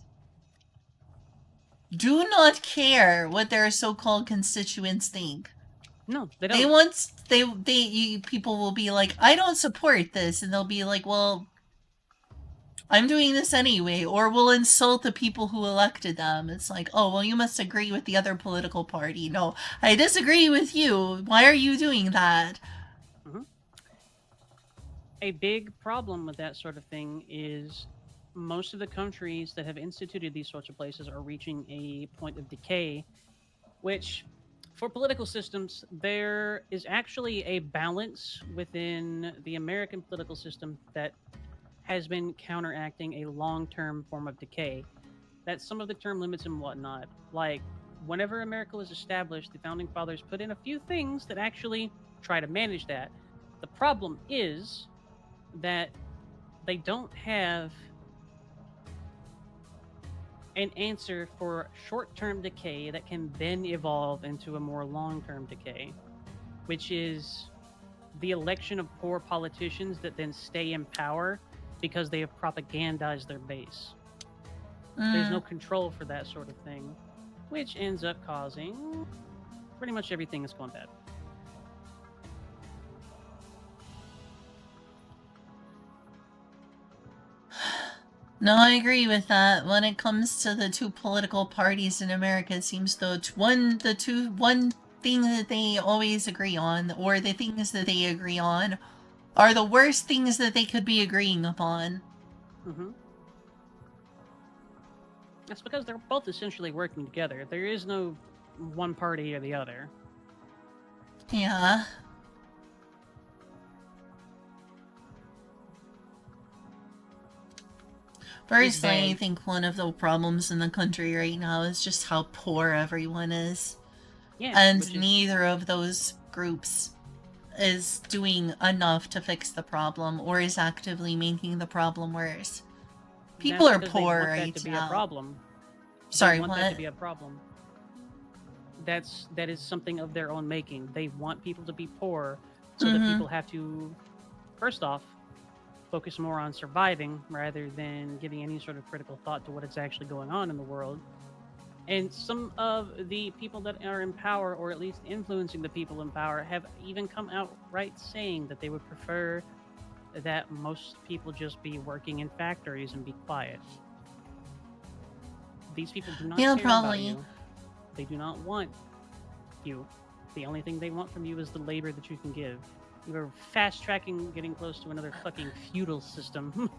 do not care what their so-called constituents think. No, they They don't. want people will be like, I don't support this, and they'll be like, well, I'm doing this anyway, or will insult the people who elected them. It's like, oh, well, you must agree with the other political party. No, I disagree with you. Why are you doing that? A big problem with that sort of thing is most of the countries that have instituted these sorts of places are reaching a point of decay, which for political systems, there is actually a balance within the American political system that has been counteracting a long term form of decay. That's some of the term limits and whatnot. Like, whenever America was established, the founding fathers put in a few things that actually try to manage that. The problem is that they don't have an answer for short-term decay that can then evolve into a more long-term decay, which is the election of poor politicians that then stay in power because they have propagandized their base. There's no control for that sort of thing, which ends up causing pretty much everything that's gone bad. No, I agree with that. When it comes to the two political parties in America, it seems though one thing that they always agree on, or the things that they agree on, are the worst things that they could be agreeing upon. That's because they're both essentially working together. There is no one party or the other. Yeah. Personally, I think one of the problems in the country right now is just how poor everyone is. Yeah, and neither of those groups is doing enough to fix the problem or is actively making the problem worse. People are poor right to be now. A problem. Sorry, they want what? that to be a problem. That is something of their own making. They want people to be poor so that people have to, first off, focus more on surviving rather than giving any sort of critical thought to what is actually going on in the world. And some of the people that are in power, or at least influencing the people in power, have even come outright saying that they would prefer that most people just be working in factories and be quiet. These people do not care about you. They do not want you. The only thing they want from you is the labor that you can give. You're fast tracking getting close to another fucking feudal system.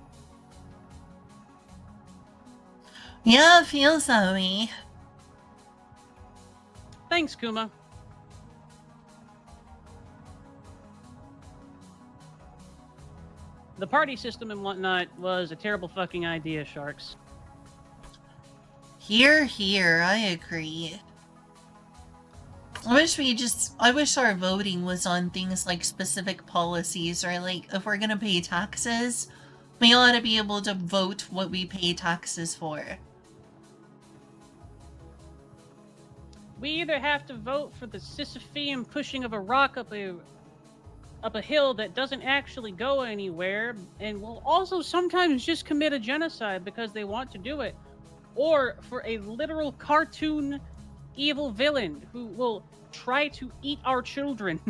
Yeah, it feels that way. Thanks, Kuma. The party system and whatnot was a terrible fucking idea, Sharks. Here, I agree. I wish our voting was on things like specific policies, or like if we're gonna pay taxes, we ought to be able to vote what we pay taxes for. We either have to vote for the Sisyphean pushing of a rock up a hill that doesn't actually go anywhere, and will also sometimes just commit a genocide because they want to do it, or for a literal cartoon evil villain who will try to eat our children.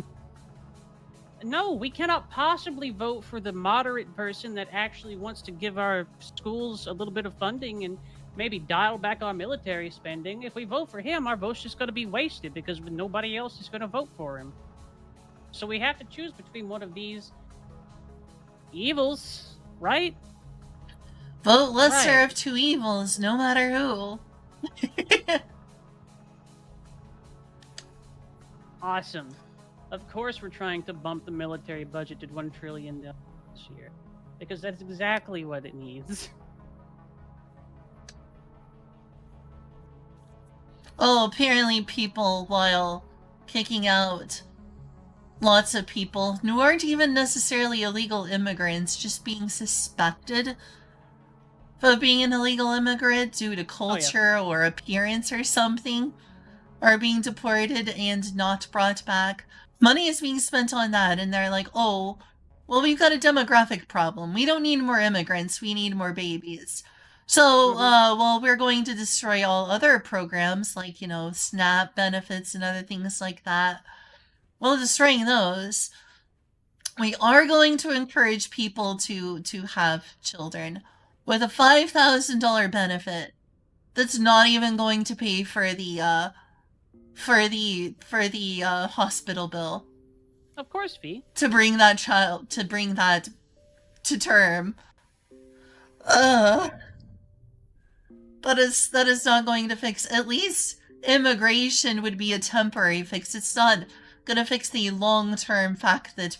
No, we cannot possibly vote for the moderate person that actually wants to give our schools a little bit of funding and maybe dial back our military spending. If we vote for him, our vote's just going to be wasted because nobody else is going to vote for him. So we have to choose between one of these evils, right? Vote lesser Right. of two evils, no matter who. Awesome. Of course, we're trying to bump the military budget to $1 trillion this year because that's exactly what it needs. Oh, apparently people, while kicking out lots of people who aren't even necessarily illegal immigrants, just being suspected of being an illegal immigrant due to culture or appearance or something, are being deported and not brought back. Money is being spent on that, and they're like, oh, well, we've got a demographic problem. We don't need more immigrants, we need more babies. So, well, we're going to destroy all other programs like, you know, SNAP benefits and other things like that. Well, destroying those, we are going to encourage people to have children with a $5,000 benefit that's not even going to pay for the hospital bill. Of course, Fee. To bring that to term. That is not going to fix. At least immigration would be a temporary fix. It's not going to fix the long-term fact that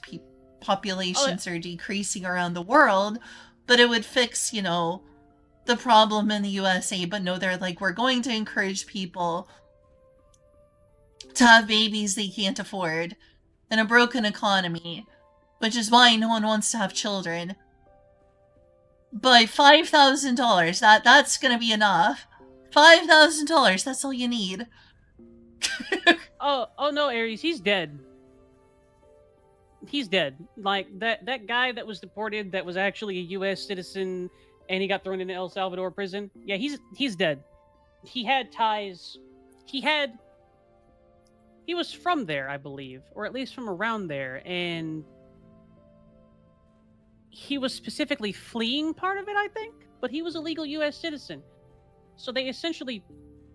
populations are decreasing around the world, but it would fix, you know, the problem in the USA. But no, they're like, we're going to encourage people to have babies they can't afford in a broken economy, which is why no one wants to have children. But $5,000, that's gonna be enough. $5,000, that's all you need. Oh no, Aries, he's dead. He's dead. Like that guy that was deported that was actually a US citizen and he got thrown into El Salvador prison. Yeah, he's dead. He had ties. He was from there, I believe, or at least from around there, and he was specifically fleeing part of it, I think, but he was a legal US citizen. So they essentially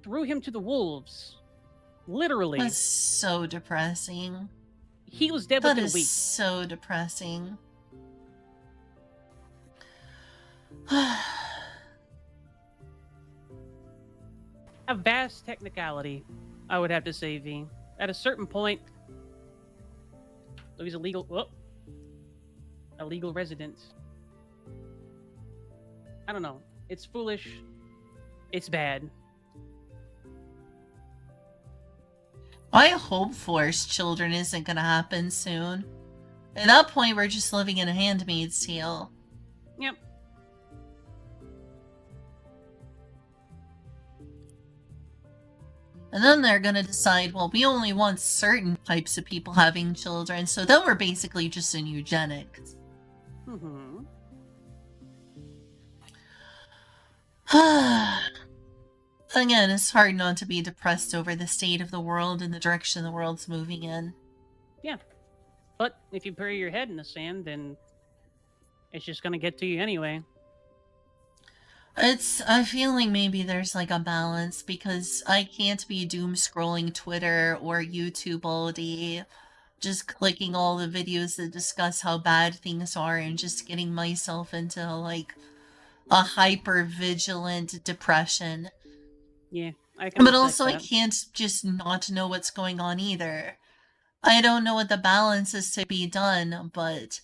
threw him to the wolves. Literally. That's so depressing. He was dead within a week. That is so depressing. A vast technicality, I would have to say, V. At a certain point, so he's a legal resident. I don't know. It's foolish. It's bad. I hope forced children isn't gonna happen soon. At that point, we're just living in a Handmaid's Tale. Yep. And then they're gonna decide, well, we only want certain types of people having children, so then we're basically just in eugenics. Mm-hmm. Again, it's hard not to be depressed over the state of the world and the direction the world's moving in. Yeah. But if you bury your head in the sand, then it's just gonna get to you anyway. It's a feeling maybe there's like a balance, because I can't be doom scrolling Twitter or YouTube all day, just clicking all the videos that discuss how bad things are and just getting myself into like a hyper vigilant depression. Yeah, I can. But also I can't just not know what's going on either. I don't know what the balance is to be done, but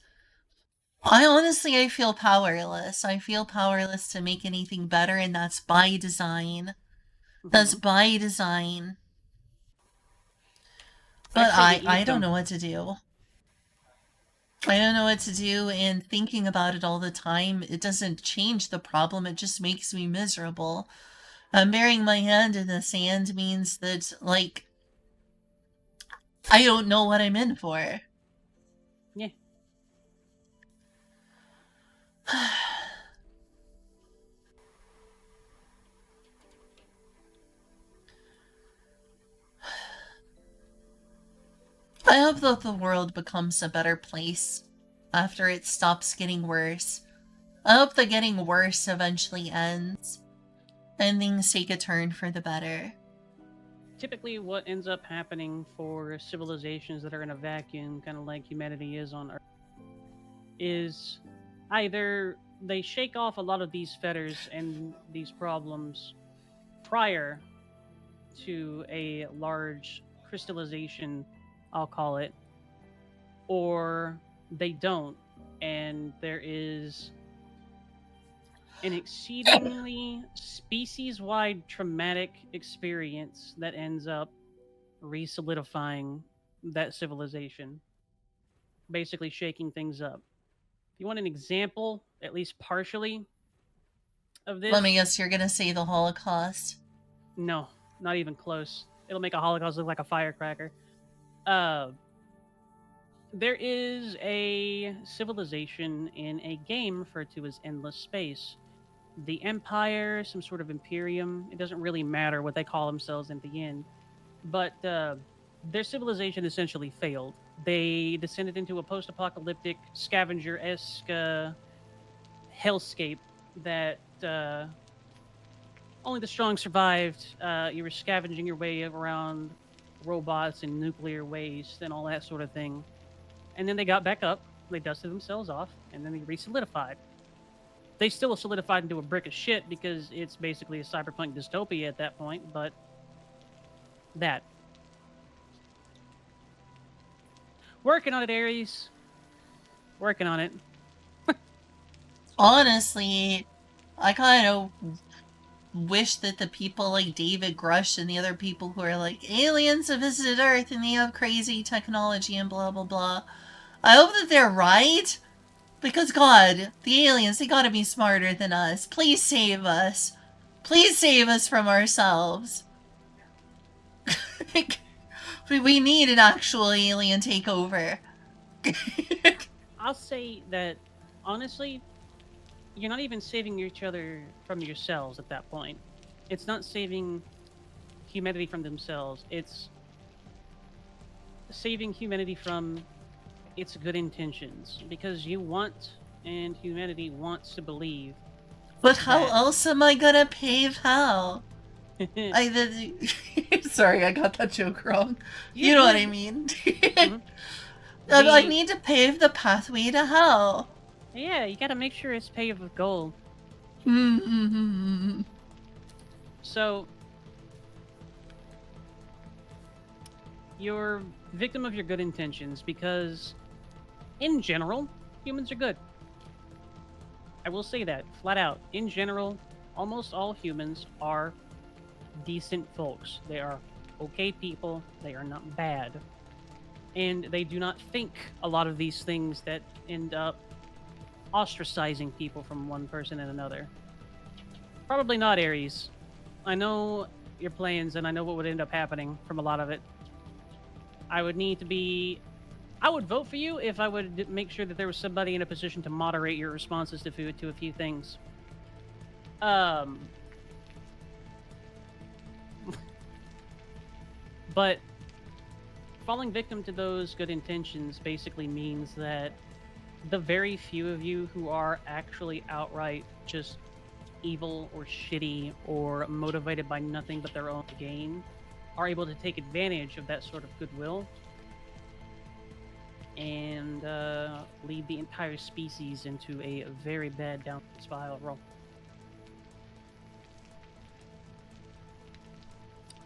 I feel powerless. I feel powerless to make anything better, and that's by design. That's by design. But I don't know what to do. I don't know what to do, and thinking about it all the time, it doesn't change the problem, it just makes me miserable. Burying my hand in the sand means that, like, I don't know what I'm in for. Yeah. I hope that the world becomes a better place after it stops getting worse. I hope the getting worse eventually ends and things take a turn for the better. Typically, what ends up happening for civilizations that are in a vacuum, kind of like humanity is on Earth, is either they shake off a lot of these fetters and these problems prior to a large crystallization, I'll call it, or they don't. And there is an exceedingly species wide traumatic experience that ends up re solidifying that civilization, basically shaking things up. If you want an example, at least partially, of Let me this, guess, you're gonna say the Holocaust. no, not even close. It'll make a Holocaust look like a firecracker. Uh, there is a civilization in a game referred to as Endless Space. The Empire, some sort of Imperium, it doesn't really matter what they call themselves in the end, but their civilization essentially failed. They descended into a post apocalyptic scavenger esque hellscape that only the strong survived. You were scavenging your way around robots and nuclear waste and all that sort of thing. And then they got back up, they dusted themselves off, and then they re solidified. They still solidified into a brick of shit because it's basically a cyberpunk dystopia at that point, but that. Working on it, Aries. Working on it. Honestly, I kind of wish that the people like David Grush and the other people who are like, aliens have visited Earth and they have crazy technology and blah blah blah. I hope that they're right. Because God, the aliens, they gotta be smarter than us. Please save us. Please save us from ourselves. We need an actual alien takeover. I'll say that, honestly, you're not even saving each other from yourselves at that point. It's not saving humanity from themselves. It's saving humanity from its good intentions because you want and humanity wants to believe But how that else am I gonna pave hell? Sorry, I got that joke wrong. You know what I mean. Mhm. I need to pave the pathway to hell. Yeah, you got to make sure it's paved with gold. So you're victim of your good intentions because in general, humans are good. I will say that flat out. In general, almost all humans are decent folks. They are okay people. They are not bad. And they do not think a lot of these things that end up ostracizing people from one person and another. Probably not Aries. I know your plans and I know what would end up happening from a lot of it. I would need to be. I would vote for you if I would make sure that there was somebody in a position to moderate your responses to a few things. But falling victim to those good intentions basically means that the very few of you who are actually outright just evil or shitty or motivated by nothing but their own gain are able to take advantage of that sort of goodwill and lead the entire species into a very bad downward spiral.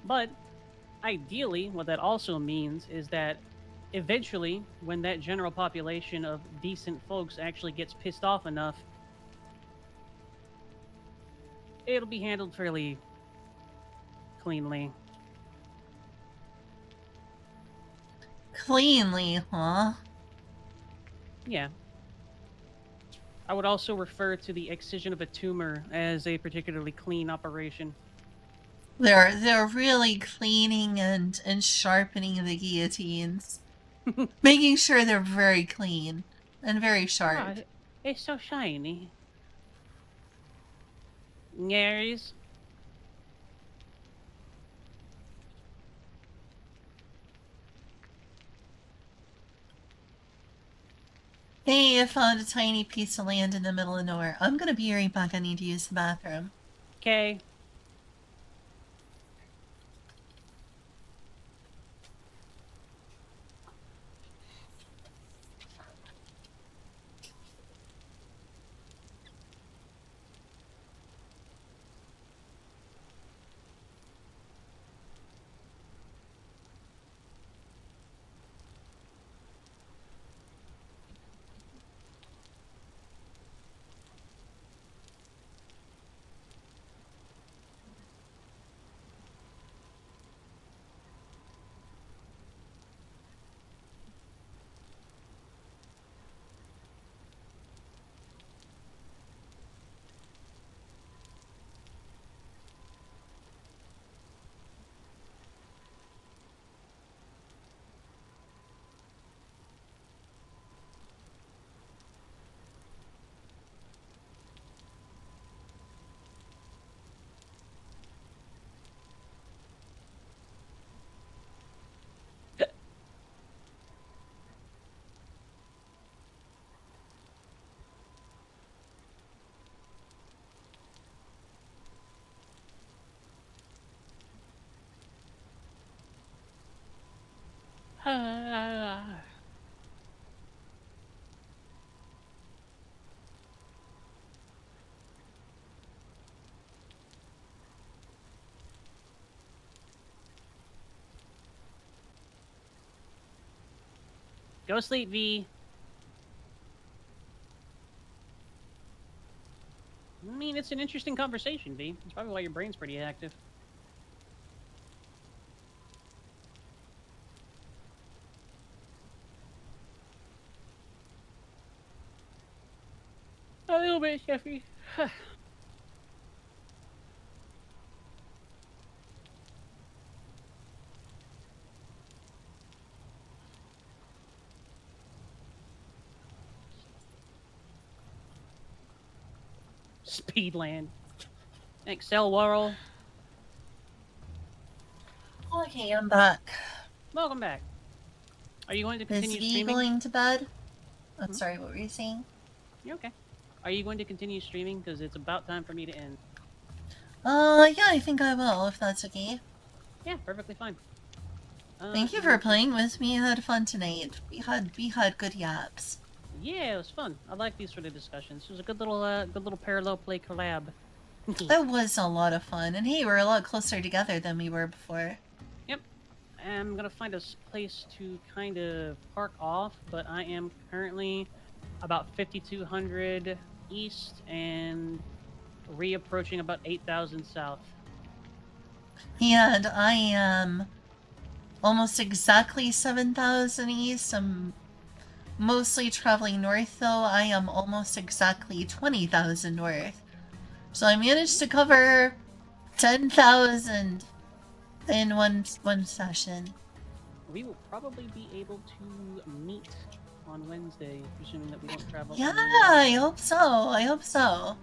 But ideally, what that also means is that eventually, when that general population of decent folks actually gets pissed off enough, it'll be handled fairly cleanly. Cleanly, huh? Yeah. I would also refer to the excision of a tumor as a particularly clean operation. They're really cleaning and sharpening the guillotines, making sure they're very clean and very sharp. Ah, it's so shiny. Yes. Hey, I found a tiny piece of land in the middle of nowhere. I'm gonna be right back. I need to use the bathroom. Okay. Go sleep, V. I mean, it's an interesting conversation, V. That's probably why your brain's pretty active. A little bit, Jeffy. Speedland. Excel Whirl. Okay, I'm back. Welcome back. Are you going to Is continue V streaming? going to bed? I'm Hmm? sorry, what were you saying? You okay? Are you going to continue streaming? Because it's about time for me to end. Yeah, I think I will, if that's okay. Yeah, perfectly fine. Thank you for playing with me. I had fun tonight. We had good yaps. Yeah, it was fun. I like these sort of discussions. It was a good little parallel play collab. It was a lot of fun, and hey, we're a lot closer together than we were before. Yep. I'm gonna find a place to kind of park off, but I am currently about 5,200 east and reapproaching about 8,000 south. And I am almost exactly 7,000 east. I'm mostly traveling north, though. I am almost exactly 20,000 north. So I managed to cover 10,000 in one session. We will probably be able to meet on Wednesday, presuming that we don't travel. Yeah, I hope so. I hope so.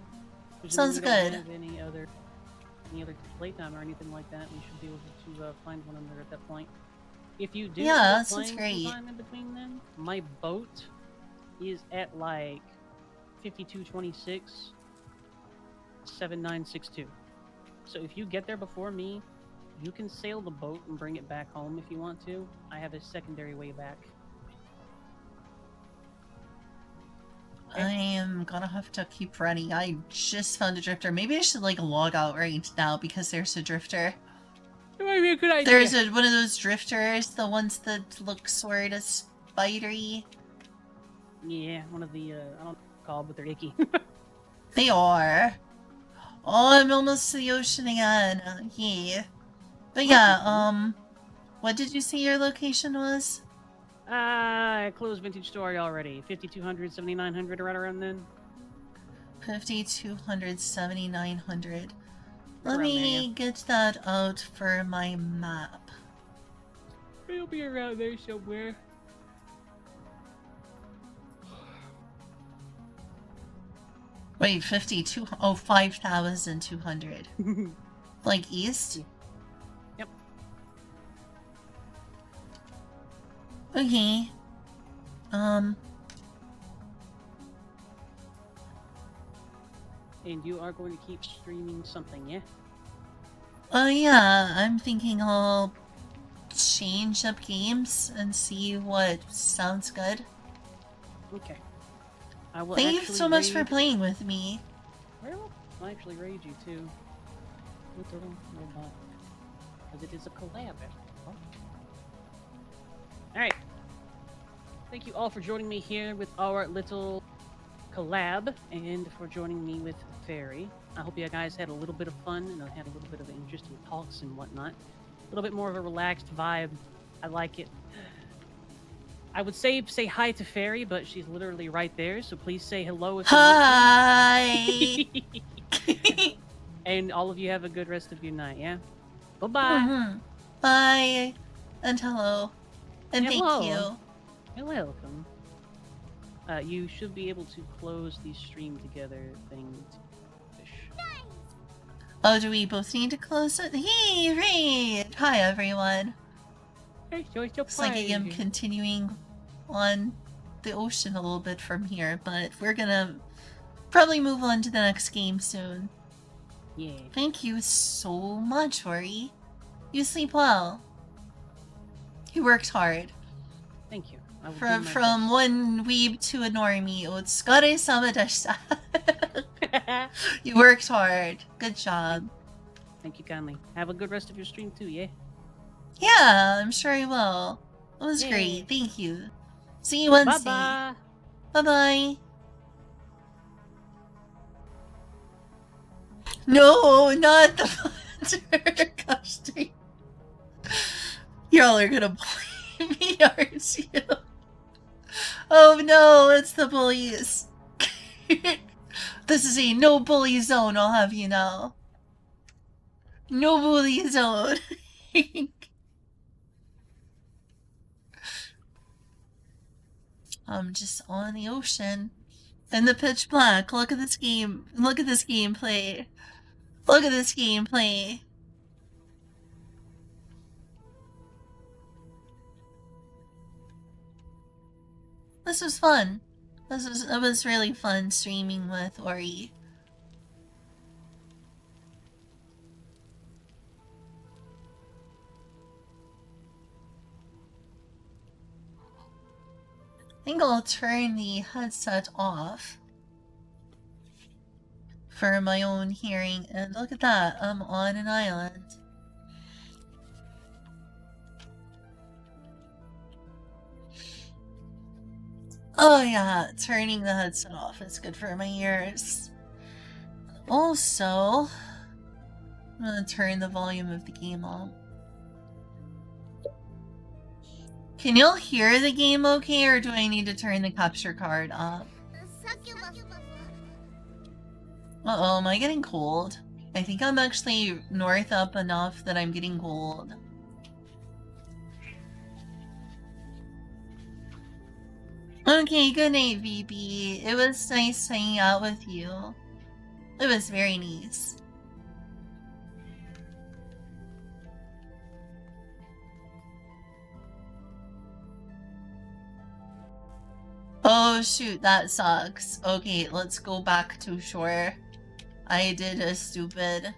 Presuming Sounds we don't good. have any other playtime or anything like that, we should be able to find one another at that point. If you do Yeah, end up that sounds playing great. sometime in between then, my boat is at like 5226 7962. So if you get there before me, you can sail the boat and bring it back home if you want to. I have a secondary way back. I am gonna have to keep running. I just found a drifter. Maybe I should like log out right now because there's a drifter. It might be a good idea. There's one of those drifters, the ones that look sort of spidery. Yeah, one of the I don't know what they're called, but they're icky. They are. Oh, I'm almost to the ocean again. Yeah. But yeah, what did you say your location was? I closed Vintage Story already. 5,200, 7,900, right around then. 5,200, 7,900. Let Around there, me yeah. get that out for my map. It'll be around there somewhere. Wait, 52? Oh, 5,200. Like east? Yep. Okay. And you are going to keep streaming something, yeah? Oh yeah, I'm thinking I'll change up games and see what sounds good. Okay. I will Thank you actually so much for raid... playing with me. Well, I'll actually raid you too. Little robot. Because it is a collab after all. Alright. Thank you all for joining me here with our little collab and for joining me with Fairy. I hope you guys had a little bit of fun and had a little bit of interesting talks and whatnot. A little bit more of a relaxed vibe. I like it. I would say hi to Fairy, but she's literally right there, so please say hello if you want Hi! to. And all of you have a good rest of your night, yeah? Bye-bye. Bye. And hello. And thank Hello. you. You're welcome. You should be able to close the stream together thing. Oh, do we both need to close it? Hey, Reed! Hi, everyone. Hey, so it's your Looks like I am continuing on the ocean a little bit from here, but we're gonna probably move on to the next game soon. Yeah. Thank you so much, Ori. You sleep well. You worked hard. Thank you. I will do my From one weeb to a normie, otsukare sama deshita. best. You worked hard. Good job. Thank you kindly. Have a good rest of your stream too, yeah? Yeah, I'm sure I will. It was Yeah. great. Thank you. See you Wednesday. Bye-bye. Bye-bye. No, not the Hunter costume. Y'all are gonna bully me, aren't you? Oh no, it's the bullies. This is a no bully zone, I'll have you know. No bully zone. I'm just on the ocean. In the pitch black. Look at this game. Look at this gameplay. Look at this gameplay. This was fun. It was really fun streaming with Ori. I think I'll turn the headset off for my own hearing, and look at that, I'm on an island. Oh yeah, turning the headset off is good for my ears. Also, I'm gonna turn the volume of the game on. Can y'all hear the game okay, or do I need to turn the capture card up? Uh-oh, am I getting cold? I think I'm actually north up enough that I'm getting cold. Okay, good night, VB. It was nice hanging out with you. It was very nice. Oh shoot, that sucks. Okay, let's go back to shore. I did a stupid.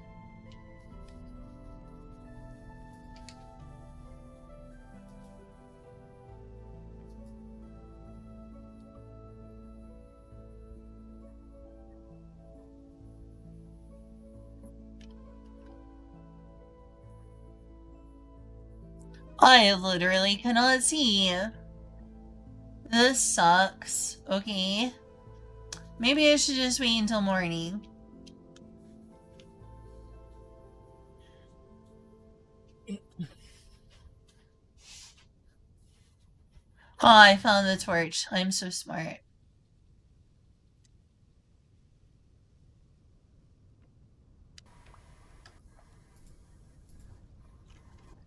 I literally cannot see. This sucks. Okay. Maybe I should just wait until morning. Oh, I found the torch. I'm so smart.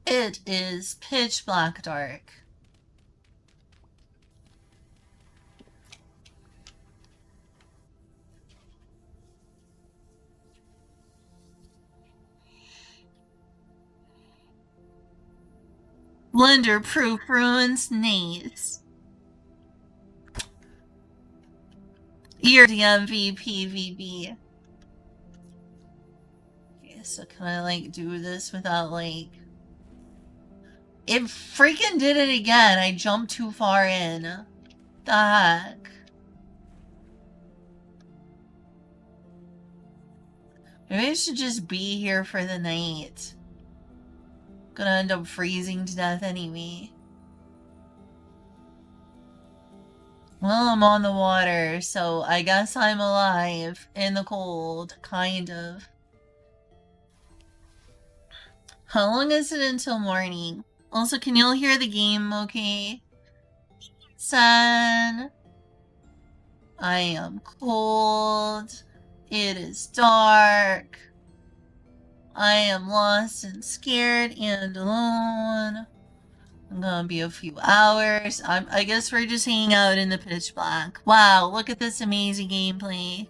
It is pitch black dark. Blender proof ruins nice. You're the MVP, VB. so can I, like, do this without, like... It freaking did it again. I jumped too far in. The heck? Maybe I should just be here for the night. Gonna end up freezing to death anyway. Well, I'm on the water, so I guess I'm alive in the cold, kind of. How long is it until morning? Also, can you all hear the game okay? Sun. I am cold. It is dark. I am lost and scared and alone. I'm gonna be a few hours. I guess we're just hanging out in the pitch black. Wow, look at this amazing gameplay.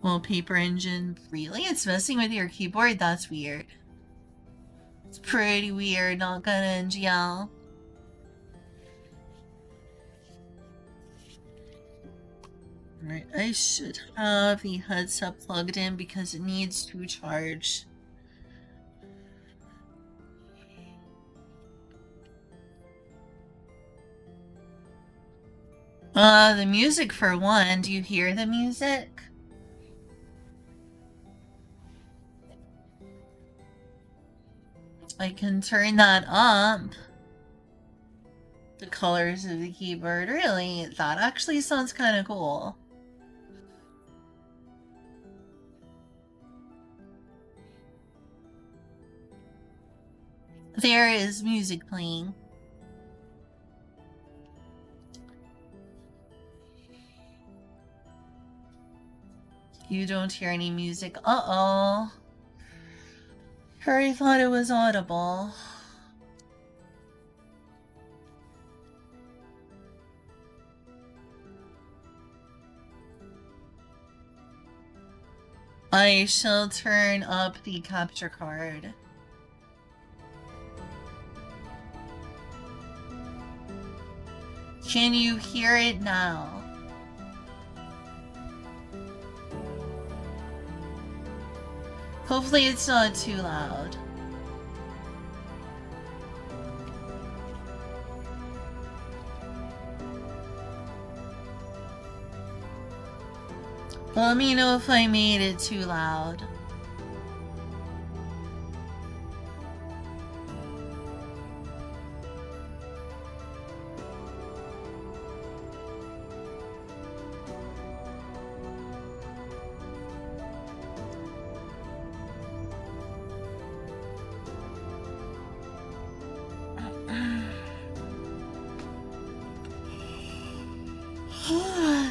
Wallpaper engine. Really? It's messing with your keyboard? That's weird. It's pretty weird, not gonna NGL. Alright, I should have the headset plugged in because it needs to charge. The music for one. Do you hear the music? I can turn that up. The colors of the keyboard. Really? That actually sounds kind of cool. There is music playing. You don't hear any music. Uh-oh. I thought it was audible. I shall turn up the capture card. Can you hear it now? Hopefully it's not too loud. Let me know if I made it too loud.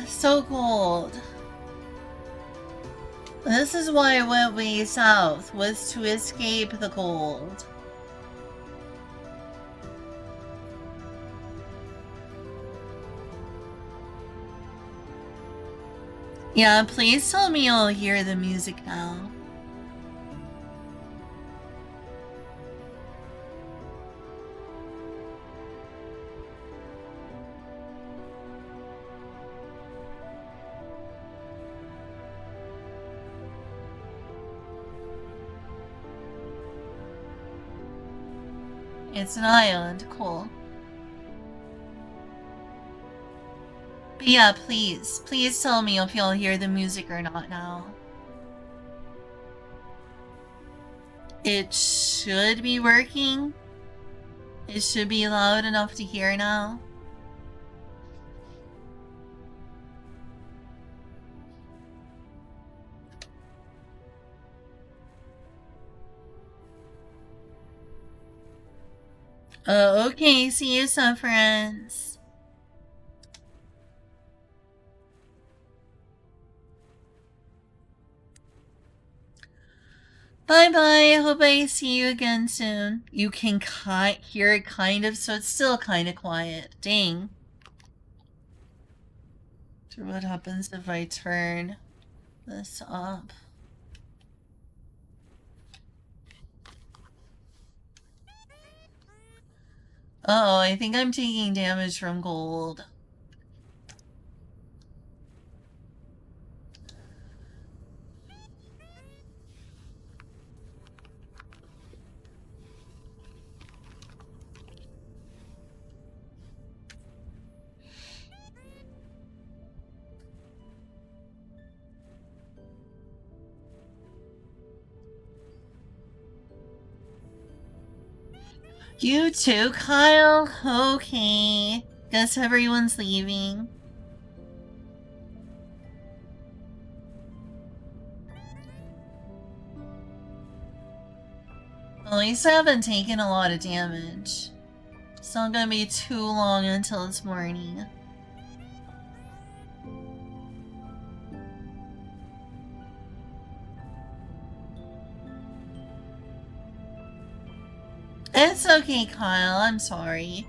So cold. This is why I went way south, was to escape the cold. Yeah, please tell me you'll hear the music now. It's an island, cool. But yeah, please tell me if you'll hear the music or not now. It should be working. It should be loud enough to hear now. Okay, see you soon, friends. Bye-bye, I hope I see you again soon. You can hear it kind of, so it's still kind of quiet. Dang. So what happens if I turn this up? Uh-oh, I think I'm taking damage from gold. You too, Kyle? Okay. Guess everyone's leaving. At least I haven't taken a lot of damage. It's not gonna be too long until it's morning. It's okay, Kyle. I'm sorry.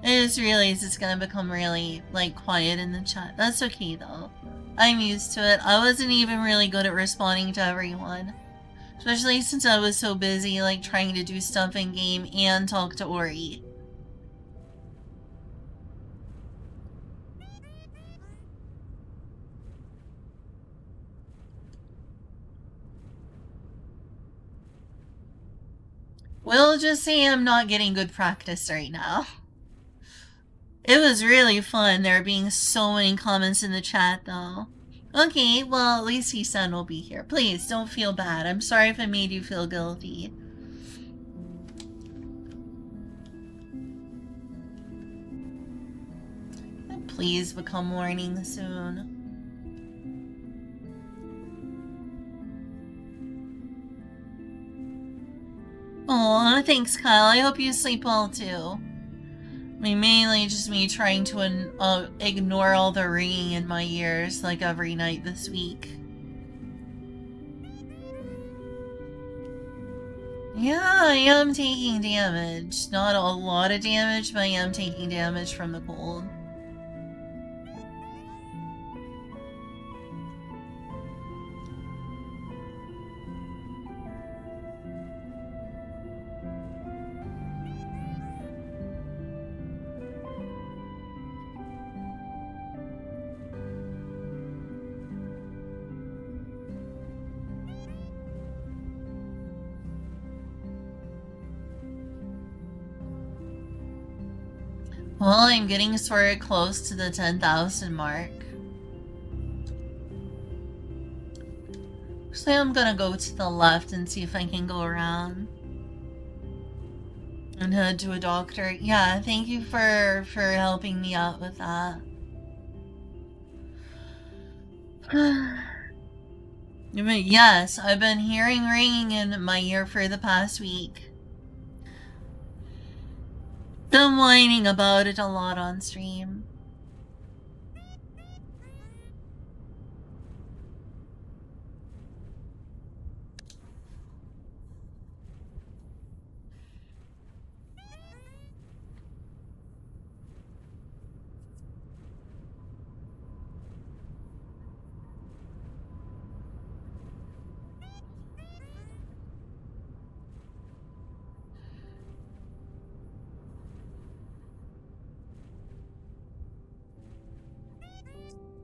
I just realized it's gonna become really, like, quiet in the chat. That's okay, though. I'm used to it. I wasn't even really good at responding to everyone. Especially since I was so busy, like, trying to do stuff in-game and talk to Ori. We'll just say I'm not getting good practice right now. It was really fun there being so many comments in the chat, though. Okay, well, at least Isan will be here. Please, don't feel bad. I'm sorry if I made you feel guilty. Please become morning soon. Aw, thanks, Kyle. I hope you sleep well, too. I mean, mainly just me trying to ignore all the ringing in my ears, like, every night this week. Yeah, I am taking damage. Not a lot of damage, but I am taking damage from the cold. Well, I'm getting sort of close to the 10,000 mark. So I'm gonna go to the left and see if I can go around. And head to a doctor. Yeah, thank you for helping me out with that. Yes, I've been hearing ringing in my ear for the past week. Been whining about it a lot on stream.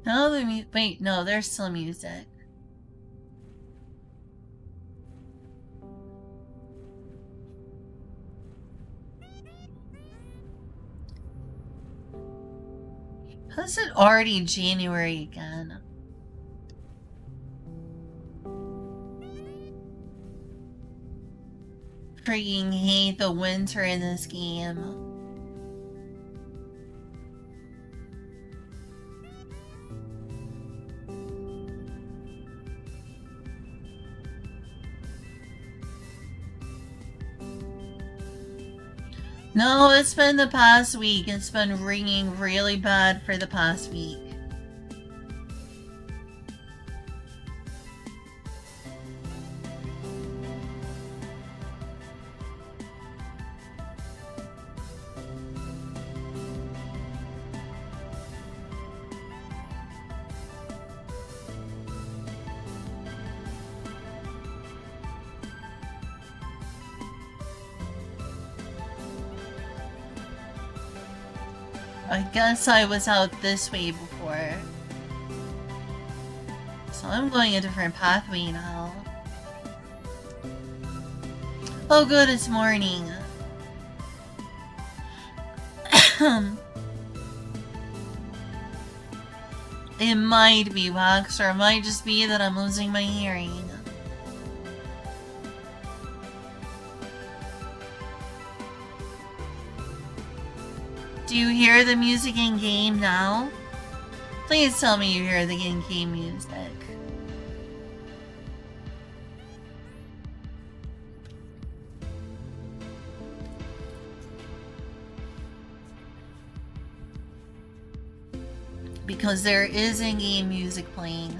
No, wait, no, there's still music. How's it already January again? Freaking hate the winter in this game. No, it's been the past week. It's been ringing really bad for the past week. I guess I was out this way before. So I'm going a different pathway now. Oh good, it's morning. It might be wax, or it might just be that I'm losing my hearing. Do you hear the music in game now? Please tell me you hear the in-game music. Because there is in-game music playing.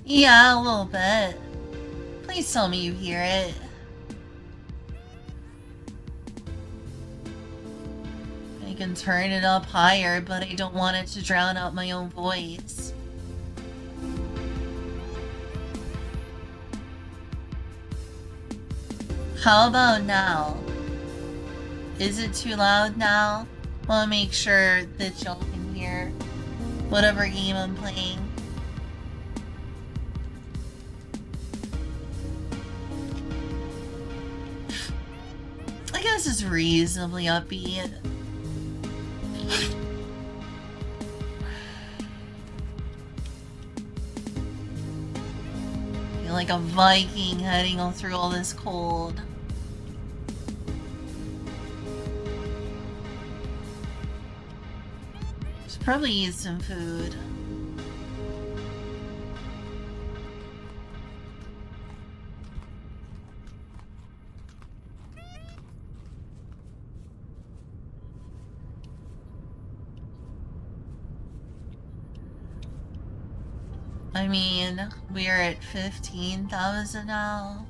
Yeah, a little bit. Please tell me you hear it. I can turn it up higher, but I don't want it to drown out my own voice. How about now? Is it too loud now? I want to make sure that y'all can hear whatever game I'm playing. I guess it's reasonably upbeat. Feel like a Viking heading all through all this cold. Should probably eat some food. I mean, we're at 15,000 now.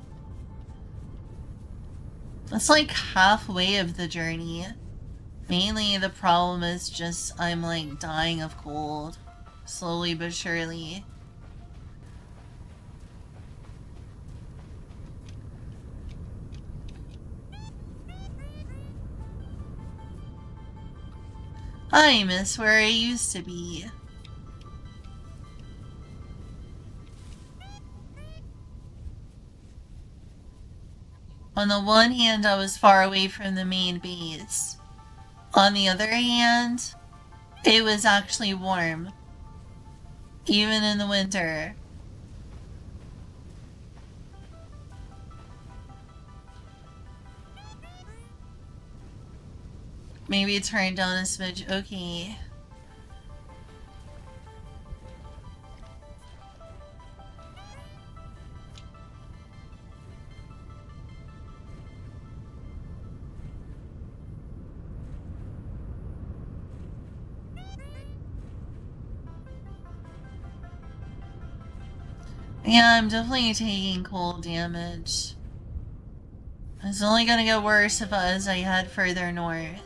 That's like halfway of the journey. Mainly the problem is just I'm like dying of cold. Slowly but surely. I miss where I used to be. On the one hand, I was far away from the main base. On the other hand, it was actually warm. Even in the winter. Maybe turn down a smidge. Okay. Yeah, I'm definitely taking cold damage. It's only gonna get worse as I head further north.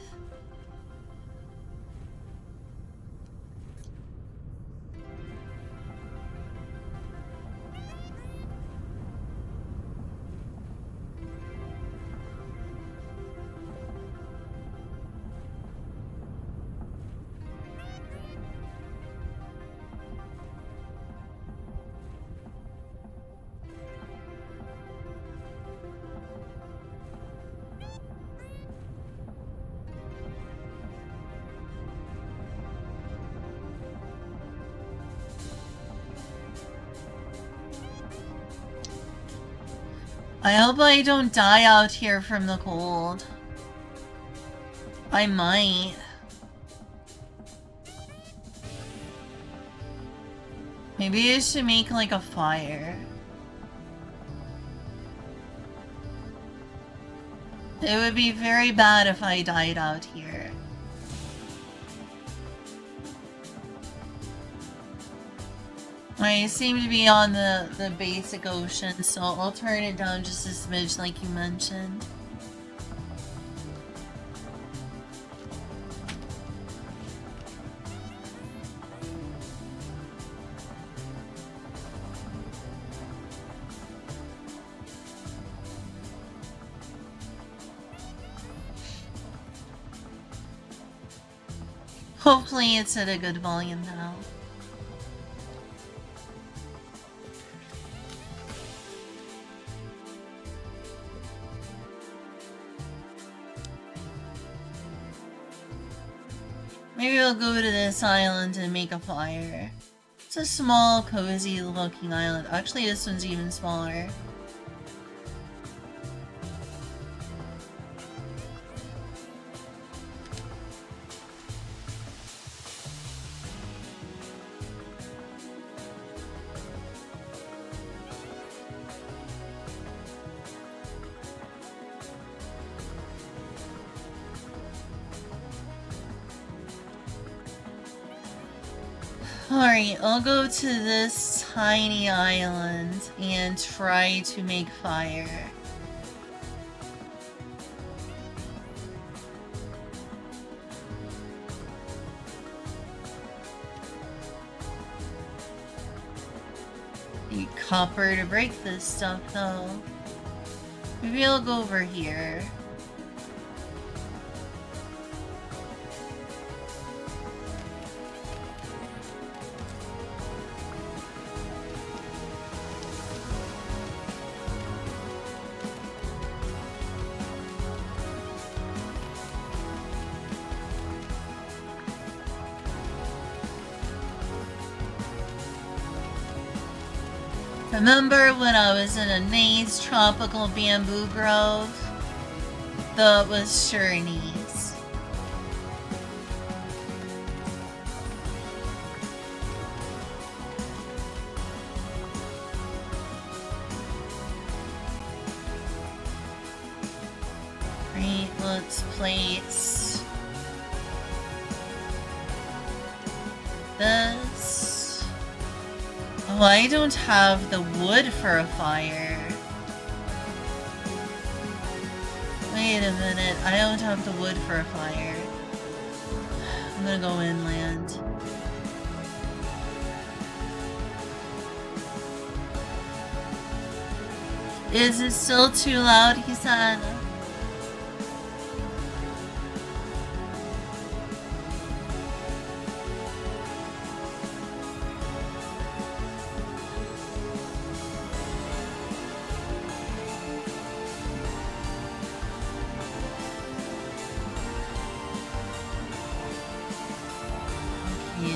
I hope I don't die out here from the cold. I might. Maybe I should make like a fire. It would be very bad if I died out here. I seem to be on the basic ocean, so I'll turn it down just a smidge like you mentioned. Hopefully it's at a good volume now. Maybe I'll go to this island and make a fire. It's a small, cozy looking island. Actually, this one's even smaller. Alright, I'll go to this tiny island and try to make fire. Need copper to break this stuff though. Maybe I'll go over here. Remember when I was in a nice tropical bamboo grove? That was sure nice. Right, let's place this. Oh, I don't have the wood for a fire. Wait a minute, I don't have the wood for a fire. I'm gonna go inland. Is it still too loud, he said?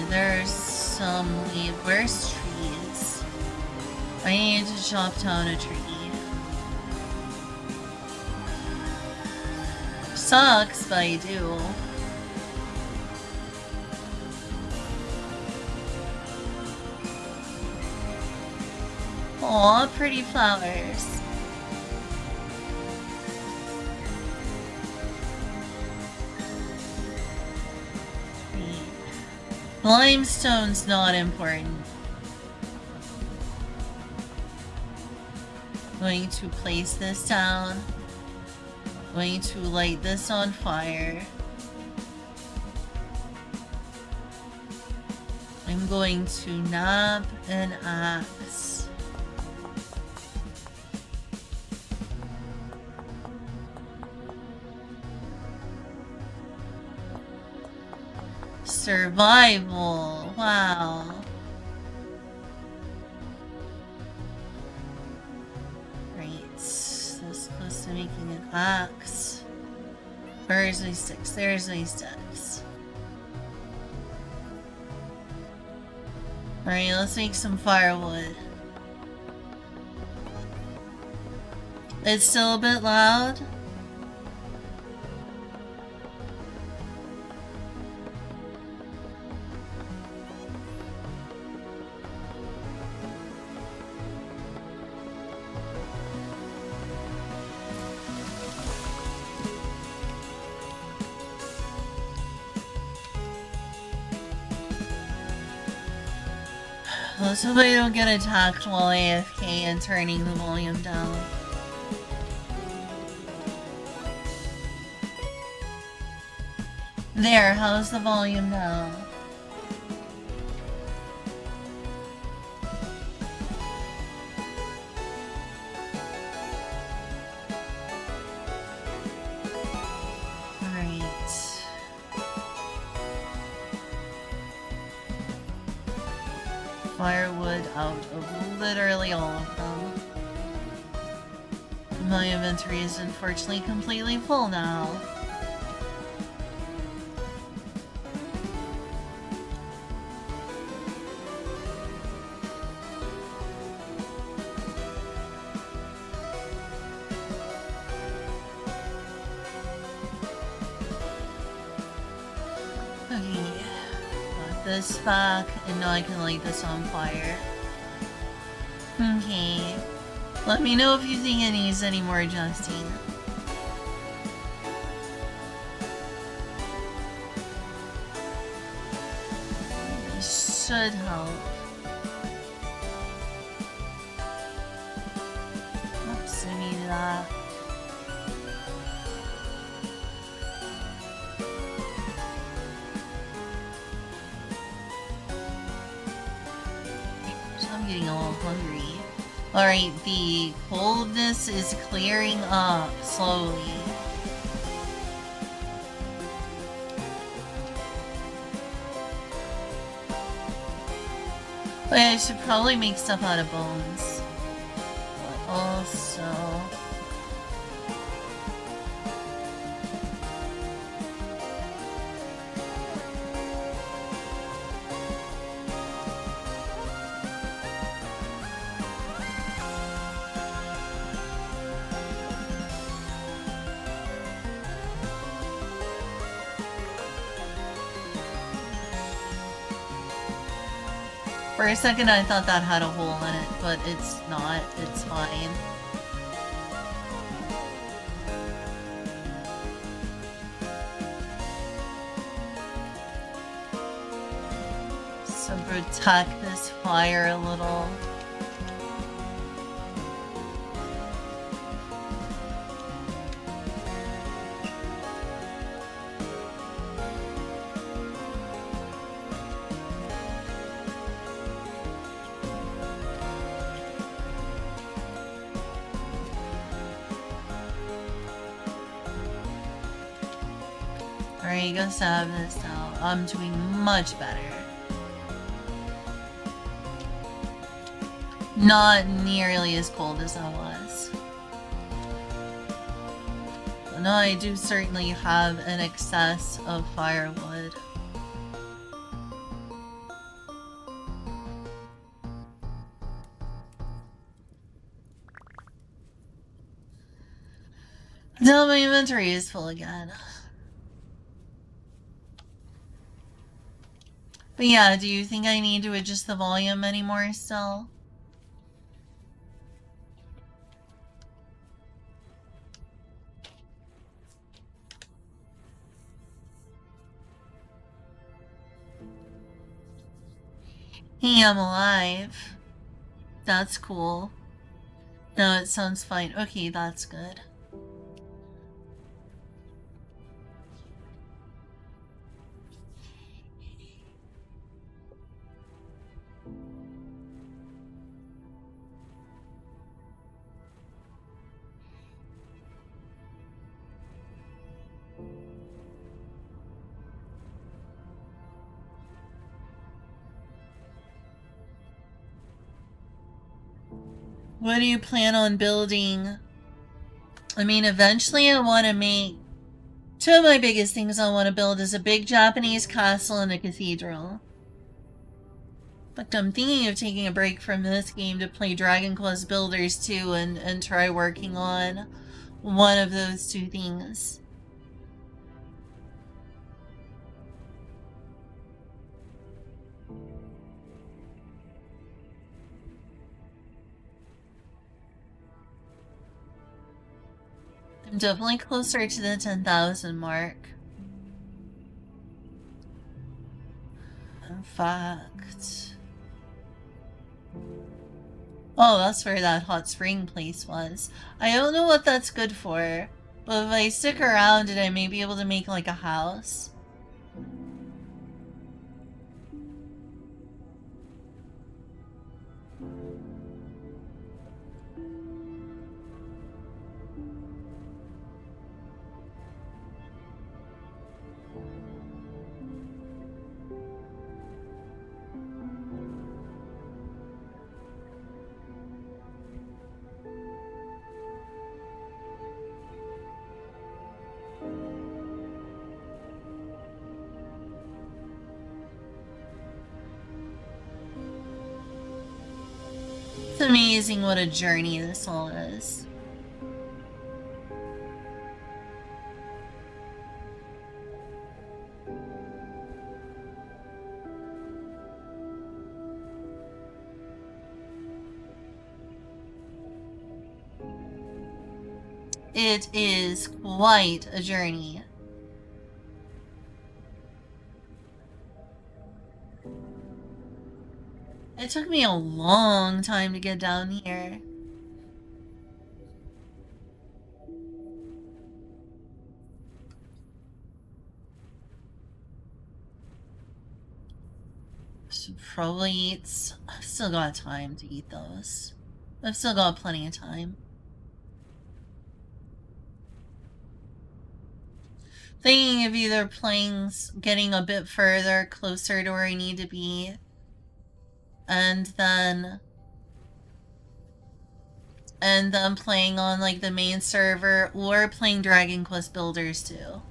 There's some leaf. Where's trees? I need to chop down a tree. Sucks, but I do. Aw, pretty flowers. Limestone's not important. Going to place this down. Going to light this on fire. I'm going to nab an axe. Survival. Wow. Right. This close to making an axe. Where's my sticks? There's my sticks. Alright, let's make some firewood. It's still a bit loud. Let's hope I don't get attacked while AFK and turning the volume down. There, how's the volume now? Firewood out of literally all of them. My inventory is unfortunately completely full now. This back, and now I can light this on fire. Okay. Let me know if you think it needs any more adjusting. should help. Oops, I need that. I'm getting a little hungry. Alright, the coldness is clearing up slowly. But I should probably make stuff out of bones. But also... For a second I thought that had a hole in it, but it's not. It's fine. So protect this fire a little. Alright, you gotta stab this now. I'm doing much better. Not nearly as cold as I was. But no, I do certainly have an excess of firewood. Now my inventory is full again. But yeah, do you think I need to adjust the volume anymore still? Hey, I'm alive. That's cool. No, it sounds fine. Okay, that's good. What do you plan on building? I mean, eventually I want to make... Two of my biggest things I want to build is a big Japanese castle and a cathedral. But I'm thinking of taking a break from this game to play Dragon Quest Builders 2 and try working on one of those two things. I'm definitely closer to the 10,000 mark. In fact... Oh, that's where that hot spring place was. I don't know what that's good for, but if I stick around and I may be able to make like a house. It's amazing what a journey this all is. It is quite a journey. It took me a long time to get down here. Should probably eat. I've still got time to eat those. I've still got plenty of time. Thinking of either playing, getting a bit further, closer to where I need to be, and then playing on like the main server, or playing Dragon Quest Builders too.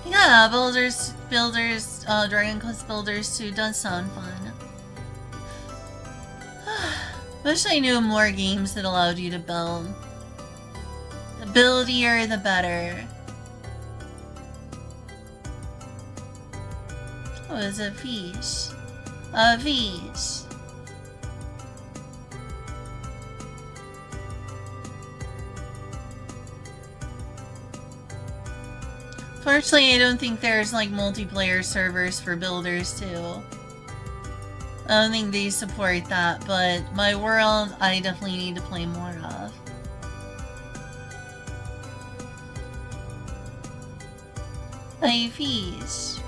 Yeah, Dragon Quest Builders 2 does sound fun. Wish I knew more games that allowed you to build. The buildier, the better. Oh, it's a fish. A fish. Fortunately, I don't think there's like multiplayer servers for builders too. I don't think they support that, but my world I definitely need to play more of. A fish.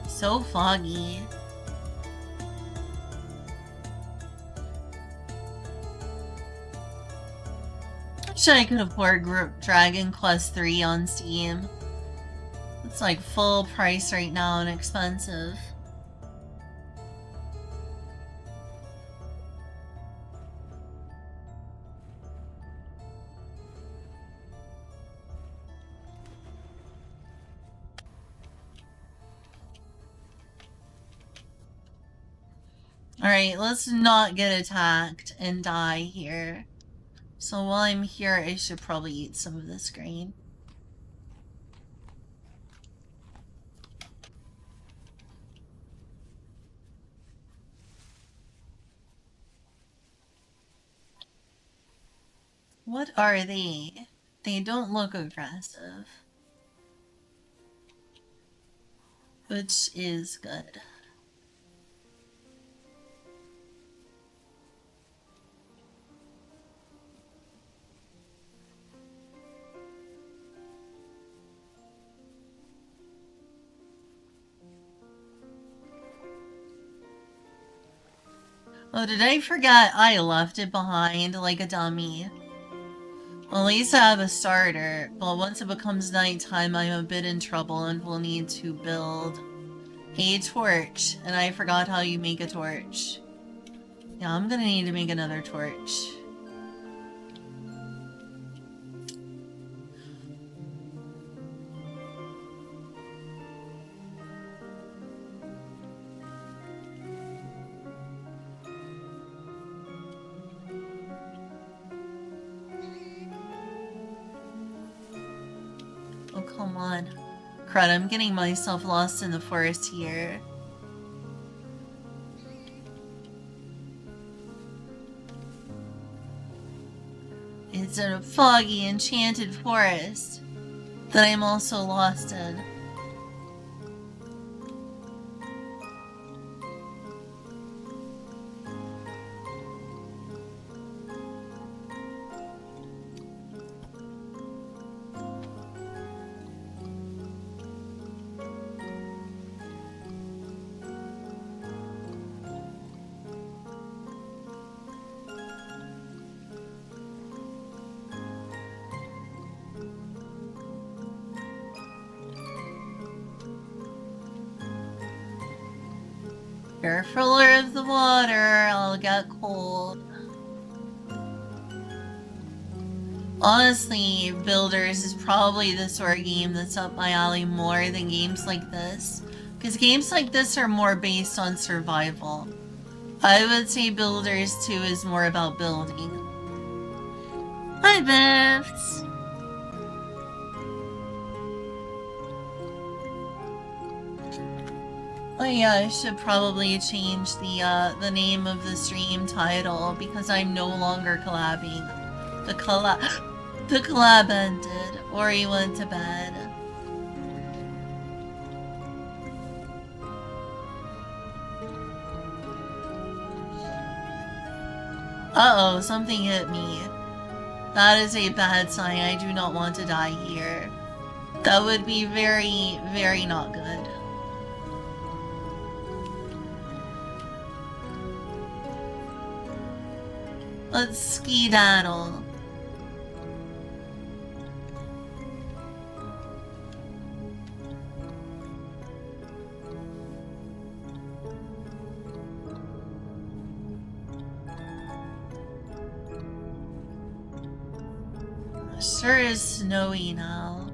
So foggy. Wish I could afford Dragon Quest 3 on Steam. It's like full price right now and expensive. Alright, let's not get attacked and die here. So while I'm here, I should probably eat some of this grain. What are they? They don't look aggressive. Which is good. Oh, did I forget I left it behind like a dummy? Well, at least I have a starter, but once it becomes nighttime, I'm a bit in trouble and will need to build a torch, and I forgot how you make a torch. Yeah, I'm gonna need to make another torch. Oh, come on. Crud, I'm getting myself lost in the forest here. It's a foggy, enchanted forest that I'm also lost in. Carefuler of the water, I'll get cold. Honestly, Builders is probably the sort of game that's up my alley more than games like this. Because games like this are more based on survival. I would say Builders 2 is more about building. Hi, Biffs! Oh yeah, I should probably change the name of the stream title because I'm no longer collabing. The collab ended. Ori went to bed. Uh-oh, something hit me. That is a bad sign. I do not want to die here. That would be very, very not good. Let's skedaddle. Sure is snowy now.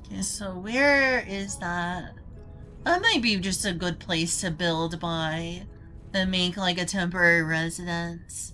Okay, so where is that? That might be just a good place to build by and make like a temporary residence.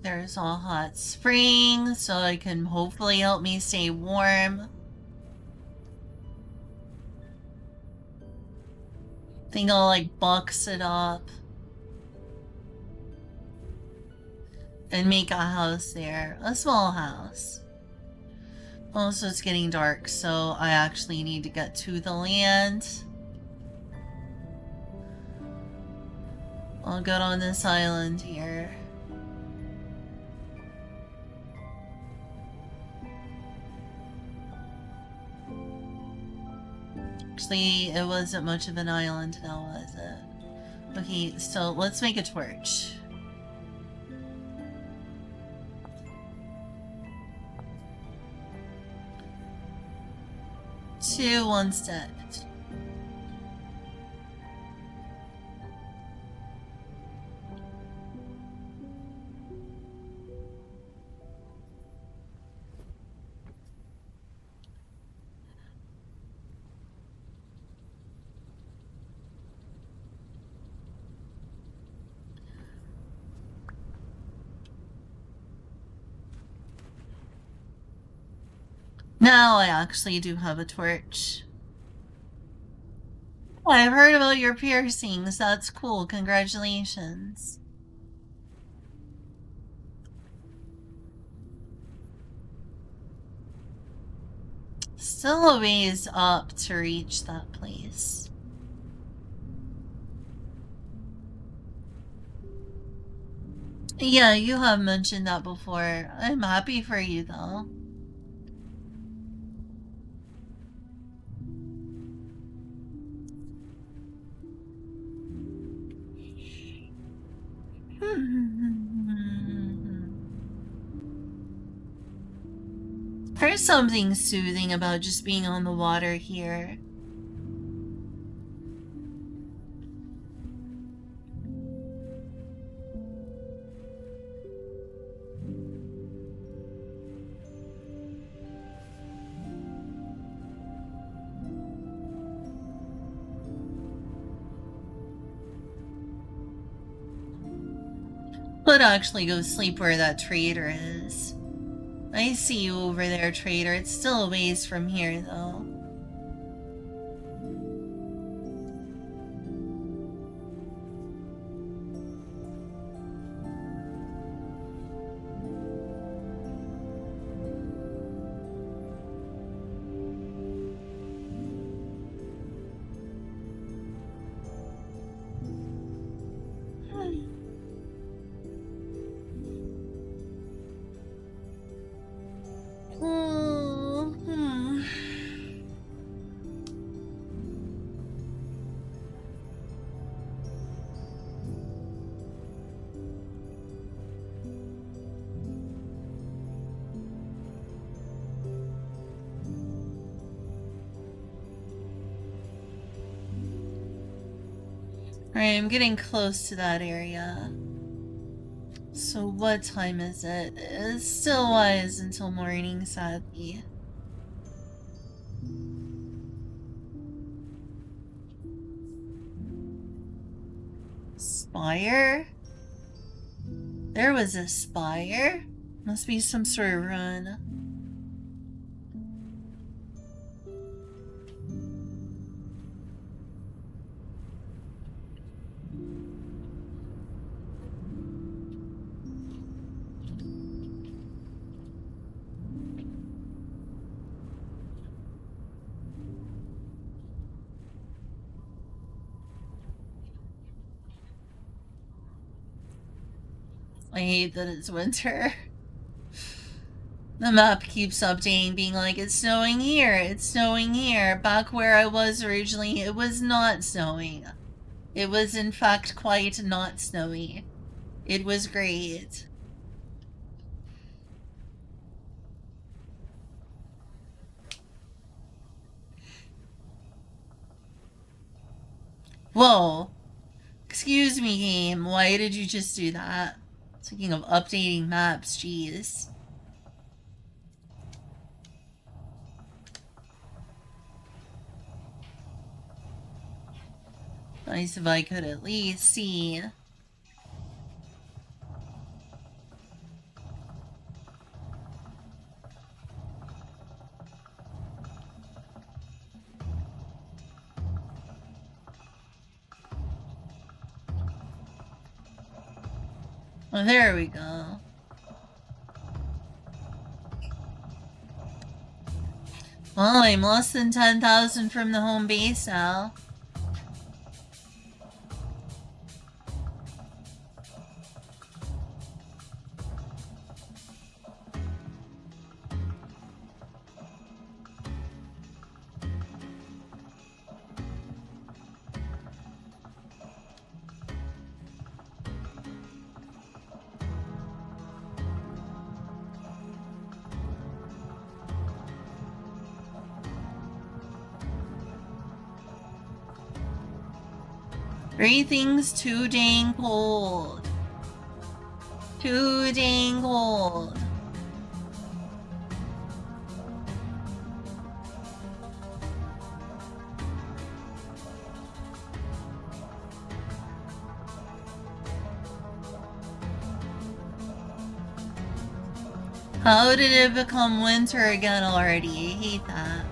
There's a hot spring, so it can hopefully help me stay warm. Think I'll like box it up and make a house there. A small house. Also, it's getting dark, so I actually need to get to the land. I'll get on this island here. Actually, it wasn't much of an island now, was it? Okay, so let's make a torch. 2 1 stacked. Now I actually do have a torch. Oh, I've heard about your piercings. That's cool. Congratulations. Still a ways up to reach that place. Yeah, you have mentioned that before. I'm happy for you though. There's something soothing about just being on the water here. Could actually go sleep where that trader is. I see you over there, trader. It's still a ways from here, though. Alright, I'm getting close to that area. So what time is it? It still was until morning, sadly. Spire? There was a spire? Must be some sort of run. I hate that it's winter. The map keeps updating, being like, it's snowing here, it's snowing here. Back where I was originally, it was not snowing. It was in fact quite not snowy. It was great. Whoa. Excuse me, game. Why did you just do that? Speaking of updating maps, jeez. Nice if I could at least see. Oh, there we go. Well, I'm less than 10,000 from the home base now. Everything's too dang cold. Too dang cold. How did it become winter again already? I hate that.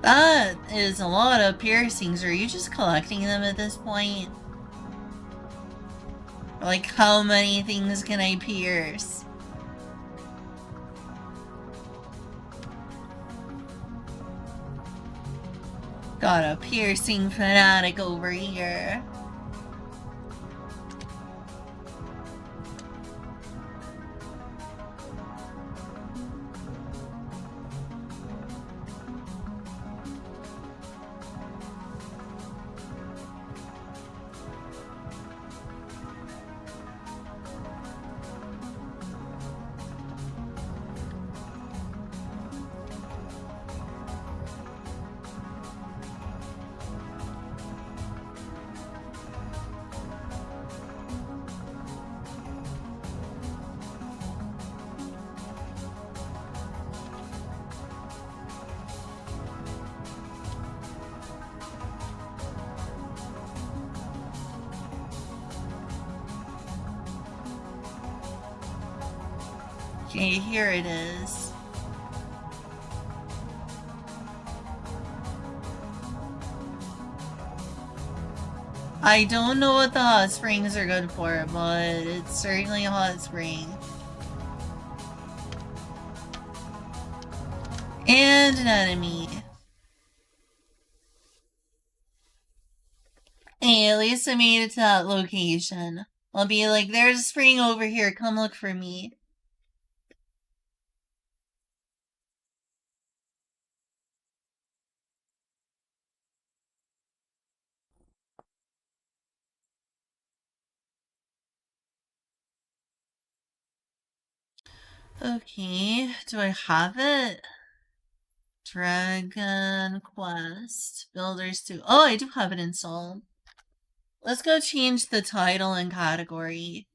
That is a lot of piercings. Are you just collecting them at this point? Like, how many things can I pierce? Got a piercing fanatic over here. Okay, here it is. I don't know what the hot springs are good for, but it's certainly a hot spring. And an enemy. Hey, at least I made it to that location. I'll be like, there's a spring over here, come look for me. Okay, do I have it? Dragon Quest Builders 2. Oh, I do have it installed. Let's go change the title and category.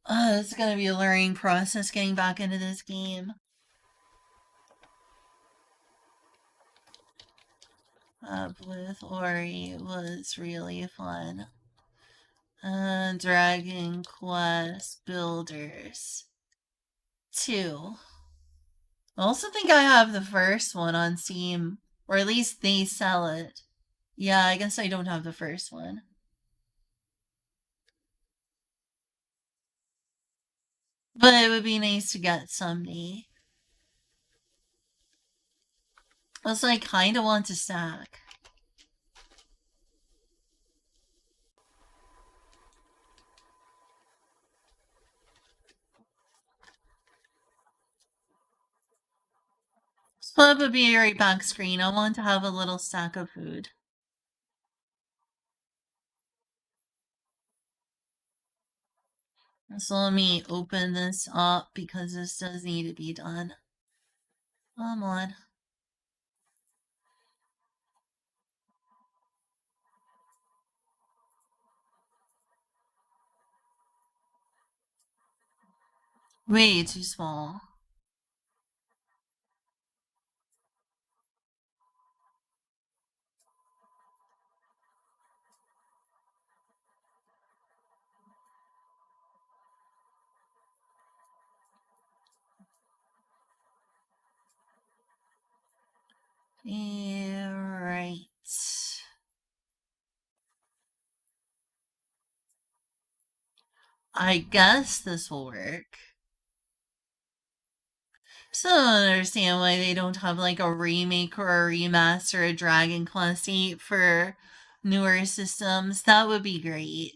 It's gonna be a learning process getting back into this game. With Ori was really fun. Dragon Quest Builders 2. I also think I have the first one on Steam, or at least they sell it. Yeah, I guess I don't have the first one. But it would be nice to get someday. Also, I kind of want to stack. Split would be a right back screen. I want to have a little stack of food. So let me open this up because this does need to be done. Come on. Way too small. Yeah, right. I guess this will work. Still don't understand why they don't have like a remake or a remaster of Dragon Quest VIII for newer systems. That would be great.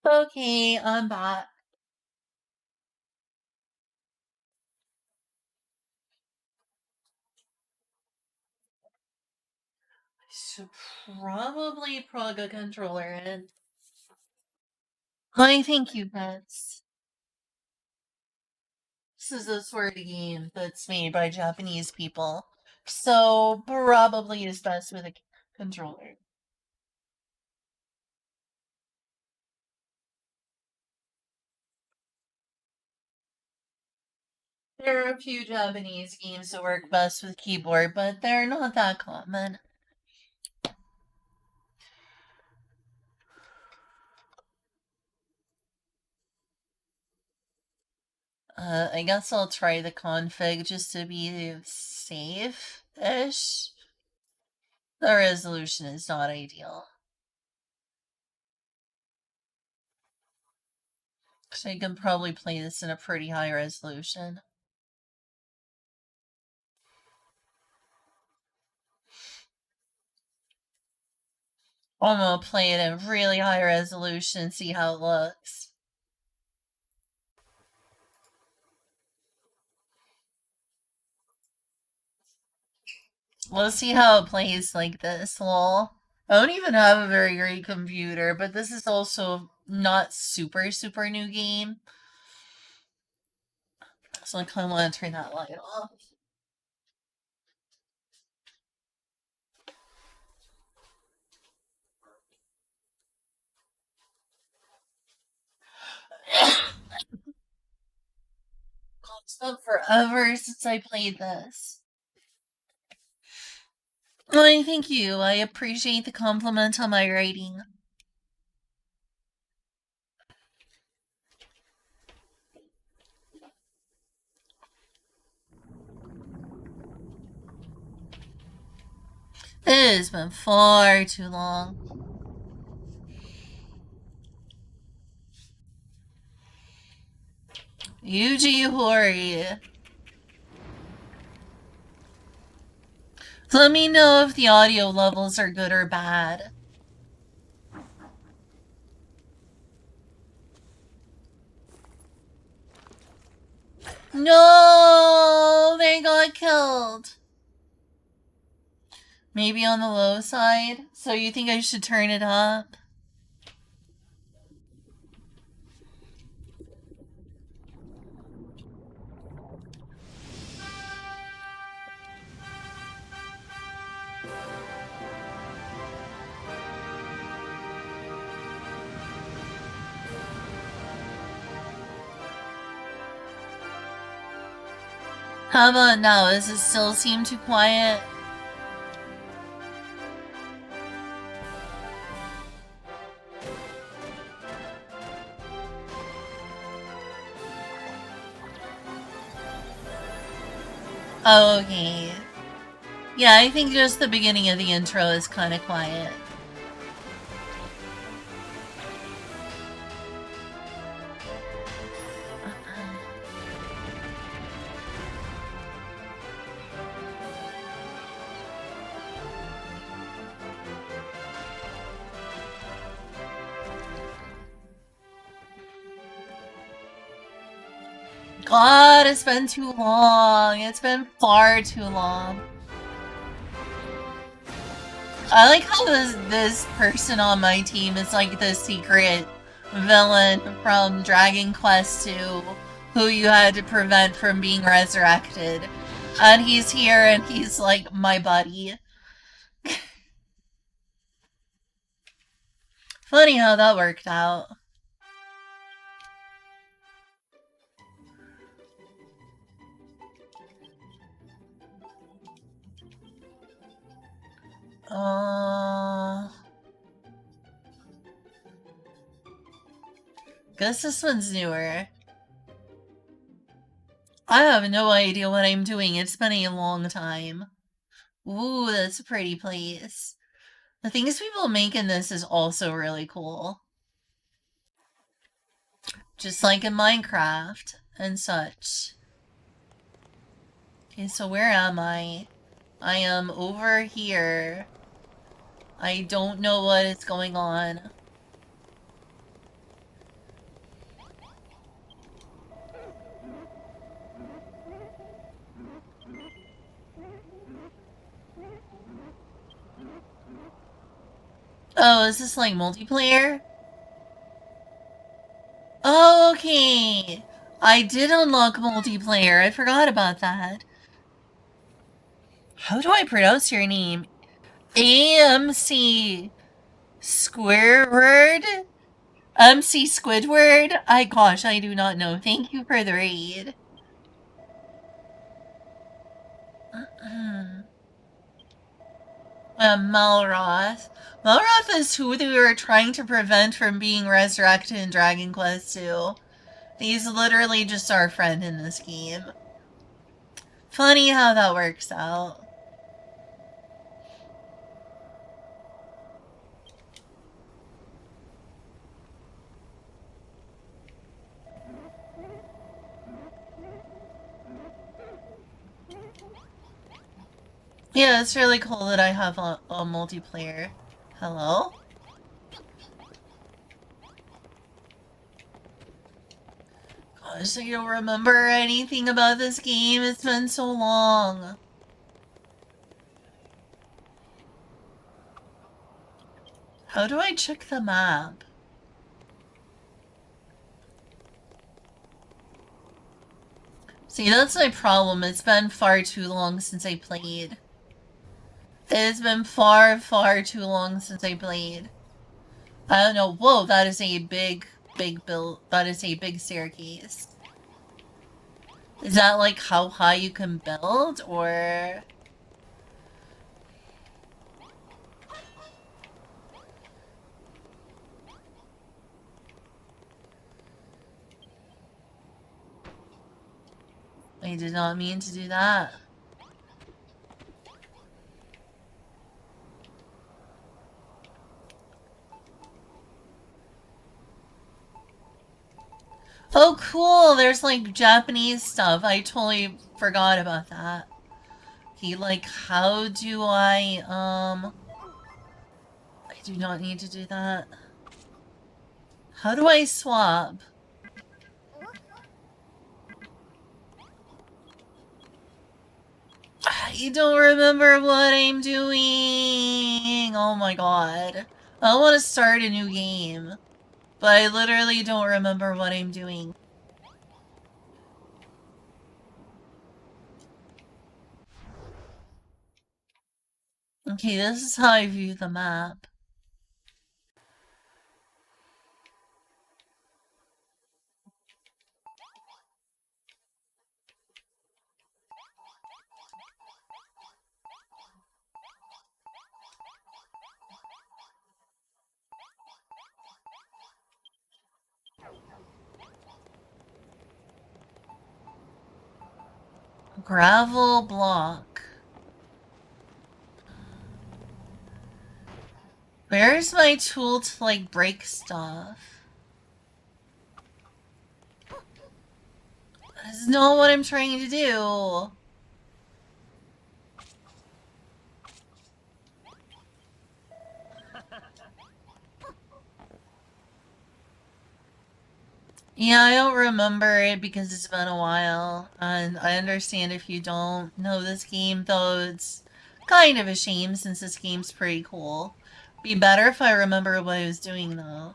Okay, I'm back. Should probably plug a controller in. I think you guys. This is a sort of game that's made by Japanese people, so probably is best with a controller. There are a few Japanese games that work best with keyboard, but they're not that common. I guess I'll try the config just to be safe-ish. The resolution is not ideal. So you can probably play this in a pretty high resolution. I'm gonna play it in really high resolution, see how it looks. Let's see how it plays like this, lol. I don't even have a very great computer, but this is also not super new game. So I kind of want to turn that light off. It's been forever since I played this. Why, thank you. I appreciate the compliment on my writing. It has been far too long. Yuji Horii. Let me know if the audio levels are good or bad. No, they got killed. Maybe on the low side. So you think I should turn it up? How about now? Does it still seem too quiet? Oh, okay. Yeah, I think just the beginning of the intro is kind of quiet. God, it's been too long. It's been far too long. I like how this person on my team is like the secret villain from Dragon Quest II who you had to prevent from being resurrected. And he's here and he's like my buddy. Funny how that worked out. Guess this one's newer. I have no idea what I'm doing. It's been a long time. Ooh, that's a pretty place. The things people make in this is also really cool. Just like in Minecraft and such. Okay, so where am I? I am over here. I don't know what is going on. Oh, is this like multiplayer? Oh, okay. I did unlock multiplayer. I forgot about that. How do I pronounce your name? AMC Squidward? MC Squidward? Gosh, I do not know. Thank you for the raid. Malroth. Malroth is who they were trying to prevent from being resurrected in Dragon Quest II. He's literally just our friend in this game. Funny how that works out. Yeah, it's really cool that I have a multiplayer. Hello? Gosh, I don't remember anything about this game. It's been so long. How do I check the map? See, that's my problem. It's been far too long since I played. It's been far, far too long since I played. I don't know. Whoa, that is a big build. That is a big staircase. Is that like how high you can build, or? I did not mean to do that. Oh, cool! There's like Japanese stuff. I totally forgot about that. Okay, like, how do I do not need to do that. How do I swap? I don't remember what I'm doing. Oh my god. I want to start a new game, but I literally don't remember what I'm doing. Okay, this is how I view the map. Gravel block. Where's my tool to, like, break stuff? This is not what I'm trying to do. Yeah, I don't remember it because it's been a while, and I understand if you don't know this game, though it's kind of a shame since this game's pretty cool. Be better if I remember what I was doing, though.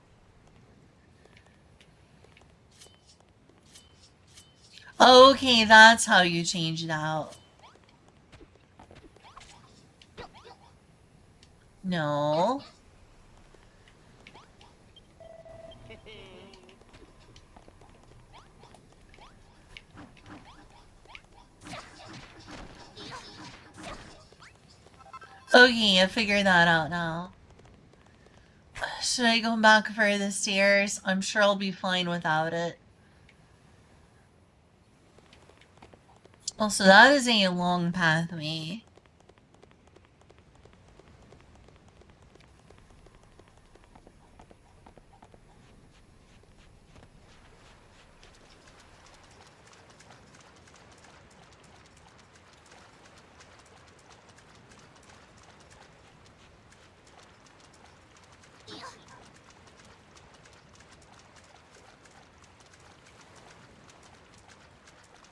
Okay, that's how you change it out. No. Okay, I figured that out now. Should I go back for the stairs? I'm sure I'll be fine without it. Also, that is a long pathway.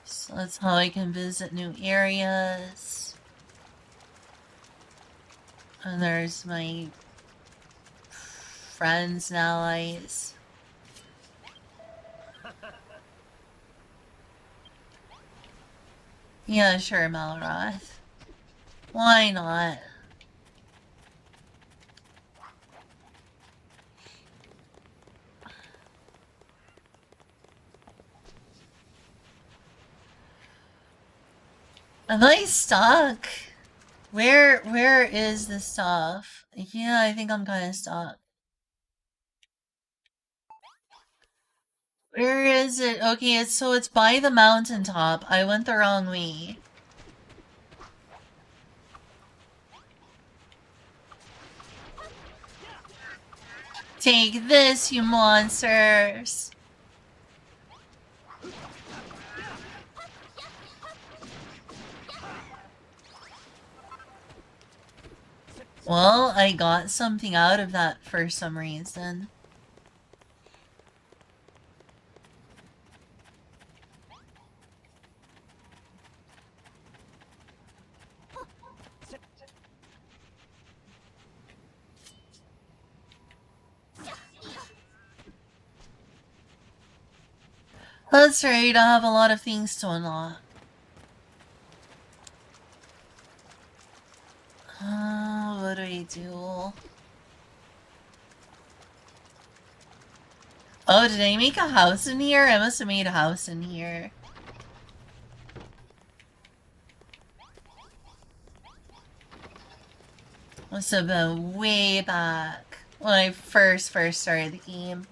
So that's how I can visit new areas. And there's my friends and allies. Yeah, sure, Malroth. Why not? Am I stuck? Where is the stuff? Yeah, I think I'm kind of stuck. Where is it? Okay, it's by the mountaintop. I went the wrong way. Take this, you monsters! Well, I got something out of that for some reason. That's right, I have a lot of things to unlock. What do I do? Oh, did I make a house in here? I must have made a house in here. Must have been way back when I first started the game.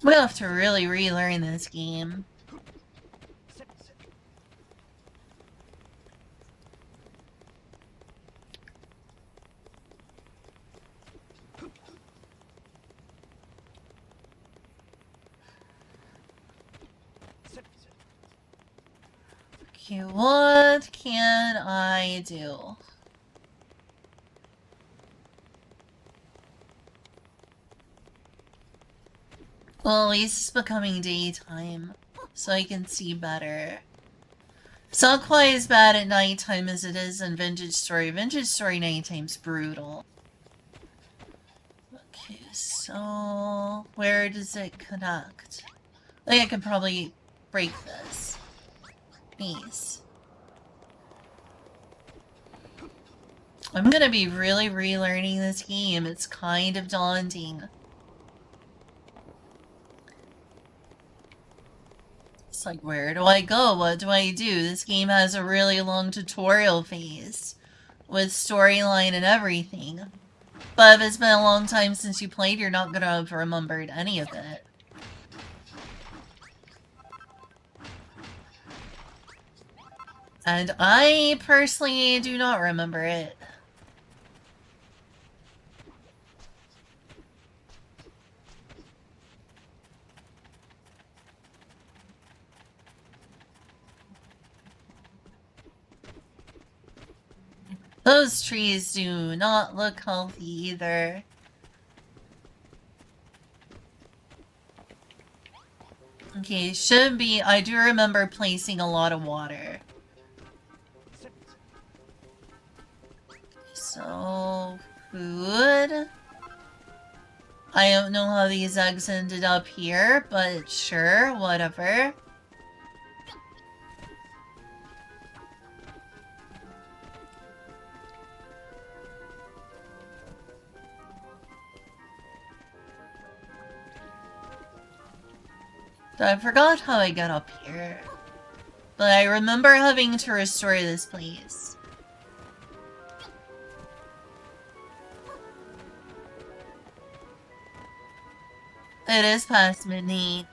We'll have to really relearn this game. Okay, what can I do? Well, at least it's becoming daytime, so I can see better. It's not quite as bad at nighttime as it is in Vintage Story. Vintage Story nighttime's brutal. Okay, so where does it connect? Like, I could probably break this. Nice. I'm gonna be really relearning this game. It's kind of daunting. It's like, where do I go? What do I do? This game has a really long tutorial phase with storyline and everything. But if it's been a long time since you played, you're not gonna have remembered any of it. And I personally do not remember it. Those trees do not look healthy either. Okay, should be. I do remember placing a lot of water. So, food. I don't know how these eggs ended up here, but sure, whatever. I forgot how I got up here. But I remember having to restore this place. It is past midnight.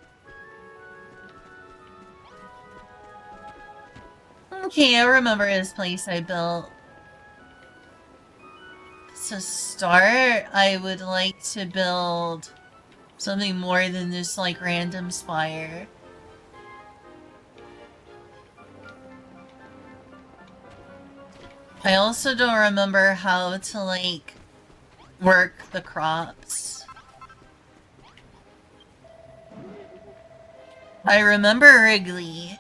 Okay, I remember this place I built. To start, I would like to build something more than this, like, random spire. I also don't remember how to, like, work the crops. I remember Wrigley.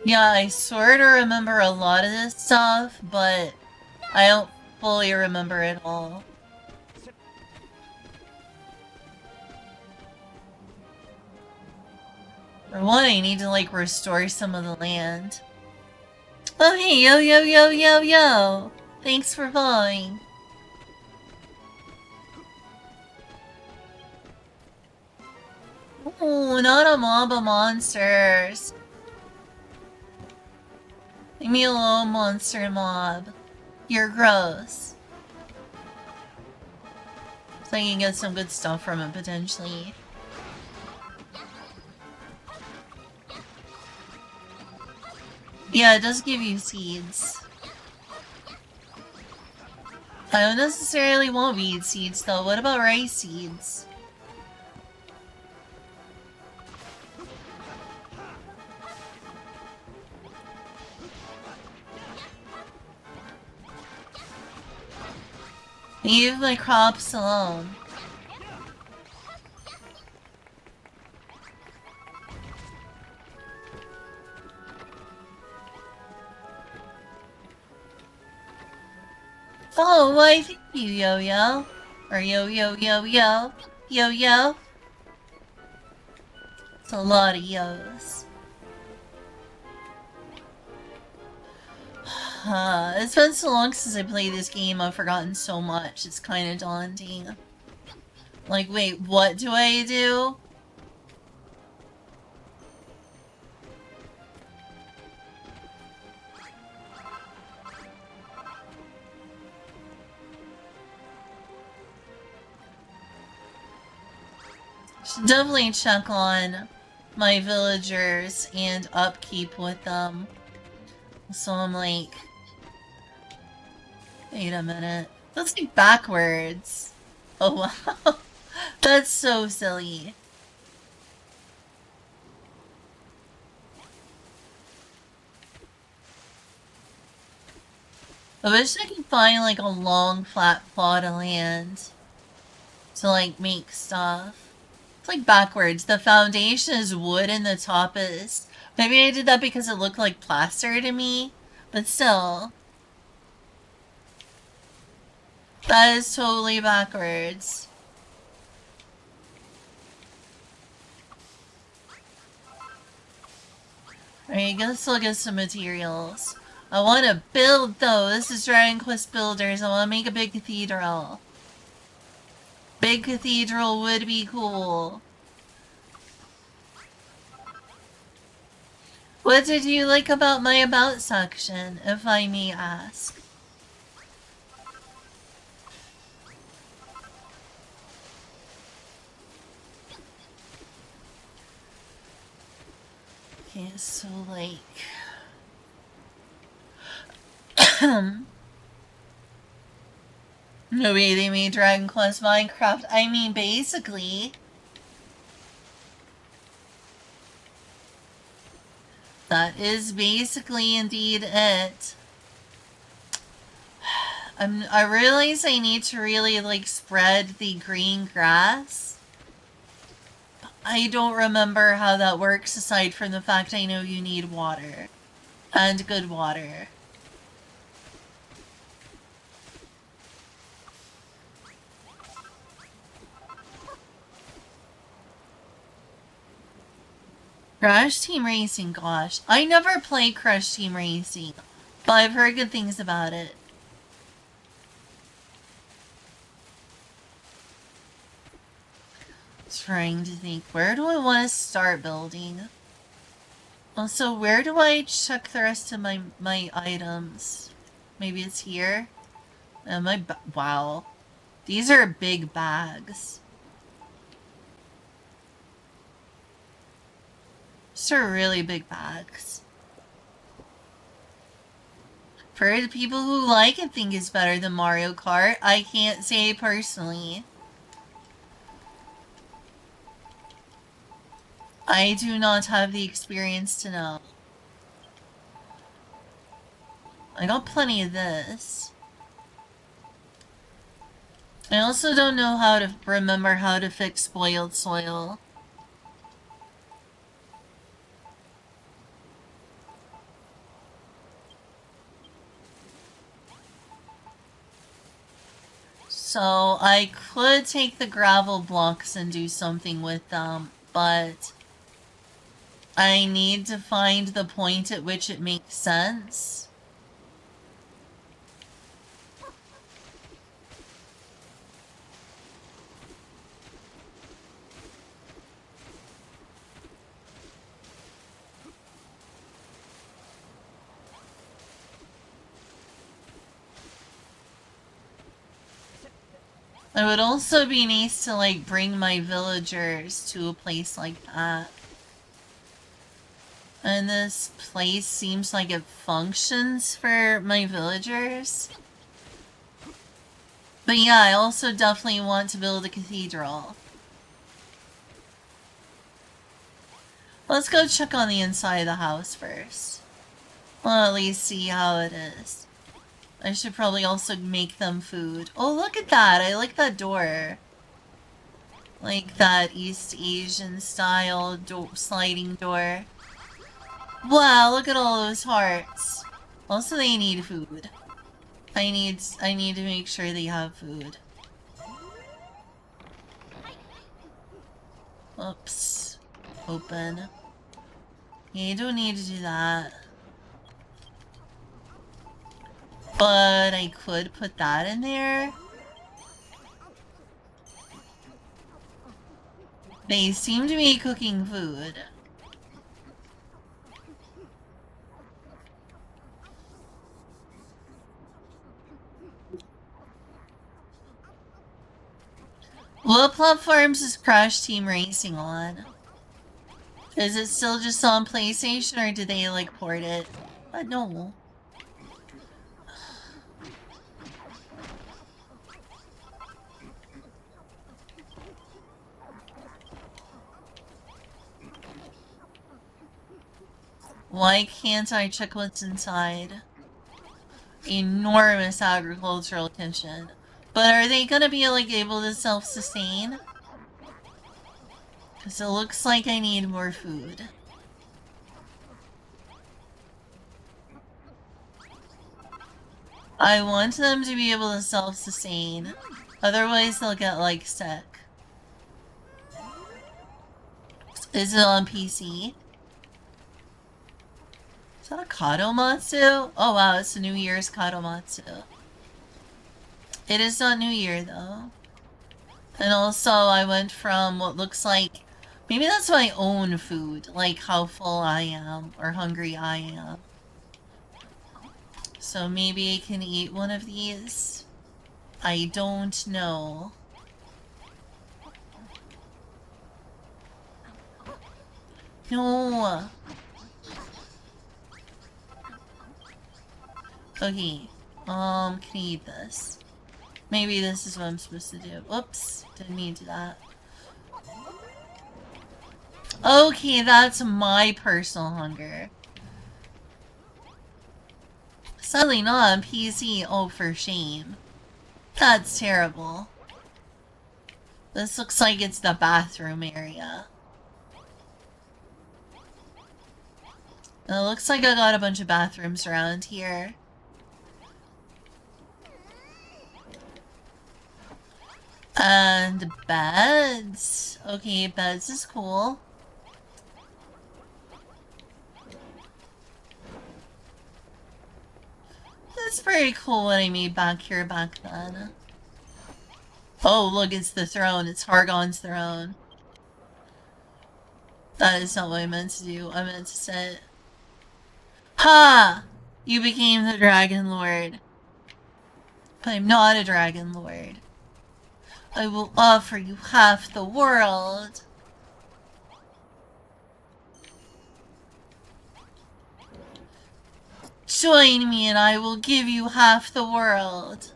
Yeah, I sort of remember a lot of this stuff, but I don't fully remember it all. For one, I need to, like, restore some of the land. Oh, hey, yo, yo, yo, yo, yo! Thanks for following. Oh, not a mob of monsters. Leave me alone, monster mob. You're gross. So I can get some good stuff from it, potentially. Yeah, it does give you seeds. I don't necessarily want weed seeds, though. What about rice seeds? Leave my crops alone. Oh, why thank you, Yo-Yo. Or Yo-Yo-Yo-Yo. Yo-Yo. It's a lot of yo's. It's been so long since I played this game, I've forgotten so much. It's kind of daunting. Like, wait, what do I do? Should definitely check on my villagers and upkeep with them. So I'm like... Wait a minute. That's like backwards. Oh wow. That's so silly. I wish I could find like a long flat plot of land to like make stuff. It's like backwards. The foundation is wood and the top is... Maybe I did that because it looked like plaster to me, but still. That is totally backwards. Alright, let's look at some materials. I want to build though. This is Dragon Quest Builders. I want to make a big cathedral. Big cathedral would be cool. What did you like about my about section, if I may ask? Okay, so like... No way they made Dragon Quest Minecraft. I mean, basically... That is basically indeed it. I realize I need to really, like, spread the green grass. I don't remember how that works aside from the fact I know you need water. And good water. Crash Team Racing, gosh. I never played Crash Team Racing, but I've heard good things about it. Trying to think, where do I want to start building? Also, where do I check the rest of my items? Maybe it's here? Wow. These are big bags. These are really big bags. For the people who like it think it's better than Mario Kart, I can't say personally. I do not have the experience to know. I got plenty of this. I also don't know how to remember how to fix spoiled soil. So I could take the gravel blocks and do something with them, but I need to find the point at which it makes sense. It would also be nice to, like, bring my villagers to a place like that. And this place seems like it functions for my villagers. But yeah, I also definitely want to build a cathedral. Let's go check on the inside of the house first. Well, at least see how it is. I should probably also make them food. Oh, look at that! I like that door. Like that East Asian style sliding door. Wow, look at all those hearts. Also, they need food. I need to make sure they have food. Oops. Open. Yeah, you don't need to do that. But I could put that in there. They seem to be cooking food. What platforms is Crash Team Racing on? Is it still just on PlayStation or did they like port it? No. Why can't I check what's inside? enormous agricultural kitchen. But are they gonna be like able to self-sustain? Because it looks like I need more food. I want them to be able to self-sustain. Otherwise they'll get like sick. Is it on PC? Is that a Kadomatsu? Oh wow, it's a New Year's Kadomatsu. It is not New Year though. And also I went from what looks like... Maybe that's my own food, like how full I am or hungry I am. So maybe I can eat one of these. I don't know. No. Okay. Can I eat this? Maybe this is what I'm supposed to do. Whoops. Didn't mean to do that. Okay, that's my personal hunger. Sadly not on PC. Oh, for shame. That's terrible. This looks like it's the bathroom area. And it looks like I got a bunch of bathrooms around here. And beds. Okay, beds is cool. That's pretty cool what I made back here back then. Oh, look, it's the throne. It's Hargon's throne. That is not what I meant to do. I meant to sit. Ha! You became the Dragon Lord. But I'm not a Dragon Lord. I will offer you half the world. Join me and I will give you half the world.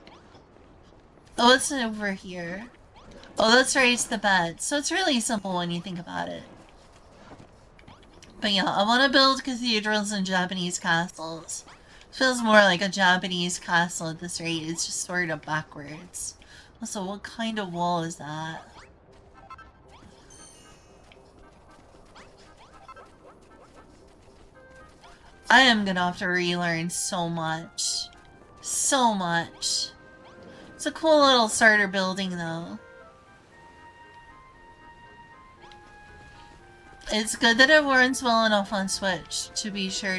Oh, what's over here? Oh, that's right, it's the bed. So it's really simple when you think about it. But yeah, I want to build cathedrals and Japanese castles. Feels more like a Japanese castle at this rate. It's just sort of backwards. Also, what kind of wall is that? I am gonna have to relearn so much. So much. It's a cool little starter building though. It's good that it runs well enough on Switch, to be sure,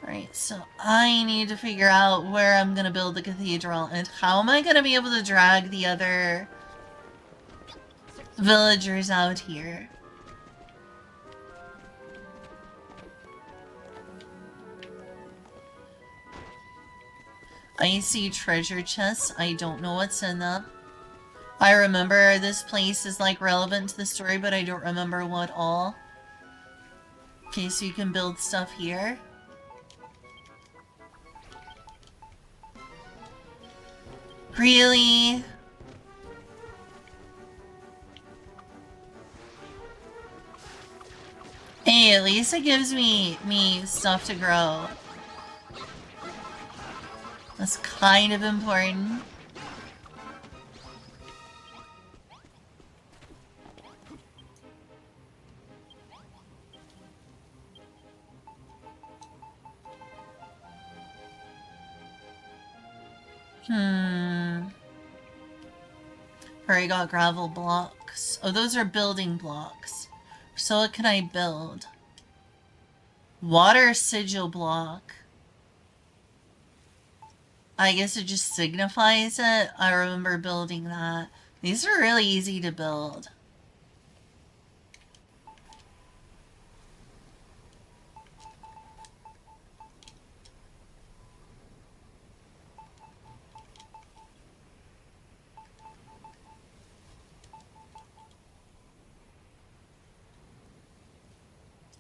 Right, so I need to figure out where I'm gonna build the cathedral and how am I gonna be able to drag the other villagers out here. I see treasure chests. I don't know what's in them. I remember this place is like relevant to the story, but I don't remember what all. Okay, so you can build stuff here. Really? Hey, at least it gives me stuff to grow. That's kind of important. Already got gravel blocks. Oh, those are building blocks. So what can I build? Water sigil block. I guess it just signifies it. I remember building that. These are really easy to build.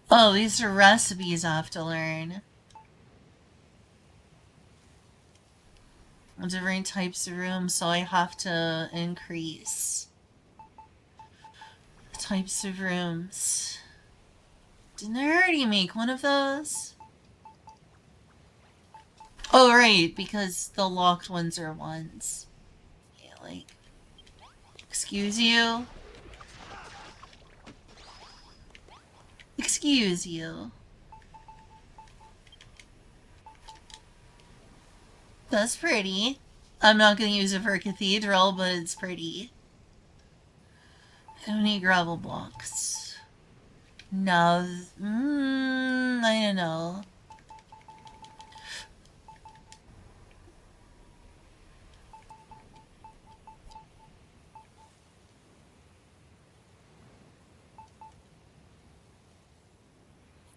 Oh, these are recipes I have to learn. Different types of rooms, so I have to increase types of rooms. Didn't I already make one of those? Oh, right, because the locked ones are ones. Yeah, like... Excuse you? Excuse you. That's pretty. I'm not gonna use it for a cathedral, but it's pretty. I don't need gravel blocks. No. I don't know.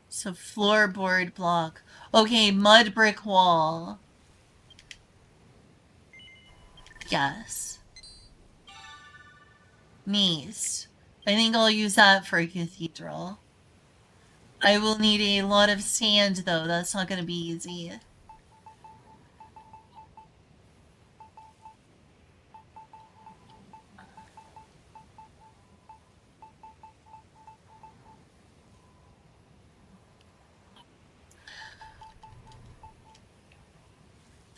So floorboard block. Okay, mud brick wall. Yes. Knees. I think I'll use that for a cathedral. I will need a lot of sand, though. That's not going to be easy.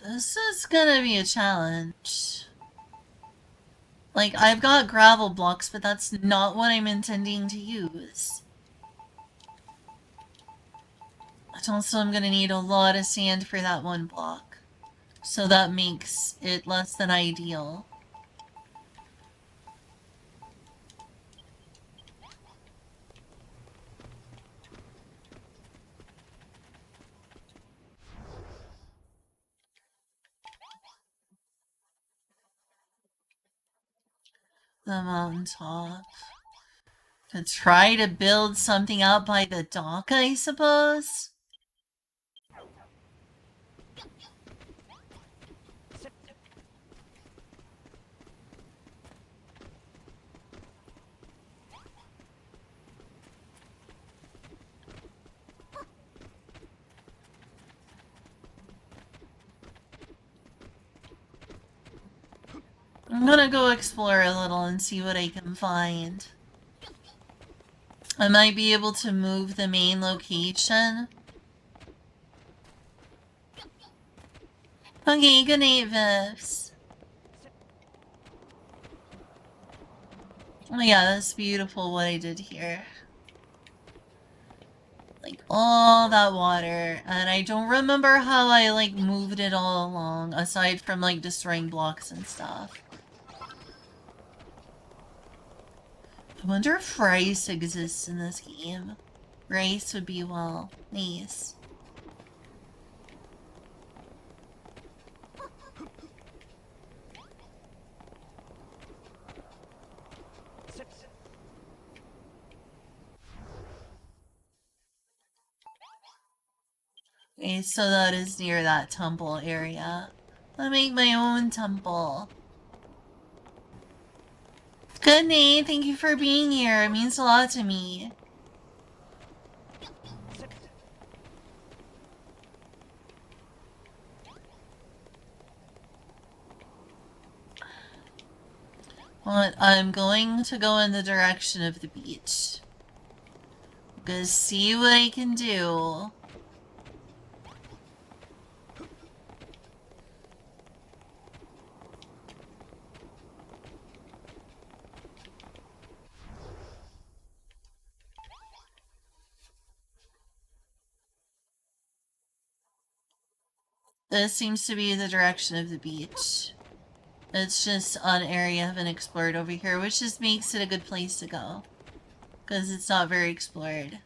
This is going to be a challenge. Like, I've got gravel blocks, but that's not what I'm intending to use. Also, I'm going to need a lot of sand for that one block. So that makes it less than ideal. The mountaintop. To try to build something out by the dock, I suppose? I'm gonna go explore a little and see what I can find. I might be able to move the main location. Okay, good night, Vivs. Oh yeah, that's beautiful what I did here. Like, all that water. And I don't remember how I, like, moved it all along, aside from, like, destroying blocks and stuff. I wonder if rice exists in this game. Rice would be, well, nice. Okay, so that is near that temple area. I'll make my own temple. Good night, thank you for being here. It means a lot to me. Well, I'm going to go in the direction of the beach. I'm gonna see what I can do. This seems to be the direction of the beach. It's just an area I haven't explored over here, which just makes it a good place to go. Because it's not very explored.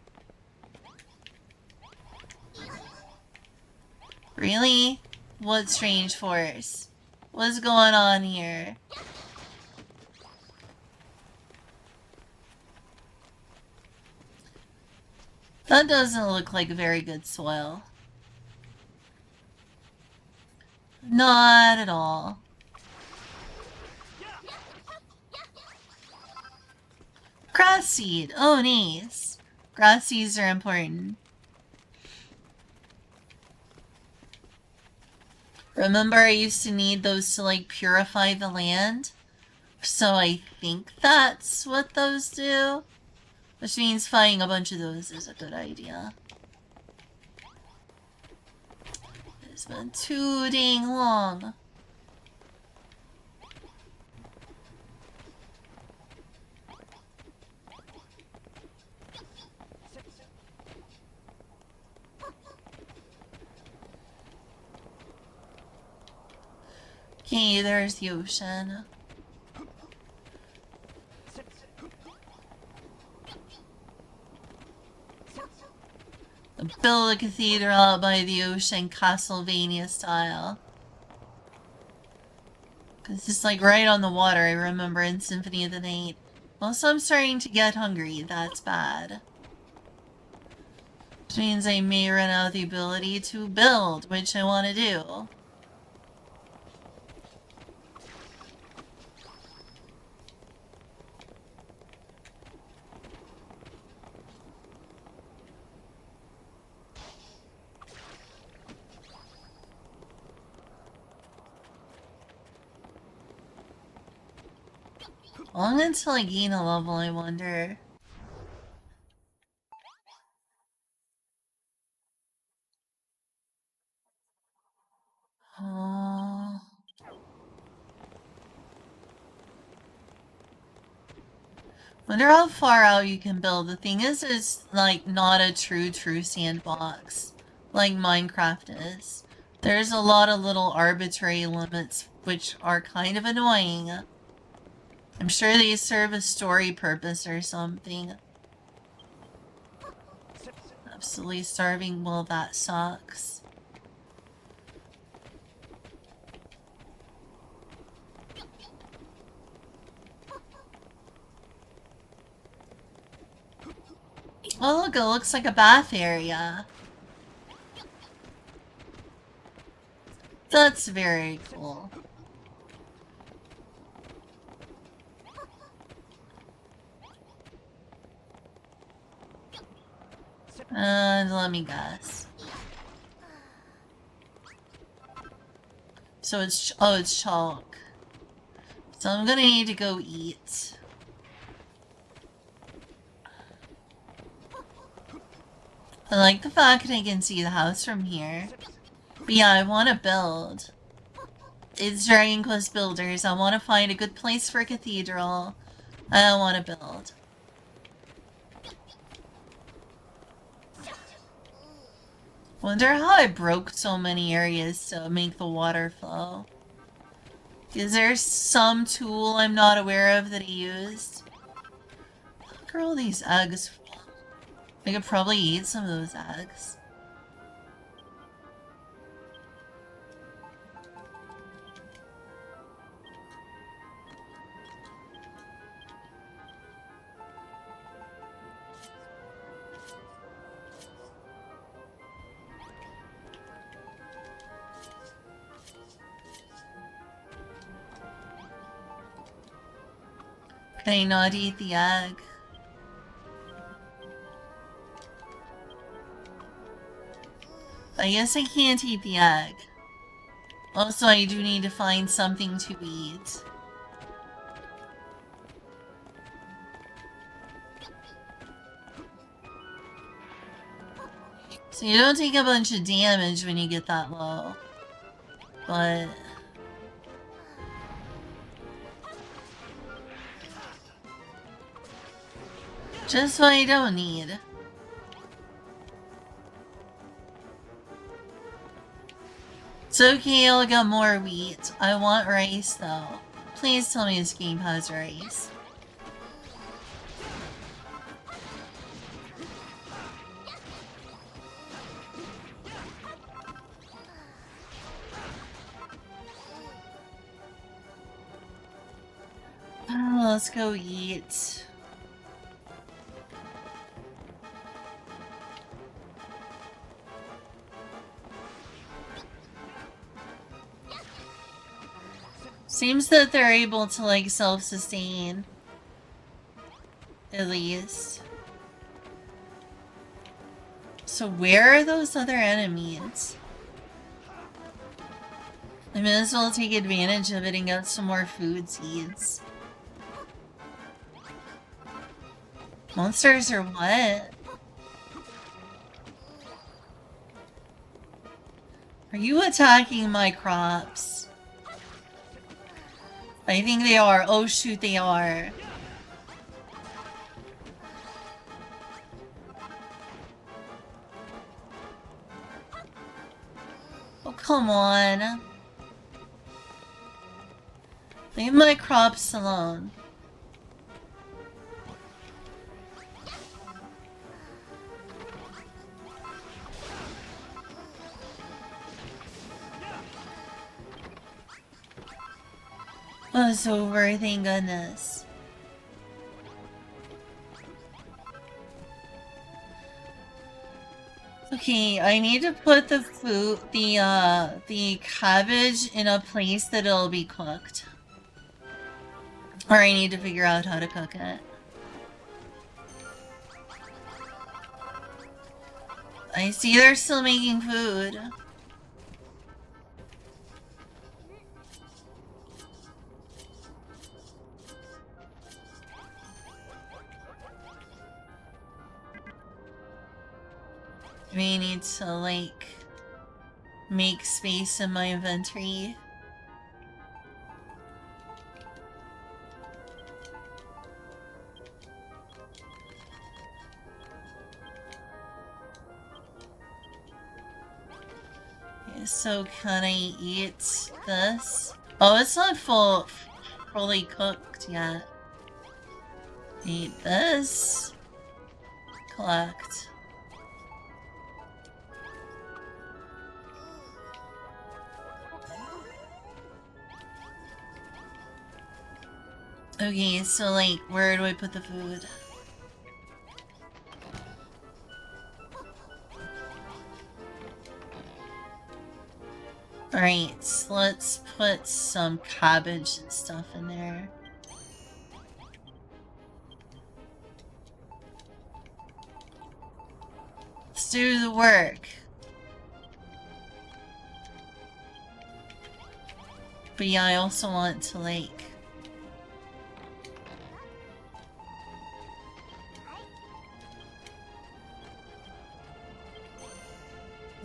Really? What strange force? What's going on here? That doesn't look like very good soil. Not at all. Grass seed. Oh, nice. Grass seeds are important. Remember, I used to need those to, like, purify the land? So I think that's what those do. Which means finding a bunch of those is a good idea. It's been too dang long. Okay, there's the ocean. Build a cathedral out by the ocean, Castlevania style. Cause it's like right on the water, I remember in Symphony of the Night. Also, I'm starting to get hungry. That's bad. Which means I may run out of the ability to build, which I want to do. Long until I gain a level, I wonder. Oh. Wonder how far out you can build. The thing is, it's like not a true sandbox like Minecraft is. There's a lot of little arbitrary limits which are kind of annoying. I'm sure they serve a story purpose or something. Absolutely starving, well that sucks. Oh look, it looks like a bath area. That's very cool. And let me guess. So it's, oh, it's chalk. So I'm gonna need to go eat. I like the fact that I can see the house from here. But yeah, I want to build. It's Dragon Quest Builders. I want to find a good place for a cathedral. I want to build. Wonder how I broke so many areas to make the water flow. Is there some tool I'm not aware of that he used? Look at all these eggs. I could probably eat some of those eggs. Can I not eat the egg? I guess I can't eat the egg. Also, I do need to find something to eat. So you don't take a bunch of damage when you get that low. But... just what I don't need. It's okay, I'll get more wheat. I want rice though. Please tell me this game has rice. Let's go eat. Seems that they're able to like self-sustain. At least. So where are those other enemies? I may as well take advantage of it and get some more food seeds. Monsters or what? Are you attacking my crops? I think they are. Oh shoot, they are. Oh, come on. Leave my crops alone. Oh, it's over, thank goodness. Okay, I need to put the food, the cabbage in a place that it'll be cooked. Or I need to figure out how to cook it. I see they're still making food. We need to, like, make space in my inventory. Okay, so can I eat this? Oh, it's not fully cooked yet. Eat this. Collect. Okay, so like, where do I put the food? Alright, let's put some cabbage and stuff in there. Let's do the work. But yeah, I also want to, like...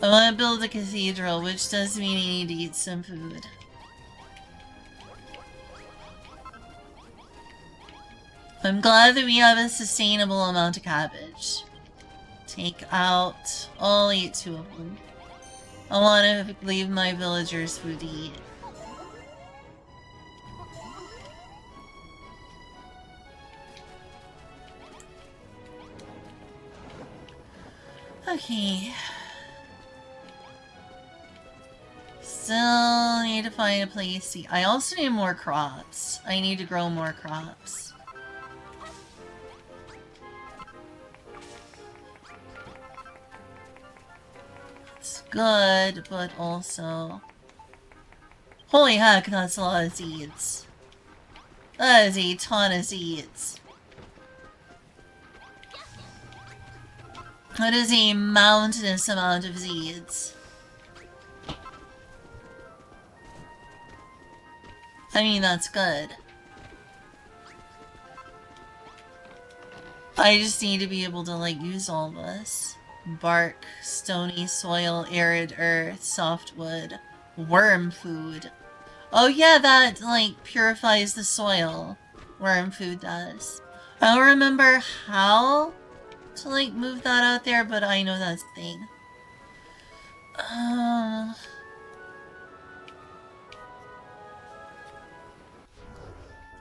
I want to build a cathedral, which does mean I need to eat some food. I'm glad that we have a sustainable amount of cabbage. Take out... I'll eat 2 of them. I want to leave my villagers food to eat. Okay. Still need to find a place to... I also need more crops. I need to grow more crops. It's good, but also... Holy heck, that's a lot of seeds. That is a ton of seeds. That is a mountainous amount of seeds. I mean, that's good. I just need to be able to, like, use all this. Bark, stony soil, arid earth, softwood, worm food. Oh yeah, that, like, purifies the soil. Worm food does. I don't remember how to, like, move that out there, but I know that's a thing.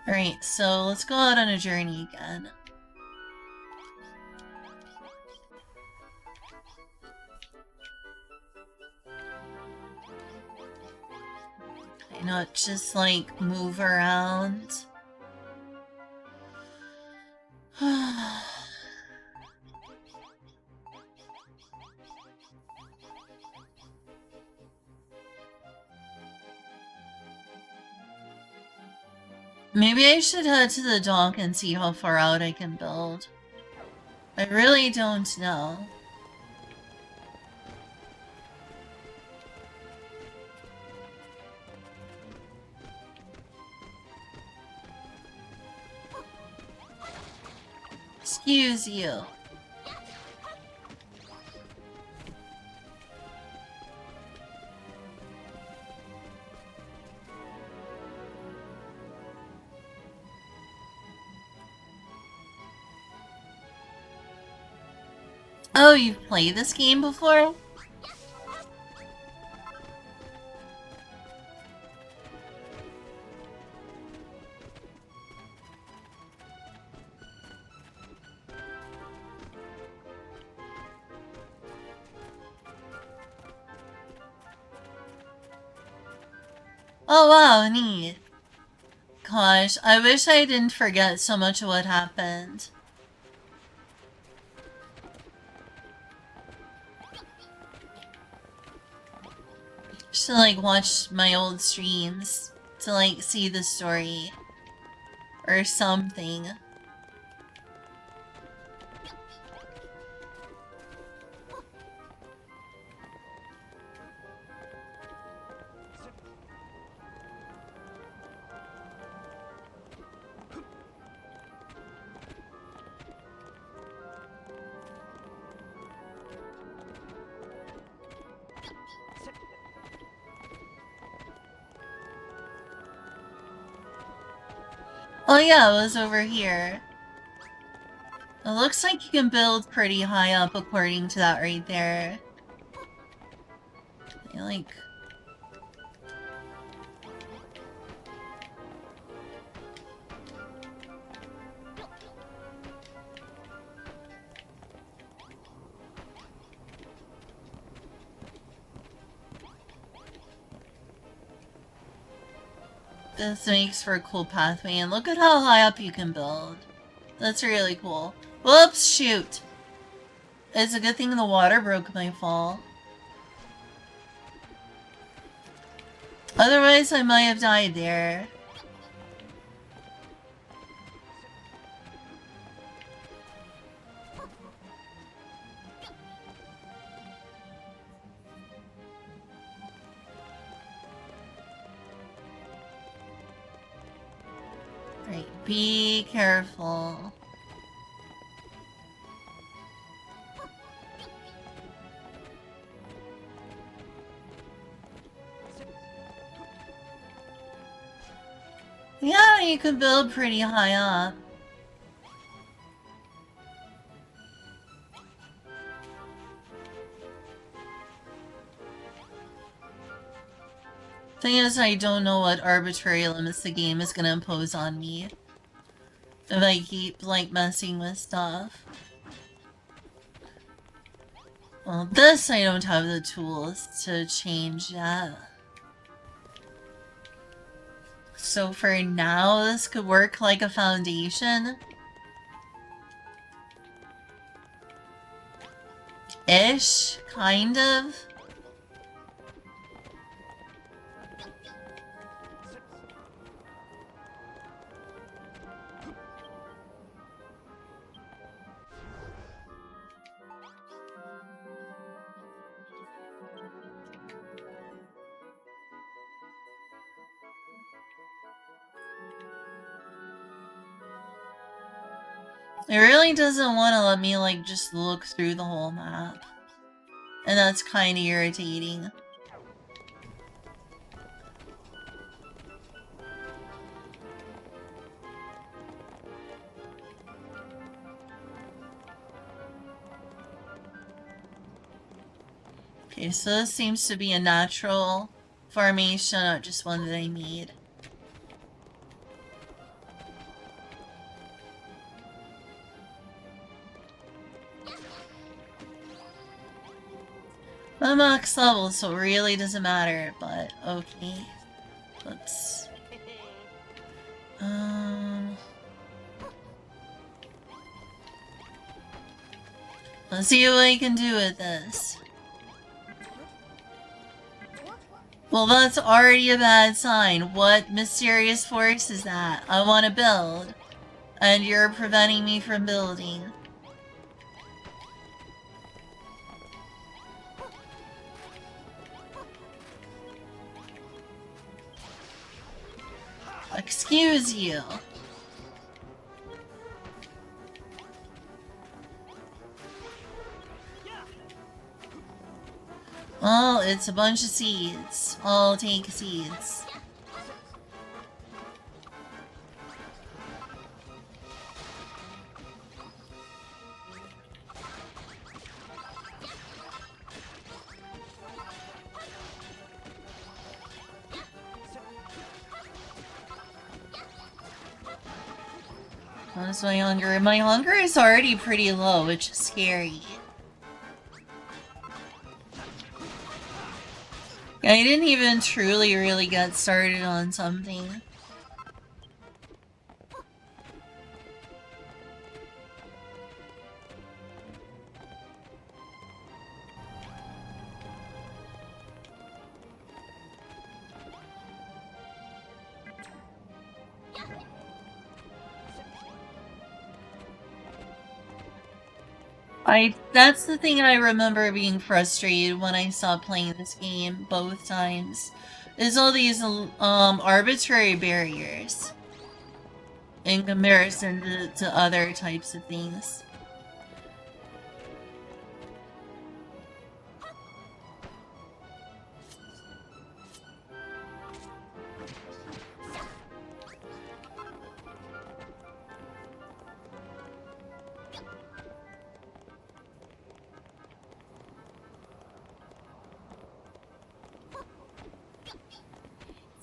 Alright, so let's go out on a journey again. Not just, like, move around. Maybe I should head to the dock and see how far out I can build. I really don't know. Excuse you. Oh, you've played this game before? Oh wow, neat. Gosh, I wish I didn't forget so much of what happened. Should like watch my old streams to like see the story or something. Oh yeah, it was over here. It looks like you can build pretty high up according to that right there. Like... This makes for a cool pathway, and look at how high up you can build. That's really cool. Whoops, shoot! It's a good thing the water broke my fall. Otherwise, I might have died there. Right, be careful. Yeah, you can build pretty high up. Thing is, I don't know what arbitrary limits the game is gonna impose on me if I keep, like, messing with stuff. Well, this I don't have the tools to change yet. So for now, this could work like a foundation. Ish, kind of. It really doesn't want to let me, like, just look through the whole map. And that's kind of irritating. Okay, so this seems to be a natural formation, not just one that I made. I'm max level, so it really doesn't matter, but okay. Let's... Let's see what I can do with this. Well, that's already a bad sign. What mysterious force is that? I want to build, and you're preventing me from building. Excuse you. Well, it's a bunch of seeds. I'll take seeds. How's my hunger? My hunger is already pretty low, which is scary. I didn't even truly really get started on something. That's the thing I remember being frustrated when I stopped playing this game both times. Is all these arbitrary barriers in comparison to other types of things.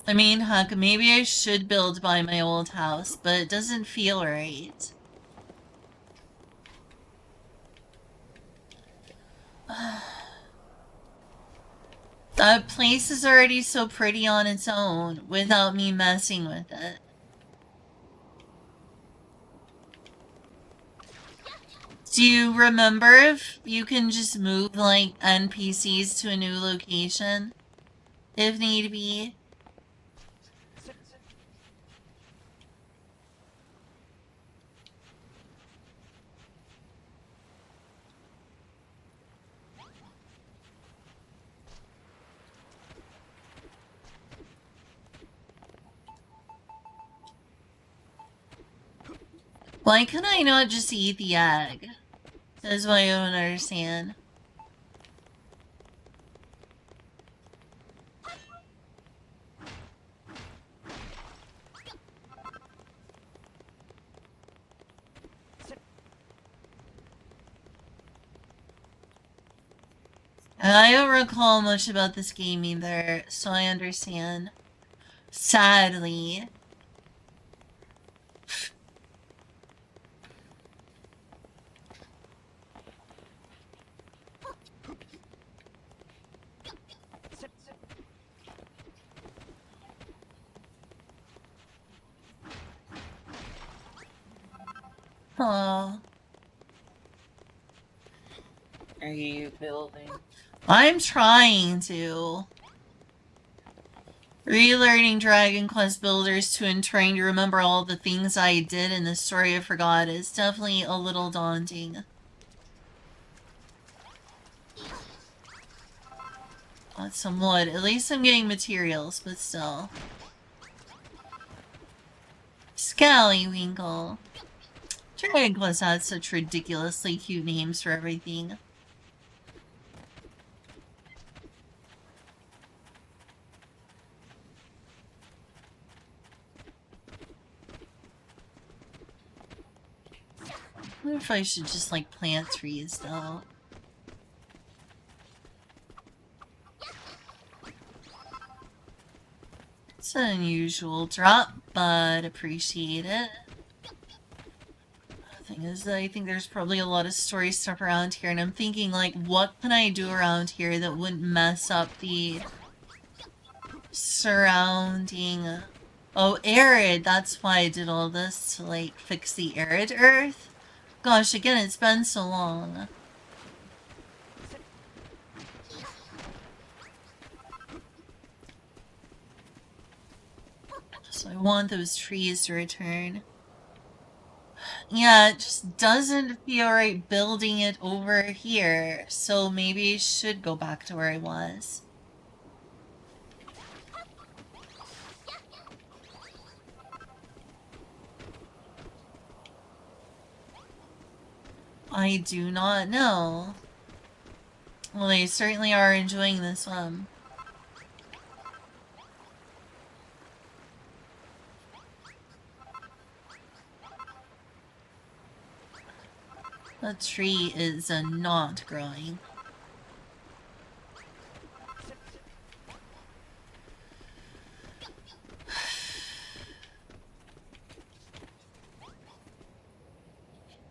I mean, heck, maybe I should build by my old house, but it doesn't feel right. That place is already so pretty on its own without me messing with it. Do you remember if you can just move, like, NPCs to a new location? If need be? Why can I not just eat the egg? That's what I don't understand. I don't recall much about this game either, so I understand. Sadly. Oh. Are you building? I'm trying to. Relearning Dragon Quest Builders 2 and trying to remember all the things I did in the story I forgot is definitely a little daunting. Got some wood. At least I'm getting materials, but still. Scallywinkle. Dragon Quest had such ridiculously cute names for everything. I wonder if I should just, like, plant trees, though. It's an unusual drop, but appreciate it. The thing is that I think there's probably a lot of story stuff around here, and I'm thinking, like, what can I do around here that wouldn't mess up the surrounding... Oh, arid! That's why I did all this, to, like, fix the arid earth? Gosh, again, it's been so long. So I want those trees to return. Yeah, it just doesn't feel right building it over here, so maybe I should go back to where I was. I do not know. Well, they certainly are enjoying this one. The tree is not growing.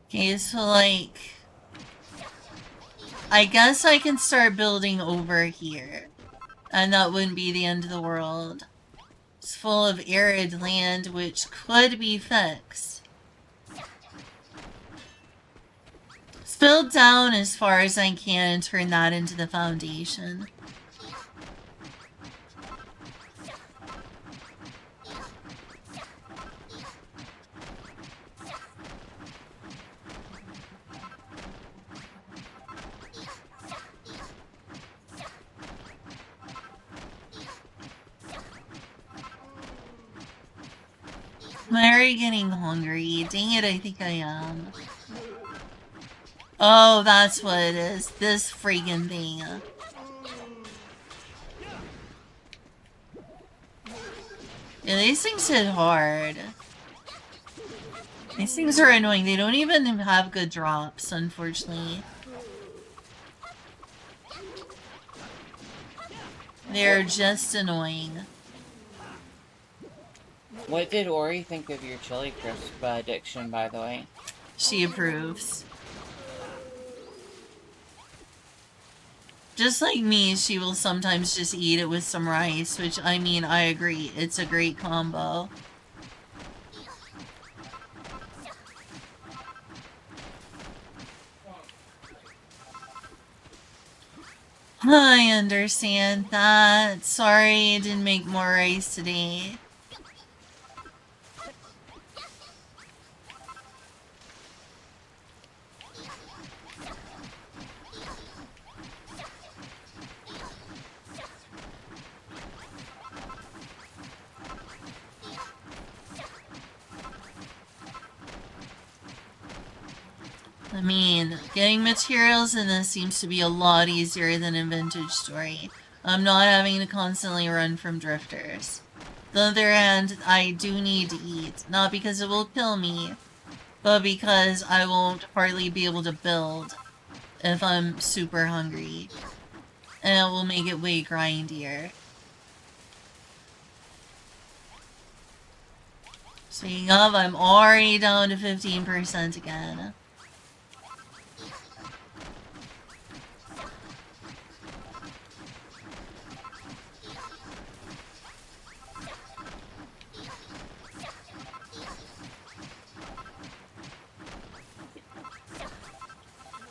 Okay, so like... I guess I can start building over here. And that wouldn't be the end of the world. It's full of arid land, which could be fixed. Let's build down as far as I can and turn that into the foundation. Am I already getting hungry? Dang it, I think I am. Oh, that's what it is. This freaking thing. Yeah, these things hit hard. These things are annoying. They don't even have good drops, unfortunately. They're just annoying. What did Ori think of your chili crisp addiction, by the way? She approves. Just like me, she will sometimes just eat it with some rice, which, I mean, I agree. It's a great combo. I understand that. Sorry I didn't make more rice today. I mean, getting materials in this seems to be a lot easier than in Vintage Story. I'm not having to constantly run from drifters. On the other hand, I do need to eat. Not because it will kill me, but because I won't hardly be able to build if I'm super hungry. And it will make it way grindier. Speaking of, I'm already down to 15% again.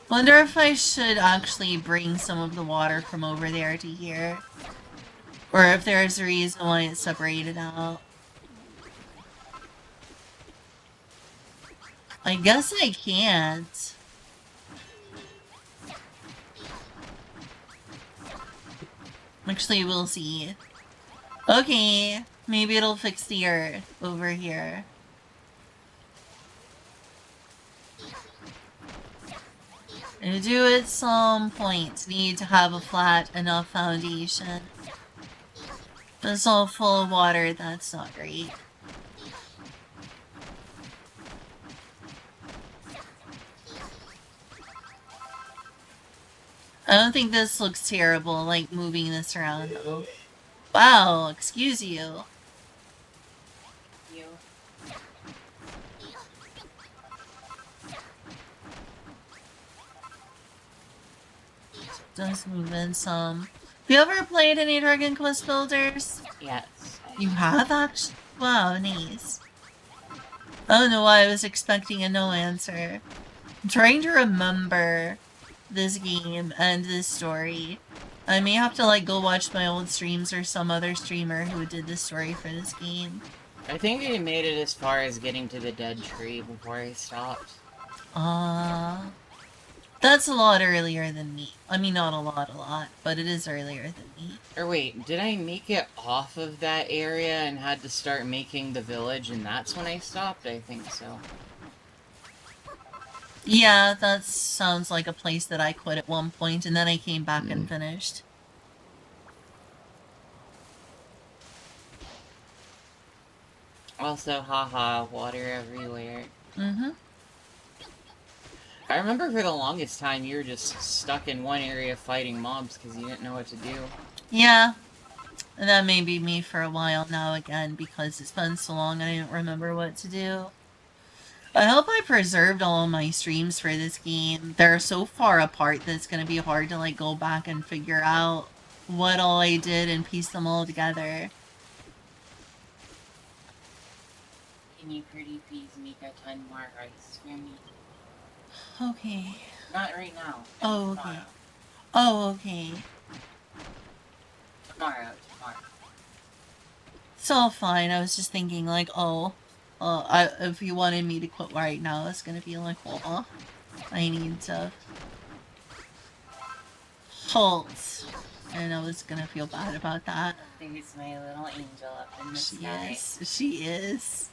Wonder if I should actually bring some of the water from over there to here. Or if there's a reason why it's separated out. I guess I can't. Actually, we'll see. Okay, maybe it'll fix the earth over here. I do at some point need to have a flat enough foundation. If it's all full of water, that's not great. I don't think this looks terrible, like moving this around though. Wow, excuse you. Does move in some. Have you ever played any Dragon Quest Builders? Yes. You have actually? Wow, nice. I don't know why I was expecting a no answer. I'm trying to remember this game and this story. I may have to like go watch my old streams or some other streamer who did the story for this game. I think I made it as far as getting to the dead tree before I stopped. That's a lot earlier than me. I mean, not a lot, but it is earlier than me. Or wait, did I make it off of that area and had to start making the village and that's when I stopped? I think so. Yeah, that sounds like a place that I quit at one point and then I came back and finished. Also, haha, water everywhere. Mm-hmm. I remember for the longest time you were just stuck in one area fighting mobs because you didn't know what to do. Yeah. And that may be me for a while now again because it's been so long I don't remember what to do. I hope I preserved all of my streams for this game. They're so far apart that it's gonna be hard to like go back and figure out what all I did and piece them all together. Can you pretty please make a ton more rice for me? Okay. Not right now. Oh, okay. Tomorrow. Oh, okay. Tomorrow. It's all fine. I was just thinking like, if you wanted me to quit right now, it's gonna be like, oh, I need to halt. And I was gonna feel bad about that. There's my little angel up in the She sky. is. She is.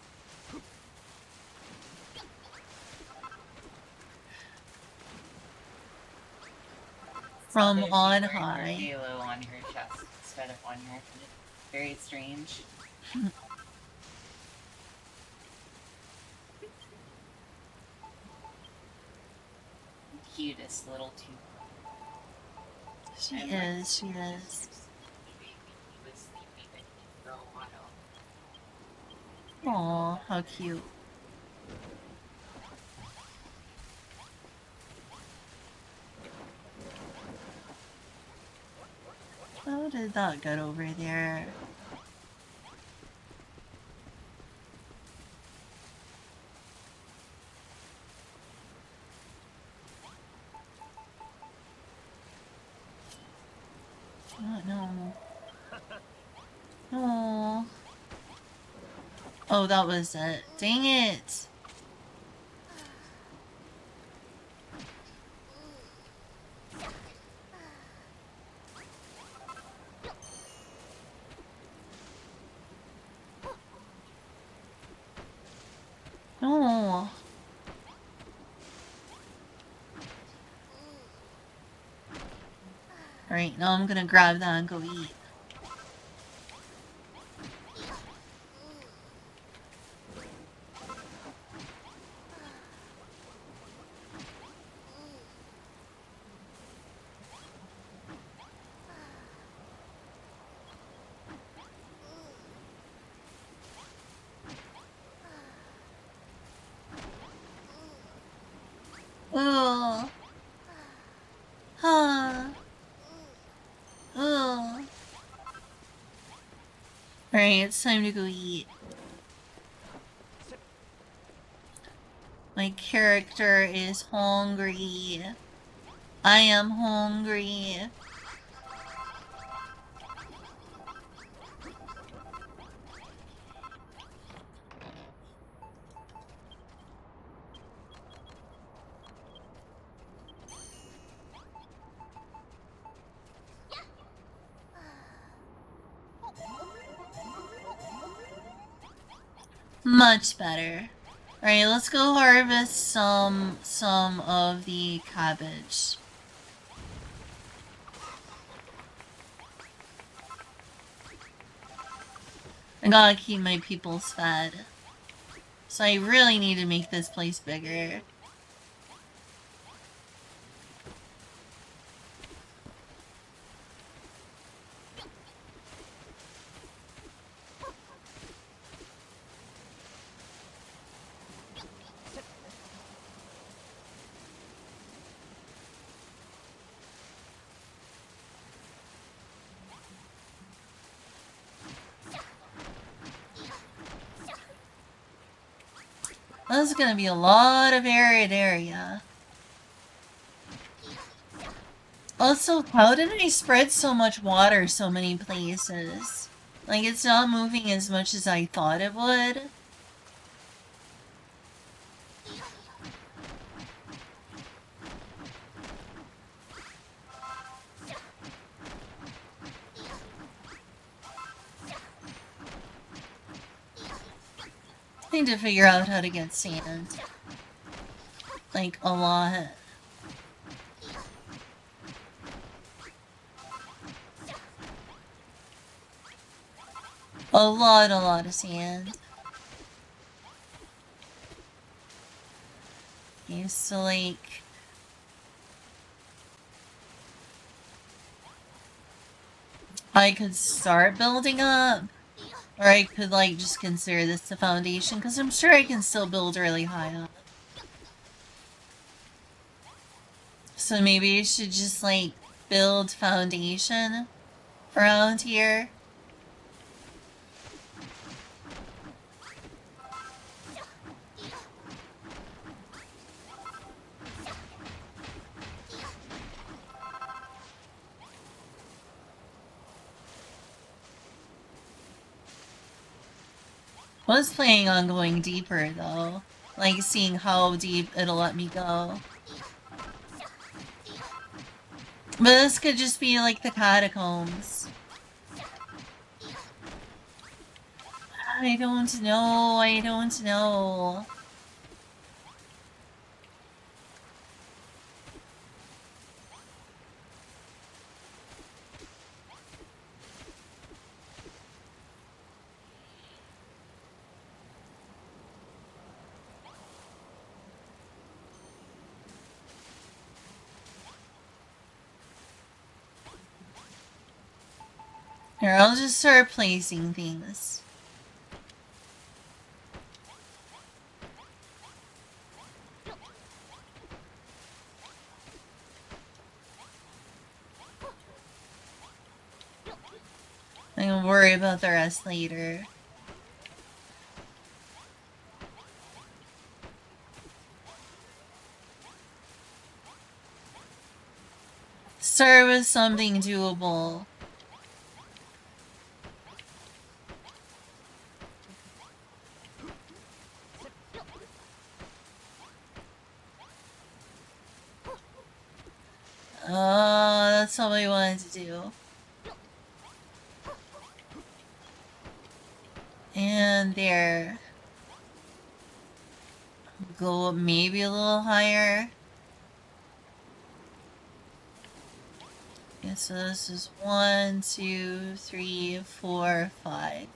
From Although she on wears her high. halo on her chest instead of on her head. Very strange. Cutest little two. She is. She is. Aw, how cute. How did that get over there? Oh, no. Oh. Oh, that was it. Dang it! No. Alright, now I'm gonna grab that and go eat. Oh. Huh. Oh. Alright, it's time to go eat. My character is hungry. I am hungry. Much better. Alright, let's go harvest some of the cabbage. I gotta keep my peoples fed. So I really need to make this place bigger. This is gonna be a lot of arid area. Also, how did I spread so much water so many places? Like, it's not moving as much as I thought it would. I need to figure out how to get sand. Like, a lot. A lot of sand. Okay, so like... I could start building up. Or I could like just consider this the foundation, because I'm sure I can still build really high up. So maybe you should just like build foundation around here. Was planning on going deeper though, like seeing how deep it'll let me go. But this could just be like the catacombs. I don't know, I don't know. Here, I'll just start placing things. I can worry about the rest later. Start with something doable. Oh, that's all I wanted to do. And there. Go maybe a little higher. Okay, so this is 1, 2, 3, 4, 5.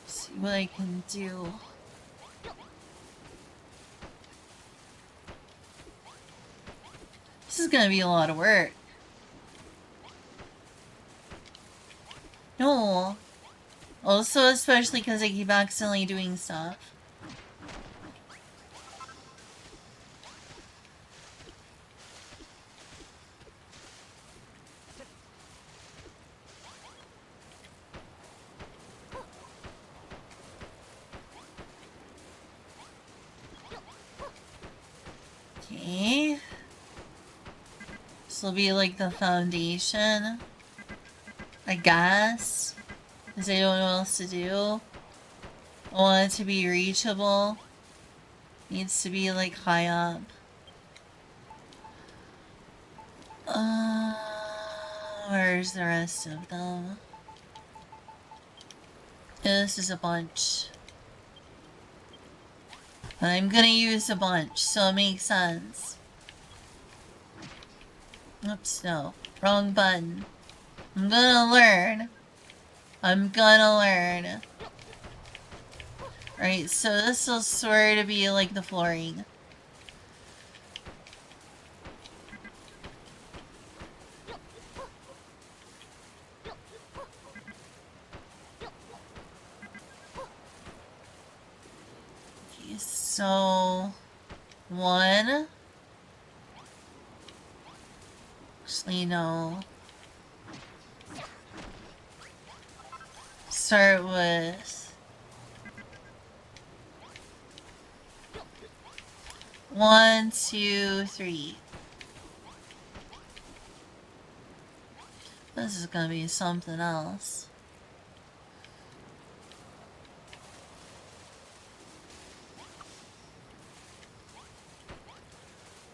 See what I can do. This is gonna be a lot of work. No. Also, especially because I keep accidentally doing stuff. Okay. This will be like the foundation, I guess. Because I don't know what else to do. I want it to be reachable. Needs to be like high up. Where's the rest of them? Yeah, this is a bunch. I'm gonna use a bunch, so it makes sense. Oops, no. Wrong button. I'm gonna learn. I'm gonna learn. Right, so this will sort of be like the flooring. Okay, so... 1. Actually, no. Start with... 1, 2, 3. This is gonna be something else.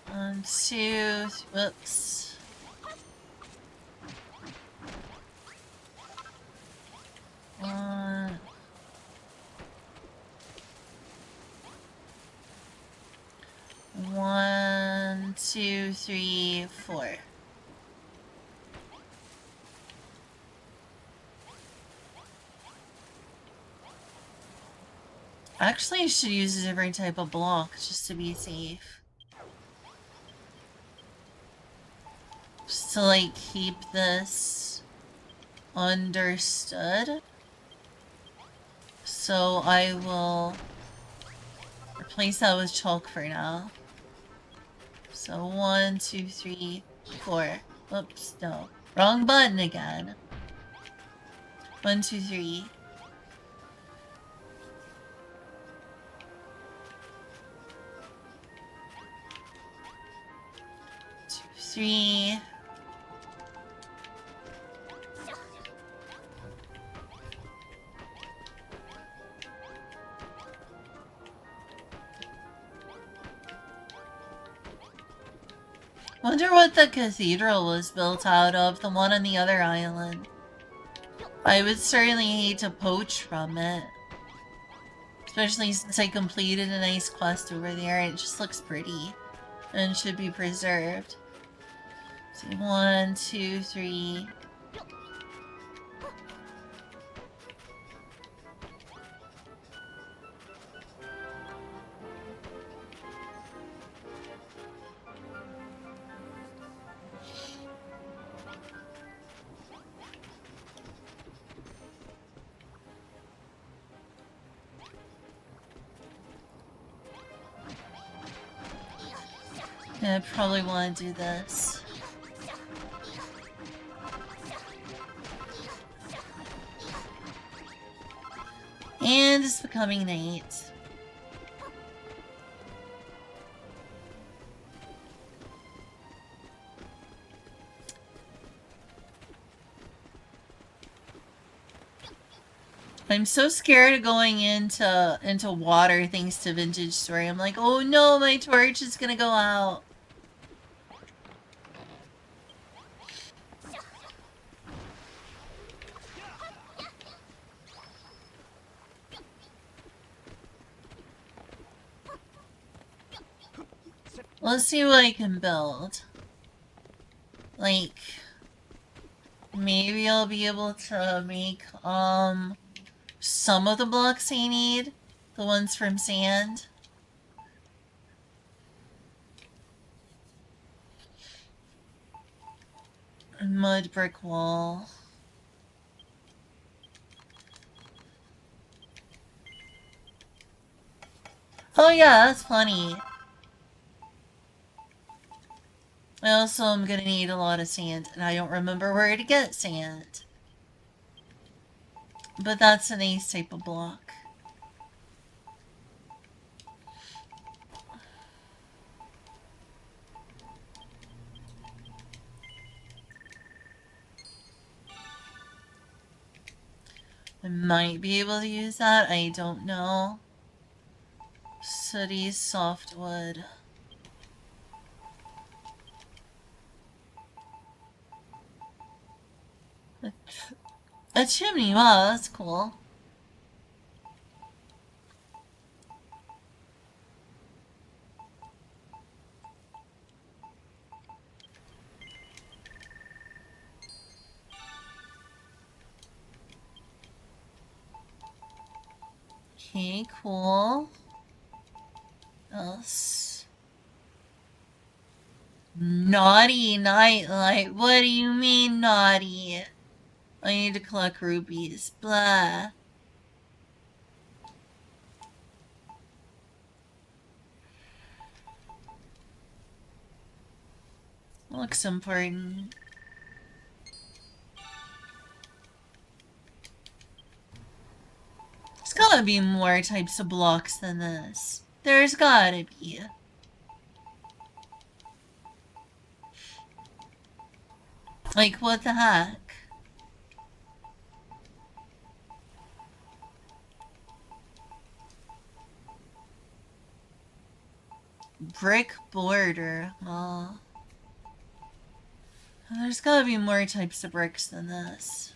One, two, whoops. One. One, two, three, 4. Actually, I should use a different type of block just to be safe. Just to like keep this understood. So I will replace that with chalk for now. So 1, 2, 3, 4. Oops, no. Wrong button again. 1, 2, 3. 2, 3. Wonder what the cathedral was built out of, the one on the other island. I would certainly hate to poach from it. Especially since I completed a nice quest over there and it just looks pretty. And should be preserved. So 1, 2, 3. Yeah, I probably want to do this. And it's becoming night. I'm so scared of going into water thanks to Vintage Story. I'm like, oh no, my torch is gonna go out. Let's see what I can build. Like, maybe I'll be able to make, some of the blocks I need. The ones from sand. Mud brick wall. Oh yeah, that's plenty. I also am gonna need a lot of sand, and I don't remember where to get sand. But that's an ace type of block. I might be able to use that, I don't know. Sooty softwood. A chimney, wow, that's cool. Okay, cool. Else. Naughty nightlight. What do you mean naughty? I need to collect rubies. Blah. Looks important. There's gotta be more types of blocks than this. There's gotta be. Like, what the heck? Brick border. Oh. There's gotta be more types of bricks than this.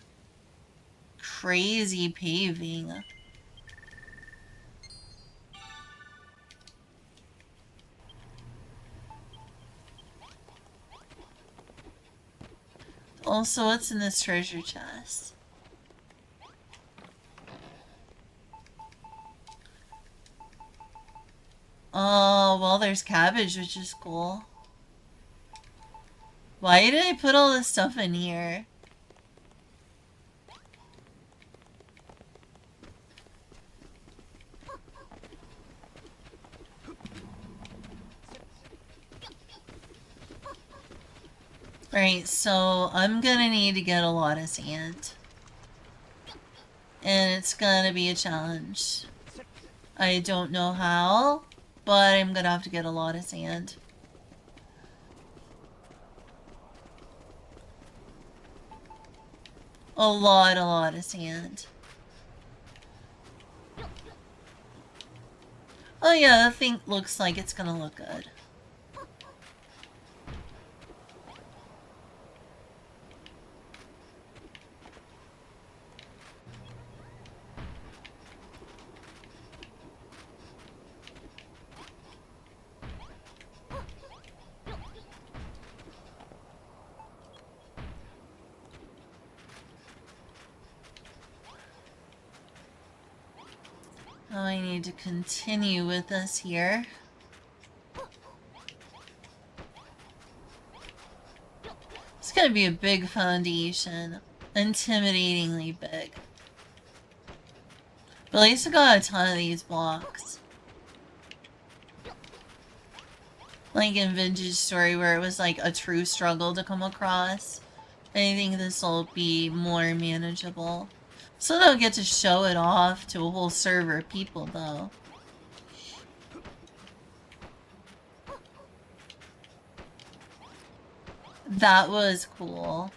Crazy paving. Also, what's in this treasure chest? Oh, well, there's cabbage, which is cool. Why did I put all this stuff in here? Alright, so I'm gonna need to get a lot of sand. And it's gonna be a challenge. I don't know how, but I'm gonna have to get a lot of sand. A lot of sand. Oh yeah, that thing looks like it's gonna look good. Oh, I need to continue with this here. It's gonna be a big foundation. Intimidatingly big. But at least I got a ton of these blocks. Like in Vintage Story where it was like a true struggle to come across. I think this will be more manageable. So don't get to show it off to a whole server of people though. That was cool.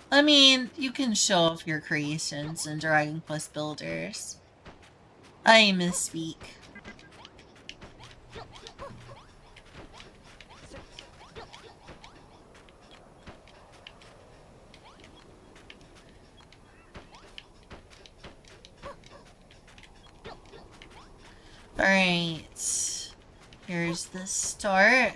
I mean, you can show off your creations in Dragon Quest Builders. I misspeak. Alright. Here's the start.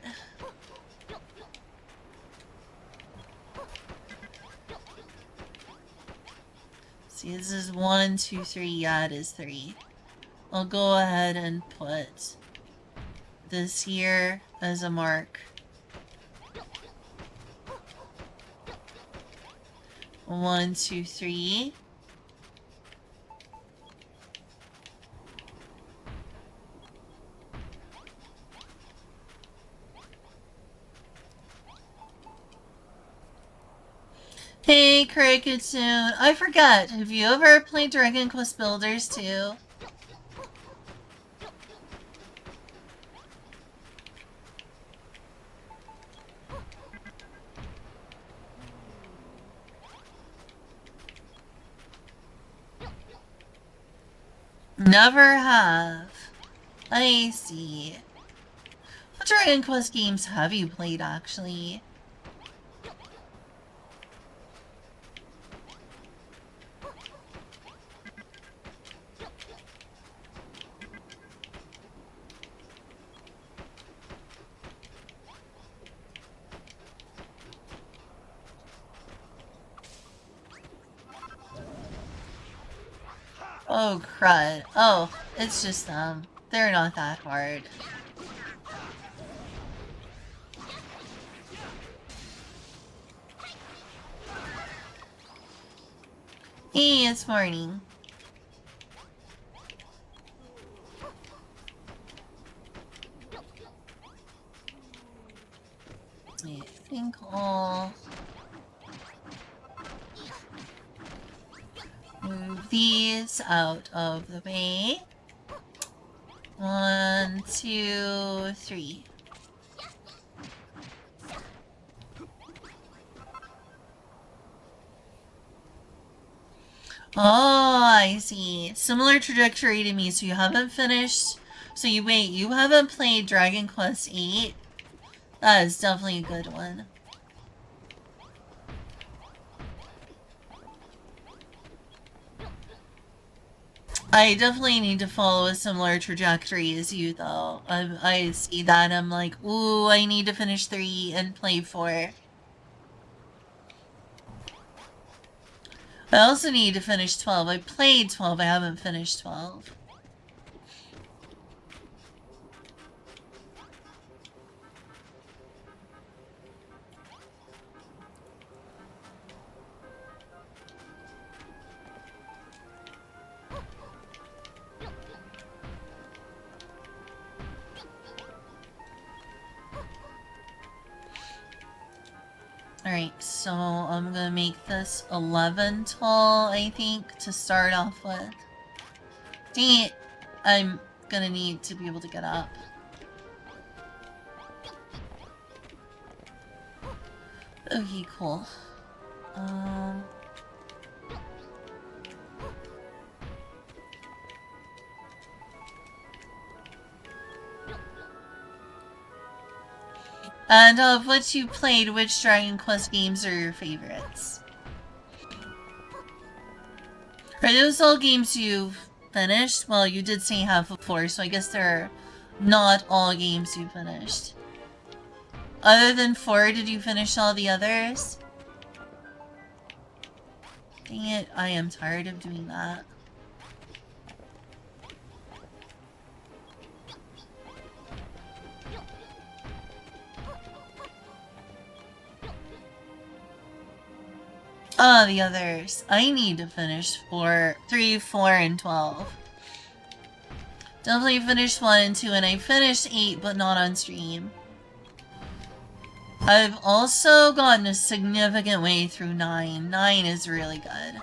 See, this is 1, 2, 3. Yeah, it is 3. I'll go ahead and put this here as a mark. 1, 2, 3. Hey, Cricketsoon. I forgot. Have you ever played Dragon Quest Builders too? Never have. I see. What Dragon Quest games have you played, actually? Oh, crud. Oh, it's just them. They're not that hard. Hey, it's morning. I think I'll move these out of the way. 1, 2, 3. Oh, I see. Similar trajectory to me, so you haven't finished. So you haven't played Dragon Quest VIII? That is definitely a good one. I definitely need to follow a similar trajectory as you, though. I see that, I'm like, ooh, I need to finish 3 and play 4. I also need to finish 12. I played 12, I haven't finished 12. Alright, so I'm gonna make this 11 tall, I think, to start off with. Dang it! I'm gonna need to be able to get up. Okay, cool. And of what you played, which Dragon Quest games are your favorites? Are those all games you've finished? Well, you did say half of 4, so I guess they're not all games you finished. Other than 4, did you finish all the others? Dang it, I am tired of doing that. Ah, the others. I need to finish 3, 4, and 12. Definitely finished 1 and 2, and I finished 8, but not on stream. I've also gotten a significant way through 9. 9 is really good.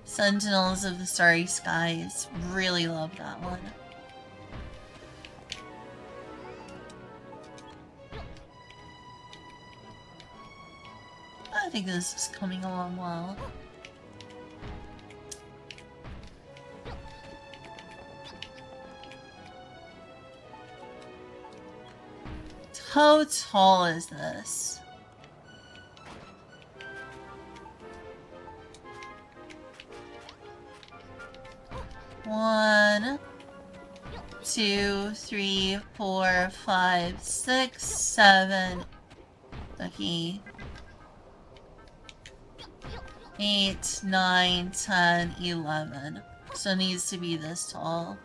Sentinels of the Starry Skies. Really love that one. I think this is coming along well. How tall is this? One, 2, 3, 4, 5, 6, 7. Okay. 8, 9, 10, 11. So it needs to be this tall.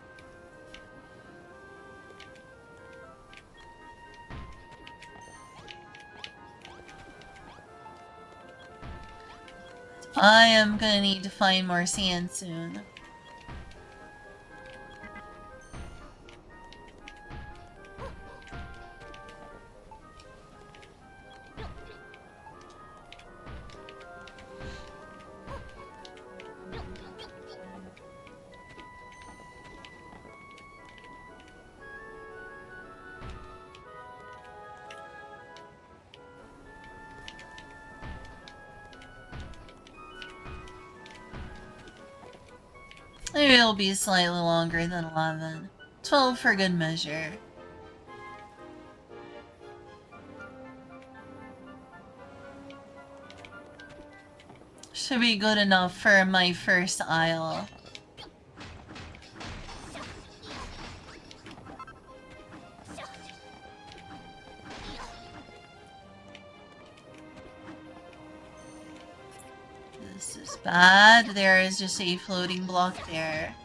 I am gonna need to find more sand soon. Maybe it'll be slightly longer than 11. 12 for good measure. Should be good enough for my first aisle. This is bad. There is just a floating block there.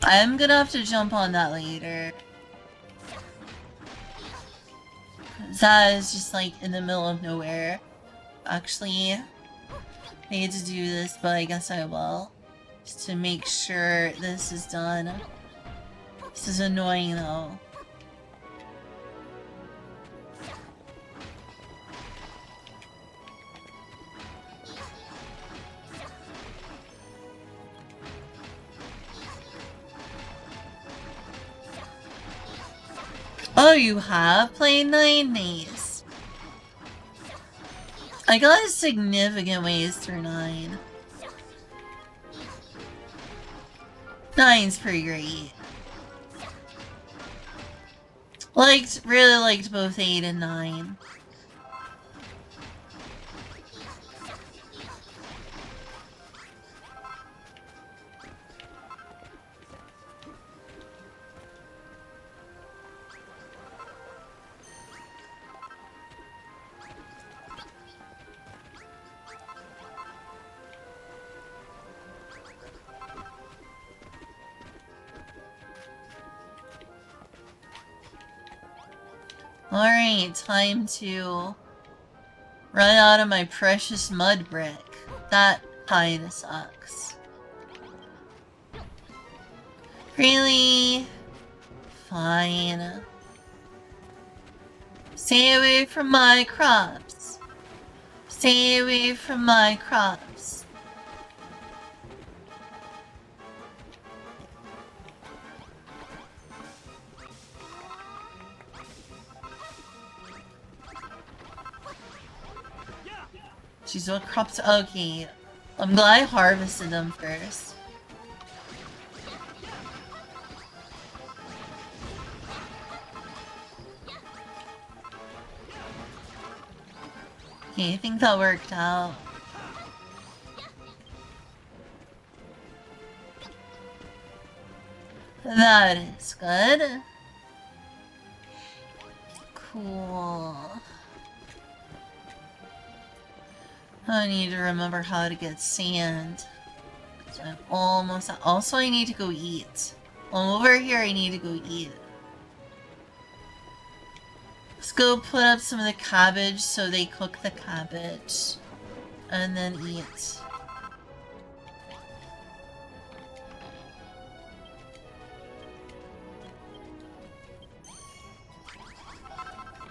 I'm gonna have to jump on that later. That is just like in the middle of nowhere. Actually, I need to do this, but I guess I will. Just to make sure this is done. This is annoying though. Oh, you have played 9? Nice. I got a significant ways through 9. 9's pretty great. Really liked both 8 and 9. Alright, time to run out of my precious mud brick. That kinda sucks. Really? Fine. Stay away from my crops. Stay away from my crops. Jeez, what crops? Okay. I'm glad I harvested them first. Okay, I think that worked out. That is good. Cool. I need to remember how to get sand. So I'm almost... Also, I need to go eat. Over here, I need to go eat. Let's go put up some of the cabbage so they cook the cabbage. And then eat.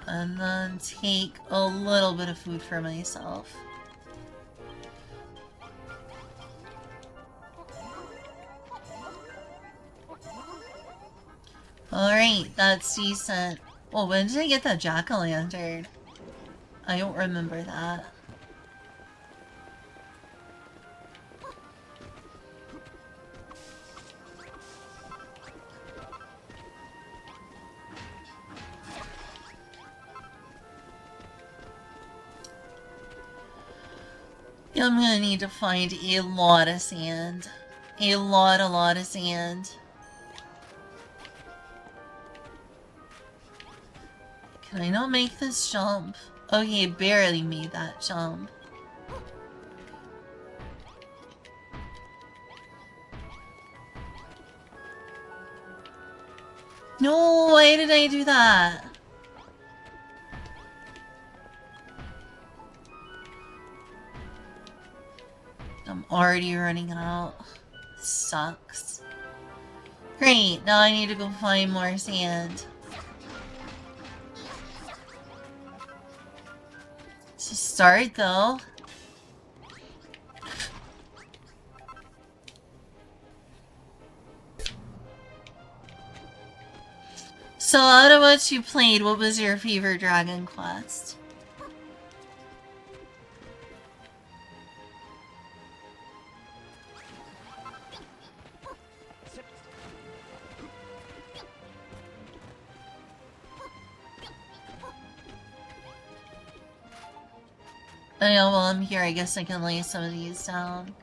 And then take a little bit of food for myself. Alright, that's decent. Well, when did I get that jack-o'-lantern? I don't remember that. I'm gonna need to find a lot of sand. A lot of sand. Can I not make this jump? Okay, barely made that jump. No, why did I do that? I'm already running out. Sucks. Great, now I need to go find more sand. To start, though. So, out of what you played, what was your favorite Dragon Quest? I know, while I'm here, I guess I can lay some of these down.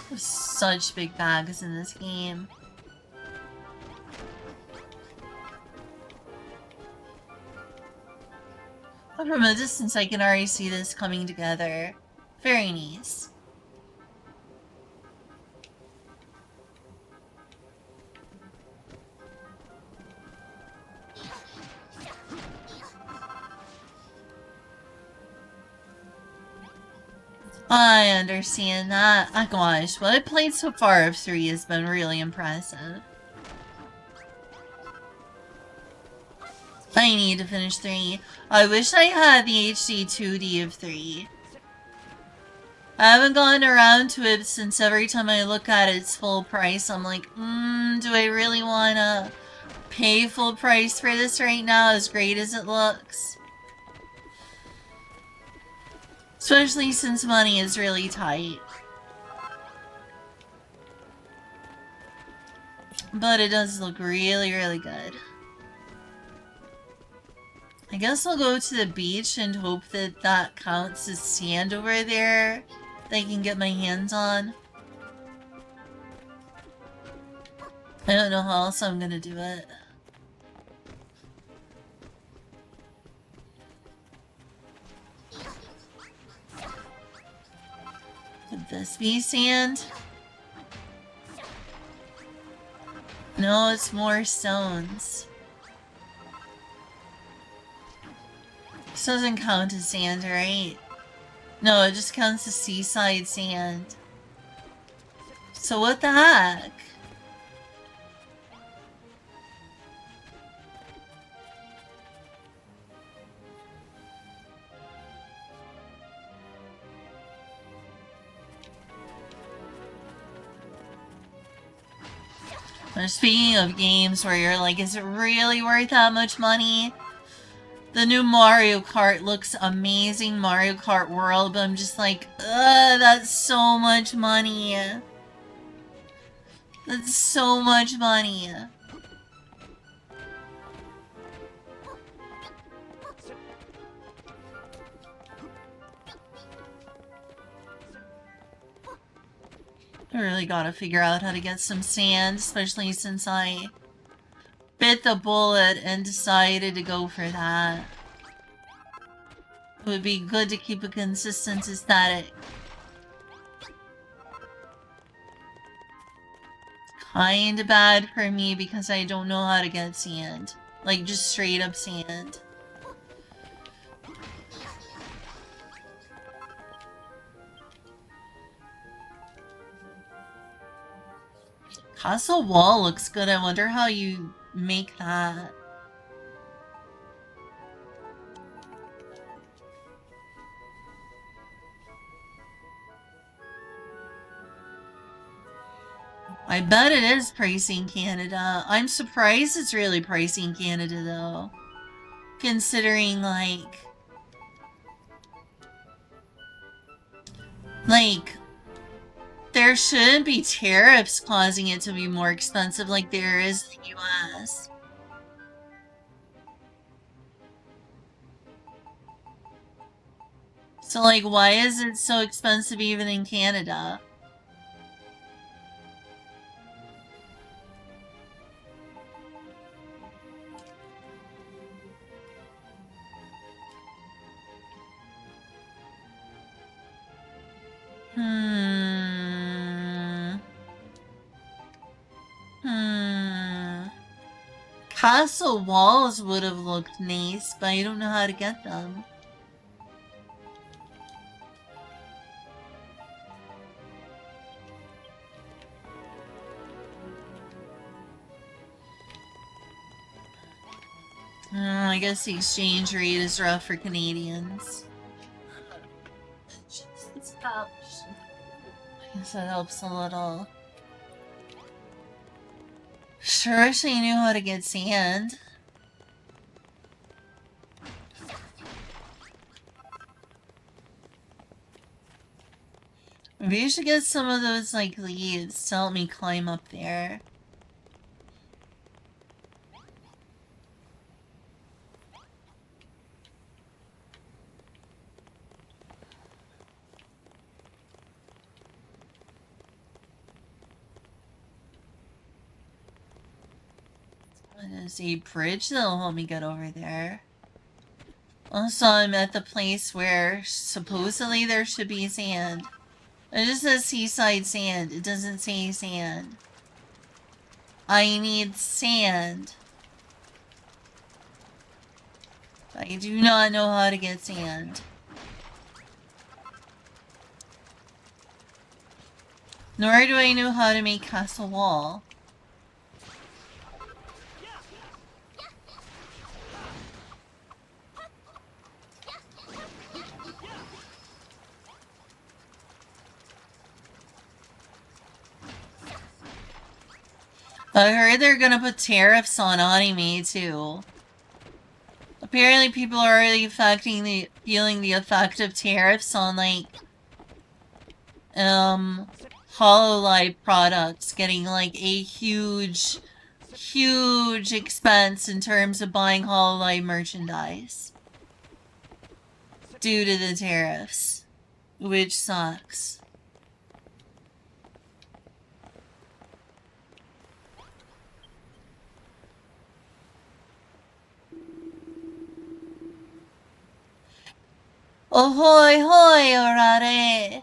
There's such big bags in this game. But from a distance, I can already see this coming together. Very nice. I understand that. Oh gosh, what I played so far of 3 has been really impressive. I need to finish 3. I wish I had the HD 2D of 3. I haven't gotten around to it since every time I look at its full price, I'm like, do I really want to pay full price for this right now, as great as it looks? Especially since money is really tight. But it does look really, really good. I guess I'll go to the beach and hope that that counts as sand over there that I can get my hands on. I don't know how else I'm gonna do it. Put this be sand? No, it's more stones. This doesn't count as sand, right? No, it just counts as seaside sand. So what the heck? Speaking of games where you're like, is it really worth that much money? The new Mario Kart looks amazing, Mario Kart World, but I'm just like, ugh, that's so much money. That's so much money. I really gotta figure out how to get some sand, especially since I bit the bullet and decided to go for that. It would be good to keep a consistent aesthetic. Kinda bad for me because I don't know how to get sand. Like, just straight up sand. Castle wall looks good. I wonder how you make that. I bet it is pricey in Canada. I'm surprised it's really pricey in Canada, though. Considering, like, there shouldn't be tariffs causing it to be more expensive like there is in the US. So, like, why is it so expensive even in Canada? Castle walls would have looked nice, but I don't know how to get them. I guess the exchange rate is rough for Canadians. I guess that helps a little. Sure wish I knew how to get sand. Maybe I should get some of those, like, leads to help me climb up there. There's a bridge that'll help me get over there. Also, I'm at the place where supposedly there should be sand. It just says seaside sand. It doesn't say sand. I need sand. I do not know how to get sand. Nor do I know how to make castle wall. I heard they're gonna put tariffs on anime too. Apparently people are already feeling the effect of tariffs on, like, HoloLive products getting, like, a huge expense in terms of buying HoloLive merchandise due to the tariffs, which sucks. Ahoy hoy, orare!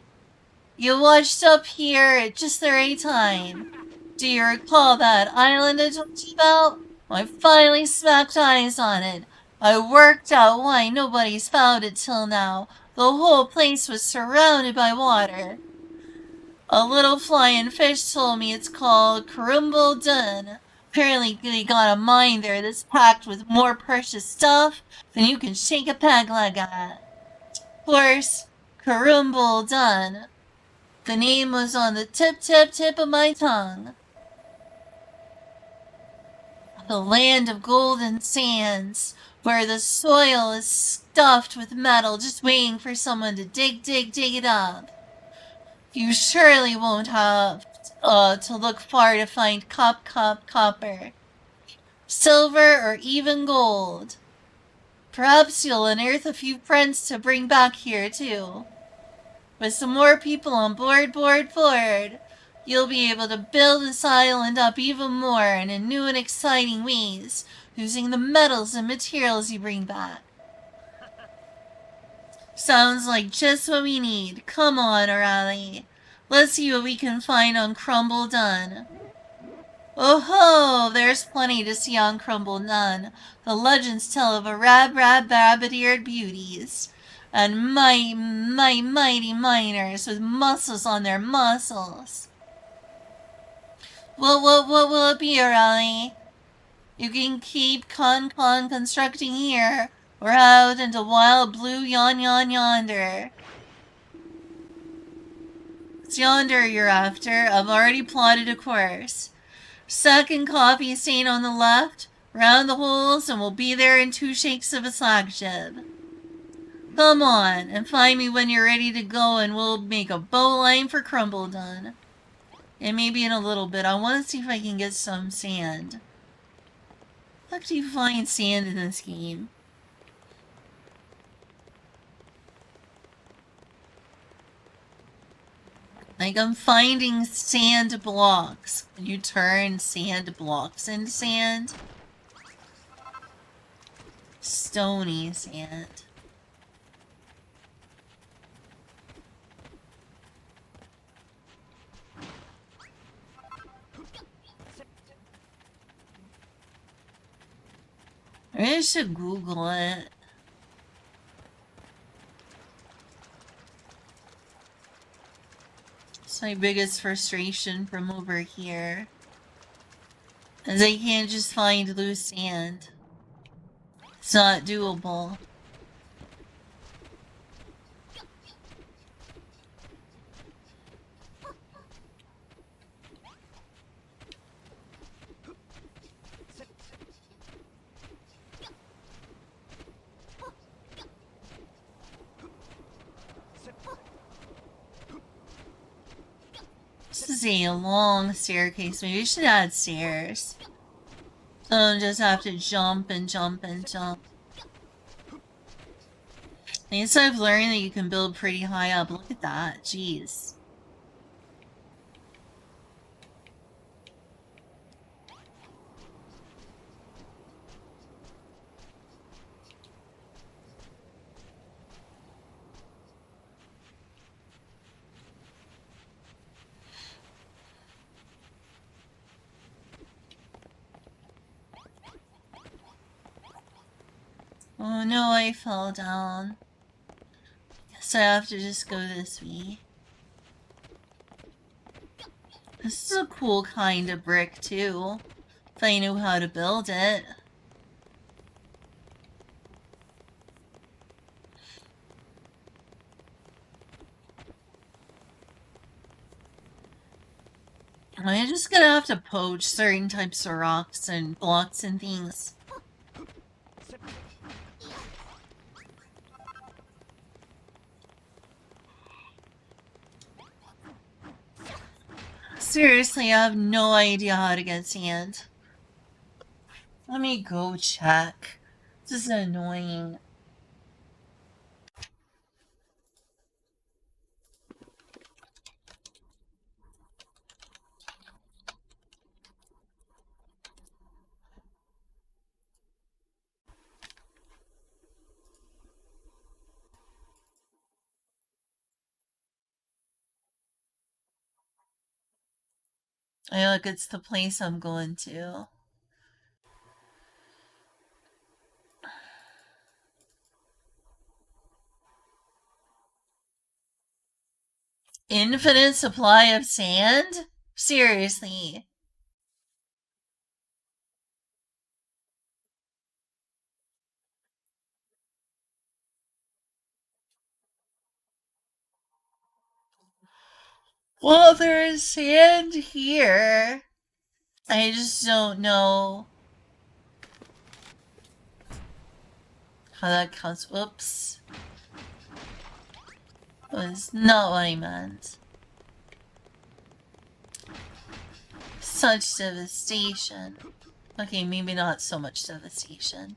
You washed up here at just the right time. Do you recall that island I told you about? I finally smacked eyes on it. I worked out why nobody's found it till now. The whole place was surrounded by water. A little flying fish told me it's called Crumble Dun. Apparently they got a mine there that's packed with more precious stuff than you can shake a peg leg at. Of course, Crumble Dun. The name was on the tip of my tongue. The land of golden sands, where the soil is stuffed with metal just waiting for someone to dig it up. You surely won't have to look far to find copper, silver, or even gold. Perhaps you'll unearth a few friends to bring back here, too. With some more people on board, you'll be able to build this island up even more and in new and exciting ways, using the metals and materials you bring back. Sounds like just what we need. Come on, O'Reilly. Let's see what we can find on Crumble Dun. Oh ho! There's plenty to see on Crumble Dun. The legends tell of a rabbit-eared beauties and mighty miners with muscles on their muscles. What will it be, O'Reilly? You can keep constructing here, or out into wild blue yonder. It's yonder you're after. I've already plotted a course. Second coffee stain on the left, round the holes, and we'll be there in 2 shakes of a slack jib. Come on, and find me when you're ready to go, and we'll make a bowline for Crumble Dun. And maybe in a little bit, I want to see if I can get some sand. How do you find sand in this game? Like, I'm finding sand blocks. Can you turn sand blocks into sand? Stony sand. I should Google it. It's my biggest frustration from over here. Is I can't just find loose sand. It's not doable. This is a long staircase. Maybe we should add stairs. So I don't just have to jump and jump and jump. I guess I've learned that you can build pretty high up. Look at that. Jeez. Oh no, I fell down. Guess I have to just go this way. This is a cool kind of brick too, if I knew how to build it. I'm just gonna have to poach certain types of rocks and blocks and things. Seriously, I have no idea how to get sand. Let me go check. This is annoying. Hey, look, it's the place I'm going to. Infinite supply of sand? Seriously. Well, there's sand here. I just don't know how that counts. Whoops. Was not what I meant. Such devastation. Okay, maybe not so much devastation.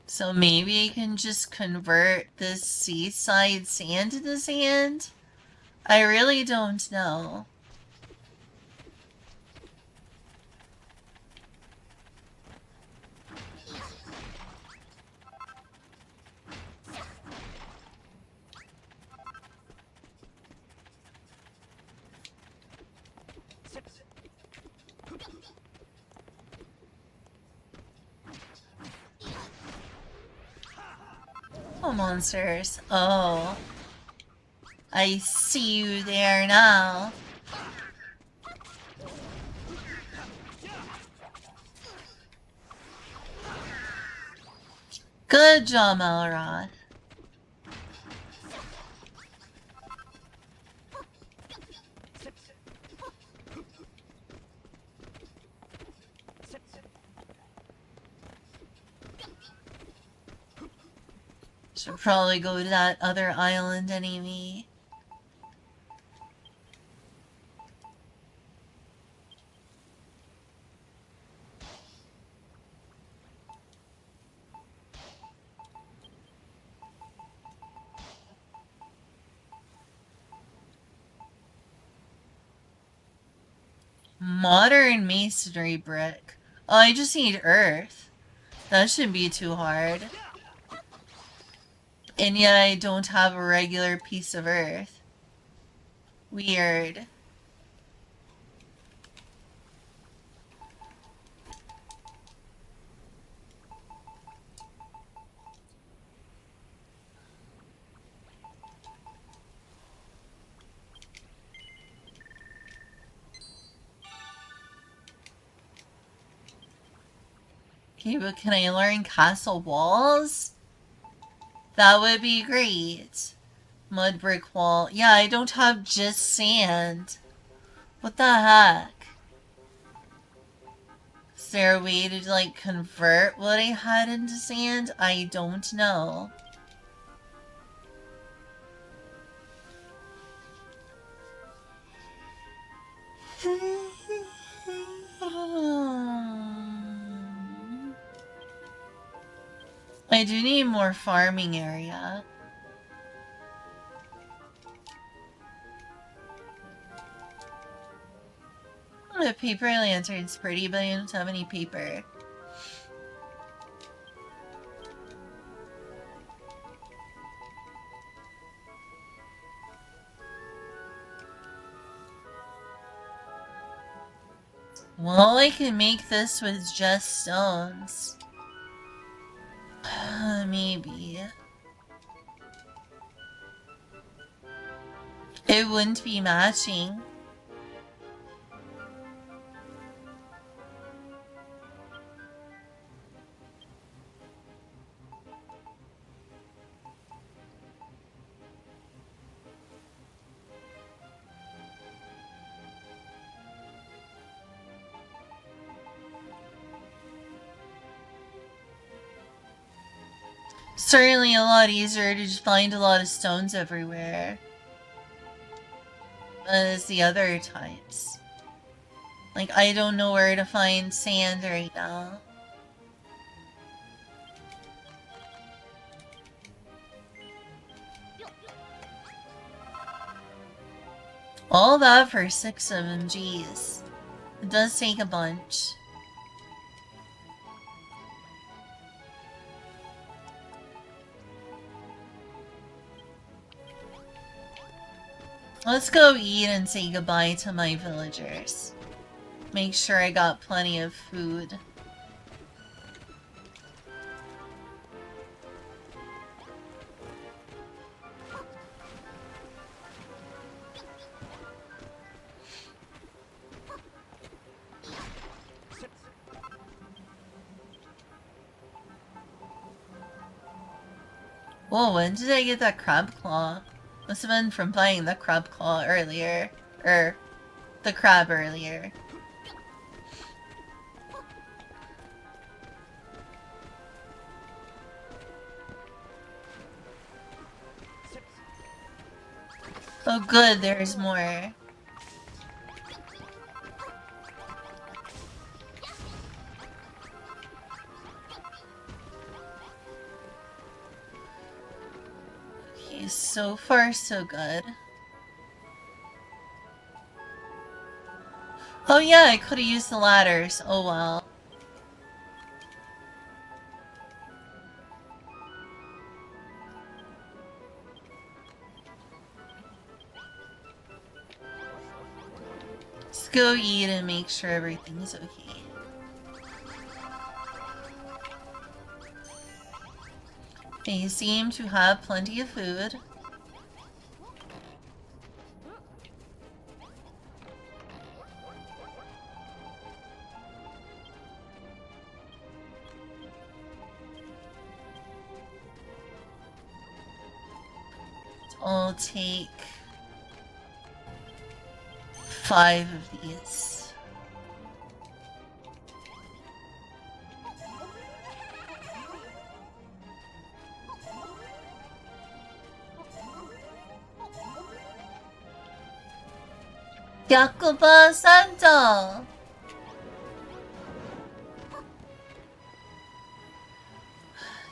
So maybe I can just convert this seaside sand into sand? I really don't know. Oh, monsters. Oh. I see you there now. Good job, Elrod. Should probably go to that other island anyway. Modern masonry brick. Oh, I just need earth. That shouldn't be too hard. And yet I don't have a regular piece of earth. Weird. Okay, but can I learn castle walls? That would be great. Mud brick wall. Yeah, I don't have just sand. What the heck? Is there a way to, like, convert what I had into sand? I don't know. I do need more farming area. Oh, the paper lantern's pretty, but I don't have any paper. Well, I can make this with just stones. Maybe. It wouldn't be matching. Certainly a lot easier to just find a lot of stones everywhere as the other types. Like, I don't know where to find sand right now. All that for 6 of them, jeez. It does take a bunch. Let's go eat and say goodbye to my villagers. Make sure I got plenty of food. Whoa, when did I get that crab claw? Must have been from buying the crab claw earlier. The crab earlier. Oh good, there's more. Okay, so far so good. Oh yeah, I could have used the ladders. Oh well. Let's go eat and make sure everything's okay. They seem to have plenty of food. I'll take 5 of these. Yakuba Santo!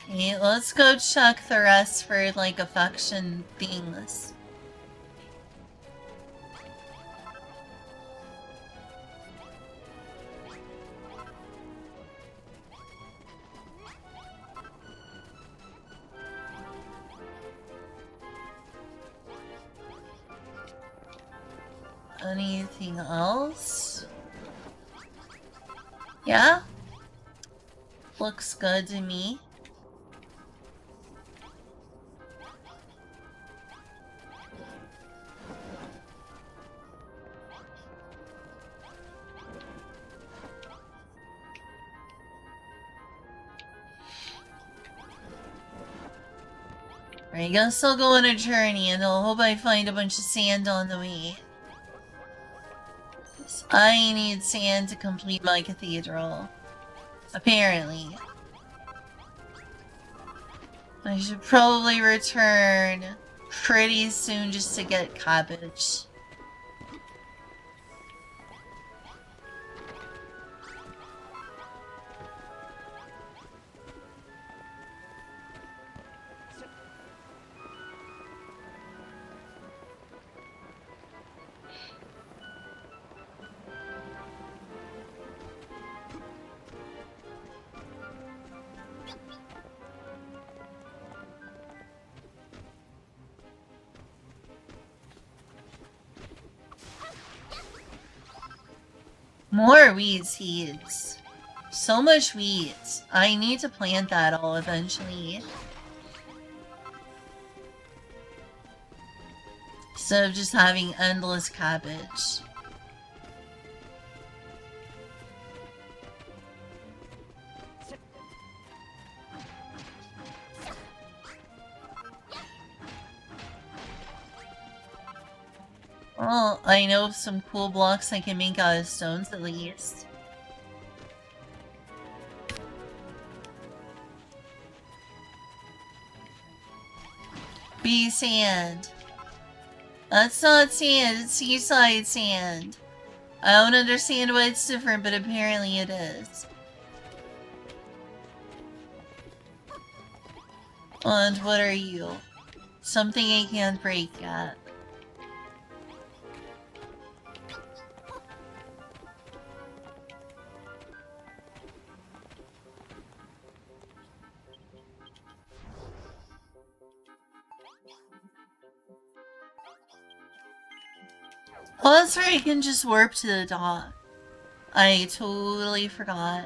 Okay, let's go check the rest for like affection things. Anything else? Yeah? Looks good to me. I guess I'll go on a journey and I'll hope I find a bunch of sand on the way. I need sand to complete my cathedral. Apparently. I should probably return pretty soon just to get cabbage. More wheat seeds. So much wheat. I need to plant that all eventually. Instead of just having endless cabbage. Well, I know of some cool blocks I can make out of stones at least. Be sand. That's not sand, it's seaside sand. I don't understand why it's different, but apparently it is. And what are you? Something I can't break yet. Oh, that's right, I can just warp to the dock. I totally forgot.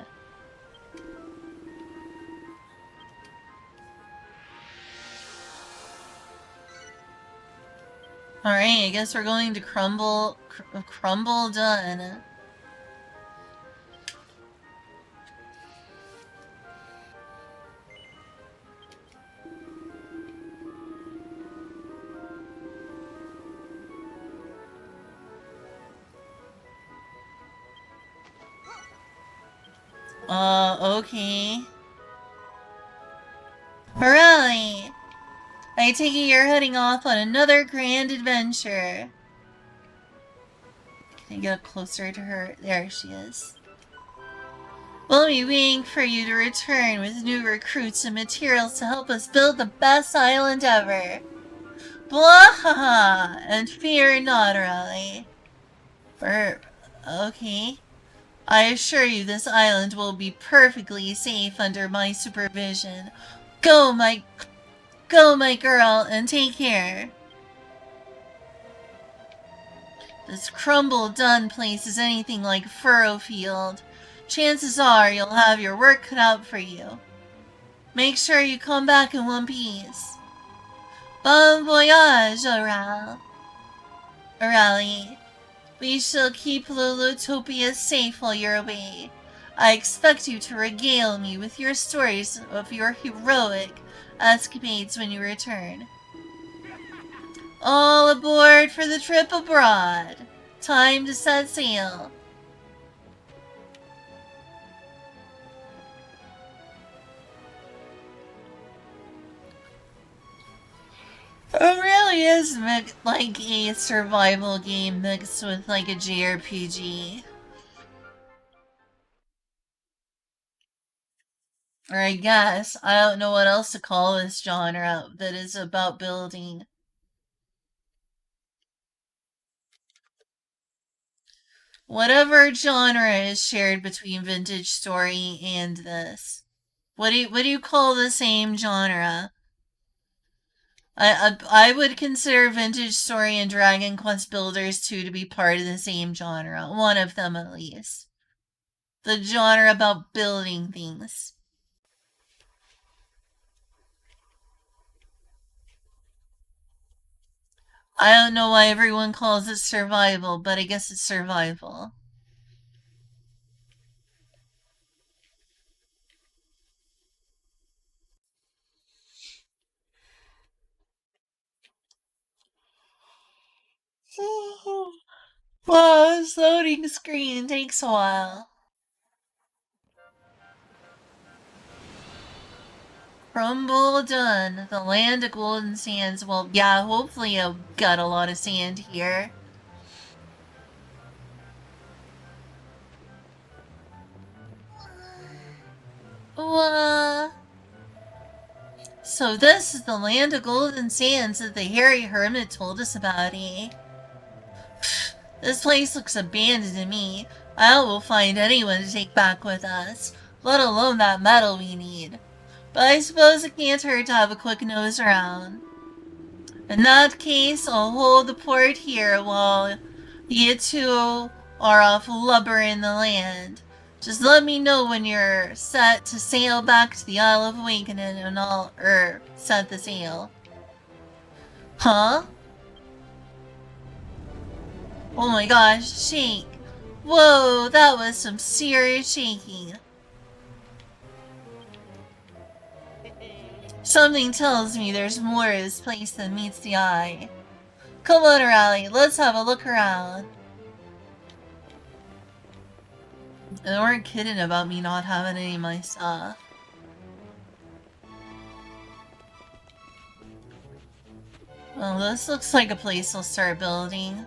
Alright, I guess we're going to Crumble done. Okay. Hooray! I take it you're heading off on another grand adventure. Can I get up closer to her? There she is. We'll be waiting for you to return with new recruits and materials to help us build the best island ever. Blah! And fear not, Raleigh. Okay. I assure you this island will be perfectly safe under my supervision. Go, my girl, and take care. This crumble done place is anything like furrow field. Chances are you'll have your work cut out for you. Make sure you come back in one piece. Bon voyage, Raleigh. We shall keep Lulutopia safe while you're away. I expect you to regale me with your stories of your heroic escapades when you return. All aboard for the trip abroad. Time to set sail. It really is like a survival game mixed with like a JRPG. Or I guess, I don't know what else to call this genre that is about building. Whatever genre is shared between Vintage Story and this. What do you call the same genre? I would consider Vintage Story and Dragon Quest Builders 2 to be part of the same genre. One of them at least. The genre about building things. I don't know why everyone calls it survival, but I guess it's survival. Wow, this loading screen takes a while. Crumble done. The land of golden sands. Well, yeah, hopefully I've got a lot of sand here. So this is the land of golden sands that the hairy hermit told us about, eh? This place looks abandoned to me. I doubt we'll find anyone to take back with us, let alone that metal we need. But I suppose it can't hurt to have a quick nose around. In that case, I'll hold the port here while you two are off lubbering the land. Just let me know when you're set to sail back to the Isle of Awakening and I'll, set the sail. Huh? Oh my gosh, shake. Whoa, that was some serious shaking. Something tells me there's more to this place than meets the eye. Come on, Raleigh, let's have a look around. They weren't kidding about me not having any of my stuff. Well, this looks like a place I'll start building.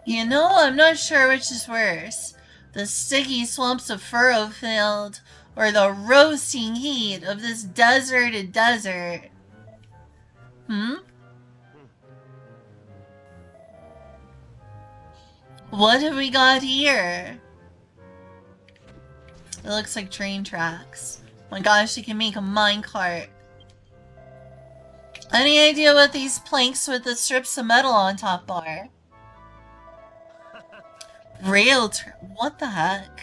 You know, I'm not sure which is worse. The sticky swamps of Furrowfield, or the roasting heat of this deserted desert. Hmm? What have we got here? It looks like train tracks. Oh my gosh, you can make a minecart. Any idea what these planks with the strips of metal on top are? What the heck?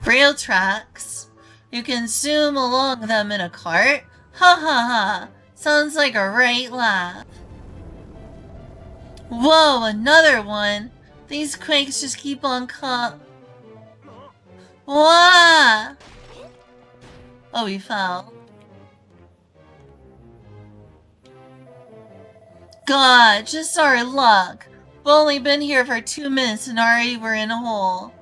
Rail tracks. You can zoom along them in a cart? Ha ha ha. Sounds like a right laugh. Whoa, another one. These quakes just keep on Wah! Oh, we fell. God, just our luck. We've only been here for 2 minutes and already we're in a hole.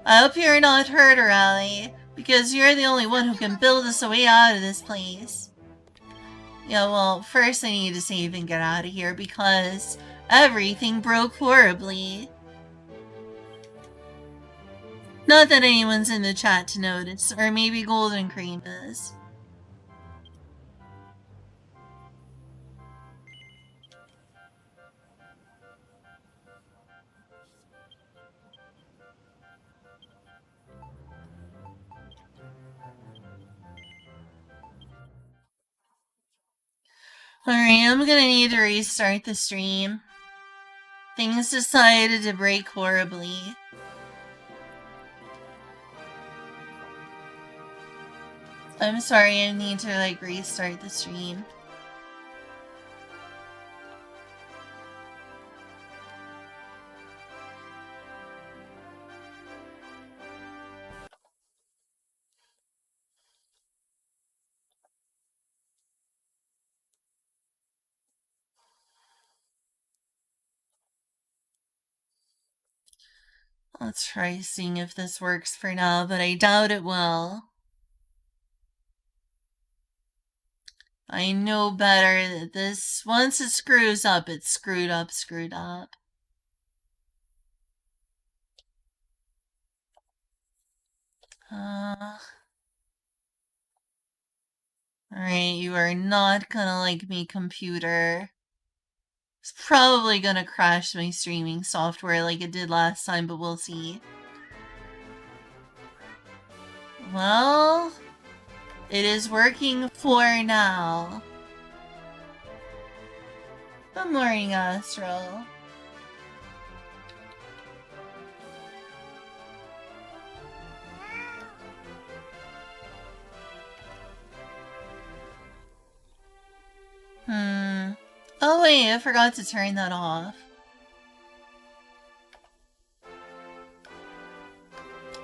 I hope you're not hurt, Rally, because you're the only one who can build us a way out of this place. Yeah, well, first I need to save and get out of here because everything broke horribly. Not that anyone's in the chat to notice, or maybe Golden Cream is. Alright, I'm gonna need to restart the stream. Things decided to break horribly. I'm sorry, I need to restart the stream. Let's try seeing if this works for now, but I doubt it will. I know better that this, once it screws up, it's screwed up, screwed up. Alright, you are not gonna like me, computer. It's probably gonna crash my streaming software like it did last time, but we'll see. Well, it is working for now. Good morning, Astro. Oh wait, I forgot to turn that off.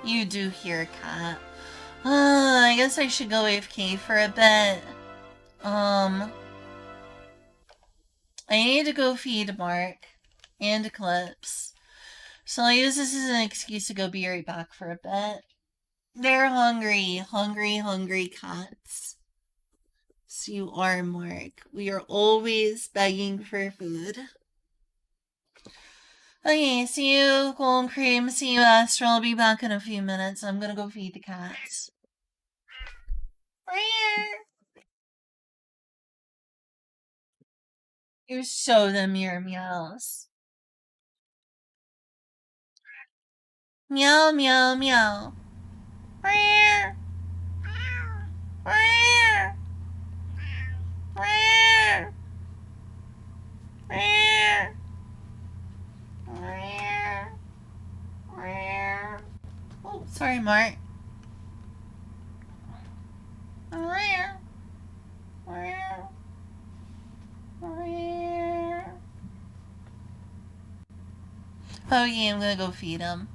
You do hear cat. I guess I should go AFK for a bit. I need to go feed Mark and Eclipse. So I'll use this as an excuse to go be right back for a bit. They're hungry. Hungry, hungry cats. So you are, Mark. We are always begging for food. Okay, see you, Golden Cream. See you, Astro. I'll be back in a few minutes. I'm gonna go feed the cats. You show them your meows. Meow, meow, meow. Oh, sorry, Mark. Oh yeah, I'm gonna go feed him.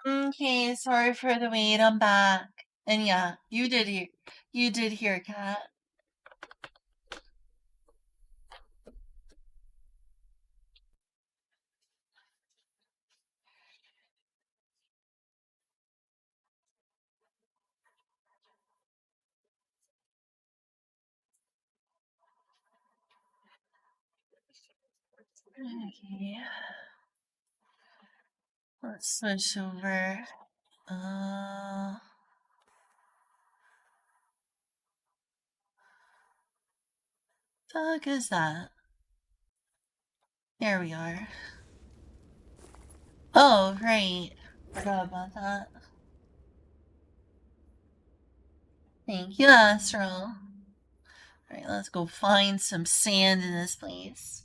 Okay, sorry for the wait. I'm back. And yeah, you did hear Cat. Okay. Let's switch over. Fuck is that? There we are. Oh, right. Forgot about that. Thank you, Astral. Alright, let's go find some sand in this place.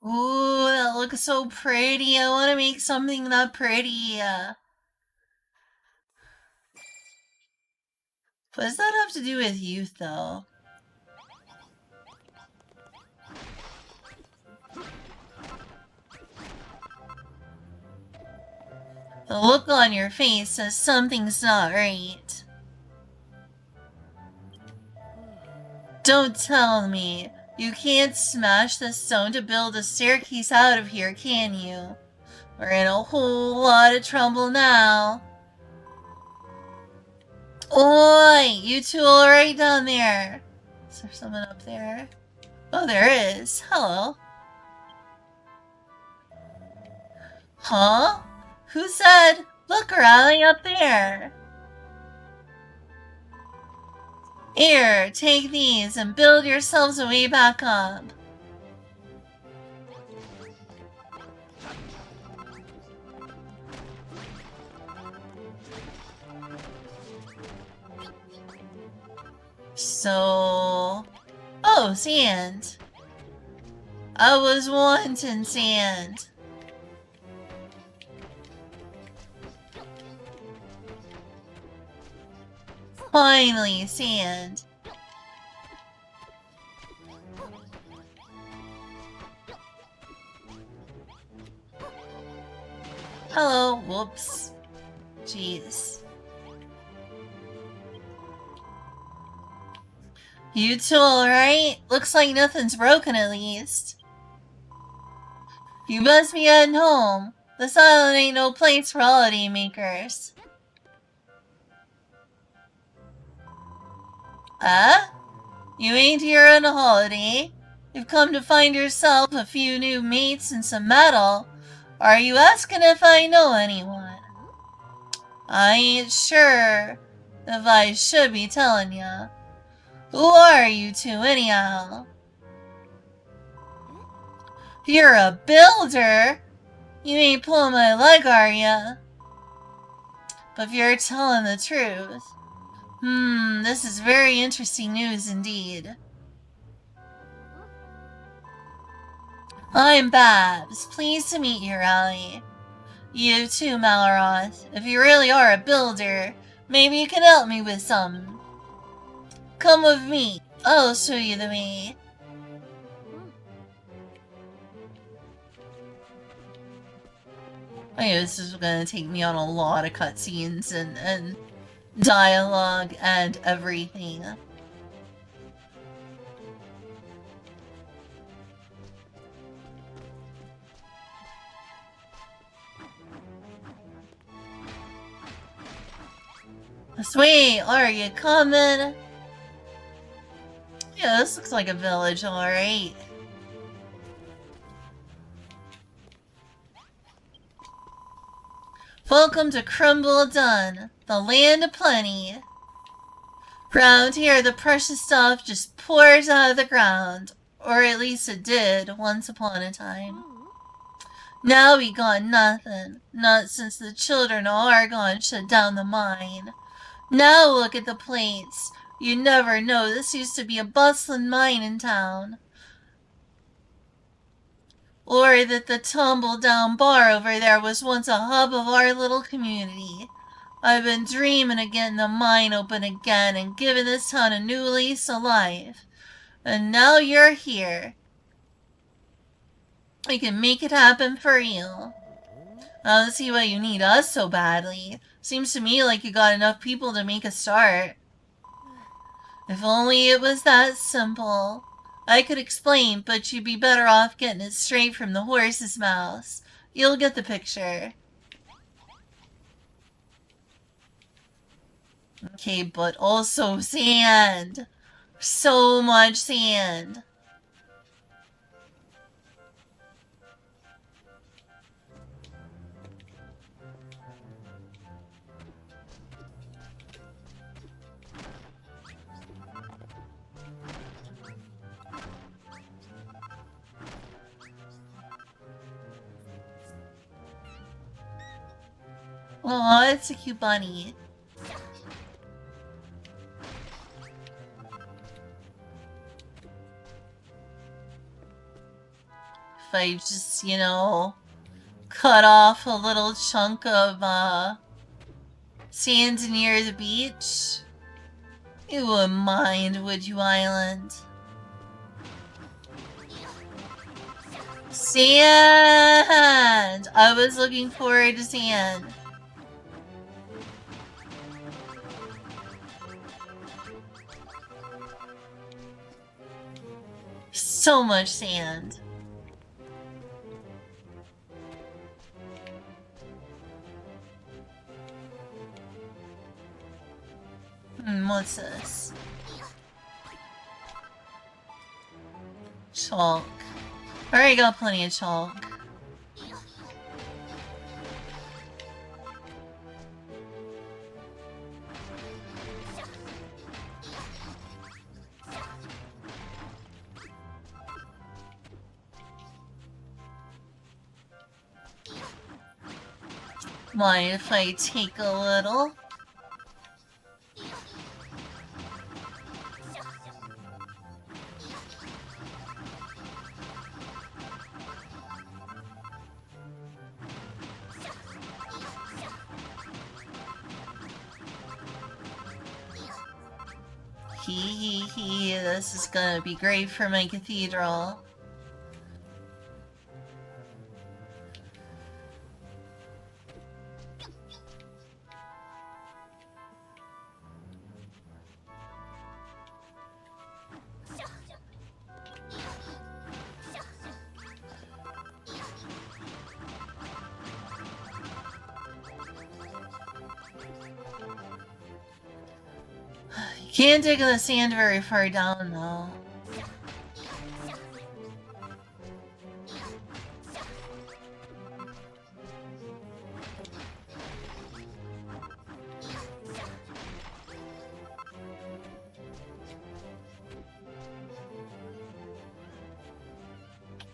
Ooh, that looks so pretty. I want to make something that pretty. What does that have to do with youth, though? The look on your face says something's not right. Don't tell me. You can't smash the stone to build a staircase out of here, can you? We're in a whole lot of trouble now. Oi! You two alright down there? Is there someone up there? Oh, there is. Hello. Huh? Who said, look, Riley, up there? Here, take these and build yourselves a way back up. So... Oh, sand. I was wanting sand. Finally, sand. Hello. Whoops. Jeez. You two alright? Looks like nothing's broken at least. You must be heading home. This island ain't no place for holiday makers. Huh? You ain't here on a holiday. You've come to find yourself a few new mates and some metal. Are you asking if I know anyone? I ain't sure if I should be telling ya. Who are you two anyhow? You're a builder? You ain't pulling my leg, are ya? But if you're telling the truth... this is very interesting news indeed. I'm Babs. Pleased to meet you, Riley. You too, Malroth. If you really are a builder, maybe you can help me with some. Come with me. I'll show you the way. Okay, this is gonna take me on a lot of cutscenes and dialogue and everything. Sweet, are you coming? Yeah, this looks like a village, alright. Welcome to Crumble Dun, the land of plenty. Round here, the precious stuff just pours out of the ground. Or at least it did, once upon a time. Now we got nothing. Not since the children of Argon shut down the mine. Now look at the plates. You never know, this used to be a bustling mine in town. Or that the tumble-down bar over there was once a hub of our little community. I've been dreaming of getting the mine open again and giving this town a new lease of life. And now you're here. We can make it happen for you. I don't see why you need us so badly. Seems to me like you got enough people to make a start. If only it was that simple. I could explain, but you'd be better off getting it straight from the horse's mouth. You'll get the picture. Okay, but also sand. So much sand. Aw, it's a cute bunny. If I just, cut off a little chunk of, sand near the beach, you wouldn't mind, would you, Island? Sand! I was looking forward to sand. So much sand. What's this? Chalk. Already got plenty of chalk. Mind if I take a little? This is gonna be great for my cathedral. Can't dig the sand very far down, though.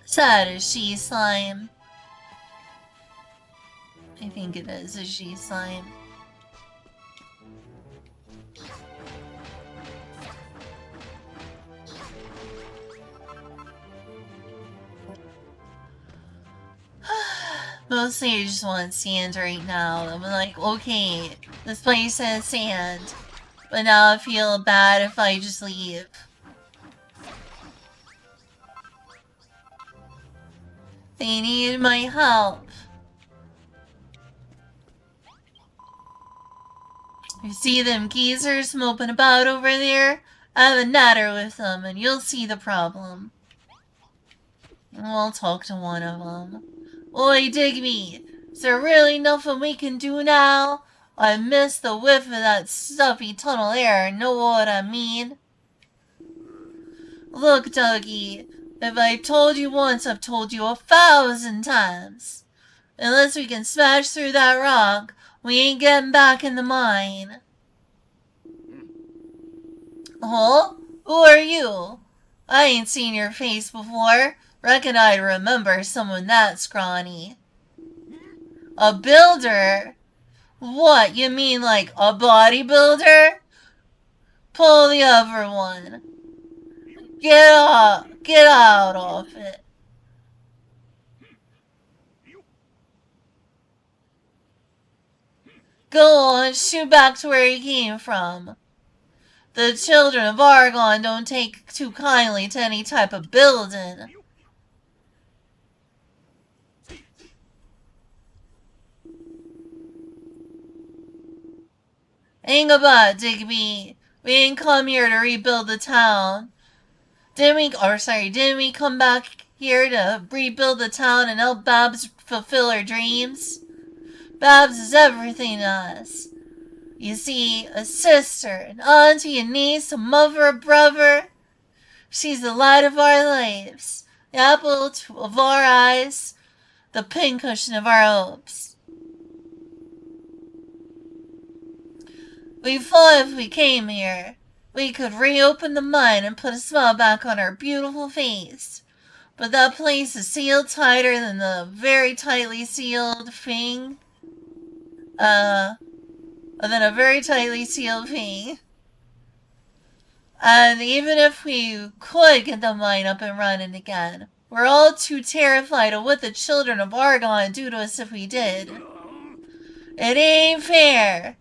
Is that a she slime? I think it is a she slime. Mostly I just want sand right now. I'm like, okay, this place has sand. But now I feel bad if I just leave. They need my help. You see them geezers moping about over there? I have a natter with them and you'll see the problem. I'll talk to one of them. Oi, Digby! Is there really nothing we can do now? I miss the whiff of that stuffy tunnel air, know what I mean? Look, Dougie, if I told you once, I've told you 1,000 times. Unless we can smash through that rock, we ain't getting back in the mine. Huh? Who are you? I ain't seen your face before. Reckon I'd remember someone that scrawny. A builder? What, you mean like a bodybuilder? Pull the other one. Get out of it. Go on, shoot back to where you came from. The children of Argon don't take too kindly to any type of building. Ain't about Digby. We ain't come here to rebuild the town. Didn't we come back here to rebuild the town and help Babs fulfill her dreams? Babs is everything to us. You see, a sister, an auntie, a niece, a mother, a brother. She's the light of our lives, the apple of our eyes, the pincushion of our hopes. We thought if we came here, we could reopen the mine and put a smile back on our beautiful face. But that place is sealed tighter than the very tightly sealed thing. Than a very tightly sealed thing. And even if we could get the mine up and running again, we're all too terrified of what the children of Argon do to us if we did. It ain't fair.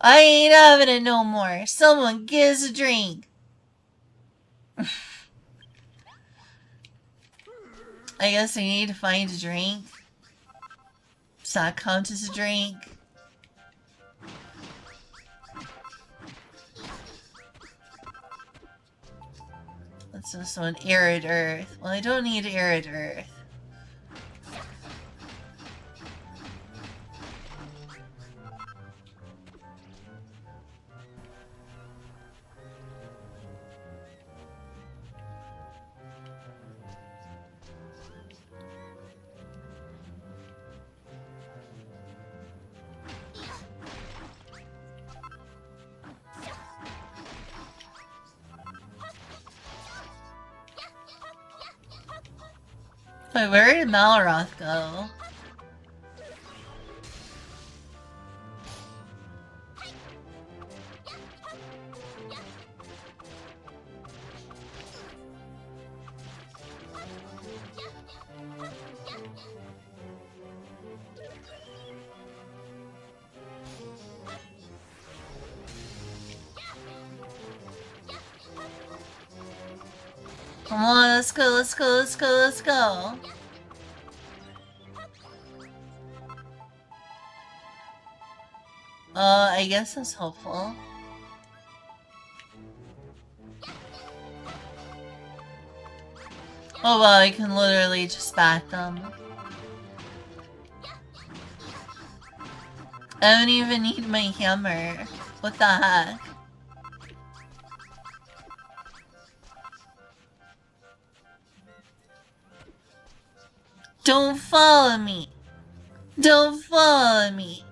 I ain't having it no more. Someone gives a drink. I guess I need to find a drink. Does that count as a drink? What's this one? Arid Earth. Well, I don't need Arid Earth. Wait, where did Malroth go? Come on, let's go, let's go, let's go, let's go. I guess that's helpful. Oh wow, I can literally just bat them. I don't even need my hammer. What the heck? Don't follow me! Don't follow me!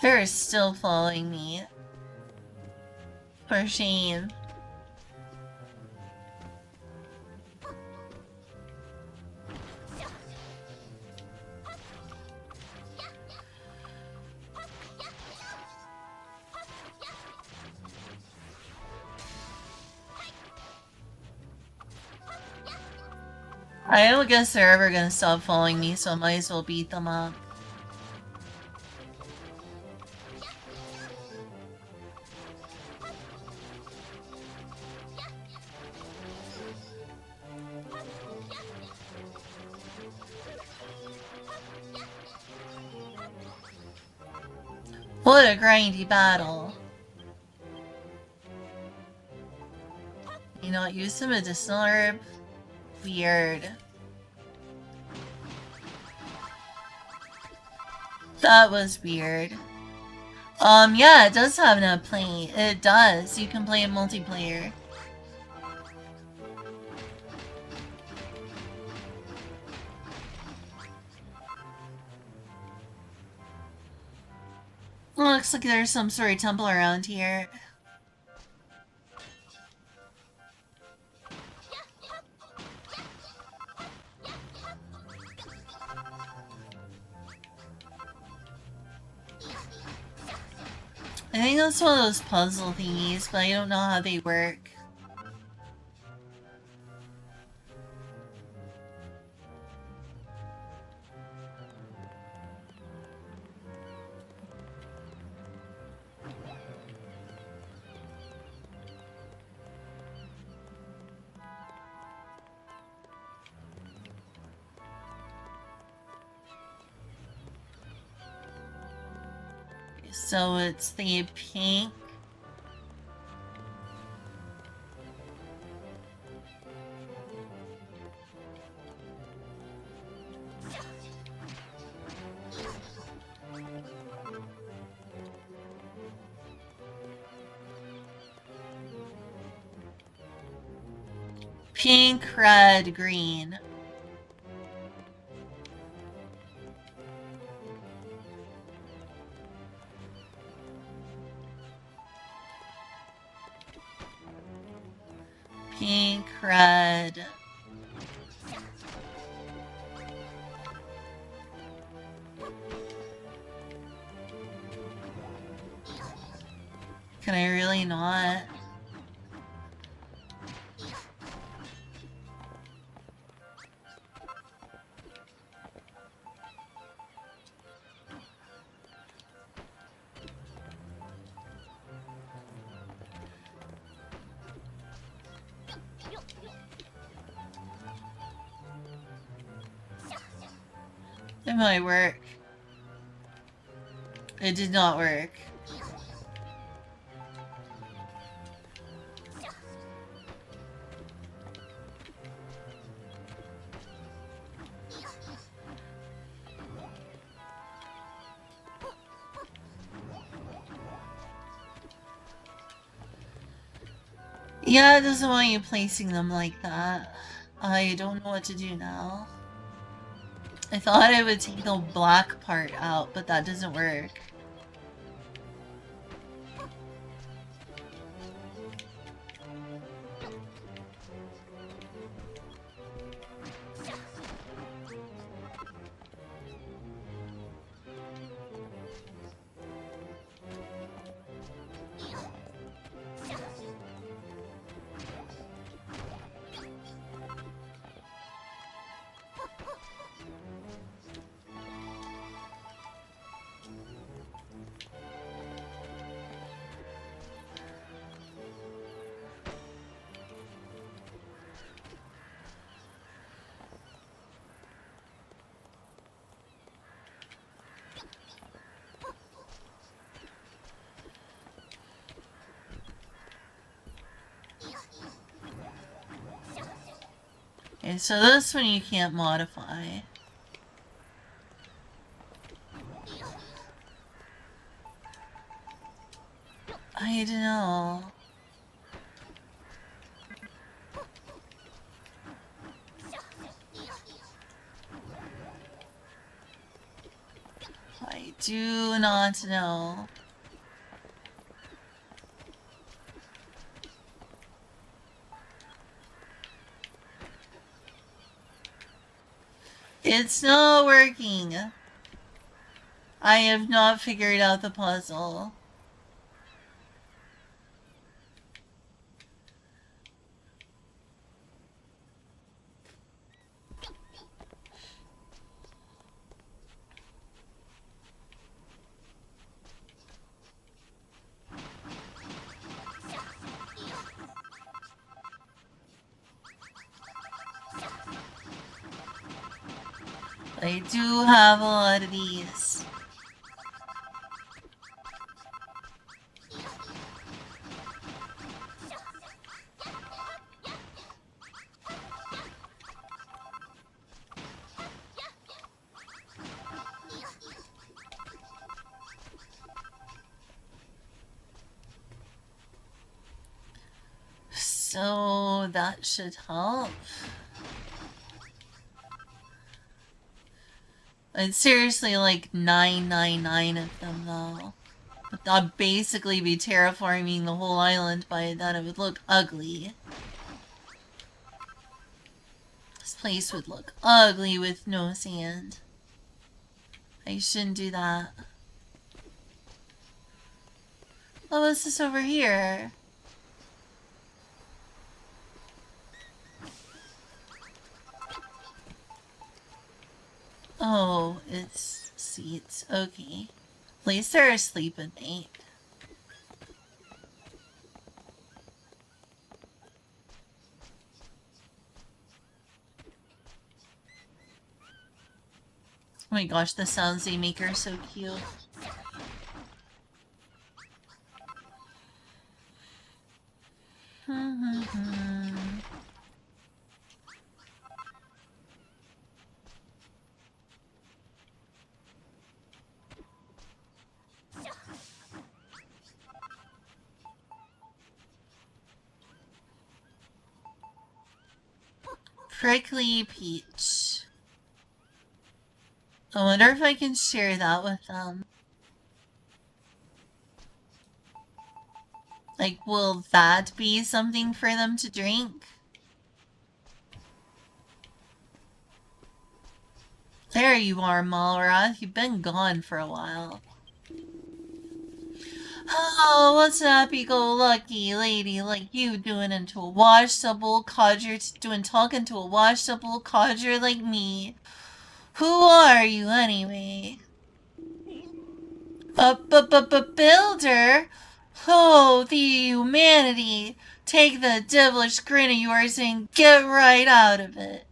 They're still following me. For shame. I don't guess they're ever gonna stop following me, so I might as well beat them up. What a grindy battle. You not use the medicinal herb? Weird. That was weird. Yeah, it does have an play. It does. You can play in multiplayer. Looks like there's some sort of temple around here. I think that's one of those puzzle thingies, but I don't know how they work. So it's the pink. Pink, red, green. Pink, red. Can I really not? It might work. It did not work. Yeah, it doesn't want you placing them like that. I don't know what to do now. I thought I would take the black part out, but that doesn't work. Okay, so this one you can't modify. I don't know. I do not know. It's not working. I have not figured out the puzzle. I do have a lot of these. So that should help. It's seriously like 999 of them though. But that'd basically be terraforming the whole island by then. It would look ugly. This place would look ugly with no sand. I shouldn't do that. Oh, what's this over here? Oh, it's seats. Okay. At least they're asleep at night. Oh my gosh, the sounds they make are so cute. Prickly peach. I wonder if I can share that with them. Like, will that be something for them to drink? There you are, Malra. You've been gone for a while. Oh, what's a happy-go-lucky lady like you doing into a washed-up old codger talking to a washed-up old codger like me? Who are you, anyway? Builder? Oh, the humanity! Take that devilish grin of yours and get right out of it.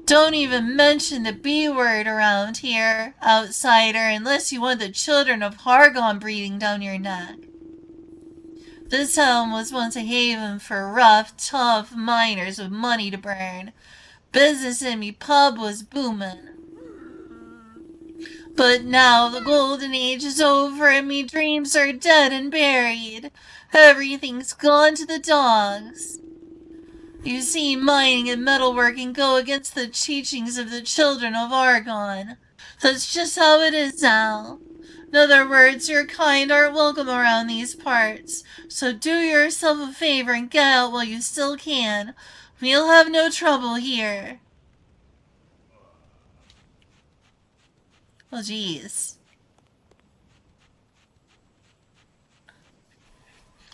Don't even mention the B word around here, outsider, unless you want the children of Hargon breathing down your neck. This home was once a haven for rough, tough miners with money to burn. Business in me pub was booming. But now the golden age is over and me dreams are dead and buried. Everything's gone to the dogs. You see, mining and metalworking go against the teachings of the children of Argon. That's just how it is now. In other words, your kind aren't welcome around these parts, so do yourself a favor and get out while you still can. We'll have no trouble here. Oh, jeez.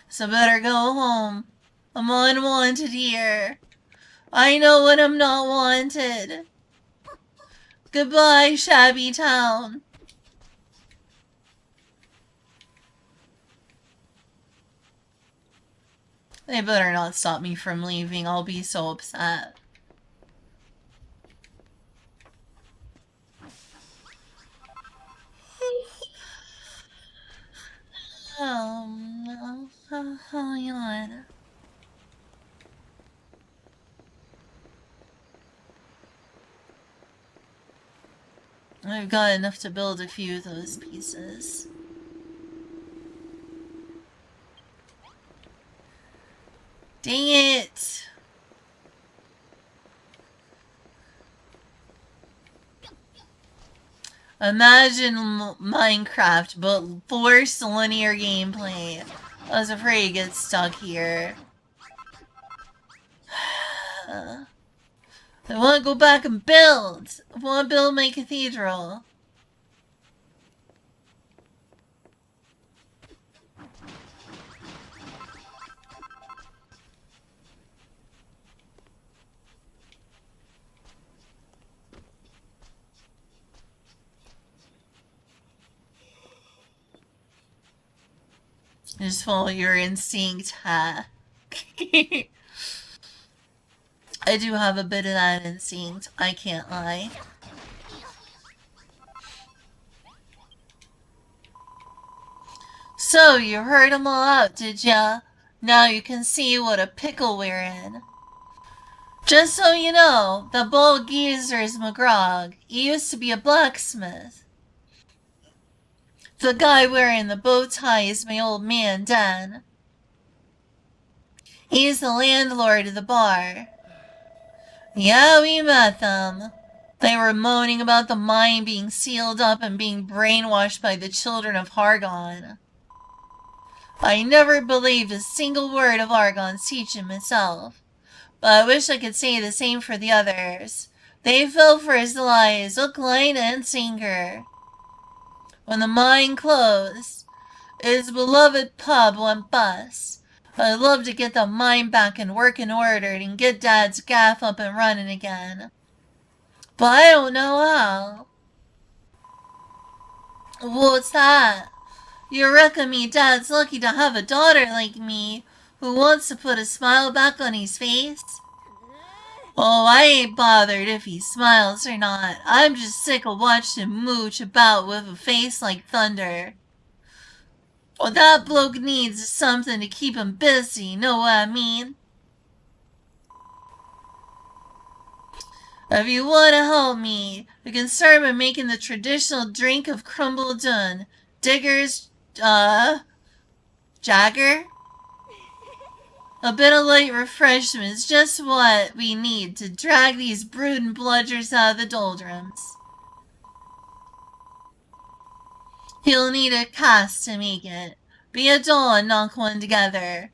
So better go home. I'm unwanted here. I know when I'm not wanted. Goodbye, shabby town. They better not stop me from leaving. I'll be so upset. Hold on. I've got enough to build a few of those pieces. Dang it! Imagine Minecraft, but forced linear gameplay. I was afraid to get stuck here. I want to go back and build. I want to build my cathedral. Just follow your instinct, huh? I do have a bit of that instinct, I can't lie. So, you heard them all out, did ya? Now you can see what a pickle we're in. Just so you know, the bald geezer is McGrog. He used to be a blacksmith. The guy wearing the bow tie is my old man, Dan. He's the landlord of the bar. Yeah, we met them. They were moaning about the mine being sealed up and being brainwashed by the children of Hargon. I never believed a single word of Argon's teaching myself, but I wish I could say the same for the others. They fell for his lies, hook, line, and sinker. When the mine closed, his beloved pub went bust. I'd love to get the mine back and work in order and get Dad's gaff up and running again. But I don't know how. What's that? You reckon me Dad's lucky to have a daughter like me who wants to put a smile back on his face? Oh, I ain't bothered if he smiles or not. I'm just sick of watching him mooch about with a face like thunder. What that bloke needs is something to keep him busy, know what I mean? If you want to help me, you can start by making the traditional drink of crumble dun. Diggers, Jagger? A bit of light refreshment is just what we need to drag these brooding bludgers out of the doldrums. He'll need a cast to make it. Be a doll and knock one together.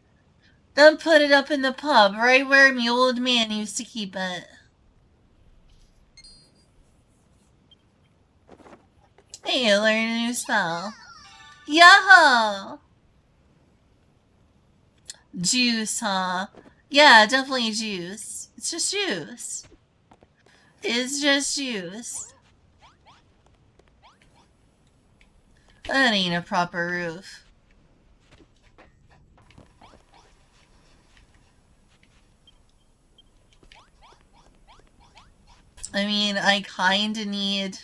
Then put it up in the pub, right where me old man used to keep it. Hey, I learned a new spell. Yahoo! Juice, huh? Yeah, definitely juice. It's just juice. It's just juice. That ain't a proper roof. I mean, I kinda need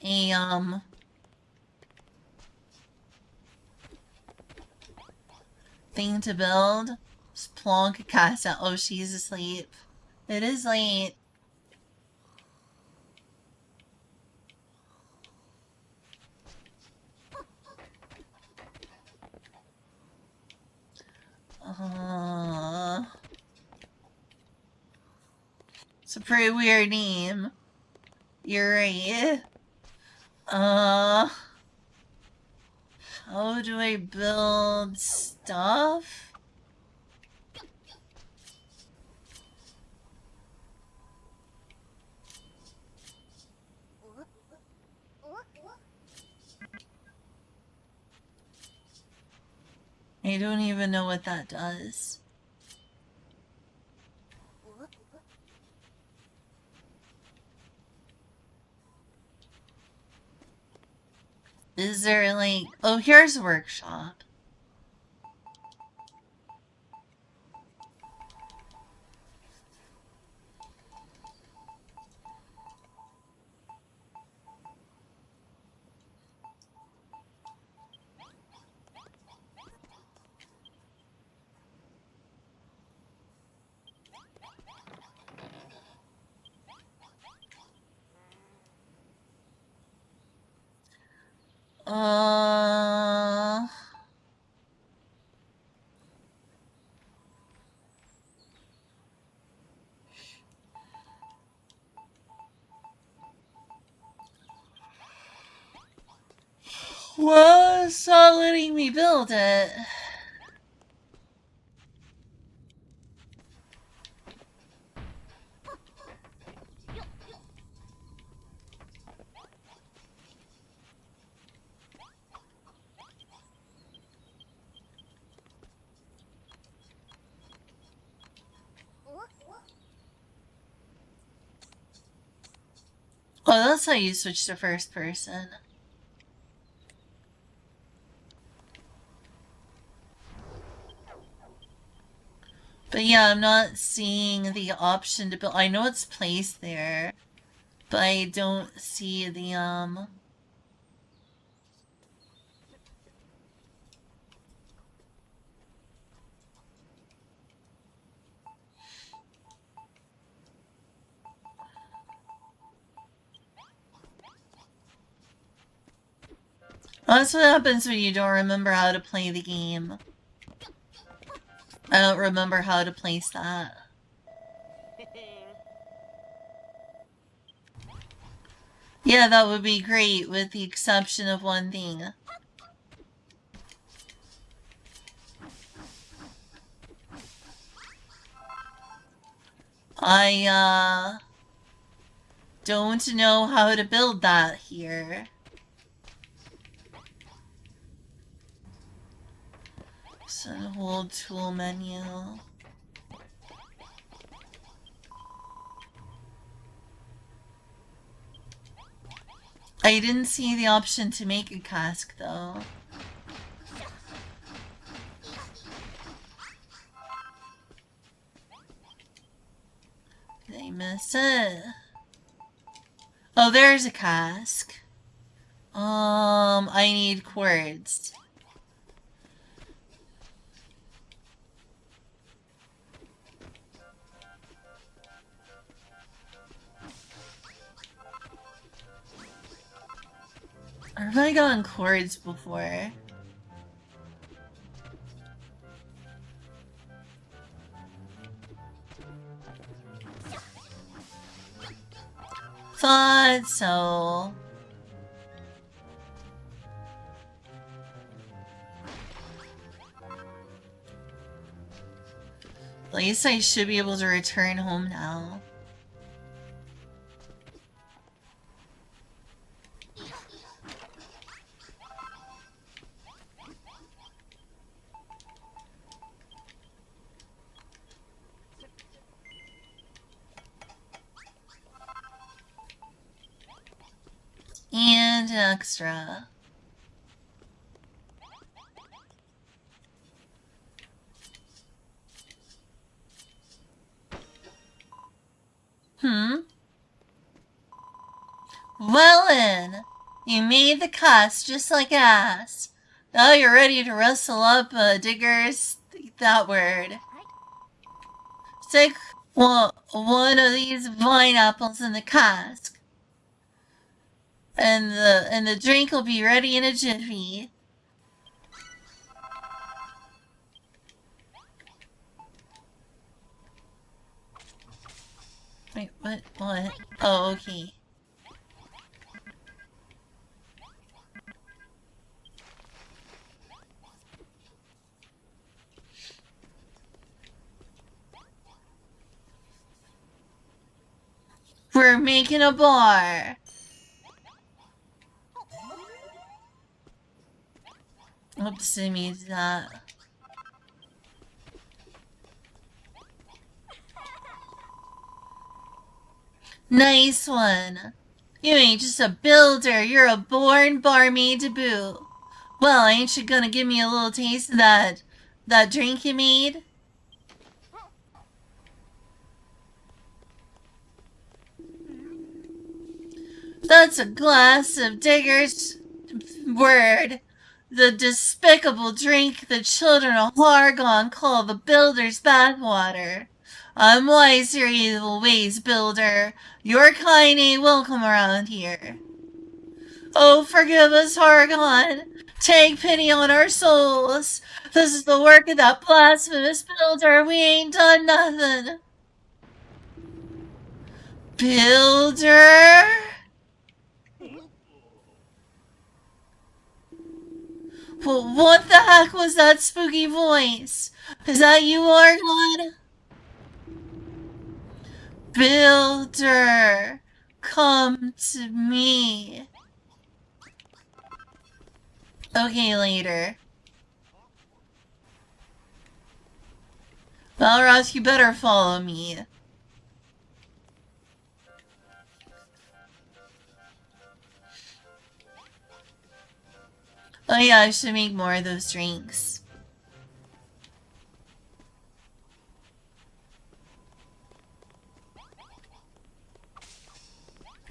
a, thing to build. Just plonk a cast out. Oh, she's asleep. It is late. It's a pretty weird name. You're right. How do I build stuff? I don't even know what that does. Is there like... Oh, here's workshop. Well, it's not letting me build it. Oh, that's how you switch to first person. But yeah, I'm not seeing the option to build. I know it's placed there, but I don't see the, That's what happens when you don't remember how to play the game. I don't remember how to place that. Yeah, that would be great, with the exception of one thing. I, don't know how to build that here. So, hold tool menu. I didn't see the option to make a cask, though. Did I miss it? Oh, there's a cask. I need quartz. Or have I gotten quartz before? thought so. At least I should be able to return home now. And extra. Well then, you made the cuss just like us. Now you're ready to rustle up diggers. That word. Stick one of these vine apples in the cask, and the drink will be ready in a jiffy. Wait, what? Oh, okay. We're making a bar. Oops, I made that. Nice one. You ain't just a builder, you're a born barmaid to boot. Well, ain't you gonna give me a little taste of that drink you made? That's a glass of Digger's word. The despicable drink the children of Hargon call the builder's bathwater. I'm wise to your evil ways, builder. Your kind ain't welcome around here. Oh, forgive us, Hargon. Take pity on our souls. This is the work of that blasphemous builder. We ain't done nothing. Builder? Well, what the heck was that spooky voice? Is that you, Hargon? Builder, come to me. Okay, later. Balros, you better follow me. Oh yeah, I should make more of those drinks.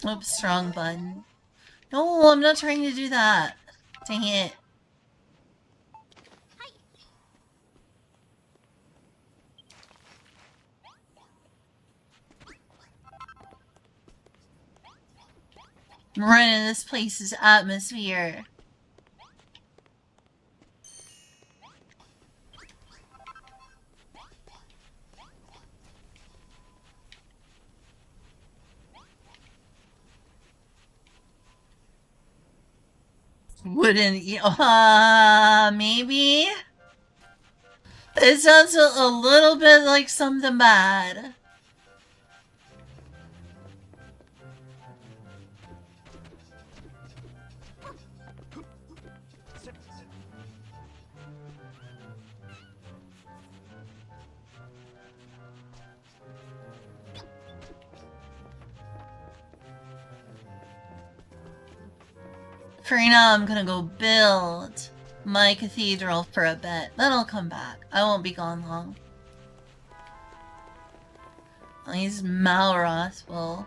Oops, wrong button. No, I'm not trying to do that. Dang it. I'm running this place's atmosphere. Wouldn't you? Maybe? It sounds a little bit like something bad. For now, I'm gonna go build my cathedral for a bit. Then I'll come back. I won't be gone long. At least Malroth will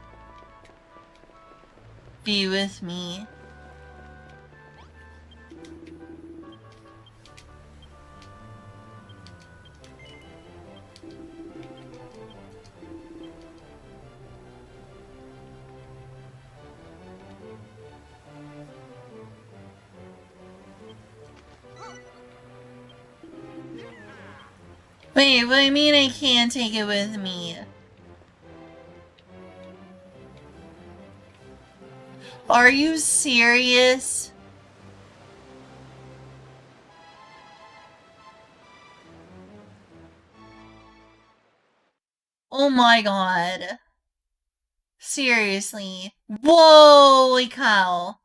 be with me. Wait, what do you mean I can't take it with me? Are you serious? Oh my god. Seriously. Holy cow.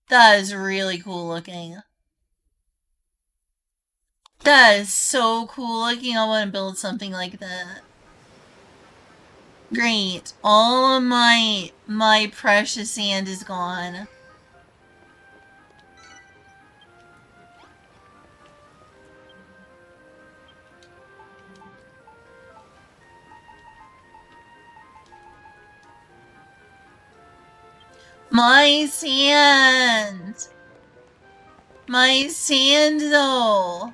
That is really cool looking. That is so cool looking. I want to build something like that. Great. All of my precious sand is gone. My sand! My sand, though!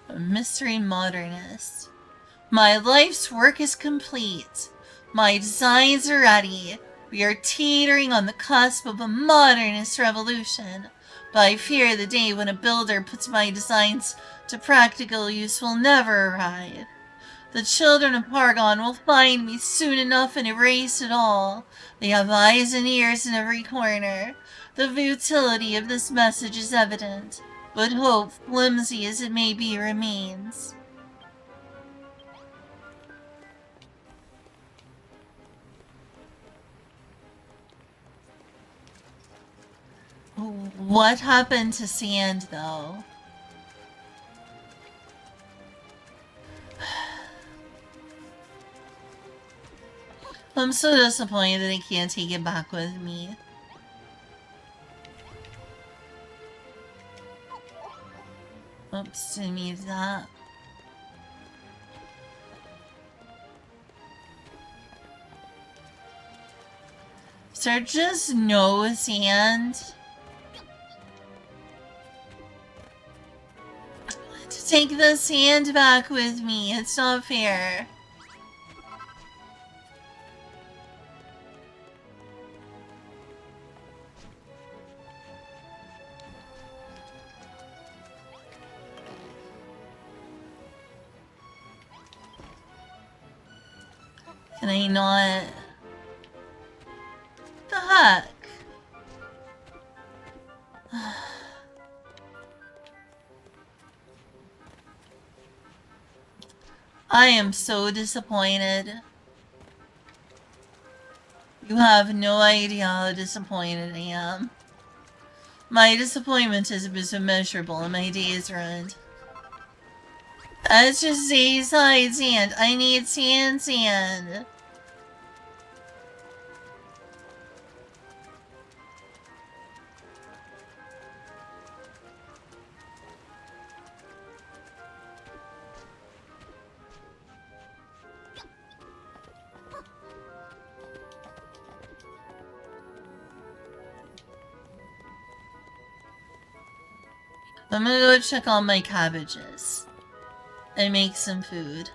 A mystery modernist. My life's work is complete. My designs are ready. We are teetering on the cusp of a modernist revolution. But I fear the day when a builder puts my designs to practical use will never arrive. The children of Pargon will find me soon enough and erase it all. They have eyes and ears in every corner. The futility of this message is evident, but hope, flimsy as it may be, remains. What happened to sand, though? I'm so disappointed that I can't take it back with me. Oops, didn't mean that. Is there just no sand? To take the sand back with me, it's not fair. Can I not? What the heck? I am so disappointed. You have no idea how disappointed I am. My disappointment has been immeasurable and my day is ruined. Let's just say sand. I need sand. I'm gonna go check on my cabbages and make some food.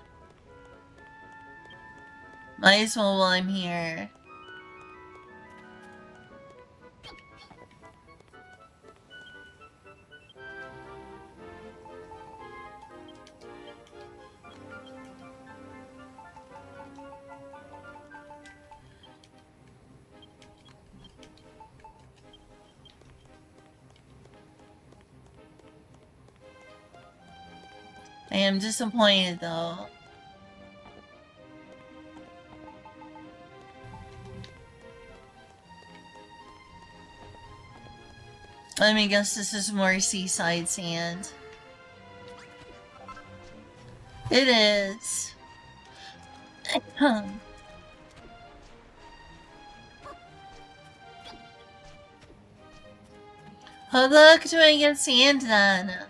Might as well while I'm here. I am disappointed though. Let me guess, this is more seaside sand. It is. How the heck do I get sand then?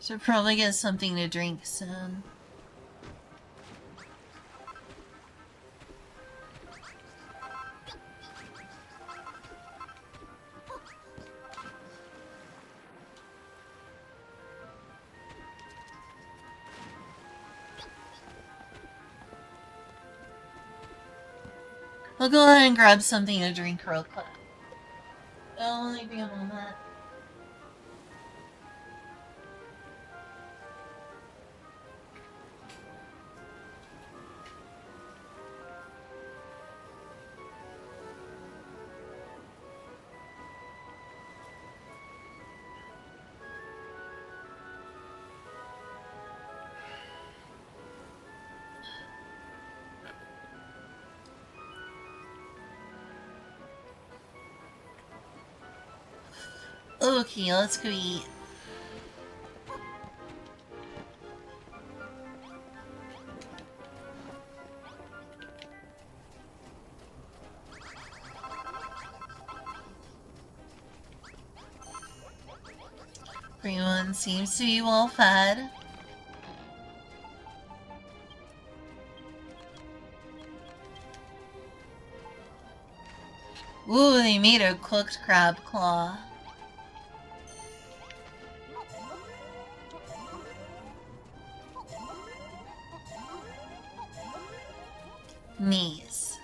Should probably get something to drink soon. I'll go ahead and grab something to drink real quick. It'll only be a moment. Okay, let's go eat. Everyone seems to be well fed. Ooh, they made a cooked crab claw. Nice.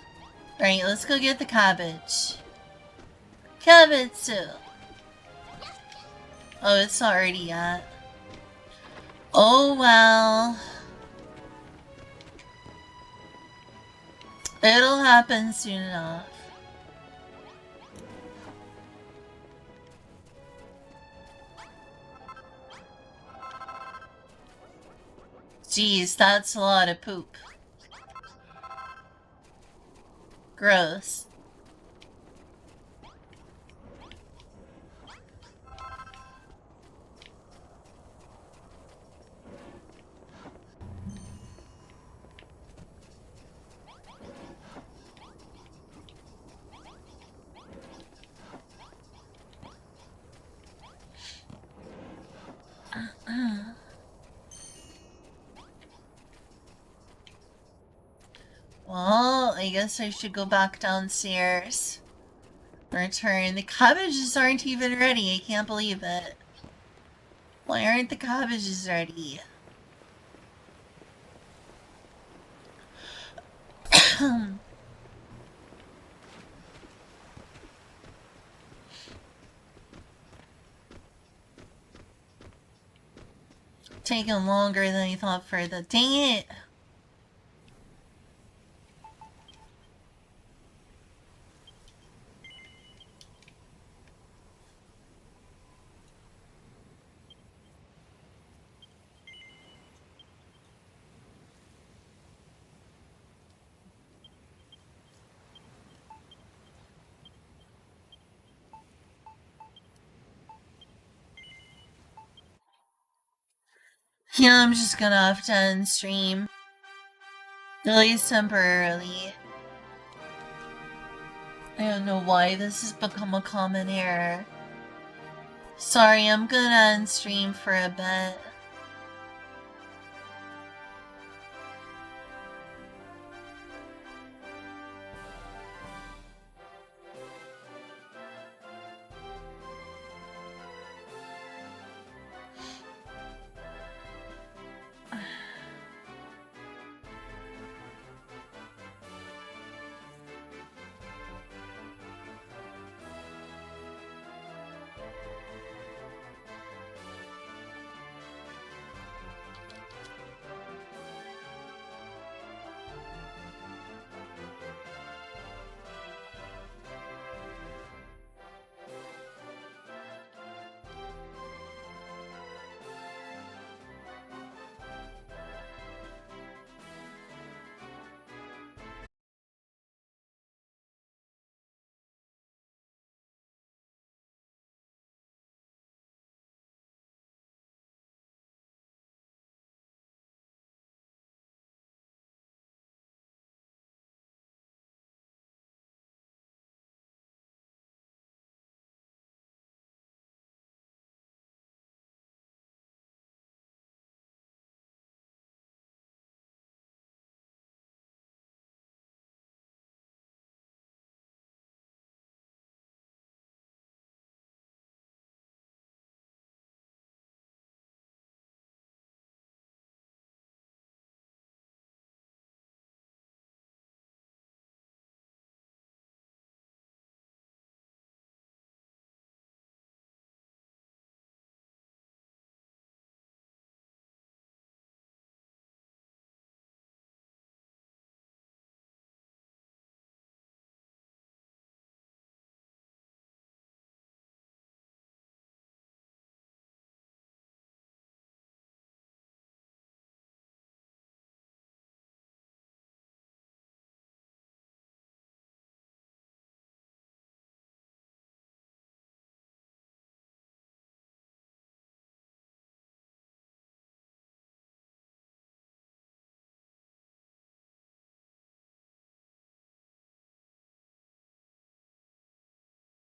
Alright, let's go get the cabbage. Cabbage soup. Oh, it's already yet. Oh well. It'll happen soon enough. Jeez, that's a lot of poop. Gross. Well, I guess I should go back downstairs. Return. The cabbages aren't even ready. I can't believe it. Why aren't the cabbages ready? Taking longer than I thought for the... Dang it! Yeah, I'm just gonna have to end stream. At least temporarily. I don't know why this has become a common error. Sorry, I'm gonna end stream for a bit.